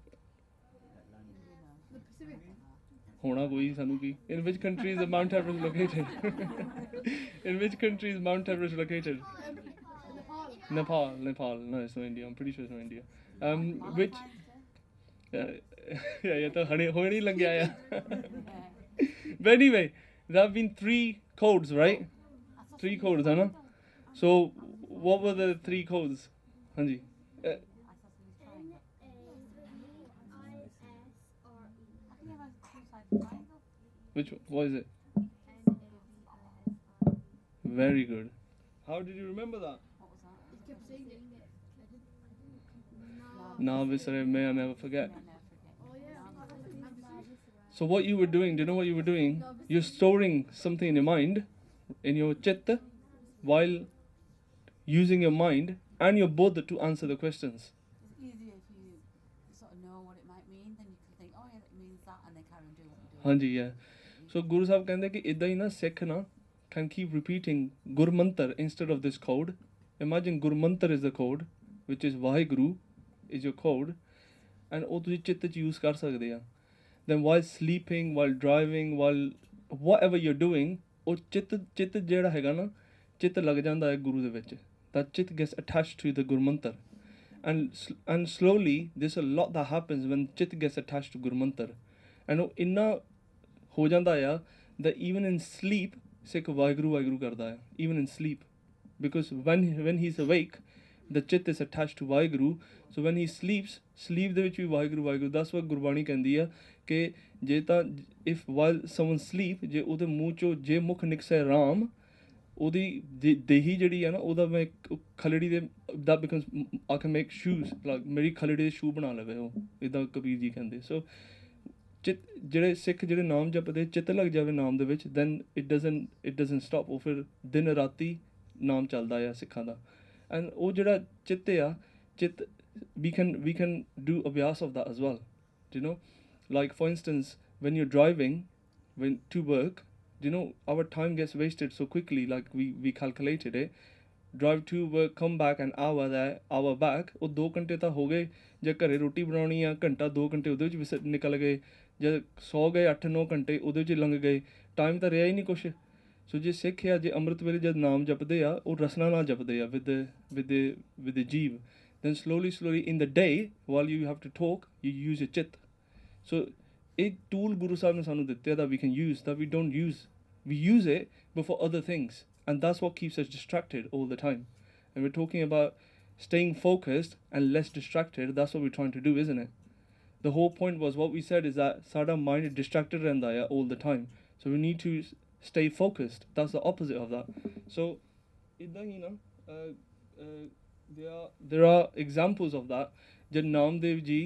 Hona koi sanu ki. In which country is the Mount Everest located? In which country is Mount Everest located? Nepal. No, it's not India. I'm pretty sure it's not India. Which yeah, to hone lang gaya. But anyway, there have been 3 codes, right? 3 codes, है ना? So, what were the 3 codes? Hanji. What is it? Very good. How did you remember that? Now, may I never forget. So what you were doing, do you know what you were doing? You're storing something in your mind, in your chitta, while using your mind and your bodh to answer the questions. It's easier if you sort of know what it might mean, then you can think, oh yeah, it means that, and then carry on doing what you're doing. Hanji, yeah. So Guru Sahib कहते कि इदा ही ना Sikh ना can keep repeating Gur Mantar instead of this code. Imagine Gur Mantar is the code, which is Vaheguru is your code, and ਉਹ ਤੁਸੀਂ ਚਿੱਤ ਚ use ਕਰ ਸਕਦੇ ਆ. Then while sleeping, while driving, while whatever you're doing, ਉਹ ਚਿੱਤ ਜਿਹੜਾ ਹੈਗਾ ਨਾ ਚਿੱਤ ਲੱਗ ਜਾਂਦਾ ਹੈ ਗੁਰੂ ਦੇ ਵਿੱਚ. That chit gets attached to the Gur Mantar. And slowly, there's a lot that happens when chit gets attached to Gur Mantar. And ਉਹ ਇੰਨਾ ਹੋ ਜਾਂਦਾ ਆ that even in sleep, Sikh Vaheguru ਕਰਦਾ ਹੈ. Even in sleep. Because when he's awake, the chit is attached to Vaheguru. So when he sleeps, sleep ਦੇ ਵਿੱਚ ਵੀ Vaheguru. That's what Gurbani ਕਹਿੰਦੀ ਆ ਕਿ ਜੇ ਤਾਂ if while someone sleep, ਜੇ ਉਹਦੇ ਮੂੰਹ ਚੋਂ ਜੇ ਮੁਖ ਨਿਕਸੇ ਰਾਮ, ਉਹਦੀ ਦੇਹੀ ਜਿਹੜੀ ਆ ਨਾ ਉਹਦਾ ਮੈਂ ਖਲੜੀ ਦੇ that becomes I can make shoes, like ਮੇਰੀ ਖਲੜੀ ਦੇ shoe ਬਣਾ ਲਵੇ ਉਹ, ਇੱਦਾਂ ਕਬੀਰ ਜੀ ਕਹਿੰਦੇ. So ਚਿੱਤ ਜਿਹੜੇ ਸਿੱਖ ਜਿਹੜੇ ਨਾਮ ਜਪਦੇ ਚਿੱਤ ਲੱਗ ਜਾਵੇ ਨਾਮ ਦੇ ਵਿੱਚ, then it doesn't stop. ਉਹ ਫਿਰ ਦਿਨ ਰਾਤੀ ਨਾਮ ਚੱਲਦਾ ਆ ਸਿੱਖਾਂ ਦਾ. And ਉਹ ਜਿਹੜਾ ਚਿੱਤ ਆ ਚਿੱਤ we can do abhyas of that as well. Do you know? Like for instance, when you're driving to work, do you know our time gets wasted so quickly, like we calculated it. Drive to work, come back an hour there, hour back. ਉਹ 2 ਘੰਟੇ ਤਾਂ ਹੋ ਗਏ. ਜੇ ਘਰੇ ਰੋਟੀ ਬਣਾਉਣੀ ਆ ਘੰਟਾ 2 ਘੰਟੇ ਉਹਦੇ ਵਿੱਚ ਵੀ ਨਿਕਲ ਗਏ. ਜੇ ਸੌ ਗਏ 8-9 ਘੰਟੇ ਉਹਦੇ ਵਿੱਚ ਲੰਘ ਗਏ. ਟਾਈਮ ਤਾਂ ਰਿਹਾ ਹੀ ਨਹੀਂ ਕੁਛ. ਸੋ ਜੇ ਸਿੱਖ ਆ ਜੇ ਅੰਮ੍ਰਿਤ ਵੇਲੇ ਜਦ ਨਾਮ ਜਪਦੇ ਆ ਉਹ ਰਸਨਾ ਨਾਲ ਜਪਦੇ ਆ with the jeev. Then slowly in the day while you have to talk, you use your chit. So a tool Guru Sahib ne sanu ditte that we can use, that we don't use. We use it but for other things, and that's what keeps us distracted all the time. And we're talking about staying focused and less distracted. That's what we're trying to do, isn't it? The whole point was what we said is that sada mind is distracted rehanda hai all the time, so we need to stay focused. That's the opposite of that. So idda hi na there are examples of that. Jad Namdev ji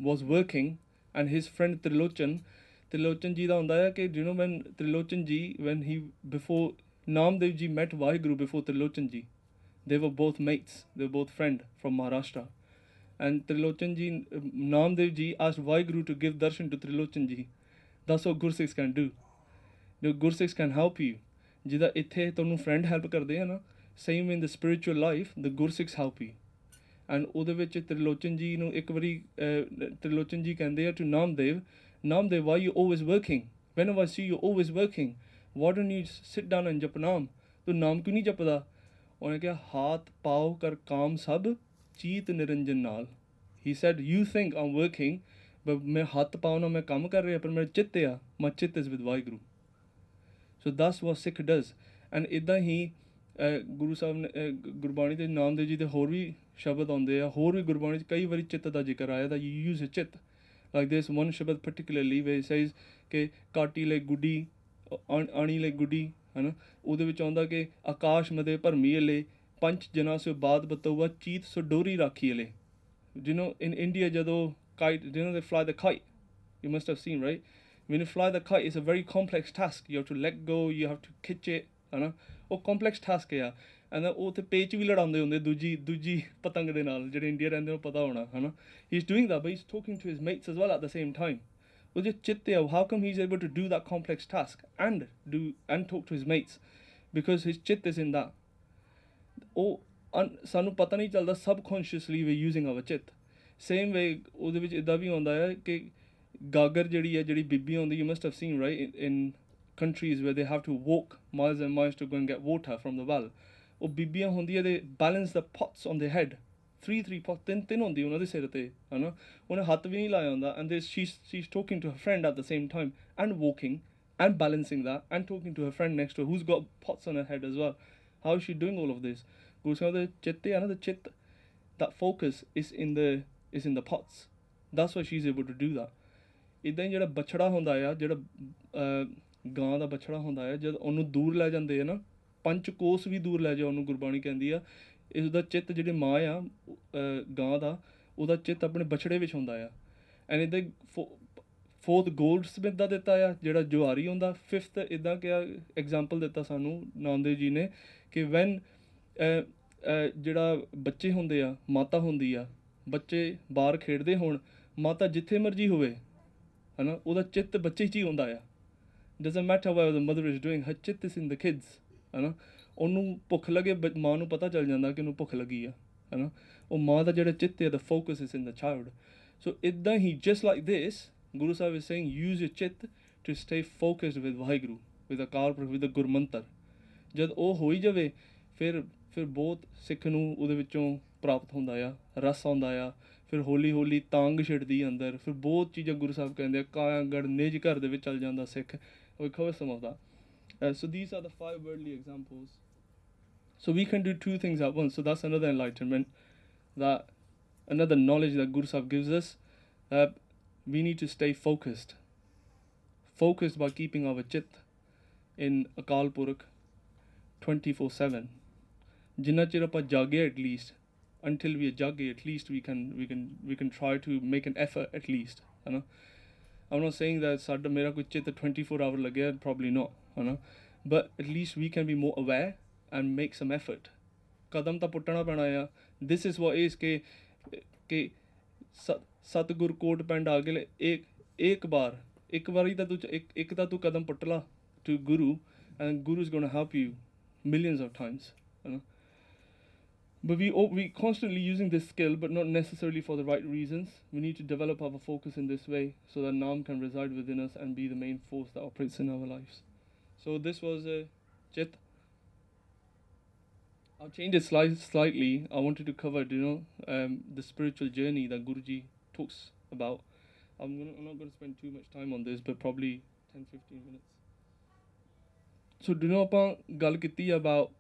was working, and his friend Trilochan Trilochan ji da hunda hai कि you know when Trilochan ji, when he, before Namdev ji met Vaheguru before Trilochan ji, they were both mates, they were both friend from Maharashtra. And Trilochan ji, Namdev ji asked Vaheguru to give darshan to Trilochan ji. That's what Gursikhs can do. The Gursikhs can help you. Jida ithe tonu friend help ਕਰਦੇ ਆ ਨਾ, same in the spiritual life, the Gursikhs help you. And ਉਹਦੇ ਵਿੱਚ Trilochan ji ਨੂੰ ਇੱਕ ਵਾਰੀ Trilochan ji ਕਹਿੰਦੇ ਆ to Namdev, Namdev, why are you always working? Whenever I see you always working, why don't you sit down and jap naam? ਤੂੰ ਨਾਮ ਕਿਉਂ ਨਹੀਂ ਜਪਦਾ? ਉਹਨੇ ਕਿਹਾ ਹਾਥ ਪਾਓ ਕਰ ਕਾਮ ਸਭ ਚੀਤ ਨਿਰੰਜਨ ਨਾਲ. He said, you think I'm working, but ਮੈਂ ਹੱਥ ਪਾਉ ਨਾ ਮੈਂ ਕੰਮ ਕਰ ਰਿਹਾ, ਪਰ ਮੇਰਾ ਚਿੱਤ ਆ, my ਚਿੱਤ is with Waheguru. So that's what Sikh does. And ਇੱਦਾਂ ਹੀ ਗੁਰੂ ਸਾਹਿਬ ਨੇ ਗੁਰਬਾਣੀ ਦੇ ਨਾਮਦੇਵ ਜੀ ਦੇ ਹੋਰ ਵੀ ਸ਼ਬਦ ਆਉਂਦੇ ਆ, ਹੋਰ ਵੀ ਗੁਰਬਾਣੀ 'ਚ ਕਈ ਵਾਰੀ ਚਿੱਤ ਦਾ ਜ਼ਿਕਰ ਆਇਆ that you use a ਚਿੱਤ. Like this one shabad particularly where it says ਕਿ ਕਾਟੀ ਲਈ ਗੁੱਡੀ ਆਣੀ ਲਈ ਗੁੱਡੀ, ਹੈ ਨਾ, ਉਹਦੇ ਵਿੱਚ ਆਉਂਦਾ ਕਿ ਆਕਾਸ਼ ਮਦੇ ਭਰਮੀ ਅਲੇ ਪੰਚ ਜਨਾ ਸੇ ਬਾਦ ਬਤਊਆ ਚੀਤ ਸੋ ਡੋਰੀ ਰਾਖੀ ਅਲੇ. You know, in India ਜਦੋਂ kite, you know they fly the kite, you must have seen, right? When you fly the kite, it's a very complex task. You have to let go, you have to catch it, ਹੈ ਨਾ, ਉਹ complex task ਆ. And then ਉਹ ਤੇ ਪੇਚ ਵੀ ਲੜਾਉਂਦੇ ਹੁੰਦੇ ਦੂਜੀ ਪਤੰਗ ਦੇ ਨਾਲ, ਜਿਹੜੇ ਇੰਡੀਆ ਰਹਿੰਦੇ ਨੂੰ ਪਤਾ ਹੋਣਾ, ਹੈ ਨਾ. He's doing that, but he's talking to his mates as well at the same time. ਉਹ ਜੇ ਚਿੱਤ ਆ, how come he's able to do that complex task and talk to his mates? Because his chit is in that. ਉਹ ਸਾਨੂੰ ਪਤਾ ਨਹੀਂ ਚੱਲਦਾ, subconsciously we're using our chit. Same way ਉਹਦੇ ਵਿੱਚ ਇੱਦਾਂ ਵੀ ਆਉਂਦਾ ਹੈ ਕਿ ਗਾਗਰ ਜਿਹੜੀ ਬੀਬੀ ਆਉਂਦੀ, you must have seen, right, in countries where they have to walk miles and miles to go and get water from the well. ਉਹ ਬੀਬੀਆਂ ਹੁੰਦੀਆਂ, they balance the pots on their head. three pots, ਤਿੰਨ ਹੁੰਦੀ ਉਹਨਾਂ ਦੇ ਸਿਰ ਤੇ, ਹੈ ਨਾ. ਉਹਨੇ ਹੱਥ ਵੀ ਨਹੀਂ ਲਾਇਆ ਹੁੰਦਾ, and she's talking to her friend at the same time and walking and balancing that and talking to her friend next to her who's got pots on her head as well. How is she doing all of this? Guru Sahib the chitte ਹੈ ਨਾ, the chit, that focus is in the pots. That's why she's able to do that. ਇੱਦਾਂ ਹੀ ਜਿਹੜਾ ਬਛੜਾ ਹੁੰਦਾ ਆ, ਜਿਹੜਾ ਗਾਂ ਦਾ ਬਛੜਾ ਹੁੰਦਾ ਆ, ਜਦ ਉਹਨੂੰ ਦੂਰ ਲੈ ਜਾਂਦੇ ਆ ਨਾ, ਪੰਜ ਕੋਸ ਵੀ ਦੂਰ ਲੈ ਜਾਓ ਉਹਨੂੰ, ਗੁਰਬਾਣੀ ਕਹਿੰਦੀ ਆ ਇਸਦਾ ਚਿੱਤ, ਜਿਹੜੀ ਮਾਂ ਆ ਗਾਂ ਦਾ, ਉਹਦਾ ਚਿੱਤ ਆਪਣੇ ਬਛੜੇ ਵਿੱਚ ਹੁੰਦਾ ਆ. ਐਂਡ ਇੱਦਾਂ ਫੋਰਥ ਗੋਲਡ ਸਮਿਥ ਦਾ ਦਿੱਤਾ ਆ, ਜਿਹੜਾ ਜੁਆਰੀ ਹੁੰਦਾ. ਫਿਫਥ ਇੱਦਾਂ ਕਿਹਾ ਐਗਜ਼ਾਮਪਲ ਦਿੱਤਾ ਸਾਨੂੰ ਨਾਮਦੇਵ ਜੀ ਨੇ ਕਿ ਵੈਨ ਜਿਹੜਾ ਬੱਚੇ ਹੁੰਦੇ ਆ, ਮਾਤਾ ਹੁੰਦੀ ਆ, ਬੱਚੇ ਬਾਹਰ ਖੇਡਦੇ ਹੋਣ, ਮਾਤਾ ਜਿੱਥੇ ਮਰਜ਼ੀ ਹੋਵੇ, ਹੈ ਨਾ, ਉਹਦਾ ਚਿੱਤ ਬੱਚੇ 'ਚ ਹੀ ਹੁੰਦਾ ਆ. doesn't matter what the mother is doing, her chit is in the kids, ਹੈ ਨਾ. ਉਹਨੂੰ ਭੁੱਖ ਲੱਗੇ, ਮਾਂ ਨੂੰ ਪਤਾ ਚੱਲ ਜਾਂਦਾ ਕਿ ਉਹਨੂੰ ਭੁੱਖ ਲੱਗੀ ਆ, ਹੈ ਨਾ. ਉਹ ਮਾਂ ਦਾ ਜਿਹੜਾ ਚਿੱਤ ਹੈ, the focus is in the child. So ਇੱਦਾਂ ਹੀ just like this, Guru Sahib is saying use your chit to stay focused with Vaheguru, with Akal Purkh, with the Gurmantar. ਜਦ ਉਹ ਹੋ ਹੀ ਜਾਵੇ, ਫਿਰ ਬਹੁਤ ਸਿੱਖ ਨੂੰ ਉਹਦੇ ਵਿੱਚੋਂ ਪ੍ਰਾਪਤ ਹੁੰਦਾ ਆ, ਰਸ ਆਉਂਦਾ ਆ. ਫਿਰ ਹੌਲੀ ਹੌਲੀ ਤਾਂਗ ਛਿੜਦੀ ਅੰਦਰ, ਫਿਰ ਬਹੁਤ ਚੀਜ਼ਾਂ ਗੁਰੂ ਸਾਹਿਬ ਕਹਿੰਦੇ ਆ, ਕਾਇਆ ਗੜ ਨਿਜ ਘਰ ਦੇ ਵਿੱਚ ਚੱਲ ਜਾਂਦਾ ਸਿੱਖ. We cover some of that. So these are the 5 worldly examples. So we can do 2 things at once. So that's another enlightenment, that another knowledge that Guru Sahib gives us. We need to stay focused by keeping our chit in Akal Purkh 24/7. Jinna chir apa jage, at least until we jage, at least we can try to make an effort at least, you know. I'm not saying that sada mera kuch chit 24 hour lagya, probably not, you know, but at least we can be more aware and make some effort. Kadam ta puttana pena ya. This is what is ke Satgur ਕੋਟ ਪਿੰਡ ਆ ਗਏ, ਇੱਕ ਵਾਰੀ ਤਾਂ ਤੂੰ ਕਦਮ ਪੁੱਟ ਲਾ to Guru, and Guru is going to help you millions of times, you know. But we constantly using this skill, but not necessarily for the right reasons. We need to develop our focus in this way so that Naam can reside within us and be the main force that operates in our lives. So this was Chit. I'll change it slightly. I wanted to cover, you know, the spiritual journey that Guruji talks about. I'm not going to spend too much time on this, but probably 10-15 minutes. So, do you know about ਗੱਲ ਕੀਤੀ about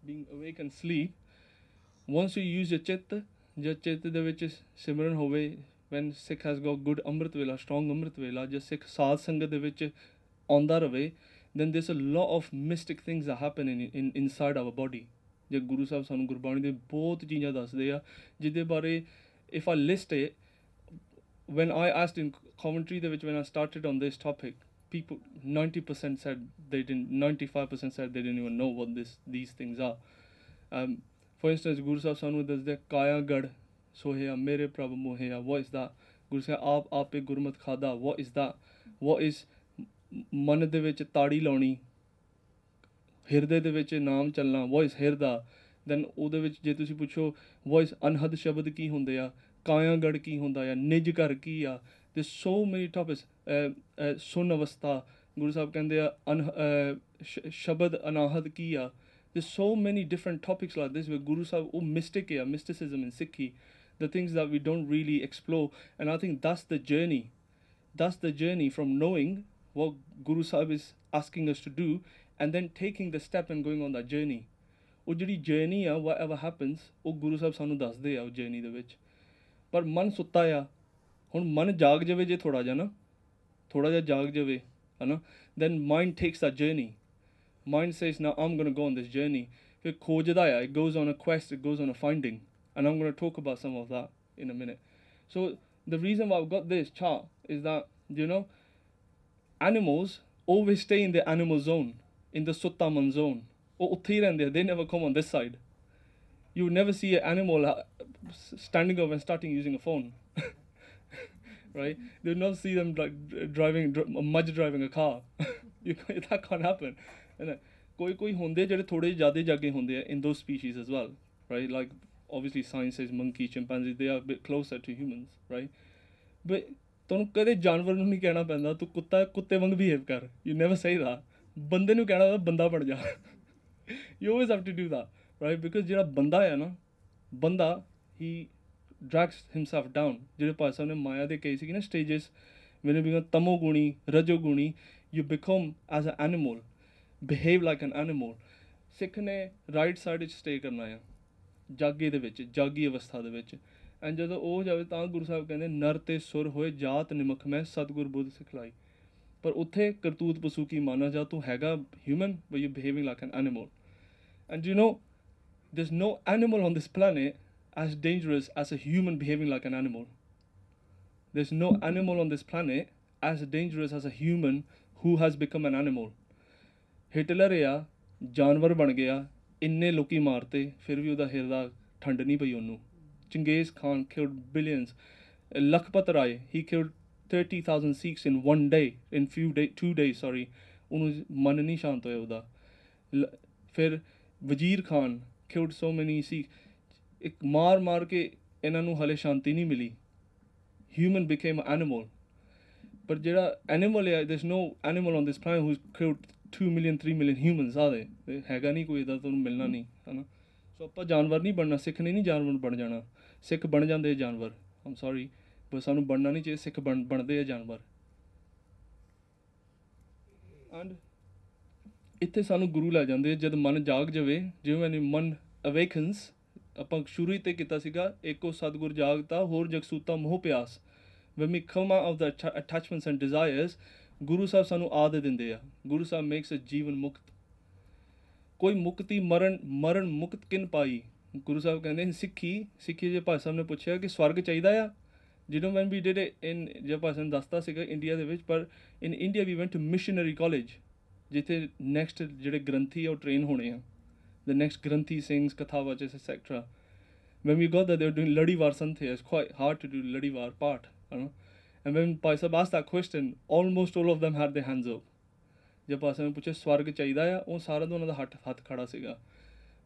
being awake and sleep? Once you use your chit, ਜਦ ਚਿੱਤ ਦੇ ਵਿੱਚ ਸਿਮਰਨ ਹੋਵੇ, when Sikh has got good ਅੰਮ੍ਰਿਤ ਵੇਲਾ, strong ਅੰਮ੍ਰਿਤ ਵੇਲਾ, ਜਦ ਸਿੱਖ ਸਾਧ ਸੰਗਤ ਦੇ ਵਿੱਚ ਆਉਂਦਾ ਰਵੇ, then there's a lot of mystic things that happen inside our body. ਜੇ ਗੁਰੂ ਸਾਹਿਬ ਸਾਨੂੰ ਗੁਰਬਾਣੀ ਦੇ ਬਹੁਤ ਚੀਜ਼ਾਂ ਦੱਸਦੇ ਆ, ਜਿਹਦੇ ਬਾਰੇ if I list it, when I asked in commentary the which when I started on this topic, people 90% said they didn't. 95% said they didn't even know what these things are. For instance, Guru Sahib Sanu does the Kaya Gad Sohya Mere Prabhu Moheya. What is that? Guru Sahib Aap Ape Gurmat Khada. What is that? What is ਮਨ ਦੇ ਵਿੱਚ ਤਾੜੀ ਲਾਉਣੀ, ਹਿਰਦੇ ਦੇ ਵਿੱਚ ਨਾਮ ਚੱਲਣਾ, ਵੋਇਸ ਹਿਰਦਾ। ਦੈਨ ਉਹਦੇ ਵਿੱਚ ਜੇ ਤੁਸੀਂ ਪੁੱਛੋ ਵੋਇਸ ਅਨਹਦ ਸ਼ਬਦ ਕੀ ਹੁੰਦੇ ਆ, ਕਾਇਆਗੜ ਕੀ ਹੁੰਦਾ ਆ, ਨਿਜ ਘਰ ਕੀ ਆ, ਦੇ ਸੋ ਮੈਨੀ ਟੋਪਿਕਸ। ਸੁਨ ਅਵਸਥਾ ਗੁਰੂ ਸਾਹਿਬ ਕਹਿੰਦੇ ਆ, ਸ਼ਬਦ ਅਨਾਹਦ ਕੀ ਆ। ਦੇ ਸੋ ਮੈਨੀ ਡਿਫਰੈਂਟ ਟੋਪਿਕਸ ਲਾਈਕ ਦਿਸ ਵੇ ਗੁਰੂ ਸਾਹਿਬ ਉਹ ਮਿਸਟਿਕ ਆ, ਮਿਸਟਿਸਿਜ਼ਮ ਇਨ ਸਿੱਖੀ, the things that we don't really explore. And I think that's the journey. That's the journey from knowing what Guru Sahib is asking us to do and then taking the step and going on that journey. ਉਹ ਜਿਹੜੀ journey ਆ, whatever happens, ਉਹ ਗੁਰੂ ਸਾਹਿਬ ਸਾਨੂੰ ਦੱਸਦੇ ਆ ਉਹ journey ਦੇ ਵਿੱਚ। ਪਰ ਮਨ ਸੁੱਤਾ ਆ, ਹੁਣ ਮਨ ਜਾਗ ਜਾਵੇ ਜੇ ਥੋੜ੍ਹਾ ਜਿਹਾ ਨਾ, ਥੋੜ੍ਹਾ ਜਿਹਾ ਜਾਗ ਜਾਵੇ ਹੈ ਨਾ, then mind takes that journey. Mind says, now I'm going to go on this journey. ਫਿਰ ਖੋਜਦਾ ਆ, it goes on a quest, it goes on a finding. And I'm going to talk about some of that in a minute. So the reason why I've got this chart is that, you know, animals always stay in the animal zone, in the Suttaman zone. Or ਉੱਥੇ ਹੀ ਰਹਿੰਦੇ, they never come on this side. You would never see an animal standing up and starting using a phone. Right? You would not see them like driving a car. That can't happen. And ਕੋਈ ਹੁੰਦੇ ਜਿਹੜੇ ਥੋੜੇ ਜ਼ਿਆਦਾ ਜਾਗੇ ਹੁੰਦੇ ਆ in those species as well, right? Like obviously science says monkey, chimpanzee, they are a bit closer to humans, right? But ਤੁਹਾਨੂੰ ਕਦੇ ਜਾਨਵਰ ਨੂੰ ਨਹੀਂ ਕਹਿਣਾ ਪੈਂਦਾ ਤੂੰ ਕੁੱਤੇ ਵਾਂਗ ਬਿਹੇਵ ਕਰ, you never say that. ਬੰਦੇ ਨੂੰ ਕਹਿਣਾ ਬੰਦਾ ਬਣ ਜਾ। You always have to do that, right? Because ਜਿਹੜਾ ਬੰਦਾ ਹੈ ਨਾ, ਬੰਦਾ he drags himself down. ਜਿਹੜੇ ਭਾਈ ਸਾਹਿਬ ਨੇ ਮਾਇਆ ਦੇ ਕਹੀ ਸੀਗੀ ਨਾ stages, when you become tamoguni, rajoguni, you become as an animal, behave like an animal. ਸਿੱਖ ਨੇ ਰਾਈਟ ਸਾਈਡ 'ਚ ਸਟੇ ਕਰਨਾ ਆ, ਜਾਗੇ ਦੇ ਵਿੱਚ, ਜਾਗੀ ਅਵਸਥਾ ਦੇ ਵਿੱਚ। ਐਂਡ ਜਦੋਂ ਉਹ ਜਾਵੇ ਤਾਂ ਗੁਰੂ ਸਾਹਿਬ ਕਹਿੰਦੇ ਨਰ ਤੇ ਸੁਰ ਹੋਏ ਜਾਤ ਨਿਮਖ ਮੈਂ ਸਤਿਗੁਰ ਬੁੱਧ ਸਿਖਲਾਈ। ਪਰ ਉੱਥੇ ਕਰਤੂਤ ਪਸ਼ੂ ਕੀ ਮਾਨਾ ਜਾ, ਤੂੰ ਹੈਗਾ human but you behaving like an animal. And you know there's no animal on this planet as dangerous as a human behaving like an animal. There's no animal on this planet as dangerous as a human who has become an animal. Hitler ਆ ਜਾਨਵਰ ਬਣ ਗਿਆ, ਇੰਨੇ ਲੋਕੀ ਮਾਰਤੇ, ਫਿਰ ਵੀ ਉਹਦਾ ਹਿਰਦਾ ਠੰਡ ਨਹੀਂ ਪਈ ਉਹਨੂੰ। Genghis Khan killed billions. Lakhpat Rai, he killed 30,000 Sikhs in 1 day, in 2 days, sorry. ਉਹਨੂੰ ਮਨ ਨਹੀਂ ਸ਼ਾਂਤ ਹੋਇਆ ਉਹਦਾ। ਫਿਰ Wazir Khan killed so many Sikhs. ਇੱਕ ਮਾਰ ਕੇ ਇਹਨਾਂ ਨੂੰ ਹਲੇ ਸ਼ਾਂਤੀ ਨਹੀਂ ਮਿਲੀ। Human became an animal. ਪਰ ਜਿਹੜਾ animal ਹੈ, there's no animal on this planet who's killed 2 million 3 million humans, are they? ਹੈਗਾ ਨਹੀਂ ਕੋਈ ਇੱਦਾਂ, ਤੁਹਾਨੂੰ ਮਿਲਣਾ ਨਹੀਂ ਹੈ ਨਾ। ਸੋ ਆਪਾਂ ਜਾਨਵਰ ਨਹੀਂ ਬਣਨਾ, ਸਿੱਖ ਨੇ ਨਹੀਂ ਜਾਨਵਰ ਬਣ ਜਾਣਾ, ਸਿੱਖ ਬਣ ਜਾਂਦੇ ਜਾਨਵਰ। ਆਮ ਸੌਰੀ, ਪਰ ਸਾਨੂੰ ਬਣਨਾ ਨਹੀਂ ਚਾਹੀਦਾ, ਸਿੱਖ ਬਣਦੇ ਆ ਜਾਨਵਰ। ਐਂਡ ਇੱਥੇ ਸਾਨੂੰ ਗੁਰੂ ਲੈ ਜਾਂਦੇ ਜਦ ਮਨ ਜਾਗ ਜਾਵੇ, ਜਿਵੇਂ ਮਨ ਅਵੇਕਨਸ। ਆਪਾਂ ਸ਼ੁਰੂ ਹੀ 'ਤੇ ਕੀਤਾ ਸੀਗਾ, ਏਕੋ ਸਤਿਗੁਰ ਜਾਗਤਾ ਹੋਰ ਜਗਸੂਤਾ ਮੋਹ ਪਿਆਸ। when we come out of the attachments and desires, Guru Sahib ਸਾਨੂੰ ਆਦਤ ਦਿੰਦੇ ਆ। ਗੁਰੂ ਸਾਹਿਬ ਮੇਕਸ ਅ ਜੀਵਨ ਮੁਕਤ। ਕੋਈ ਮੁਕਤੀ ਮਰਨ ਮੁਕਤ ਕਿਨ ਪਾਈ। ਗੁਰੂ ਸਾਹਿਬ ਕਹਿੰਦੇ ਸਿੱਖੀ ਜੇ ਭਾਈ ਸਾਹਿਬ ਨੇ ਪੁੱਛਿਆ ਕਿ ਸਵਰਗ ਚਾਹੀਦਾ ਆ, ਜਦੋਂ ਵੈਨ ਵੀ ਡਿਡ ਇਨ, ਜੇ ਭਾਈ ਸਾਹਿਬ ਨੇ ਦੱਸਤਾ ਸੀਗਾ ਇੰਡੀਆ ਦੇ ਵਿੱਚ, ਪਰ in India we went to missionary college, ਜਿੱਥੇ ਨੈਕਸਟ ਜਿਹੜੇ ਗ੍ਰੰਥੀ ਆ ਉਹ ਟ੍ਰੇਨ ਹੋਣੇ ਆ, ਦ ਨੈਕਸਟ ਗ੍ਰੰਥੀ Singhs ਕਥਾਵਾਚ et cetera. when we got that, they were doing ladivar santhe. It's quite hard to do ladivar part, you know. And when Bhai Sahib asked that question, almost all of them had their hands up. ਜੇ ਭਾਈ ਸਾਹਿਬ ਨੇ ਪੁੱਛਿਆ ਸਵਰਗ ਚਾਹੀਦਾ ਆ, ਉਹ ਸਾਰਿਆਂ ਦਾ ਉਹਨਾਂ ਦਾ ਹੱਥ ਖੜਾ ਸੀਗਾ।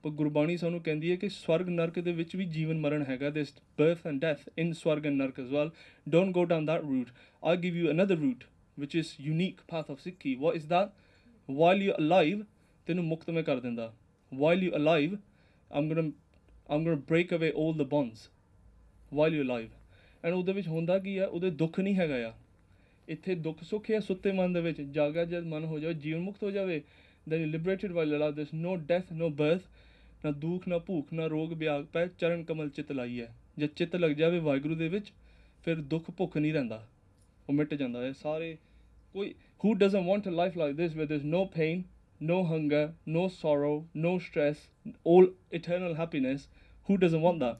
ਪਰ ਗੁਰਬਾਣੀ ਸਾਨੂੰ ਕਹਿੰਦੀ ਹੈ ਕਿ ਸਵਰਗ ਨਰਕ ਦੇ ਵਿੱਚ ਵੀ ਜੀਵਨ ਮਰਨ ਹੈਗਾ। there's birth and death in ਸਵਰਗ and ਨਰਕ as well. Don't go down that route. I'll give you another route, which is unique path of Sikhi. What is that? While you're alive, ਤੈਨੂੰ ਮੁਕਤ ਮੈਂ ਕਰ ਦਿੰਦਾ। While you're alive, I'm going to break away all the bonds while you're alive. And ਉਹਦੇ ਵਿੱਚ ਹੁੰਦਾ ਕੀ ਆ, ਉਹਦੇ ਦੁੱਖ ਨਹੀਂ ਹੈਗਾ ਆ। ਇੱਥੇ ਦੁੱਖ ਸੁੱਖ ਹੈ ਸੁੱਤੇ ਮਨ ਦੇ ਵਿੱਚ, ਜਾਗਾ ਜਦ ਮਨ ਹੋ ਜਾਵੇ, ਜੀਵਨ ਮੁਕਤ ਹੋ ਜਾਵੇ, then you're liberated while you're alive. There's no death, no birth, ਨਾ ਦੁੱਖ, ਨਾ ਭੂਖ, ਨਾ ਰੋਗ ਵਿਆਗ ਪੈ, ਚਰਨ ਕਮਲ ਚਿੱਤ ਲਾਈ ਹੈ। ਜੇ ਚਿੱਤ ਲੱਗ ਜਾਵੇ ਵਾਹਿਗੁਰੂ ਦੇ ਵਿੱਚ, ਫਿਰ ਦੁੱਖ ਭੁੱਖ ਨਹੀਂ ਰਹਿੰਦਾ, ਉਹ ਮਿਟ ਜਾਂਦਾ ਹੈ ਸਾਰੇ। ਕੋਈ who doesn't want a life like this where there's no pain, no hunger, no sorrow, no stress, all eternal happiness? Who doesn't want that?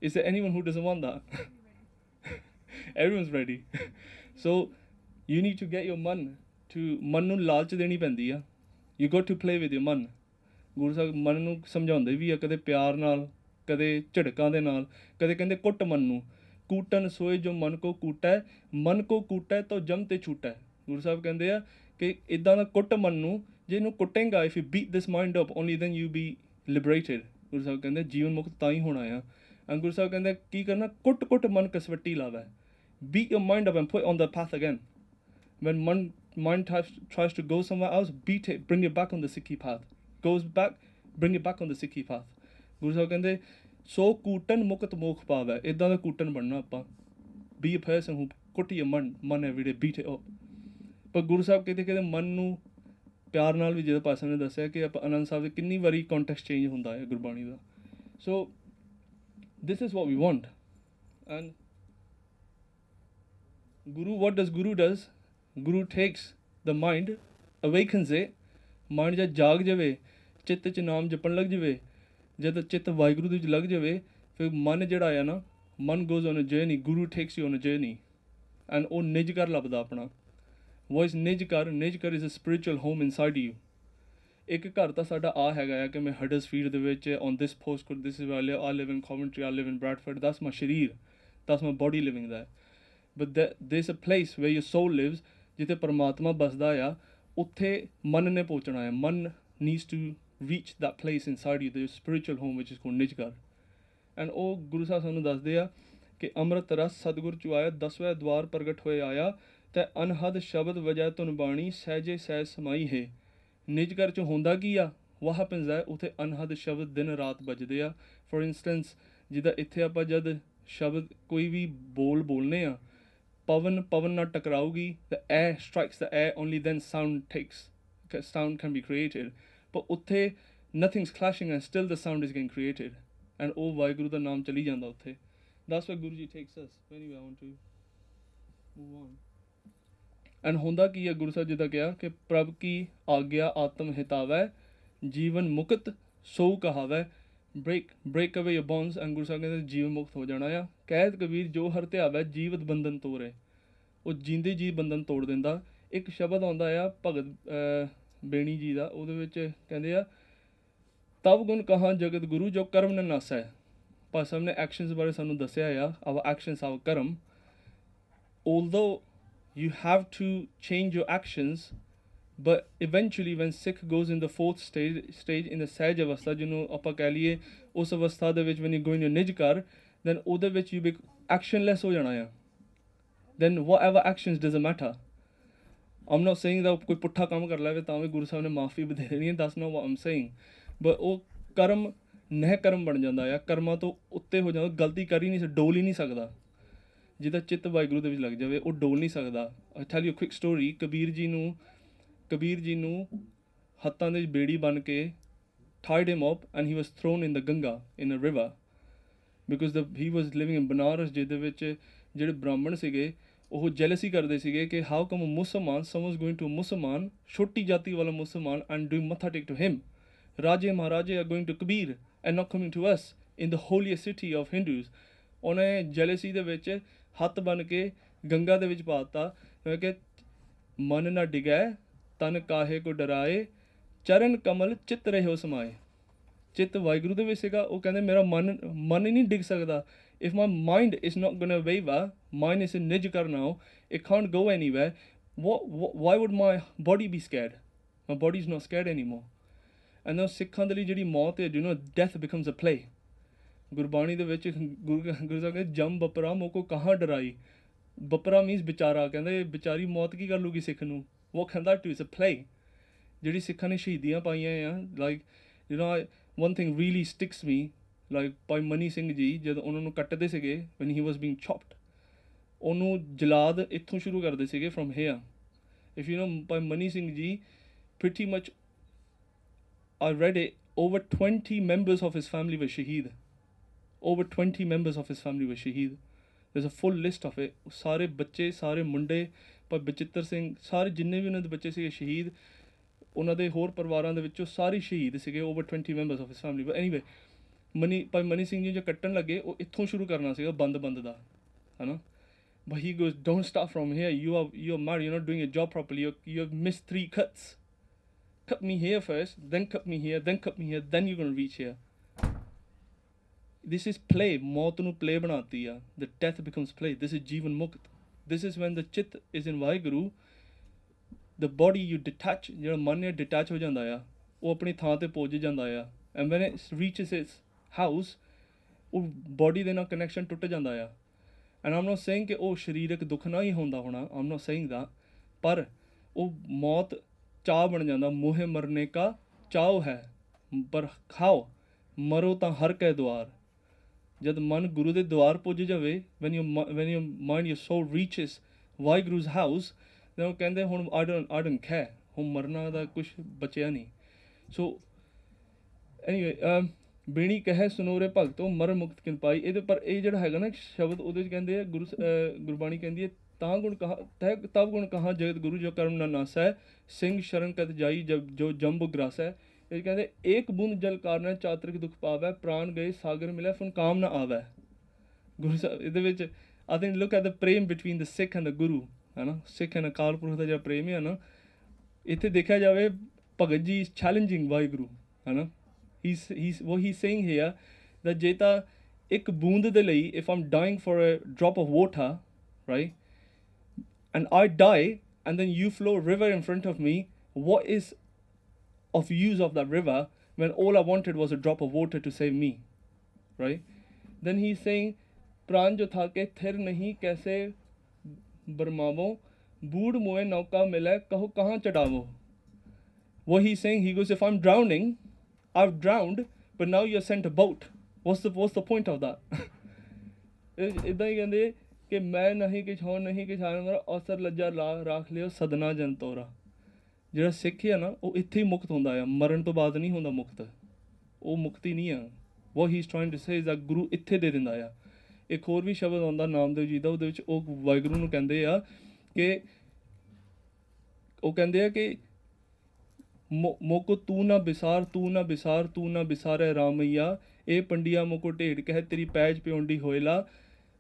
Is there anyone who doesn't want that? everyone's ready. So you need to get your ਮਨ ਨੂੰ ਲਾਲਚ ਦੇਣੀ ਪੈਂਦੀ ਆ. You got to play with your ਮਨ. ਗੁਰੂ ਸਾਹਿਬ ਮਨ ਨੂੰ ਸਮਝਾਉਂਦੇ ਵੀ ਆ, ਕਦੇ ਪਿਆਰ ਨਾਲ, ਕਦੇ ਝੜਕਾਂ ਦੇ ਨਾਲ, ਕਦੇ ਕਹਿੰਦੇ ਕੁੱਟ ਮਨ ਨੂੰ. ਕੂਟਨ ਸੋਏ ਜੋ ਮਨ ਕੋ ਕੂਟੈ ਤਾਂ ਜਮ ਤੇ ਛੂਟੈ. ਗੁਰੂ ਸਾਹਿਬ ਕਹਿੰਦੇ ਆ ਕਿ ਇੱਦਾਂ ਦਾ ਕੁੱਟ ਮਨ ਨੂੰ, ਜੇ ਇਹਨੂੰ ਕੁੱਟੇਂਗਾ, if you beat this mind up only then you be liberated. Guru Sahib ਕਹਿੰਦੇ ਜੀਵਨ ਮੁਕਤ ਤਾਂ ਹੀ ਹੋਣਾ ਆ. ਐਂਡ ਗੁਰੂ ਸਾਹਿਬ ਕਹਿੰਦੇ ਕੀ ਕਰਨਾ, ਕੁੱਟ ਮਨ ਕਸਵੱਟੀ ਲਾਵੈ. Beat your mind up and put it on the path again. When mind tries to go somewhere else, beat it, bring it back on the Sikhi path. Goes back, bring it back on the Sikhi path. ਗੁਰੂ ਸਾਹਿਬ ਕਹਿੰਦੇ ਸੋ cotton ਮੁਕਤ ਮੋਖ ਪਾਵੈ. ਇੱਦਾਂ ਦਾ cotton ਬਣਨਾ ਆਪਾਂ. Be a person who ਕੁੱਟ your ਮਨ every day, beat it up. ਪਰ ਗੁਰੂ ਸਾਹਿਬ ਕਹਿੰਦੇ ਮਨ ਨੂੰ ਪਿਆਰ ਨਾਲ ਵੀ, ਜਦੋਂ ਪਾਸਾ ਨੇ ਦੱਸਿਆ ਕਿ ਆਪਾਂ ਆਨੰਦ ਸਾਹਿਬ ਦੇ ਕਿੰਨੀ ਵਾਰੀ ਕੰਟੈਕਸਟ ਚੇਂਜ ਹੁੰਦਾ ਹੈ ਗੁਰਬਾਣੀ ਦਾ. ਸੋ this is what we want. And what does Guru does? Guru takes the mind, awakens it. Mind ਜਦ ਜਾਗ ਜਾਵੇ, ਚਿੱਤ 'ਚ ਨਾਮ ਜਪਣ ਲੱਗ ਜਾਵੇ, ਜਦ ਚਿੱਤ ਵਾਹਿਗੁਰੂ ਦੇ ਵਿੱਚ ਲੱਗ ਜਾਵੇ, ਫਿਰ ਮਨ ਜਿਹੜਾ ਆ ਨਾ, ਮਨ goes on a journey. Guru takes you on a journey. And ਉਹ ਨਿਜ ਘਰ ਲੱਭਦਾ ਆਪਣਾ. What is ਨਿਜ ਘਰ? ਨਿਜ ਘਰ is a spiritual home inside you. ਇੱਕ ਘਰ ਤਾਂ ਸਾਡਾ ਆ ਹੈਗਾ ਆ ਕਿ ਮੈਂ ਹਡਰਸਫੀਲਡ ਦੇ ਵਿੱਚ on this postcode, this is where I live in Coventry, I live in Bradford. That's my ਸ਼ਰੀਰ, that's my body living there. But there's a place where your soul lives, ਜਿੱਥੇ ਪਰਮਾਤਮਾ ਬਸਦਾ ਆ. ਉੱਥੇ ਮਨ ਨੇ ਪਹੁੰਚਣਾ ਹੈ. ਮਨ needs to reach that place inside you, the spiritual home which is called ਨਿਜ ਘਰ. ਐਂਡ ਉਹ ਗੁਰੂ ਸਾਹਿਬ ਸਾਨੂੰ ਦੱਸਦੇ ਆ ਕਿ ਅੰਮ੍ਰਿਤ ਰਸ ਸਤਿਗੁਰ ਚ ਆਇਆ, 10ਵੇਂ ਦਵਾਰ ਪ੍ਰਗਟ ਹੋਏ ਆਇਆ, ਤੇ ਅਨਹਦ ਸ਼ਬਦ ਵਜੈ ਧੁਨ ਬਾਣੀ, ਸਹਿਜੇ ਸਹਿਜ ਸਮਾਈ ਹੈ. ਨਿਜ ਘਰ 'ਚ ਹੁੰਦਾ ਕੀ ਆ? what happens ਹੈ, ਉੱਥੇ ਅਨਹਦ ਸ਼ਬਦ ਦਿਨ ਰਾਤ ਵੱਜਦੇ ਆ. ਫੋਰ ਇੰਸਟੈਂਸ, ਜਿੱਦਾਂ ਇੱਥੇ ਆਪਾਂ ਜਦ ਸ਼ਬਦ ਕੋਈ ਵੀ ਬੋਲਨੇ ਆ, ਪਵਨ ਨਾਲ ਟਕਰਾਊਗੀ, the air strikes the air, only then sound can be created. But ਉੱਥੇ nothing's clashing and still the sound is getting created. And ਉਹ ਵਾਹਿਗੁਰੂ ਦਾ ਨਾਮ ਚਲੀ ਜਾਂਦਾ ਉੱਥੇ. That's where Guruji takes us. Anyway, I want to move on. And ਹੁੰਦਾ ਕੀ ਹੈ? ਗੁਰੂ ਸਾਹਿਬ ਜਿੱਦਾਂ ਕਿਹਾ ਕਿ ਪ੍ਰਭ ਕੀ ਆਗਿਆ ਆਤਮ ਹਿਤਾਵੈ, ਜੀਵਨ ਮੁਕਤ ਸੋ ਕਹਾਵੈ. break away your bonds. And ਗੁਰੂ ਸਾਹਿਬ ਕਹਿੰਦੇ ਜੀਵਨ ਮੁਕਤ ਹੋ ਜਾਣਾ ਆ. ਕਹਿਤ ਕਬੀਰ ਜੋ ਹਰ ਧਿਆਵੈ, ਜੀਵਤ ਬੰਧਨ ਤੋਰੇ. ਉਹ ਜਿੰਦੇ ਜੀ ਬੰਧਨ ਤੋੜ ਦਿੰਦਾ. ਇੱਕ ਸ਼ਬਦ ਆਉਂਦਾ ਆ ਭਗਤ ਬੇਣੀ ਜੀ ਦਾ, ਉਹਦੇ ਵਿੱਚ ਕਹਿੰਦੇ ਆ ਤਬ ਗੁਣ ਕਹਾਂ ਜਗਤ ਗੁਰੂ ਜੋ ਕਰਮ ਨ ਨਾਸੈ. ਭਾਈ ਸਾਹਿਬ ਨੇ ਐਕਸ਼ਨਸ ਬਾਰੇ ਸਾਨੂੰ ਦੱਸਿਆ ਆ, our actions, our Karam. Although you have to change your actions, but eventually when Sikh goes in the fourth stage in the ਸਹਿਜ ਅਵਸਥਾ, ਜਿਹਨੂੰ ਆਪਾਂ ਕਹਿ ਲਈਏ ਉਸ ਅਵਸਥਾ ਦੇ ਵਿੱਚ, when you go in your ਨਿਜ ਘਰ, then ਉਹਦੇ ਵਿੱਚ you be actionless ਹੋ ਜਾਣਾ ਆ. then whatever actions doesn't matter. I'm not saying that ਕੋਈ ਪੁੱਠਾ ਕੰਮ ਕਰ ਲਵੇ ਤਾਂ ਵੀ ਗੁਰੂ ਸਾਹਿਬ ਨੇ ਮਾਫੀ ਦੇ ਦੇਣੀ ਹੈ, that's not what I'm saying. but ਉਹ ਕਰਮ ਨਹਿ ਕਰਮ ਬਣ ਜਾਂਦਾ ਆ, ਕਰਮਾਂ ਤੋਂ ਉੱਤੇ ਹੋ ਜਾਂਦਾ, ਗਲਤੀ ਕਰ ਹੀ ਨਹੀਂ, ਡੋਲ ਹੀ ਨਹੀਂ ਸਕਦਾ. ਜਿਹਦਾ ਚਿੱਤ ਵਾਹਿਗੁਰੂ ਦੇ ਵਿੱਚ ਲੱਗ ਜਾਵੇ ਉਹ ਡੋਲ ਨਹੀਂ ਸਕਦਾ. I tell you a quick story. Kabir ji ਨੂੰ ਹੱਥਾਂ ਦੇ ਬੇੜੀ ਬਣ ਕੇ tied him up and he was thrown in the Ganga, in a river, because he was living in Banaras, ਜਿਹਦੇ ਵਿੱਚ ਜਿਹੜੇ ਬ੍ਰਾਹਮਣ ਸੀਗੇ ਉਹ ਜੈਲਸੀ ਕਰਦੇ ਸੀਗੇ ਕਿ how come a Musliman, someone's going to a Musliman, ਛੋਟੀ ਜਾਤੀ ਵਾਲਾ ਮੁਸਲਮਾਨ, and doing matha take to him. ਰਾਜੇ ਮਹਾਰਾਜੇ are going to Kabir and not coming to us in the holiest city of Hindus. ਉਹਨੇ ਜੈਲਸੀ ਦੇ ਵਿੱਚ ਹੱਥ ਬਣ ਕੇ ਗੰਗਾ ਦੇ ਵਿੱਚ ਪਾ ਦਿੱਤਾ ਕਿ ਮਨ ਨਾ ਡਿਗੈ ਤਨ ਕਾਹੇ ਕੋ ਡਰਾਏ, ਚਰਨ ਕਮਲ ਚਿੱਤ ਰਹਿਓ ਸਮਾਏ. ਚਿੱਤ ਵਾਹਿਗੁਰੂ ਦੇ ਵਿੱਚ ਸੀਗਾ. ਉਹ ਕਹਿੰਦੇ ਮੇਰਾ ਮਨ ਹੀ ਨਹੀਂ ਡਿੱਗ ਸਕਦਾ. if my mind is not going to waver, mine is in ਨਿਜ ਘਰ now, it can't go anywhere. Why would my body be scared? My body is not scared anymore. And now ਸਿੱਖਾਂ ਦੇ ਲਈ ਜਿਹੜੀ ਮੌਤ ਹੈ, death becomes a play. Gurbani ਦੇ ਵਿੱਚ ਗੁਰੂ ਸਾਹਿਬ ਕਹਿੰਦੇ ਜਮ ਬਪਰਾ ਮੋਕੋ ਕਹਾਂ ਡਰਾਈ. ਬਪਰਾ ਮੀਨਸ ਵਿਚਾਰਾ, ਕਹਿੰਦੇ ਵਿਚਾਰੀ ਮੌਤ ਕੀ ਕਰ ਲੂਗੀ ਸਿੱਖ ਨੂੰ. what can that do? It's a play. ਜਿਹੜੀ ਸਿੱਖਾਂ ਨੇ ਸ਼ਹੀਦੀਆਂ ਪਾਈਆਂ ਆ, like one thing really sticks me, like ਭਾਈ ਮਨੀ ਸਿੰਘ ਜੀ ਜਦੋਂ ਉਹਨਾਂ ਨੂੰ ਕੱਟਦੇ ਸੀਗੇ, when he was being chopped, ਉਹਨੂੰ ਜਲਾਦ ਇੱਥੋਂ ਸ਼ੁਰੂ ਕਰਦੇ ਸੀਗੇ, from here. if you know Bhai Mani Singh ji, pretty much I read it, over 20 members of his family were shaheed. Over 20 members of his family were shaheed. There's a full list of it. ਸਾਰੇ ਬੱਚੇ, ਸਾਰੇ ਮੁੰਡੇ, ਭਾਈ ਬਚਿੱਤਰ ਸਿੰਘ, ਸਾਰੇ ਜਿੰਨੇ ਵੀ ਉਹਨਾਂ ਦੇ ਬੱਚੇ ਸੀਗੇ ਸ਼ਹੀਦ, ਉਹਨਾਂ ਦੇ ਹੋਰ ਪਰਿਵਾਰਾਂ ਦੇ ਵਿੱਚੋਂ ਸਾਰੇ ਸ਼ਹੀਦ ਸੀਗੇ. over 20 members of his family. But anyway, ਭਾਈ ਮਨੀ ਸਿੰਘ ਜੀ ਜੋ ਕੱਟਣ ਲੱਗੇ, ਉਹ ਇੱਥੋਂ ਸ਼ੁਰੂ ਕਰਨਾ ਸੀਗਾ ਬੰਦ ਦਾ, ਹੈ ਨਾ. But he goes, don't start from here. You're married. You're not doing your job properly. You have missed 3 cuts. Cut me here first, then cut me here, then cut me here, then you're gonna reach here. This is play. मौत ਨੂੰ play ਬਣਾਤੀ ਆ. The death becomes play. This is Jivan Mukt. This is when the chit is in Vaheguru. The body you detach, ਜਿਹੜਾ ਮਨ ਹੈ detach ਹੋ ਜਾਂਦਾ ਆ, ਉਹ ਆਪਣੀ ਥਾਂ ਤੇ ਪਹੁੰਚ ਜਾਂਦਾ ਆ. And when it reaches its house, ਉਹ body ਦੇ ਨਾਲ connection ਟੁੱਟ ਜਾਂਦਾ ਆ. And I'm not saying ਕਿ ਉਹ ਸਰੀਰਕ ਦੁੱਖ ਨਾ ਹੀ ਹੁੰਦਾ ਹੋਣਾ. I'm not saying that. ਪਰ ਉਹ ਮੌਤ ਚਾਹ ਬਣ ਜਾਂਦਾ. ਮੋਹੇ ਮਰਨੇ ਕਾ ਚਾਉ ਹੈ ਪਰ ਖਾਓ ਮਰੋ ਤਾਂ ਹਰ ਕੈ ਦੁਆਰ. ਜਦ ਮਨ ਗੁਰੂ ਦੇ ਦੁਆਰ ਪੁੱਜ ਜਾਵੇ, when your mind, your soul reaches ਵਾਹਿਗੁਰੂ's house, then ਉਹ ਕਹਿੰਦੇ ਹੁਣ I don't care, ਹੁਣ ਮਰਨਾ ਦਾ ਕੁਛ ਬਚਿਆ ਨਹੀਂ. So anyway, ਬੇਣੀ ਕਹੇ ਸੁਨੋਰੇ ਭਗਤੋ ਮਰਨ ਮੁਕਤ ਕਿਨ ਪਾਈ. ਇਹਦੇ ਪਰ ਇਹ ਜਿਹੜਾ ਹੈਗਾ ਨਾ ਸ਼ਬਦ, ਉਹਦੇ ਵਿੱਚ ਕਹਿੰਦੇ ਆ ਗੁਰਬਾਣੀ ਕਹਿੰਦੀ ਹੈ ਤਾਂ ਗੁਣ ਕਹਾ ਤਬ ਗੁਣ ਕਹਾ ਜਗਤ ਗੁਰੂ ਜੋ ਕਰਮ ਨਾ ਨਾਸੈ ਸਿੰਘ ਸ਼ਰਨ ਕਤ ਜਾਈ ਜੋ ਜੰਬ ਗ੍ਰਾਸੈ. ਇਹ ਕਹਿੰਦੇ ਏਕ ਬੂੰਦ ਜਲ ਕਾਰਨ ਚਾਤਰਿਕ ਦੁੱਖ ਪਾਵੈ ਪ੍ਰਾਣ ਗਏ ਸਾਗਰ ਮਿਲੈ ਫਨ ਕਾਮ ਨਾ ਆਵੈ. ਗੁਰੂ ਸਾਹਿਬ ਇਹਦੇ ਵਿੱਚ I think look at the ਪ੍ਰੇਮ between the Sikh and the Guru, ਹੈ ਨਾ. ਸਿੱਖ ਐਂਡ ਅਕਾਲ ਪੁਰਖ ਦਾ ਜਿਹੜਾ ਪ੍ਰੇਮ ਹੈ ਨਾ, ਇੱਥੇ ਦੇਖਿਆ ਜਾਵੇ ਭਗਤ ਜੀ ਇਜ਼ ਚੈਲੰਜਿੰਗ ਵਾਹਿਗੁਰੂ, ਹੈ ਨਾ. what he's saying here that ਜੇ ਤਾਂ ਇੱਕ ਬੂੰਦ ਦੇ ਲਈ, if I'm dying for a drop of water, right, and I die and then you flow a river in front of me, what is of use of that river when all I wanted was a drop of water to save me, right? Then he's saying प्राण जो था के थिर नहीं कैसे बरमावो बूढ़ मोए नौका मिले कहो कहाँ चढ़ावो. What he's saying, he goes, if I'm drowning, I've drowned, but now you're sent a boat. What's the point of that? ਇੱਦਾਂ ਹੀ ਕਹਿੰਦੇ ਕਿ ਮੈਂ ਨਹੀਂ ਕਿਛ ਹੋ ਨਹੀਂ ਕਿਛ ਹਾਰ ਮੇਰਾ ਅਵਸਰ ਲੱਜਾ ਰਾਖ ਲਿਓ ਸਦਨਾ ਜਨ ਤੋਰਾ. ਜਿਹੜਾ ਸਿੱਖ ਹੈ ਨਾ, ਉਹ ਇੱਥੇ ਹੀ ਮੁਕਤ ਹੁੰਦਾ ਆ, ਮਰਨ ਤੋਂ ਬਾਅਦ ਨਹੀਂ ਹੁੰਦਾ ਮੁਕਤ. ਉਹ ਮੁਕਤੀ ਨਹੀਂ ਆ. what he's trying to say is that ਗੁਰੂ ਇੱਥੇ ਦੇ ਦਿੰਦਾ ਆ. ਇੱਕ ਹੋਰ ਵੀ ਸ਼ਬਦ ਆਉਂਦਾ ਨਾਮਦੇਵ ਜੀ ਦਾ, ਉਹਦੇ ਵਿੱਚ ਉਹ ਵਾਹਿਗੁਰੂ ਨੂੰ ਕਹਿੰਦੇ ਆ ਕਿ ਉਹ ਕਹਿੰਦੇ ਆ ਕਿ ਮੋਕੋ ਤੂੰ ਨਾ ਬਿਸਾਰ ਤੂੰ ਨਾ ਬਿਸਾਰ ਤੂੰ ਨਾ ਬਿਸਾਰੇ ਰਾਮਈਆ ਇਹ ਪੰਡਿਆ ਮੋਕੋ ਢੇੜ ਕਹਿ ਤੇਰੀ ਪੈਜ ਪਿਉਂਡੀ ਹੋਏਲਾ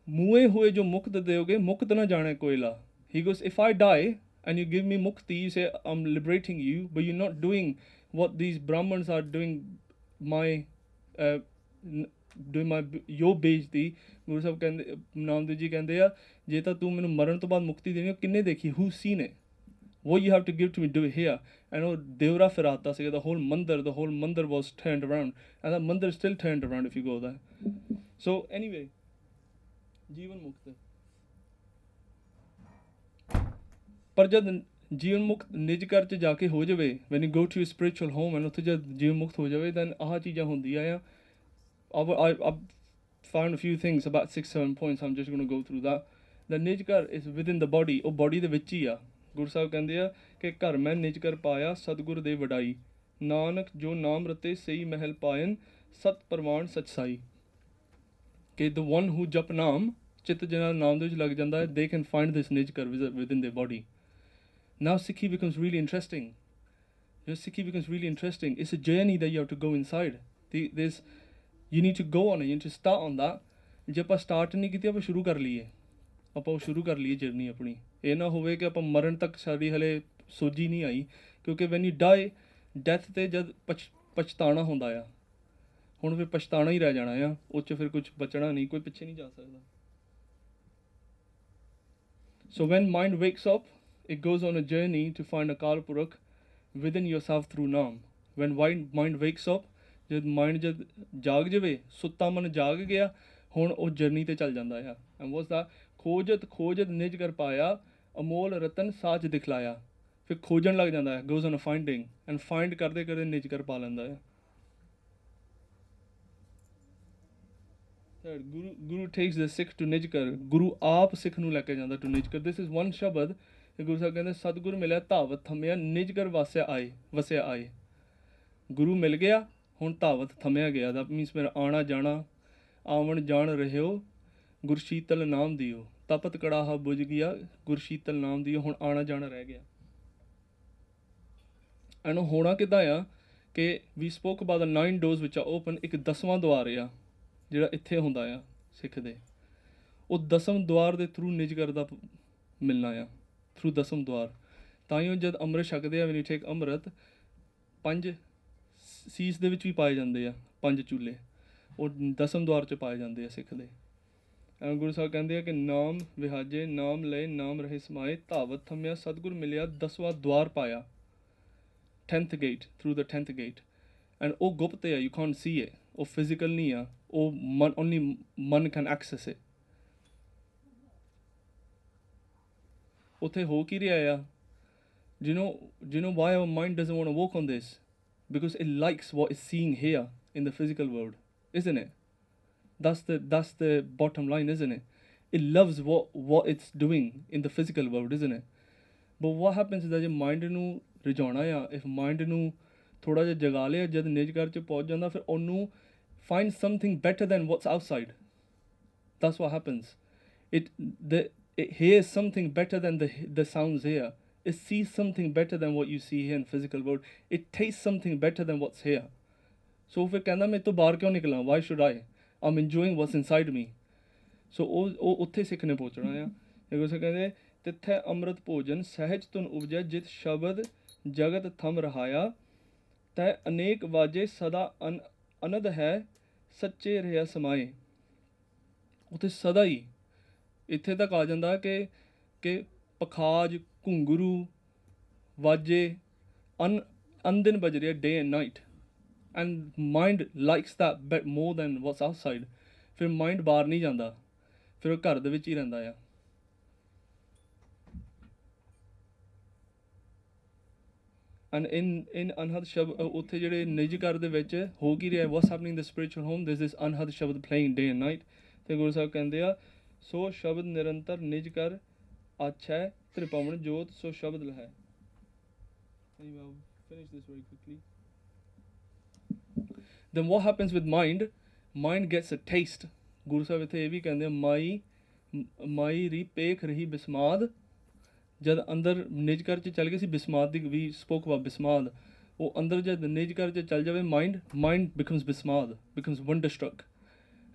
ਮੂਏ ਹੋਏ ਜੋ ਮੁਕਤ ਦੇਓਗੇ ਮੁਕਤ ਨਾ ਜਾਣੇ ਕੋਇਲਾ. He goes, if I die and you give me mukti, you say I'm liberating you, but you're not doing what these Brahmins are doing, your ਬੇਇੱਜ਼ਤੀ. ਗੁਰੂ ਸਾਹਿਬ ਕਹਿੰਦੇ, ਨਾਮਦੇਵ ਜੀ ਕਹਿੰਦੇ ਆ, ਜੇ ਤਾਂ ਤੂੰ ਮੈਨੂੰ ਮਰਨ ਤੋਂ ਬਾਅਦ ਮੁਕਤੀ ਦੇਣੀ, ਕਿੰਨੇ ਦੇਖੀ, who seen it? What you have to give to me, do it here. And ਉਹ ਦੇਵਰਾ ਫਿਰਾਤਾ ਸੀਗਾ, the whole mandir was turned around, and that mandir is still turned around if you go there. So anyway, ਜੀਵਨ ਮੁਕਤ. ਪਰ ਜਦ ਜੀਵਨ ਮੁਕਤ ਨਿਜ ਘਰ 'ਚ ਜਾ ਕੇ ਹੋ ਜਾਵੇ, when you go to your spiritual home and ਉੱਥੇ ਜਦ ਜੀਵਨ ਮੁਕਤ ਹੋ ਜਾਵੇ, then ਆਹ ਚੀਜ਼ਾਂ ਹੁੰਦੀਆਂ ਆ. I've found a few things, about 6-7 points. I'm just going to go through that. The ਨਿਜ ਘਰ is within the body, ਉਹ body ਦੇ ਵਿੱਚ ਹੀ ਆ. ਗੁਰੂ ਸਾਹਿਬ ਕਹਿੰਦੇ ਆ ਕਿ ਘਰ ਮੈਂ ਨਿਜ ਘਰ ਪਾਇਆ ਸਤਿਗੁਰ ਦੇ ਵਡਾਈ ਨਾਨਕ ਜੋ ਨਾਮ ਰਤੇ ਸਹੀ ਮਹਿਲ ਪਾਇਨ ਸਤ ਪ੍ਰਮਾਣ ਸਚਸਾਈ. ਕਿ the one who ਜਪ ਨਾਮ, ਚਿੱਤ ਜਿਹਨਾਂ ਨਾਮ ਦੇ ਵਿੱਚ ਲੱਗ ਜਾਂਦਾ ਹੈ, they can find this ਨਿਜ ਘਰ within their body. Now Sikhi becomes really interesting. Sikhi becomes really interesting. It's a journey that you have to go inside. You need to go on it. You need to start on that. ਜੇ ਆਪਾਂ start ਨਹੀਂ ਕੀਤੀ, ਆਪਾਂ ਸ਼ੁਰੂ ਕਰ ਲਈਏ, ਆਪਾਂ ਉਹ ਸ਼ੁਰੂ ਕਰ ਲਈਏ ਜਰਨੀ ਆਪਣੀ. ਇਹ ਨਾ ਹੋਵੇ ਕਿ ਆਪਾਂ ਮਰਨ ਤੱਕ ਸਾਡੀ ਹਲੇ ਸੋਝੀ ਨਹੀਂ ਆਈ, ਕਿਉਂਕਿ ਵੈਨ ਯੂ ਡਾਈ, ਡੈਥ 'ਤੇ ਜਦ ਪਛਤਾਣਾ ਹੁੰਦਾ ਆ, ਹੁਣ ਫਿਰ ਪਛਤਾਣਾ ਹੀ ਰਹਿ ਜਾਣਾ ਆ, ਉਹ 'ਚ ਫਿਰ ਕੁਝ ਬਚਣਾ ਨਹੀਂ, ਕੋਈ ਪਿੱਛੇ ਨਹੀਂ ਜਾ ਸਕਦਾ. So when mind wakes up, it goes on a journey to find Akal Purakh within yourself through Naam. When mind wakes up, ਜਦ ਮਾਈਂਡ ਜਦ ਜਾਗ ਜਾਵੇ, ਸੁੱਤਾ ਮਨ ਜਾਗ ਗਿਆ, ਹੁਣ ਉਹ ਜਰਨੀ 'ਤੇ ਚੱਲ ਜਾਂਦਾ ਆ. ਐਂਡ ਵਾਸ ਦਾ ਖੋਜਤ ਨਿਜ ਕਰ ਪਾਇਆ ਅਮੋਲ ਰਤਨ ਸਾਚ ਦਿਖਲਾਇਆ. ਫਿਰ ਖੋਜਣ ਲੱਗ ਜਾਂਦਾ ਹੈ, goes on a finding, and find ਕਰਦੇ ਕਰਦੇ ਨਿਜ ਕਰ ਪਾ ਲੈਂਦਾ ਹੈ. ਗੁਰੂ takes the Sikh to ਨਿਜ ਕਰ. ਗੁਰੂ ਆਪ ਸਿੱਖ ਨੂੰ ਲੈ ਕੇ ਜਾਂਦਾ to ਨਿਜ ਕਰ. This is one ਸ਼ਬਦ ਗੁਰੂ ਸਾਹਿਬ ਕਹਿੰਦੇ ਸਤਿਗੁਰ ਮਿਲਿਆ ਧਾਵਤ ਥੰਮਿਆ ਨਿਜ ਕਰ ਵਸਿਆ ਆਏ. ਗੁਰੂ ਮਿਲ ਗਿਆ, ਹੁਣ ਧਾਵਤ ਥੰਮਿਆ ਗਿਆ. ਦਾ ਮੀਨਸ ਮੇਰਾ ਆਉਣਾ ਜਾਣਾ, ਆਵਣ ਜਾਣ ਰਹਿਓ ਗੁਰਸ਼ੀਤਲ ਨਾਮ ਦਿਓ. ਤਪਤ ਕੜਾਹਾ ਬੁਝ ਗਿਆ ਗੁਰਸ਼ੀਤਲ ਨਾਮ ਦਿਓ. ਹੁਣ ਆਉਣਾ ਜਾਣਾ ਰਹਿ ਗਿਆ. ਐਂਡ ਹੋਣਾ ਕਿੱਦਾਂ ਆ ਕਿ we spoke about the 9 doors which are open. ਇੱਕ 10ਵਾਂ ਦੁਆਰ ਆ ਜਿਹੜਾ ਇੱਥੇ ਹੁੰਦਾ ਆ ਸਿੱਖ ਦੇ, ਉਹ ਦਸਮ ਦੁਆਰ ਦੇ ਥਰੂ ਨਿਜਗਰ ਦਾ ਮਿਲਣਾ ਆ, ਥਰੂ ਦਸਮ ਦੁਆਰ। ਤਾਂ ਹੀ ਉਹ ਜਦ ਅੰਮ੍ਰਿਤ ਛਕਦੇ ਆ, when you take ਅੰਮ੍ਰਿਤ, 5 ਸੀਸ ਦੇ ਵਿੱਚ ਵੀ ਪਾਏ ਜਾਂਦੇ ਆ, 5 ਚੂਲੇ, ਉਹ ਦਸਮ ਦੁਆਰ 'ਚ ਪਾਏ ਜਾਂਦੇ ਆ ਸਿੱਖ ਦੇ। ਗੁਰੂ ਸਾਹਿਬ ਕਹਿੰਦੇ ਆ ਕਿ ਨਾਮ ਵਿਹਾਜੇ, ਨਾਮ ਲਏ, ਨਾਮ ਰਹੇ ਸਮਾਏ, ਧਾਵਤ ਥੰਮਿਆ, ਸਤਿਗੁਰ ਮਿਲਿਆ, 10ਵਾਂ ਦੁਆਰ ਪਾਇਆ, 10th gate, through the 10th gate। And ਉਹ ਗੁਪਤ ਆ, you can't see it, ਉਹ ਫਿਜ਼ੀਕਲ ਨਹੀਂ ਆ, ਉਹ ਮਨ, only ਮਨ can access it। ਉੱਥੇ ਹੋ ਕੀ ਰਿਹਾ ਆ? Do you know why our mind doesn't want to work on this? Because it likes what it's seeing here in the physical world, isn't it? That's the bottom line, isn't it? It loves what it's doing in the physical world, isn't it? But what happens is that ਜੇ mind ਨੂੰ ਰਿਝਾਉਣਾ ਆ, if mind ਨੂੰ ਥੋੜ੍ਹਾ ਜਿਹਾ ਜਗਾ ਲਿਆ, ਜਦ ਨਿਜਗਰ 'ਚ ਪਹੁੰਚ ਜਾਂਦਾ, ਫਿਰ ਉਹਨੂੰ find something better than what's outside. That's what happens. It hears something better than the sounds here. It sees something better than what you see here in physical world. It tastes something better than what's here. So ਫਿਰ ਕਹਿੰਦਾ ਮੈਂ ਤੋਂ ਬਾਹਰ ਕਿਉਂ ਨਿਕਲਾਂ? Why should I? I'm enjoying what's inside me. So ਉਹ ਉੱਥੇ ਸਿੱਖ ਨੇ ਪਹੁੰਚਣਾ ਆ। ਗੁਰੂ ਸਾਹਿਬ ਕਹਿੰਦੇ ਤਿੱਥੈ ਅੰਮ੍ਰਿਤ ਭੋਜਨ ਸਹਿਜ ਤੁਨ ਉਪਜੈ, ਜਿਤ ਸ਼ਬਦ ਜਗਤ ਥਮ ਰਹਾਇਆ, ਤੈ ਅਨੇਕ ਵਾਜੇ ਸਦਾ ਅਨੰਦ ਹੈ, ਸੱਚੇ ਰਿਹਾ ਸਮਾਏ। ਉੱਥੇ ਸਦਾ ਹੀ ਇੱਥੇ ਤੱਕ ਆ ਜਾਂਦਾ ਕਿ ਪਖਾਜ, ਘੁੰਗਰੂ, ਵਾਜੇ ਅਨਦਿਨ ਵੱਜ ਰਿਹਾ, day and night. And mind likes that more than what's outside. ਫਿਰ ਮਾਈਂਡ ਬਾਹਰ ਨਹੀਂ ਜਾਂਦਾ, ਫਿਰ ਉਹ ਘਰ ਦੇ ਵਿੱਚ ਹੀ ਰਹਿੰਦਾ ਆ। ਐਂਡ ਇਨ ਅਨਹਦ ਸ਼ਬਦ, ਉੱਥੇ ਜਿਹੜੇ ਨਿਜ ਘਰ ਦੇ ਵਿੱਚ ਹੋ ਕੀ ਰਿਹਾ, what's happening in the spiritual home, this is ਅਨਹਦ ਸ਼ਬਦ ਪਲੇਇੰਗ ਡੇ ਐਂਡ ਨਾਈਟ। ਅਤੇ ਗੁਰੂ ਸਾਹਿਬ ਕਹਿੰਦੇ ਆ ਸੋ ਸ਼ਬਦ ਨਿਰੰਤਰ ਨਿਜ ਘਰ ਆਛੈ, ਤ੍ਰਿਪਵਨ ਜੋਤ ਸੋ ਸ਼ਬਦ ਲਹੈ। Finish this very quickly. Then what happens with mind? Mind gets a taste. Guru Sahib ਇੱਥੇ ਇਹ ਵੀ ਕਹਿੰਦੇ ਮਾਈ ਰੀ ਪੇਖ ਰਹੀ ਬਿਸਮਾਦ। ਜਦ ਅੰਦਰ ਨਿਜ ਘਰ 'ਚ ਚੱਲ ਗਏ ਸੀ, ਬਿਸਮਾਦ ਦੀ ਵੀ ਸਪੋਕ ਅਬਾਊਟ ਬਿਸਮਾਦ। ਉਹ ਅੰਦਰ ਜਦ ਨਿਜ ਘਰ 'ਚ ਚੱਲ ਜਾਵੇ ਮਾਈਂਡ ਬਿਕਮਸ ਬਿਸਮਾਦ, ਬਿਕਮਸ ਵੰਡਰਸਟਰਕ।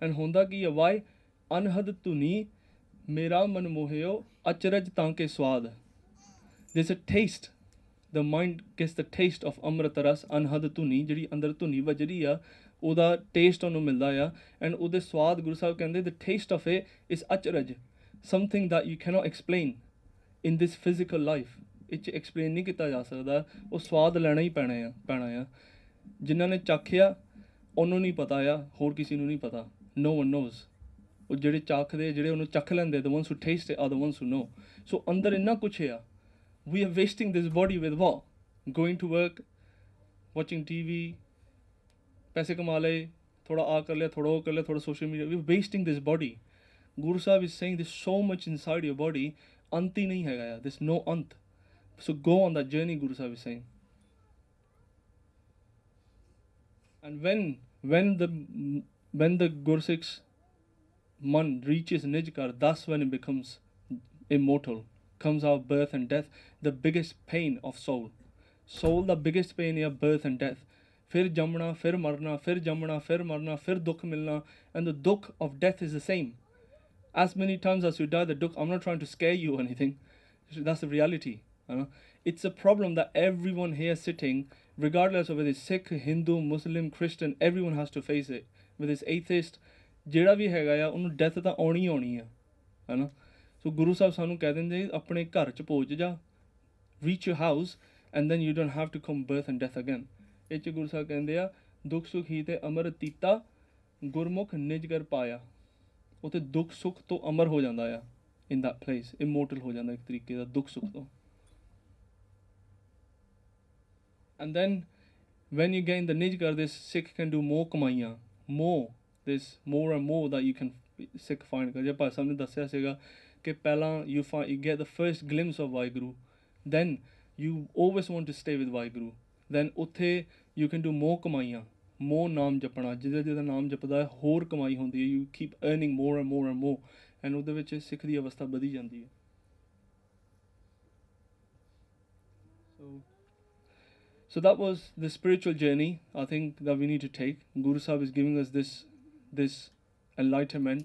ਐਂਡ ਹੁੰਦਾ ਕੀ ਹੈ? ਵਾਈ ਅਨਹਦ ਧੁਨੀ ਮੇਰਾ ਮਨ ਮੋਹਿਓ, ਅਚਰਜ ਤਾਂ ਕੇ ਸਵਾਦ। There's a taste. The mind gets the taste of ਅੰਮ੍ਰਿਤ ਰਸ, ਅਨਹਦ ਧੁਨੀ, ਜਿਹੜੀ ਅੰਦਰ ਧੁਨੀ ਵੱਜ ਰਹੀ ਆ, ਉਹਦਾ ਟੇਸਟ ਉਹਨੂੰ ਮਿਲਦਾ ਆ। ਐਂਡ ਉਹਦੇ ਸਵਾਦ, ਗੁਰੂ ਸਾਹਿਬ ਕਹਿੰਦੇ the taste of it is ਅਚਰਜ, something that you cannot explain in this physical life। ਇਹ 'ਚ ਐਕਸਪਲੇਨ ਨਹੀਂ ਕੀਤਾ ਜਾ ਸਕਦਾ, ਉਹ ਸਵਾਦ ਲੈਣਾ ਹੀ ਪੈਣਾ ਆ। ਜਿਨ੍ਹਾਂ ਨੇ ਚਾਖਿਆ ਉਹਨੂੰ ਨਹੀਂ ਪਤਾ ਆ, ਹੋਰ ਕਿਸੇ ਨੂੰ ਨਹੀਂ ਪਤਾ। No one knows। ਉਹ ਜਿਹੜੇ ਚਾਖਦੇ, ਜਿਹੜੇ ਉਹਨੂੰ ਚੱਖ ਲੈਂਦੇ, the ones who taste it are the ones who know। ਸੋ ਅੰਦਰ ਇੰਨਾ ਕੁਛ ਆ। We are wasting this body with what? Going to work, watching TV, पैसे कमा लए, थोड़ा आ कर लिया, थोड़ा वो कर लिया, थोड़ा social media। We're wasting this body। Guru Sahib is saying there's so much inside your body, अंत ही नहीं है यार, there's no ant। So go on that journey, Guru Sahib is saying। And when the Gursikh's man reaches Nijkar, that's when it becomes immortal। Comes out birth and death, the biggest pain of soul, the biggest pain is birth and death। फिर जमना, फिर मरना, फिर जमना, फिर मरना, फिर दुख मिलना। And the dukkh of death is the same। As many times as you die, the dukkh, I'm not trying to scare you or anything, that's the reality। It's a problem that everyone here sitting, regardless of whether it's Sikh, Hindu, Muslim, Christian, everyone has to face it। Whether it's atheist, ਜਿਹੜਾ ਵੀ ਹੈਗਾ ਆ, ਉਹਨੂੰ death ਤਾਂ ਆਉਣੀ ਆਉਣੀ ਆ, ਹੈ ਨਾ। ਸੋ ਗੁਰੂ ਸਾਹਿਬ ਸਾਨੂੰ ਕਹਿ ਦਿੰਦੇ ਆਪਣੇ ਘਰ 'ਚ ਪਹੁੰਚ ਜਾ, reach your house, and then you don't have to come birth and death again. ਇਹ 'ਚ ਗੁਰੂ ਸਾਹਿਬ ਕਹਿੰਦੇ ਆ ਦੁੱਖ ਸੁੱਖ ਹੀ ਤੇ ਅਮਰ ਤੀਤਾ, ਗੁਰਮੁਖ ਨਿਜ ਘਰ ਪਾਇਆ। ਉੱਥੇ ਦੁੱਖ ਸੁੱਖ ਤੋਂ ਅਮਰ ਹੋ ਜਾਂਦਾ ਆ, ਇਨ ਦੈਟ ਪਲੇਸ ਇਮੋਰਟਲ ਹੋ ਜਾਂਦਾ ਇੱਕ ਤਰੀਕੇ ਦਾ ਦੁੱਖ ਸੁੱਖ ਤੋਂ। And then when you get in the ਨਿਜ ਘਰ, ਦਿਸ ਸਿੱਖ ਕੈਨ ਡੂ ਮੋਰ ਕਮਾਈਆਂ, there's more and more that you can Sikh find। ਜੇ ਭਾਈ ਸਾਹਿਬ ਨੇ ਦੱਸਿਆ ਸੀਗਾ ਕਿ ਪਹਿਲਾਂ you get the first glimpse of Waheguru, then you always want to stay with Waheguru, then ਉੱਥੇ you can do more ਕਮਾਈਆਂ, more ਨਾਮ ਜਪਣਾ। ਜਿਹਦਾ ਨਾਮ ਜਪਦਾ ਹੋਰ ਕਮਾਈ ਹੁੰਦੀ ਹੈ, you keep earning more and more and more। And ਉਹਦੇ ਵਿੱਚ ਸਿੱਖ ਦੀ ਅਵਸਥਾ ਵਧੀ ਜਾਂਦੀ ਹੈ। So that was the spiritual journey I think that we need to take। Guru Sahib is giving us this enlightenment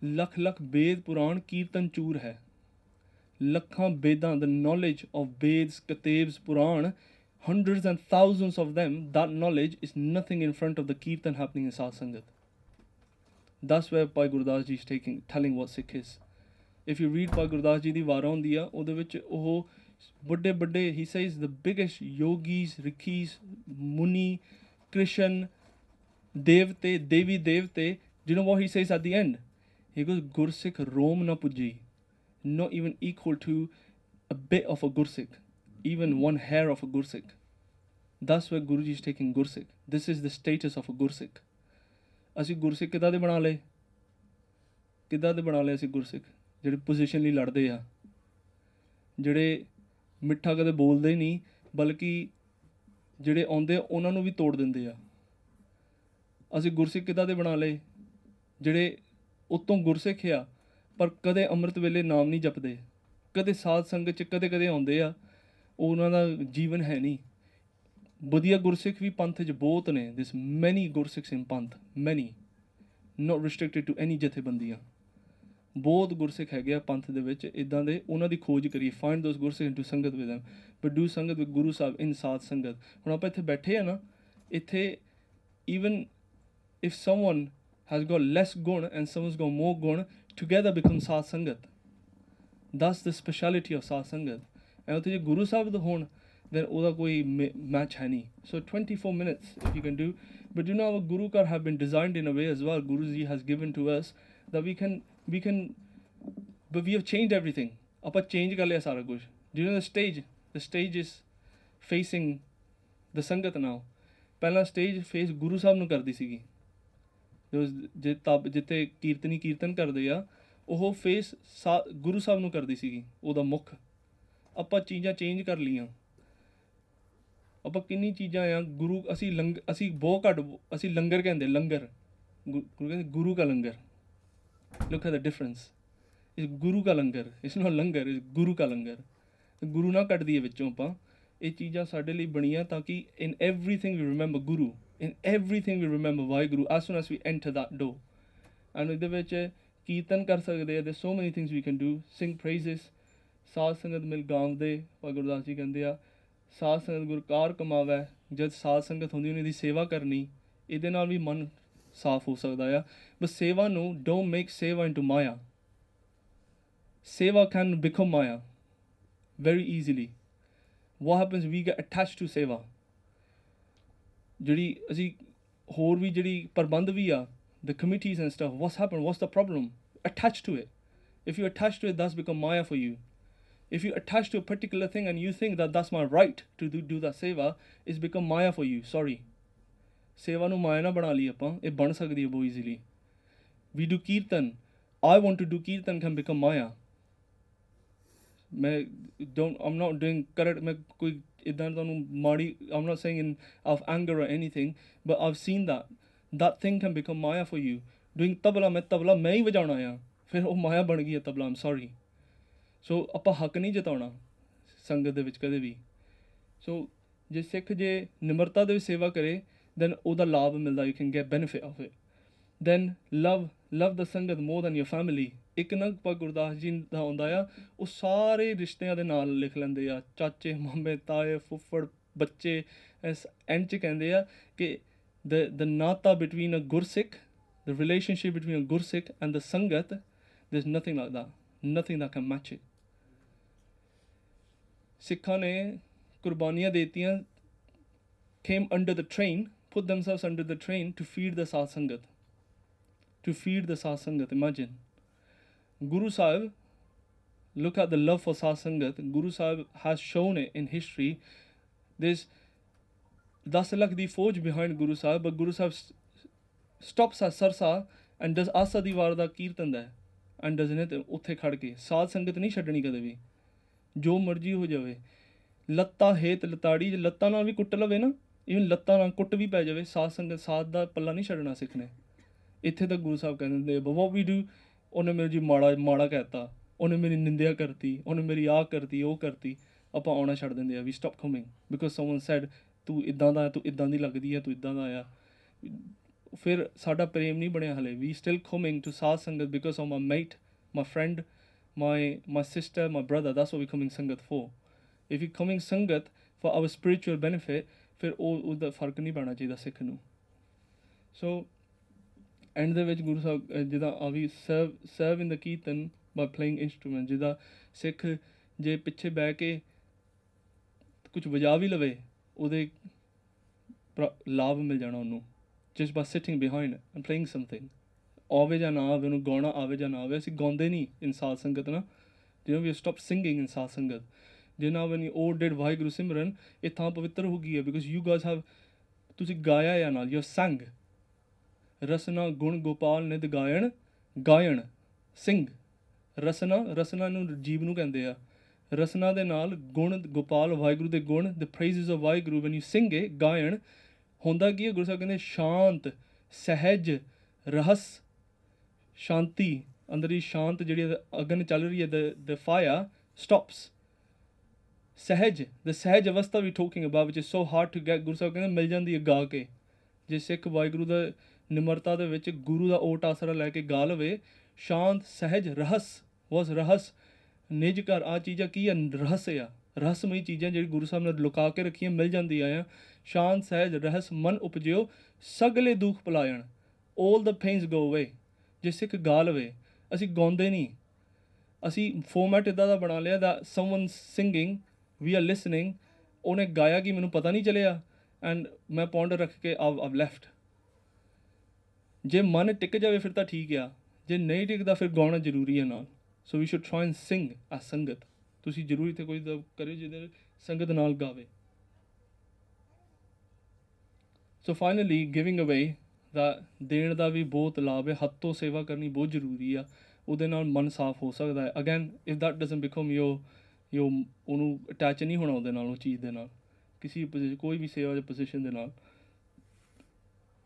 lakh lakh ਵੇਦ ਪੁਰਾਣ ਕੀਰਤਨ ਚੂਰ ਹੈ। ਲੱਖਾਂ ਵੇਦਾਂ, the knowledge of Veds, Katebs, Puran, hundreds and thousands of them, that knowledge is nothing in front of the kirtan happening in Sat Sangat. That's where Bhai Gurdas ji is telling what Sikh is. If you read Bhai Gurdas ji ਦੀ ਵਾਰਾਂ ਹੁੰਦੀ ਆ, ਉਹਦੇ ਵਿੱਚ ਉਹ ਵੱਡੇ ਵੱਡੇ, he says the biggest yogis, rikis, muni, Krishan, devte, devi devte, do you know what he says at the end? He goes, Gursikh Rom na puji. Not even equal to a bit of a Gursikh, even one hair of a Gursikh. That's where Guruji is taking Gursikh. This is the status of a Gursikh. ਅਸੀਂ ਗੁਰਸਿੱਖ ਕਿੱਦਾਂ ਦੇ ਬਣਾ ਲਏ ਅਸੀਂ ਗੁਰਸਿੱਖ ਜਿਹੜੇ position ਲਈ ਲੜਦੇ ਆ, ਜਿਹੜੇ ਮਿੱਠਾ ਕਦੇ ਬੋਲਦੇ ਨਹੀਂ ਬਲਕਿ ਜਿਹੜੇ ਆਉਂਦੇ ਆ ਉਹਨਾਂ ਨੂੰ ਵੀ ਤੋੜ ਦਿੰਦੇ ਆ। ਅਸੀਂ ਗੁਰਸਿੱਖ ਕਿੱਦਾਂ ਦੇ ਬਣਾ ਲਏ ਜਿਹੜੇ ਉੱਤੋਂ ਗੁਰਸਿੱਖ ਆ ਪਰ ਕਦੇ ਅੰਮ੍ਰਿਤ ਵੇਲੇ ਨਾਮ ਨਹੀਂ ਜਪਦੇ, ਕਦੇ ਸਾਧ ਸੰਗਤ 'ਚ ਕਦੇ ਆਉਂਦੇ ਆ, ਉਹਨਾਂ ਦਾ ਜੀਵਨ ਹੈ ਨਹੀਂ। ਵਧੀਆ ਗੁਰਸਿੱਖ ਵੀ ਪੰਥ 'ਚ ਬਹੁਤ ਨੇ, ਦਿਸ ਮੈਨੀ ਗੁਰਸਿੱਖਸ ਇਨ ਪੰਥ, ਮੈਨੀ, ਨਾਟ ਰਿਸਟ੍ਰਿਕਟਿਡ ਟੂ ਐਨੀ ਜਥੇਬੰਦੀਆਂ, ਬਹੁਤ ਗੁਰਸਿੱਖ ਹੈਗੇ ਆ ਪੰਥ ਦੇ ਵਿੱਚ ਇੱਦਾਂ ਦੇ, ਉਹਨਾਂ ਦੀ ਖੋਜ ਕਰੀਏ, ਫਾਈਂਡ ਦੋਸ ਗੁਰਸਿੱਖ ਇਨ ਟੂ ਸੰਗਤ ਵਿਦ ਦੈਮ, ਬਟ ਡੂ ਸੰਗਤ ਵਿਦ ਗੁਰੂ ਸਾਹਿਬ ਇਨ ਸਾਧ ਸੰਗਤ। ਹੁਣ ਆਪਾਂ ਇੱਥੇ ਬੈਠੇ ਆ ਨਾ, ਇੱਥੇ even if someone has got less gun and someone's got more gun, together become Sat Sangat. That's the speciality of Sat Sangat. And if you Guru Sahib the hon, then oda koi match hai nahi. So 24 minutes if you can do. But you know our Guru Kar have been designed in a way as well, Guru Ji has given to us, that we can, but we have changed everything. Apa change kar liya sara kuch. Do you know the stage? The stage is facing the Sangat now. Pehla stage face Guru Sahib nu kardi sigi. ਜਿੱਥੇ ਕੀਰਤਨੀ ਕੀਰਤਨ ਕਰਦੇ ਆ ਉਹ face Guru Sahib ਨੂੰ ਕਰਦੀ ਸੀਗੀ, ਉਹਦਾ ਮੁੱਖ। ਆਪਾਂ ਚੀਜ਼ਾਂ ਚੇਂਜ ਕਰ ਲਈਆਂ, ਆਪਾਂ ਕਿੰਨੀ ਚੀਜ਼ਾਂ ਆ ਗੁਰੂ, ਅਸੀਂ ਬਹੁਤ ਘੱਟ, ਅਸੀਂ ਲੰਗਰ ਕਹਿੰਦੇ, ਲੰਗਰ, ਗੁਰੂ ਕਹਿੰਦੇ ਗੁਰੂ ਕਾ ਲੰਗਰ। ਲੁੱਕ ਐਟ ਦ ਡਿਫਰੈਂਸ, ਇਸ ਗੁਰੂ ਕਾ ਲੰਗਰ, ਇਸ ਨਾਲ ਲੰਗਰ, ਇਸ ਗੁਰੂ ਕਾ ਲੰਗਰ। ਗੁਰੂ ਨਾ ਕੱਢ ਦਈਏ ਵਿੱਚੋਂ ਆਪਾਂ। ਇਹ ਚੀਜ਼ਾਂ ਸਾਡੇ ਲਈ ਬਣੀਆਂ ਤਾਂ ਕਿ in everything we remember Guru, in everything we remember Vaheguru as soon as we enter that door. And ਇਹਦੇ ਵਿੱਚ ਕੀਰਤਨ ਕਰ ਸਕਦੇ ਆ, there's so many things we can do, sing praises, ਸਾਧ ਸੰਗਤ ਮਿਲ ਗਾਉਂਦੇ, ਭਾਈ ਗੁਰਦਾਸ ਜੀ ਕਹਿੰਦੇ ਆ ਸਾਧ ਸੰਗਤ ਗੁਰਕਾਰ ਕਮਾਵੇ। ਜਦ ਸਾਧ ਸੰਗਤ ਹੁੰਦੀ ਉਹਨਾਂ ਦੀ ਸੇਵਾ ਕਰਨੀ, ਇਹਦੇ ਨਾਲ ਵੀ ਮਨ ਸਾਫ਼ ਹੋ ਸਕਦਾ ਆ। ਬਟ ਸੇਵਾ ਨੂੰ don't make ਸੇਵਾ into ਮਾਇਆ. ਸੇਵਾ can become Maya very easily. What happens, we get attached to ਸੇਵਾ। ਜਿਹੜੀ ਅਸੀਂ ਹੋਰ ਵੀ ਜਿਹੜੀ ਪ੍ਰਬੰਧ ਵੀ ਆ, the committees and stuff, what's happened, what's the problem? Attach to it. If you attach to it, that's become maya for you. If you attach to a particular thing and you think that that's my right to do that seva, it's become maya for you. Sorry. ਸੇਵਾ ਨੂੰ ਮਾਇਆ ਨਾ ਬਣਾ ਲਈ ਆਪਾਂ, ਇਹ ਬਣ ਸਕਦੀ ਹੈ ਬਹੁਤ easily. We do kirtan. I want to do kirtan can become maya. I'm not doing correct, ਮੈਂ ਕੋਈ ਇੱਦਾਂ ਤੁਹਾਨੂੰ ਮਾੜੀ, I'm not saying in of anger or anything, but I've seen that thing can become maya for you. Doing tabla, ਮੈਂ ਤਬਲਾ ਮੈਂ ਹੀ ਵਜਾਉਣਾ ਆ, ਫਿਰ ਉਹ ਮਾਇਆ ਬਣ ਗਈ ਹੈ ਤਬਲਾ। I'm sorry. ਸੋ ਆਪਾਂ ਹੱਕ ਨਹੀਂ ਜਤਾਉਣਾ ਸੰਗਤ ਦੇ ਵਿੱਚ ਕਦੇ ਵੀ। ਸੋ ਜੇ ਸਿੱਖ ਜੇ ਨਿਮਰਤਾ ਦੇ ਵਿੱਚ ਸੇਵਾ ਕਰੇ, then ਉਹਦਾ ਲਾਭ ਮਿਲਦਾ, you can get benefit of it. Then love the ਸੰਗਤ more than your family. ਇੱਕ ਨਾ ਭਾਈ ਗੁਰਦਾਸ ਜੀ ਦਾ ਆਉਂਦਾ ਆ, ਉਹ ਸਾਰੇ ਰਿਸ਼ਤਿਆਂ ਦੇ ਨਾਲ ਲਿਖ ਲੈਂਦੇ ਆ, ਚਾਚੇ ਮਾਮੇ ਤਾਏ ਫੁੱਫੜ ਬੱਚੇ। ਐਂਡ 'ਚ ਕਹਿੰਦੇ ਆ ਕਿ the nata between a Gursikh, the relationship between a Gursikh and the Sangat, there's nothing like that, nothing that can match it. ਸਿੱਖਾਂ ਨੇ ਕੁਰਬਾਨੀਆਂ ਦੇਤੀਆਂ, came under the train, put themselves under the train to feed the Sat Sangat, to feed the Sat Sangat. Imagine. Guru Sahib, look at the love for Sat Sangat. Guru Sahib has shown it in history. There's 10 lakh di fauj behind Guru Sahib, but Guru Sahib stops at Sarsa and does Asa di Var da Kirtan there and does it ਉੱਥੇ ਖੜ ਕੇ। ਸਾਧ ਸੰਗਤ ਨਹੀਂ ਛੱਡਣੀ ਕਦੇ ਵੀ, ਜੋ ਮਰਜ਼ੀ ਹੋ ਜਾਵੇ। ਲੱਤਾਂ ਹੇਤ ਲਤਾੜੀ, ਲੱਤਾਂ ਨਾਲ ਵੀ ਕੁੱਟ ਲਵੇ ਨਾ, ਇਵਨ ਲੱਤਾਂ ਨਾਲ ਕੁੱਟ ਵੀ ਪੈ ਜਾਵੇ, ਸਾਧ ਸੰਗਤ, ਸਾਧ ਦਾ ਪੱਲਾ ਨਹੀਂ ਛੱਡਣਾ ਸਿੱਖ ਨੇ। ਇੱਥੇ ਤੱਕ ਗੁਰੂ ਸਾਹਿਬ ਕਹਿੰਦੇ what we do, ਉਹਨੇ ਮੇਰੇ ਜੀ ਮਾੜਾ ਕਹਿਤਾ, ਉਹਨੇ ਮੇਰੀ ਨਿੰਦਿਆ ਕਰਤੀ, ਉਹਨੇ ਮੇਰੀ ਆਹ ਕਰਤੀ ਉਹ ਕਰਤੀ, ਆਪਾਂ ਆਉਣਾ ਛੱਡ ਦਿੰਦੇ ਆ। We stop coming because someone said ਤੂੰ ਇੱਦਾਂ ਦਾ, ਤੂੰ ਇੱਦਾਂ ਦੀ ਲੱਗਦੀ ਹੈ, ਤੂੰ ਇੱਦਾਂ ਦਾ ਆ। ਫਿਰ ਸਾਡਾ ਪ੍ਰੇਮ ਨਹੀਂ ਬਣਿਆ ਹਲੇ ਵੀ ਸਟਿਲ ਕਮਿੰਗ ਟੂ ਸਾਧ ਸੰਗਤ because of my mate my friend my sister my brother that's what we're coming ਸੰਗਤ for if you're coming ਸੰਗਤ for our spiritual benefit ਫਿਰ ਉਹਦਾ ਫਰਕ ਨਹੀਂ ਪੈਣਾ ਚਾਹੀਦਾ ਸਿੱਖ ਨੂੰ ਸੋ ਐਂਡ ਦੇ ਵਿੱਚ ਗੁਰੂ ਸਾਹਿਬ ਜਿੱਦਾਂ ਆ ਵੀ ਸਰਵ ਇਨ ਦਾ ਕੀਰਤਨ ਬਾਈ ਪਲੇਇੰਗ ਇੰਸਟਰੂਮੈਂਟ ਜਿੱਦਾਂ ਸਿੱਖ ਜੇ ਪਿੱਛੇ ਬਹਿ ਕੇ ਕੁਝ ਵਜਾ ਵੀ ਲਵੇ ਉਹਦੇ ਲਾਭ ਮਿਲ ਜਾਣਾ ਉਹਨੂੰ just by sitting behind it and playing something ਆਵੇ ਜਾਂ ਨਾ ਆਵੇ ਉਹਨੂੰ ਗਾਉਣਾ ਆਵੇ ਜਾਂ ਨਾ ਆਵੇ ਅਸੀਂ ਗਾਉਂਦੇ ਨਹੀਂ ਇਨ ਸਾਧ ਸੰਗਤ ਨਾ ਜਿਵੇਂ ਵੀ ਸਟਾਪ ਸਿੰਗਿੰਗ ਇਨ ਸਾਧ ਸੰਗਤ ਜਿਨ੍ਹਾਂ when you all did Waheguru ਸਿਮਰਨ ਇਹ ਥਾਂ ਪਵਿੱਤਰ ਹੋ ਗਈ ਹੈ ਬਿਕਾਜ਼ ਯੂ ਗਾਇਜ਼ ਹੈਵ ਤੁਸੀਂ ਗਾਇਆ ਜਾਂ ਨਾਲ ਯੂ ਸੰਗ ਰਸਨਾ ਗੁਣ ਗੋਪਾਲ ਨਿਧ ਗਾਇਣ ਸਿੰਘ ਰਸਨਾ ਨੂੰ ਜੀਵ ਨੂੰ ਕਹਿੰਦੇ ਆ ਰਸਨਾ ਦੇ ਨਾਲ ਗੁਣ ਗੋਪਾਲ ਵਾਹਿਗੁਰੂ ਦੇ ਗੁਣ the praises of Waheguru when you sing it ਗਾਇਣ ਹੁੰਦਾ ਕੀ ਹੈ ਗੁਰੂ ਸਾਹਿਬ ਕਹਿੰਦੇ ਸ਼ਾਂਤ ਸਹਿਜ ਰਹੱਸ ਸ਼ਾਂਤੀ ਅੰਦਰ ਹੀ ਸ਼ਾਂਤ ਜਿਹੜੀ ਅਗਨ ਚੱਲ ਰਹੀ ਹੈ the fire stops ਸਹਿਜ the ਸਹਿਜ ਅਵਸਥਾ we talking about which is so hard to get Guru Sahib ਕਹਿੰਦੇ ਮਿਲ ਜਾਂਦੀ ਹੈ ਗਾ ਕੇ ਜੇ ਸਿੱਖ ਵਾਹਿਗੁਰੂ ਦਾ ਨਿਮਰਤਾ ਦੇ ਵਿੱਚ ਗੁਰੂ ਦਾ ਓਟ ਆਸਰਾ ਲੈ ਕੇ ਗਾ ਲਵੇ ਸ਼ਾਂਤ ਸਹਿਜ ਰਹੱਸ ਨਿਜ ਘਰ ਆ ਚੀਜ਼ਾਂ ਕੀ ਆ ਰਹੱਸ ਆ ਰਹੱਸਮਈ ਚੀਜ਼ਾਂ ਜਿਹੜੀ ਗੁਰੂ ਸਾਹਿਬ ਨੇ ਲੁਕਾ ਕੇ ਰੱਖੀਆਂ ਮਿਲ ਜਾਂਦੀਆਂ ਆ ਸ਼ਾਂਤ ਸਹਿਜ ਰਹੱਸ ਮਨ ਉਪਜਿਓ ਸਗਲੇ ਦੁੱਖ ਭੁਲਾਇਣ all the pains go away ਜੇ ਸਿੱਖ ਗਾ ਲਵੇ ਅਸੀਂ ਗਾਉਂਦੇ ਨਹੀਂ ਅਸੀਂ ਫੋਰਮੈਟ ਇੱਦਾਂ ਦਾ ਬਣਾ ਲਿਆ that someone singing we are listening ਉਹਨੇ ਗਾਇਆ ਕਿ ਮੈਨੂੰ ਪਤਾ ਨਹੀਂ ਚੱਲਿਆ ਐਂਡ ਮੈਂ ਪੌਂਡ ਰੱਖ ਕੇ I've left ਜੇ ਮਨ ਟਿਕ ਜਾਵੇ ਫਿਰ ਤਾਂ ਠੀਕ ਆ ਜੇ ਨਹੀਂ ਟਿਕਦਾ ਫਿਰ ਗਾਉਣਾ ਜ਼ਰੂਰੀ ਹੈ ਨਾਲ so we should try and sing as sangat ਤੁਸੀਂ ਜ਼ਰੂਰੀ ਤੇ ਕੋਈ ਕਰਿਓ ਜਿਹਦੇ ਸੰਗਤ ਨਾਲ ਗਾਵੇ ਸੋ ਫਾਈਨਲੀ ਗਿਵਿੰਗ ਅਵੇ ਦਾ ਦੇਣ ਦਾ ਵੀ ਬਹੁਤ ਲਾਭ ਹੈ ਹੱਥੋਂ ਸੇਵਾ ਕਰਨੀ ਬਹੁਤ ਜ਼ਰੂਰੀ ਆ ਉਹਦੇ ਨਾਲ ਮਨ ਸਾਫ਼ ਹੋ ਸਕਦਾ ਹੈ again if that doesn't become ਯੋ ਉਹਨੂੰ ਅਟੈਚ ਨਹੀਂ ਹੋਣਾ ਉਹਦੇ ਨਾਲ ਉਹ ਚੀਜ਼ ਦੇ ਨਾਲ ਕਿਸੇ ਕੋਈ ਵੀ ਸੇਵਾ ਦੇ ਪੋਜੀਸ਼ਨ ਦੇ ਨਾਲ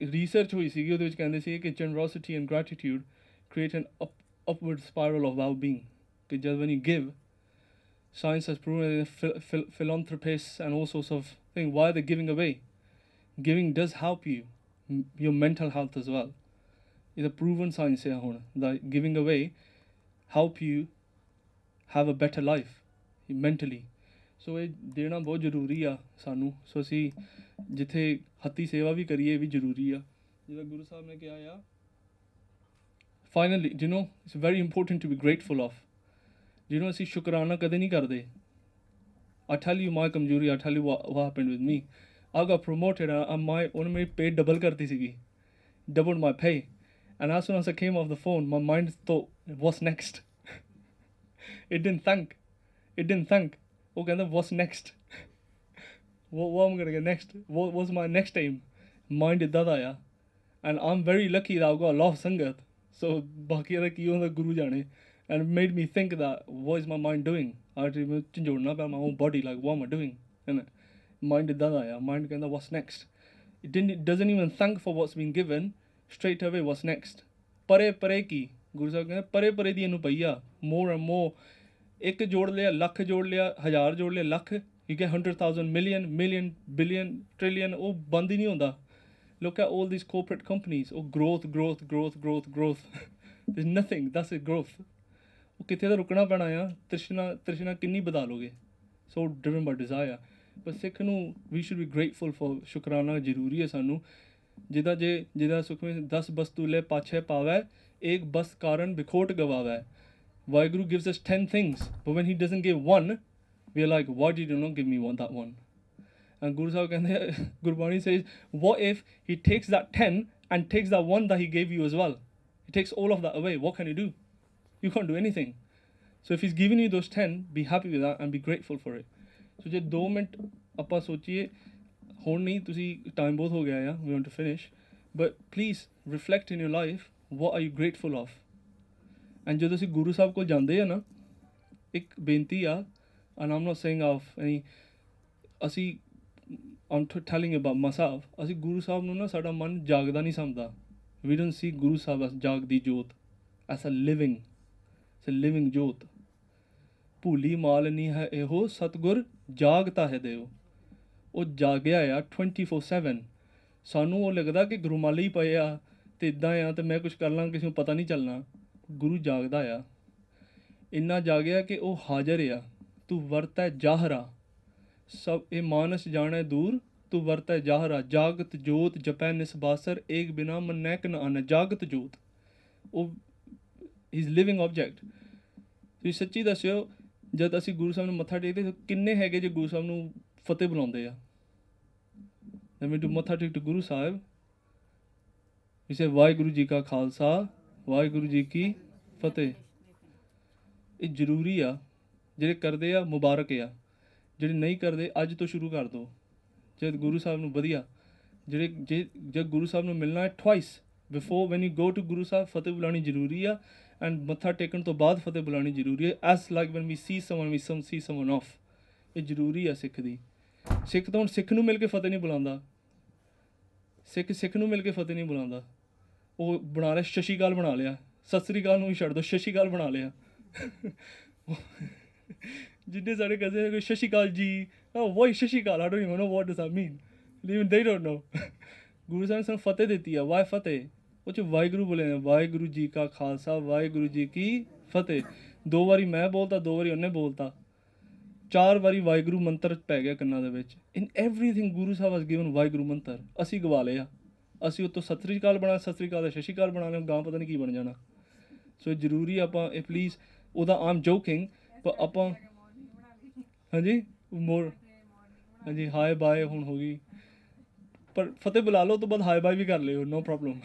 ਰਿਸਰਚ ਹੋਈ ਸੀਗੀ ਉਹਦੇ ਵਿੱਚ ਕਹਿੰਦੇ ਸੀ ਕਿ generosity and gratitude create an upward spiral of well-being ਕਿ ਜਦ when you give science has proven philanthropists and all sorts of things why they're giving away giving does help you your mental health as well it's a proven science ਹੈ ਹੁਣ that giving away help you have a better life mentally ਸੋ ਇਹ ਦੇਣਾ ਬਹੁਤ ਜ਼ਰੂਰੀ ਆ ਸਾਨੂੰ ਸੋ ਅਸੀਂ ਜਿੱਥੇ ਹੱਥੀਂ ਸੇਵਾ ਵੀ ਕਰੀਏ ਇਹ ਵੀ ਜ਼ਰੂਰੀ ਆ ਜਿੱਦਾਂ ਗੁਰੂ ਸਾਹਿਬ ਨੇ ਕਿਹਾ ਆ finally you know it's very important to be grateful of you know ਅਸੀਂ ਸ਼ੁਕਰਾਨਾ ਕਦੇ ਨਹੀਂ ਕਰਦੇ I tell you my ਕਮਜ਼ੋਰੀ I tell you what happened with me I got promoted and ਉਹਨੇ ਮੇਰੀ pay double ਕਰਤੀ ਸੀਗੀ doubled my pay and as soon as I came off the phone my mind thought what's next it didn't think ਉਹ ਕਹਿੰਦਾ what's next what am I gonna get next what's my next aim mind ਇੱਦਾਂ ਦਾ ਆ and I'm very lucky that I've got a lot of ਸੰਗਤ so ਬਾਕੀ ਦਾ ਕੀ ਹੁੰਦਾ ਗੁਰੂ ਜਾਣੇ and it made me think that what is my mind doing I had to ਝੰਜੋੜਨਾ ਪਿਆ my own body like what am I doing mind ਇੱਦਾਂ ਦਾ ਆ mind ਕਹਿੰਦਾ what's next it doesn't even thank for what's been given straight away what's next ਪਰੇ ਕੀ ਗੁਰੂ ਸਾਹਿਬ ਕਹਿੰਦੇ ਪਰੇ ਦੀ ਇਹਨੂੰ ਪਈ ਆ more and more ਇੱਕ ਜੋੜ ਲਿਆ ਲੱਖ ਜੋੜ ਲਿਆ ਹਜ਼ਾਰ ਜੋੜ ਲਿਆ lakh you get 100,000 million billion trillion ਉਹ ਬੰਦ ਹੀ ਨਹੀਂ ਹੁੰਦਾ look at all these corporate companies oh growth there's nothing that's a growth ਉਹ ਕਿੱਥੇ ਤਾਂ ਰੁਕਣਾ ਪੈਣਾ ਆ ਤ੍ਰਿਸ਼ਨਾ ਕਿੰਨੀ ਵਧਾ ਲੋਗੇ so driven by desire but ਸਿੱਖ ਨੂੰ we should be grateful for ਸ਼ੁਕਰਾਨਾ ਜ਼ਰੂਰੀ ਹੈ ਸਾਨੂੰ ਜਿਹਦਾ ਸੁਖਮੇ 10 ਵਸਤੂ ਲੈ ਪਾਛੇ ਪਾਵੈ ਇੱਕ ਬਸ ਕਾਰਨ ਵਿਖੋਟ ਗਵਾਵੈ Waheguru gives us 10 things but when he doesn't give one we are like why did you not give me that one and Guru Sahib ਕਹਿੰਦੇ Gurbani says what if he takes that 10 and takes that one that he gave you as well he takes all of that away what can you do you can't do anything so if he's giving you those 10 be happy with that and be grateful for it so ਜੇ 2 minute ਆਪਾਂ ਸੋਚੀਏ ਹੁਣ ਨਹੀਂ ਤੁਸੀਂ time ਬਹੁਤ ਹੋ ਗਿਆ ਆ we want to finish but please reflect in your life what are you grateful of and ਜਦੋਂ ਅਸੀਂ ਗੁਰੂ ਸਾਹਿਬ ਕੋਲ ਜਾਂਦੇ ਆ ਨਾ ਇੱਕ ਬੇਨਤੀ ਆ and I'm not saying of any ਅਸੀਂ I'm telling you about myself ਅਸੀਂ ਗੁਰੂ ਸਾਹਿਬ ਨੂੰ ਨਾ ਸਾਡਾ ਮਨ ਜਾਗਦਾ ਨਹੀਂ ਸਮਝਦਾ we don't see Guru Sahib as ਜਾਗਦੀ ਜੋਤ as a living ਜੋਤ ਭੂਲੀ ਮਾਲ ਨਹੀਂ ਹੈ ਇਹੋ ਸਤਿਗੁਰ ਜਾਗਤਾ ਹੈ ਦੇਵ ਉਹ ਜਾਗਿਆ ਆ 24/7 ਸਾਨੂੰ ਉਹ ਲੱਗਦਾ ਕਿ ਗੁਰਮਾਲੇ ਹੀ ਪਏ ਆ ਅਤੇ ਇੱਦਾਂ ਆ ਅਤੇ ਮੈਂ ਕੁਛ ਕਰ ਲਾਂ ਕਿਸੇ ਨੂੰ ਪਤਾ ਨਹੀਂ ਚੱਲਣਾ। ਗੁਰੂ ਜਾਗਦਾ ਆ, ਇੰਨਾ ਜਾਗਿਆ ਕਿ ਉਹ ਹਾਜ਼ਰ ਆ। ਤੂੰ ਵਰਤੈ ਜਾਹਰਾ ਸਭ ਇਹ ਮਾਨਸ ਜਾਣੈ ਦੂਰ, ਤੂੰ ਵਰਤੈ ਜਾਹਰਾ ਜਾਗਤ ਜੋਤ ਜਪੈ ਨਿਸਬਾਸਰ ਏਕ ਬਿਨਾ ਮੰਨੈ ਨ ਆਨੈ। ਜਾਗਤ ਜੋਤ ਉਹ ਇਜ਼ ਲਿਵਿੰਗ ਆਬਜੈਕਟ। ਤੁਸੀਂ ਸੱਚੀ ਦੱਸਿਓ, ਜਦ ਅਸੀਂ ਗੁਰੂ ਸਾਹਿਬ ਨੂੰ ਮੱਥਾ ਟੇਕਦੇ ਤਾਂ ਕਿੰਨੇ ਹੈਗੇ ਜੇ ਗੁਰੂ ਸਾਹਿਬ ਨੂੰ ਫਤਿਹ ਬੁਲਾਉਂਦੇ ਆ? ਜਿਵੇਂ ਟੂ ਮੱਥਾ ਟੇਕ ਟੂ ਗੁਰੂ ਸਾਹਿਬ ਇਸੇ ਵਾਹਿਗੁਰੂ ਜੀ ਕਾ ਖਾਲਸਾ ਵਾਹਿਗੁਰੂ ਜੀ ਕੀ ਫਤਿਹ। ਇਹ ਜ਼ਰੂਰੀ ਆ। ਜਿਹੜੇ ਕਰਦੇ ਆ ਮੁਬਾਰਕ ਆ, ਜਿਹੜੇ ਨਹੀਂ ਕਰਦੇ ਅੱਜ ਤੋਂ ਸ਼ੁਰੂ ਕਰ ਦਿਓ। ਜਦ ਗੁਰੂ ਸਾਹਿਬ ਨੂੰ ਵਧੀਆ ਜਦ ਗੁਰੂ ਸਾਹਿਬ ਨੂੰ ਮਿਲਣਾ ਹੈ twice before when you go to Guru Sahib ਫਤਿਹ ਬੁਲਾਉਣੀ ਜ਼ਰੂਰੀ ਆ, ਐਂਡ ਮੱਥਾ ਟੇਕਣ ਤੋਂ ਬਾਅਦ ਫਤਿਹ ਬੁਲਾਉਣੀ ਜ਼ਰੂਰੀ ਹੈ। As like when we see summon of. ਇਹ ਜ਼ਰੂਰੀ ਆ ਸਿੱਖ ਦੀ। ਸਿੱਖ ਤਾਂ ਹੁਣ ਸਿੱਖ ਨੂੰ ਮਿਲ ਕੇ ਫਤਿਹ ਨਹੀਂ ਬੁਲਾਉਂਦਾ। ਸਿੱਖ ਨੂੰ ਮਿਲ ਕੇ ਫਤਿਹ ਨਹੀਂ ਬੁਲਾਉਂਦਾ। ਉਹ ਬਣਾ ਲਿਆ ਸਤਿ ਸ਼੍ਰੀ ਅਕਾਲ ਬਣਾ ਲਿਆ। ਸਤਿ ਸ਼੍ਰੀ ਅਕਾਲ ਨੂੰ ਵੀ ਛੱਡ ਦਿਓ, ਸਤਿ ਸ਼੍ਰੀ ਅਕਾਲ ਬਣਾ ਲਿਆ। ਜਿੰਨੇ ਸਾਡੇ ਕਜ਼ਨ ਕੋਈ ਸਤਿ ਸ਼੍ਰੀ ਅਕਾਲ ਜੀ, ਵੋਈ ਸਤਿ ਸ਼੍ਰੀ ਅਕਾਲ, I don't even know what does that mean. Even they don't know. Guru Sahib ਨੇ ਸਾਨੂੰ ਫਤਿਹ ਦਿੱਤੀ ਆ। ਵਾਹਿ ਫਤਿਹ ਉਹ 'ਚ ਵਾਹਿਗੁਰੂ ਬੋਲੇ ਨੇ, ਵਾਹਿਗੁਰੂ ਜੀ ਕਾ ਖਾਲਸਾ ਵਾਹਿਗੁਰੂ ਜੀ ਕੀ ਫਤਿਹ। 2 ਵਾਰੀ ਮੈਂ ਬੋਲਤਾ, 2 ਵਾਰੀ ਉਹਨੇ ਬੋਲਤਾ, 4 ਵਾਰੀ ਵਾਹਿਗੁਰੂ ਮੰਤਰ ਪੈ ਗਿਆ ਕੰਨਾਂ ਦੇ ਵਿੱਚ। ਇਨ everything Guru Sahib has given Waheguru ਮੰਤਰ। ਅਸੀਂ ਗਵਾ ਲਿਆ। ਅਸੀਂ ਉੱਤੋਂ ਸਤਿ ਸ਼੍ਰੀ ਅਕਾਲ ਬਣਾ, ਸਤਿ ਸ਼੍ਰੀ ਅਕਾਲ ਦਾ ਸਤਿ ਸ਼੍ਰੀ ਅਕਾਲ ਬਣਾ ਲਿਆ, ਗਾਂ ਪਤਾ ਨਹੀਂ ਕੀ ਬਣ ਜਾਣਾ। ਸੋ ਜ਼ਰੂਰੀ ਆਪਾਂ ਇਹ ਪਲੀਜ਼ ਉਹਦਾ ਆਮ ਜੋਕਿੰਗ ਪਰ ਆਪਾਂ ਹਾਂਜੀ ਮੋਰ ਹਾਂਜੀ ਹਾਏ ਬਾਏ ਹੁਣ ਹੋ ਗਈ, ਪਰ ਫਤਿਹ ਬੁਲਾ ਲਓ ਤੋਂ ਬਾਅਦ ਹਾਏ ਬਾਏ ਵੀ ਕਰ ਲਿਓ, ਨੋ ਪ੍ਰੋਬਲਮ।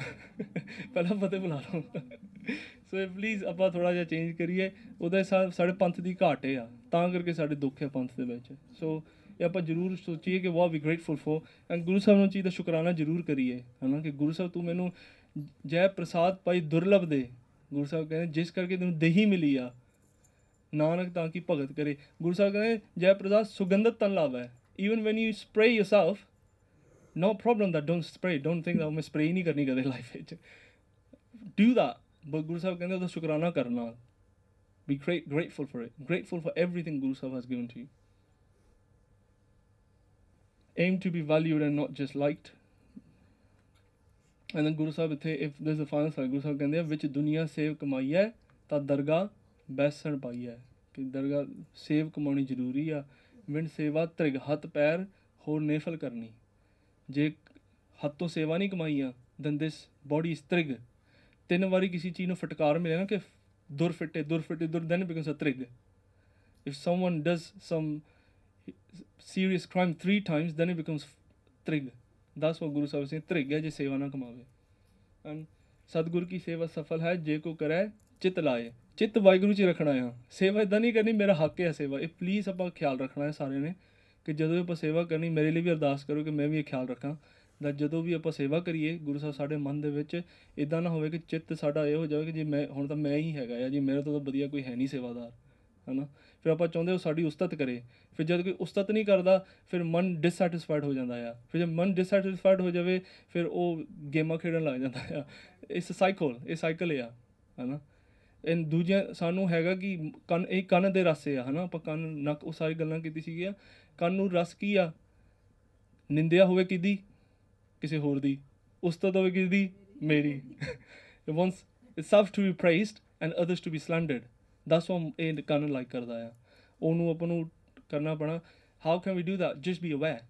ਪਹਿਲਾਂ ਫਤਿਹ ਬੁਲਾ ਲਓ। ਸੋ ਇਹ ਪਲੀਜ਼ ਆਪਾਂ ਥੋੜ੍ਹਾ ਜਿਹਾ ਚੇਂਜ ਕਰੀਏ। ਉਹਦਾ ਸਾਡੇ ਪੰਥ ਦੀ ਘਾਟ ਆ, ਤਾਂ ਕਰਕੇ ਸਾਡੇ ਦੁੱਖ ਹੈ ਪੰਥ ਦੇ ਵਿੱਚ। ਸੋ ਇਹ ਆਪਾਂ ਜ਼ਰੂਰ ਸੋਚੀਏ ਕਿ ਵਾਟ ਵੀ grateful four, and Guru Sahib ਨੂੰ ਚੀਜ਼ ਦਾ ਸ਼ੁਕਰਾਨਾ ਜ਼ਰੂਰ ਕਰੀਏ, ਹੈ ਨਾ, ਕਿ ਗੁਰੂ ਸਾਹਿਬ ਤੂੰ ਮੈਨੂੰ ਜੈ ਪ੍ਰਸਾਦ ਪਾਈ ਦੁਰਲਭ ਦੇ। ਗੁਰੂ ਸਾਹਿਬ ਕਹਿੰਦੇ ਜਿਸ ਕਰਕੇ ਤੈਨੂੰ ਦੇਹੀ ਮਿਲੀ ਆ, ਨਾਨਕ ਤਾਂ ਕਿ ਭਗਤ ਕਰੇ। ਗੁਰੂ ਸਾਹਿਬ ਕਹਿੰਦੇ ਜੈ ਪ੍ਰਸਾਦ ਸੁਗੰਧਤ ਤਨ ਲਾਵੈ। Even when you spray yourself, no problem that don't spray, don't think that ਮੈਂ spray ਨਹੀਂ ਕਰਨੀ ਕਦੇ ਲਾਈਫ ਵਿੱਚ, do that, but ਗੁਰੂ ਸਾਹਿਬ ਕਹਿੰਦੇ ਉਹਦਾ ਸ਼ੁਕਰਾਨਾ ਕਰਨਾ, be grateful for it, grateful for everything Guru Sahib has given to you. Aim to be valued and not just liked. And then Guru Sahib ਇੱਥੇ if there's a final slide, ਗੁਰੂ ਸਾਹਿਬ ਕਹਿੰਦੇ ਆ ਵਿੱਚ ਦੁਨੀਆ ਸੇਵ ਕਮਾਈ ਹੈ ਤਾਂ ਦਰਗਾਹ ਬੈਸਣ ਪਾਈ ਹੈ, ਕਿ ਦਰਗਾਹ ਸੇਵ ਕਮਾਉਣੀ ਜ਼ਰੂਰੀ ਆ। ਵਿੰਡ ਸੇਵਾ ਤ੍ਰਿਗ ਹੱਥ ਪੈਰ ਹੋਰ ਨੇਫਲ ਕਰਨੀ। ਜੇ ਹੱਥੋਂ ਸੇਵਾ ਨਹੀਂ ਕਮਾਈ ਆ then this body is trig. 3 ਵਾਰੀ ਕਿਸੇ ਚੀਜ਼ ਨੂੰ ਫਟਕਾਰ ਮਿਲੇ ਨਾ ਕਿ ਦੁਰ ਫਿੱਟੇ then it becomes a trig. If someone does some serious crime 3 times then it becomes trig. That's what Guru Sahib saying, trig ਹੈ ਜੇ ਸੇਵਾ ਨਾ ਕਮਾਵੇ। ਐਂਡ ਸਤਿਗੁਰ ਕੀ ਸੇਵਾ ਸਫਲ ਹੈ ਜੇ ਕੋ ਕਰੈ ਚਿੱਤ ਲਾਏ। ਚਿੱਤ ਵਾਹਿਗੁਰੂ 'ਚ ਰੱਖਣਾ ਆ। ਸੇਵਾ ਇੱਦਾਂ ਨਹੀਂ ਕਰਨੀ ਮੇਰਾ ਹੱਕ ਹੈ ਸੇਵਾ। ਇਹ ਪਲੀਜ਼ ਆਪਾਂ ਖਿਆਲ ਰੱਖਣਾ ਹੈ ਸਾਰਿਆਂ ਨੇ ਕਿ ਜਦੋਂ ਵੀ ਆਪਾਂ ਸੇਵਾ ਕਰਨੀ, ਮੇਰੇ ਲਈ ਵੀ ਅਰਦਾਸ ਕਰੋ ਕਿ ਮੈਂ ਵੀ ਇਹ ਖਿਆਲ ਰੱਖਾਂ ਦਾ ਜਦੋਂ ਵੀ ਆਪਾਂ ਸੇਵਾ ਕਰੀਏ ਗੁਰੂ ਸਾਹਿਬ ਸਾਡੇ ਮਨ ਦੇ ਵਿੱਚ ਇੱਦਾਂ ਨਾ ਹੋਵੇ ਕਿ ਚਿੱਤ ਸਾਡਾ ਇਹ ਹੋ ਜਾਵੇ ਕਿ ਜੇ ਮੈਂ ਹੁਣ ਤਾਂ ਮੈਂ ਹੀ ਹੈਗਾ ਆ ਜੀ, ਮੇਰੇ ਤੋਂ ਤਾਂ ਵਧੀਆ ਕੋਈ ਹੈ ਨਹੀਂ ਸੇਵਾਦਾਰ, ਹੈ ਨਾ। ਫਿਰ ਆਪਾਂ ਚਾਹੁੰਦੇ ਉਹ ਸਾਡੀ ਉਸਤਤ ਕਰੇ। ਫਿਰ ਜਦ ਕੋਈ ਉਸਤਤ ਨਹੀਂ ਕਰਦਾ ਫਿਰ ਮਨ ਡਿਸਸੈਟਿਸਫਾਈਡ ਹੋ ਜਾਂਦਾ ਆ। ਫਿਰ ਜਦ ਮਨ ਡਿਸਸੈਟਿਸਫਾਈਡ ਹੋ ਜਾਵੇ ਫਿਰ ਉਹ ਗੇਮਾਂ ਖੇਡਣ ਲੱਗ ਜਾਂਦਾ ਆ। ਇਹ ਸਾਈਕਲ ਆ, ਹੈ ਨਾ। ਇਹ ਦੂਜਿਆਂ ਸਾਨੂੰ ਹੈਗਾ ਕਿ ਕੰਨ ਦੇ ਰਸ ਆ, ਹੈ ਨਾ। ਆਪਾਂ ਕੰਨ ਨੱਕ ਉਹ ਸਾਰੀ ਗੱਲਾਂ ਕੀਤੀ ਸੀਗੀਆਂ। ਕੰਨ ਨੂੰ ਰਸ ਕੀ ਆ? ਨਿੰਦਿਆ ਹੋਵੇ ਕਿਹਦੀ? ਕਿਸੇ ਹੋਰ ਦੀ। ਉਸਤਤ ਹੋਵੇ ਕਿਸਦੀ? ਮੇਰੀ। Once it's to be praised and others to be slandered. ਦੱਸ ਉਹ ਇਹ ਕੰਨ ਲਾਈਕ ਕਰਦਾ ਆ। ਉਹਨੂੰ ਆਪਾਂ ਨੂੰ ਕਰਨਾ ਪੈਣਾ। How can we do that? Just be aware.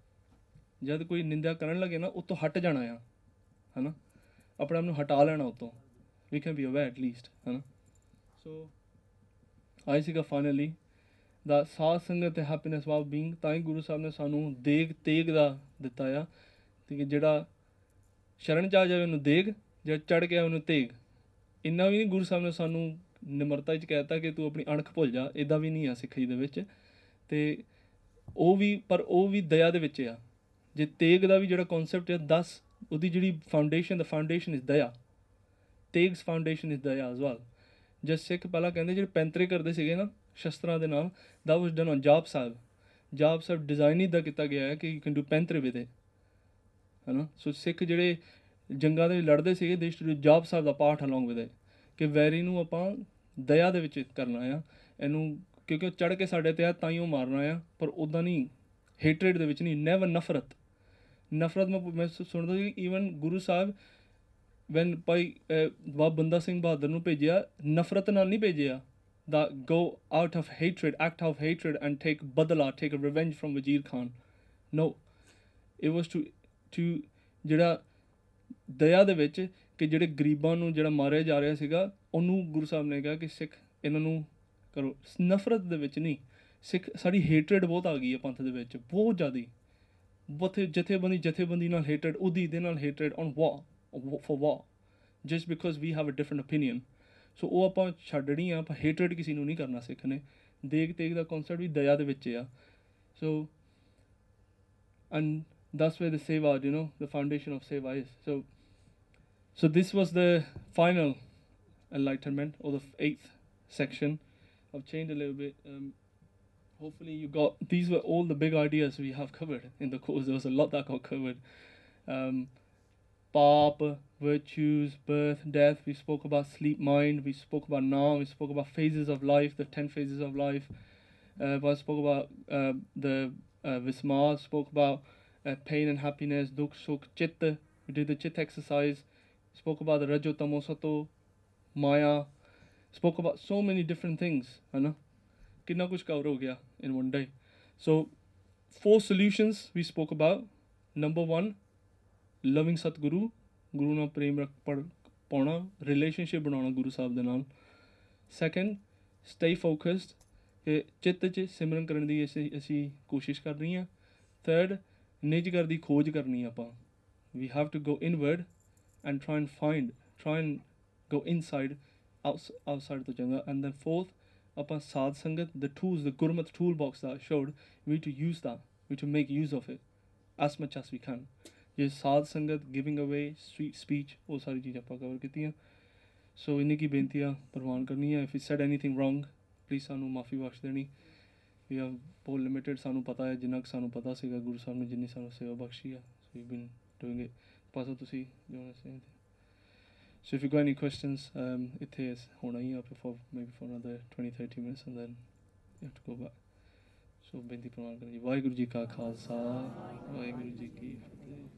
ਜਦ ਕੋਈ ਨਿੰਦਿਆ ਕਰਨ ਲੱਗੇ ਨਾ ਉੱਤੋਂ ਹਟ ਜਾਣਾ ਆ, ਹੈ ਨਾ। ਆਪਣੇ ਆਪ ਨੂੰ ਹਟਾ ਲੈਣਾ ਉੱਤੋਂ। We can be aware at least, ਹੈ ਨਾ। ਸੋ ਆਈ ਸੀਗਾ ਫਾਈਨਲੀ ਦਾ ਸਾਧ ਸੰਗਤ ਅਤੇ ਹੈਪੀਨੈਸ ਵਾਲ ਬੀਂਗ। ਤਾਂ ਹੀ ਗੁਰੂ ਸਾਹਿਬ ਨੇ ਸਾਨੂੰ ਤੇਗ ਦਾ ਦਿੱਤਾ ਆ ਕਿ ਜਿਹੜਾ ਸ਼ਰਨ 'ਚ ਆ ਜਾਵੇ ਉਹਨੂੰ ਦੇਗ, ਜਿਹੜਾ ਚੜ੍ਹ ਗਿਆ ਉਹਨੂੰ ਤੇਗ। ਇੰਨਾ ਵੀ ਨਹੀਂ ਗੁਰੂ ਸਾਹਿਬ ਨੇ ਸਾਨੂੰ ਨਿਮਰਤਾ 'ਚ ਕਹਿ ਤਾ ਕਿ ਤੂੰ ਆਪਣੀ ਅਣਖ ਭੁੱਲ ਜਾ। ਇੱਦਾਂ ਵੀ ਨਹੀਂ ਆ ਸਿੱਖੀ ਦੇ ਵਿੱਚ। ਅਤੇ ਉਹ ਵੀ ਦਇਆ ਦੇ ਵਿੱਚ ਆ। ਜੇ ਤੇਗ ਦਾ ਵੀ ਜਿਹੜਾ ਕੌਨਸੈਪਟ ਆ ਉਹਦੀ ਜਿਹੜੀ ਫਾਊਂਡੇਸ਼ਨ ਇਜ਼ ਦਇਆ। ਤੇਗਸ ਫਾਊਂਡੇਸ਼ਨ ਇਜ਼ ਦਇਆ ਐਜ਼ ਵੈਲ। ਜਦ ਸਿੱਖ ਪਹਿਲਾਂ ਕਹਿੰਦੇ ਜਿਹੜੇ ਪੈਂਤਰੇ ਕਰਦੇ ਸੀਗੇ ਨਾ ਸ਼ਸਤਰਾਂ ਦੇ ਨਾਲ, that was done on ਜਾਪ ਸਾਹਿਬ ਡਿਜ਼ਾਈਨ ਇੱਦਾਂ ਕੀਤਾ ਗਿਆ ਹੈ ਕਿ ਯੂ ਕੈਨ ਡੂ ਪੈਂਤਰੇ ਵਿਦ ਇਟ, ਹੈ ਨਾ। ਸੋ ਸਿੱਖ ਜਿਹੜੇ ਜੰਗਾਂ ਦੇ ਲੜਦੇ ਸੀਗੇ ਦੇ ਟੂ ਡੂ ਜਾਪ ਸਾਹਿਬ ਦਾ ਪਾਠ ਅਲੋਂਗ ਵਿਦ ਇਟ, ਕਿ ਵੈਰੀ ਨੂੰ ਆਪਾਂ ਦਇਆ ਦੇ ਵਿੱਚ ਕਰਨਾ ਆ ਇਹਨੂੰ, ਕਿਉਂਕਿ ਉਹ ਚੜ੍ਹ ਕੇ ਸਾਡੇ 'ਤੇ ਆ ਤਾਂ ਹੀ ਉਹ ਮਾਰਨਾ ਆ। ਪਰ ਉੱਦਾਂ ਨਹੀਂ, ਹੇਟਰੇਡ ਦੇ ਵਿੱਚ ਨਹੀਂ। ਨੈਵਰ ਨਫ਼ਰਤ ਮੈਂ ਸੁਣਦਾ ਸੀ ਈਵਨ ਗੁਰੂ ਸਾਹਿਬ ਵੈਨ ਭਾਈ ਬਾਬਾ ਬੰਦਾ ਸਿੰਘ ਬਹਾਦਰ ਨੂੰ ਭੇਜਿਆ ਨਫ਼ਰਤ ਨਾਲ ਨਹੀਂ ਭੇਜਿਆ that go out of hatred, act of hatred and take badala, take a revenge from Wazir Khan. No, it was to ਜਿਹੜਾ ਦਇਆ ਦੇ ਵਿੱਚ ਕਿ ਜਿਹੜੇ ਗਰੀਬਾਂ ਨੂੰ ਜਿਹੜਾ ਮਾਰਿਆ ਜਾ ਰਿਹਾ ਸੀਗਾ ਉਹਨੂੰ ਗੁਰੂ ਸਾਹਿਬ ਨੇ ਕਿਹਾ ਕਿ ਸਿੱਖ ਇਹਨਾਂ ਨੂੰ ਕਰੋ ਨਫ਼ਰਤ ਦੇ ਵਿੱਚ ਨਹੀਂ ਸਿੱਖ ਸਾਡੀ ਹੇਟਰਡ ਬਹੁਤ ਆ ਗਈ ਹੈ ਪੰਥ ਦੇ ਵਿੱਚ ਬਹੁਤ ਜ਼ਿਆਦਾ ਬਹੁਤ ਜਥੇਬੰਦੀ ਨਾਲ ਹੇਟਰਡ ਉਹਦੀ ਦੇ ਨਾਲ hatred on for what just because we have a different opinion. ਸੋ ਉਹ ਆਪਾਂ ਛੱਡਣੀ ਆ ਆਪਾਂ ਹੇਟਰਡ ਕਿਸੇ ਨੂੰ ਨਹੀਂ ਕਰਨਾ ਸਿੱਖ ਨੇ ਦੇਖ ਤੇਗ ਦਾ ਕਨਸੈਪਟ ਵੀ ਦਇਆ ਦੇ ਵਿੱਚ ਆ ਸੋ and that's where the seva, the foundation of seva is. So this was the final enlightenment, or the 8th section. I've changed a little bit. Hopefully you got, these were all the big ideas we have covered in the course. There was a lot that got covered. Pap, virtues, birth, death. We spoke about sleep, mind. We spoke about now. We spoke about phases of life, the 10 phases of life. I spoke about the Vismar, spoke about pain and happiness, dukh, sukh, chitta. We did the chitta exercise. Spoke about the Rajo, Tamo, Sato, Maya. Spoke about so many different things. Kitna kuch cover ho gaya in one day. So 4 solutions we spoke about. Number 1, loving Satguru. Guru ਨਾਲ ਪ੍ਰੇਮ ਪਾਉਣਾ relationship ਬਣਾਉਣਾ ਗੁਰੂ ਸਾਹਿਬ ਦੇ ਨਾਲ. Second, stay focused. ਕਿ ਚਿੱਤ 'ਚ ਸਿਮਰਨ ਕਰਨ ਦੀ ਅਸੀਂ ਕੋਸ਼ਿਸ਼ ਕਰ ਰਹੀ ਹਾਂ. Third, ਨਿਜ ਘਰ ਦੀ ਖੋਜ ਕਰਨੀ ਆਪਾਂ. We have to go inward and try and go inside, outside ਤੋਂ ਚੰਗਾ. And then fourth, ਆਪਾਂ ਸਾਧ ਸੰਗਤ, the tools, the Gurmat toolbox that I showed, we need to use that. We need to make use of it as much as we can. ਜੇ ਸਾਧ ਸੰਗਤ, giving away, sweet speech, ਉਹ ਸਾਰੀ ਚੀਜ਼ਾਂ ਆਪਾਂ cover ਕੀਤੀਆਂ. ਸੋ ਇੰਨੀ ਕੀ ਬੇਨਤੀ ਆ ਪ੍ਰਵਾਨ ਕਰਨੀ ਹੈ. If we said anything wrong, please ਸਾਨੂੰ ਮਾਫੀ ਬਖਸ਼ ਦੇਣੀ. ਵੀ ਆ ਬਹੁਤ ਲਿਮਿਟਡ ਸਾਨੂੰ ਪਤਾ ਹੈ ਜਿੰਨਾ ਕੁ ਸਾਨੂੰ ਪਤਾ ਸੀਗਾ ਗੁਰੂ ਸਾਹਿਬ ਨੇ ਜਿੰਨੀ ਸਾਨੂੰ ਸੇਵਾ ਬਖਸ਼ੀ ਆ. ਸੋ ਵੀ ਬੀਨ ਡੂਇੰਗ ਇਟ. ਪਾਸੋ ਤੁਸੀਂ So if you've got any questions, ਇੱਥੇ ਹੋਣਾ ਹੀ ਆ for maybe for another 20-30 minutes and then you have to go back. So ਬੇਨਤੀ ਪ੍ਰਵਾਨ ਕਰਨੀ. ਵਾਹਿਗੁਰੂ ਜੀ ਕਾ ਖਾਲਸਾ, ਵਾਹਿਗੁਰੂ ਜੀ ਕੀ ਫਤਿਹ.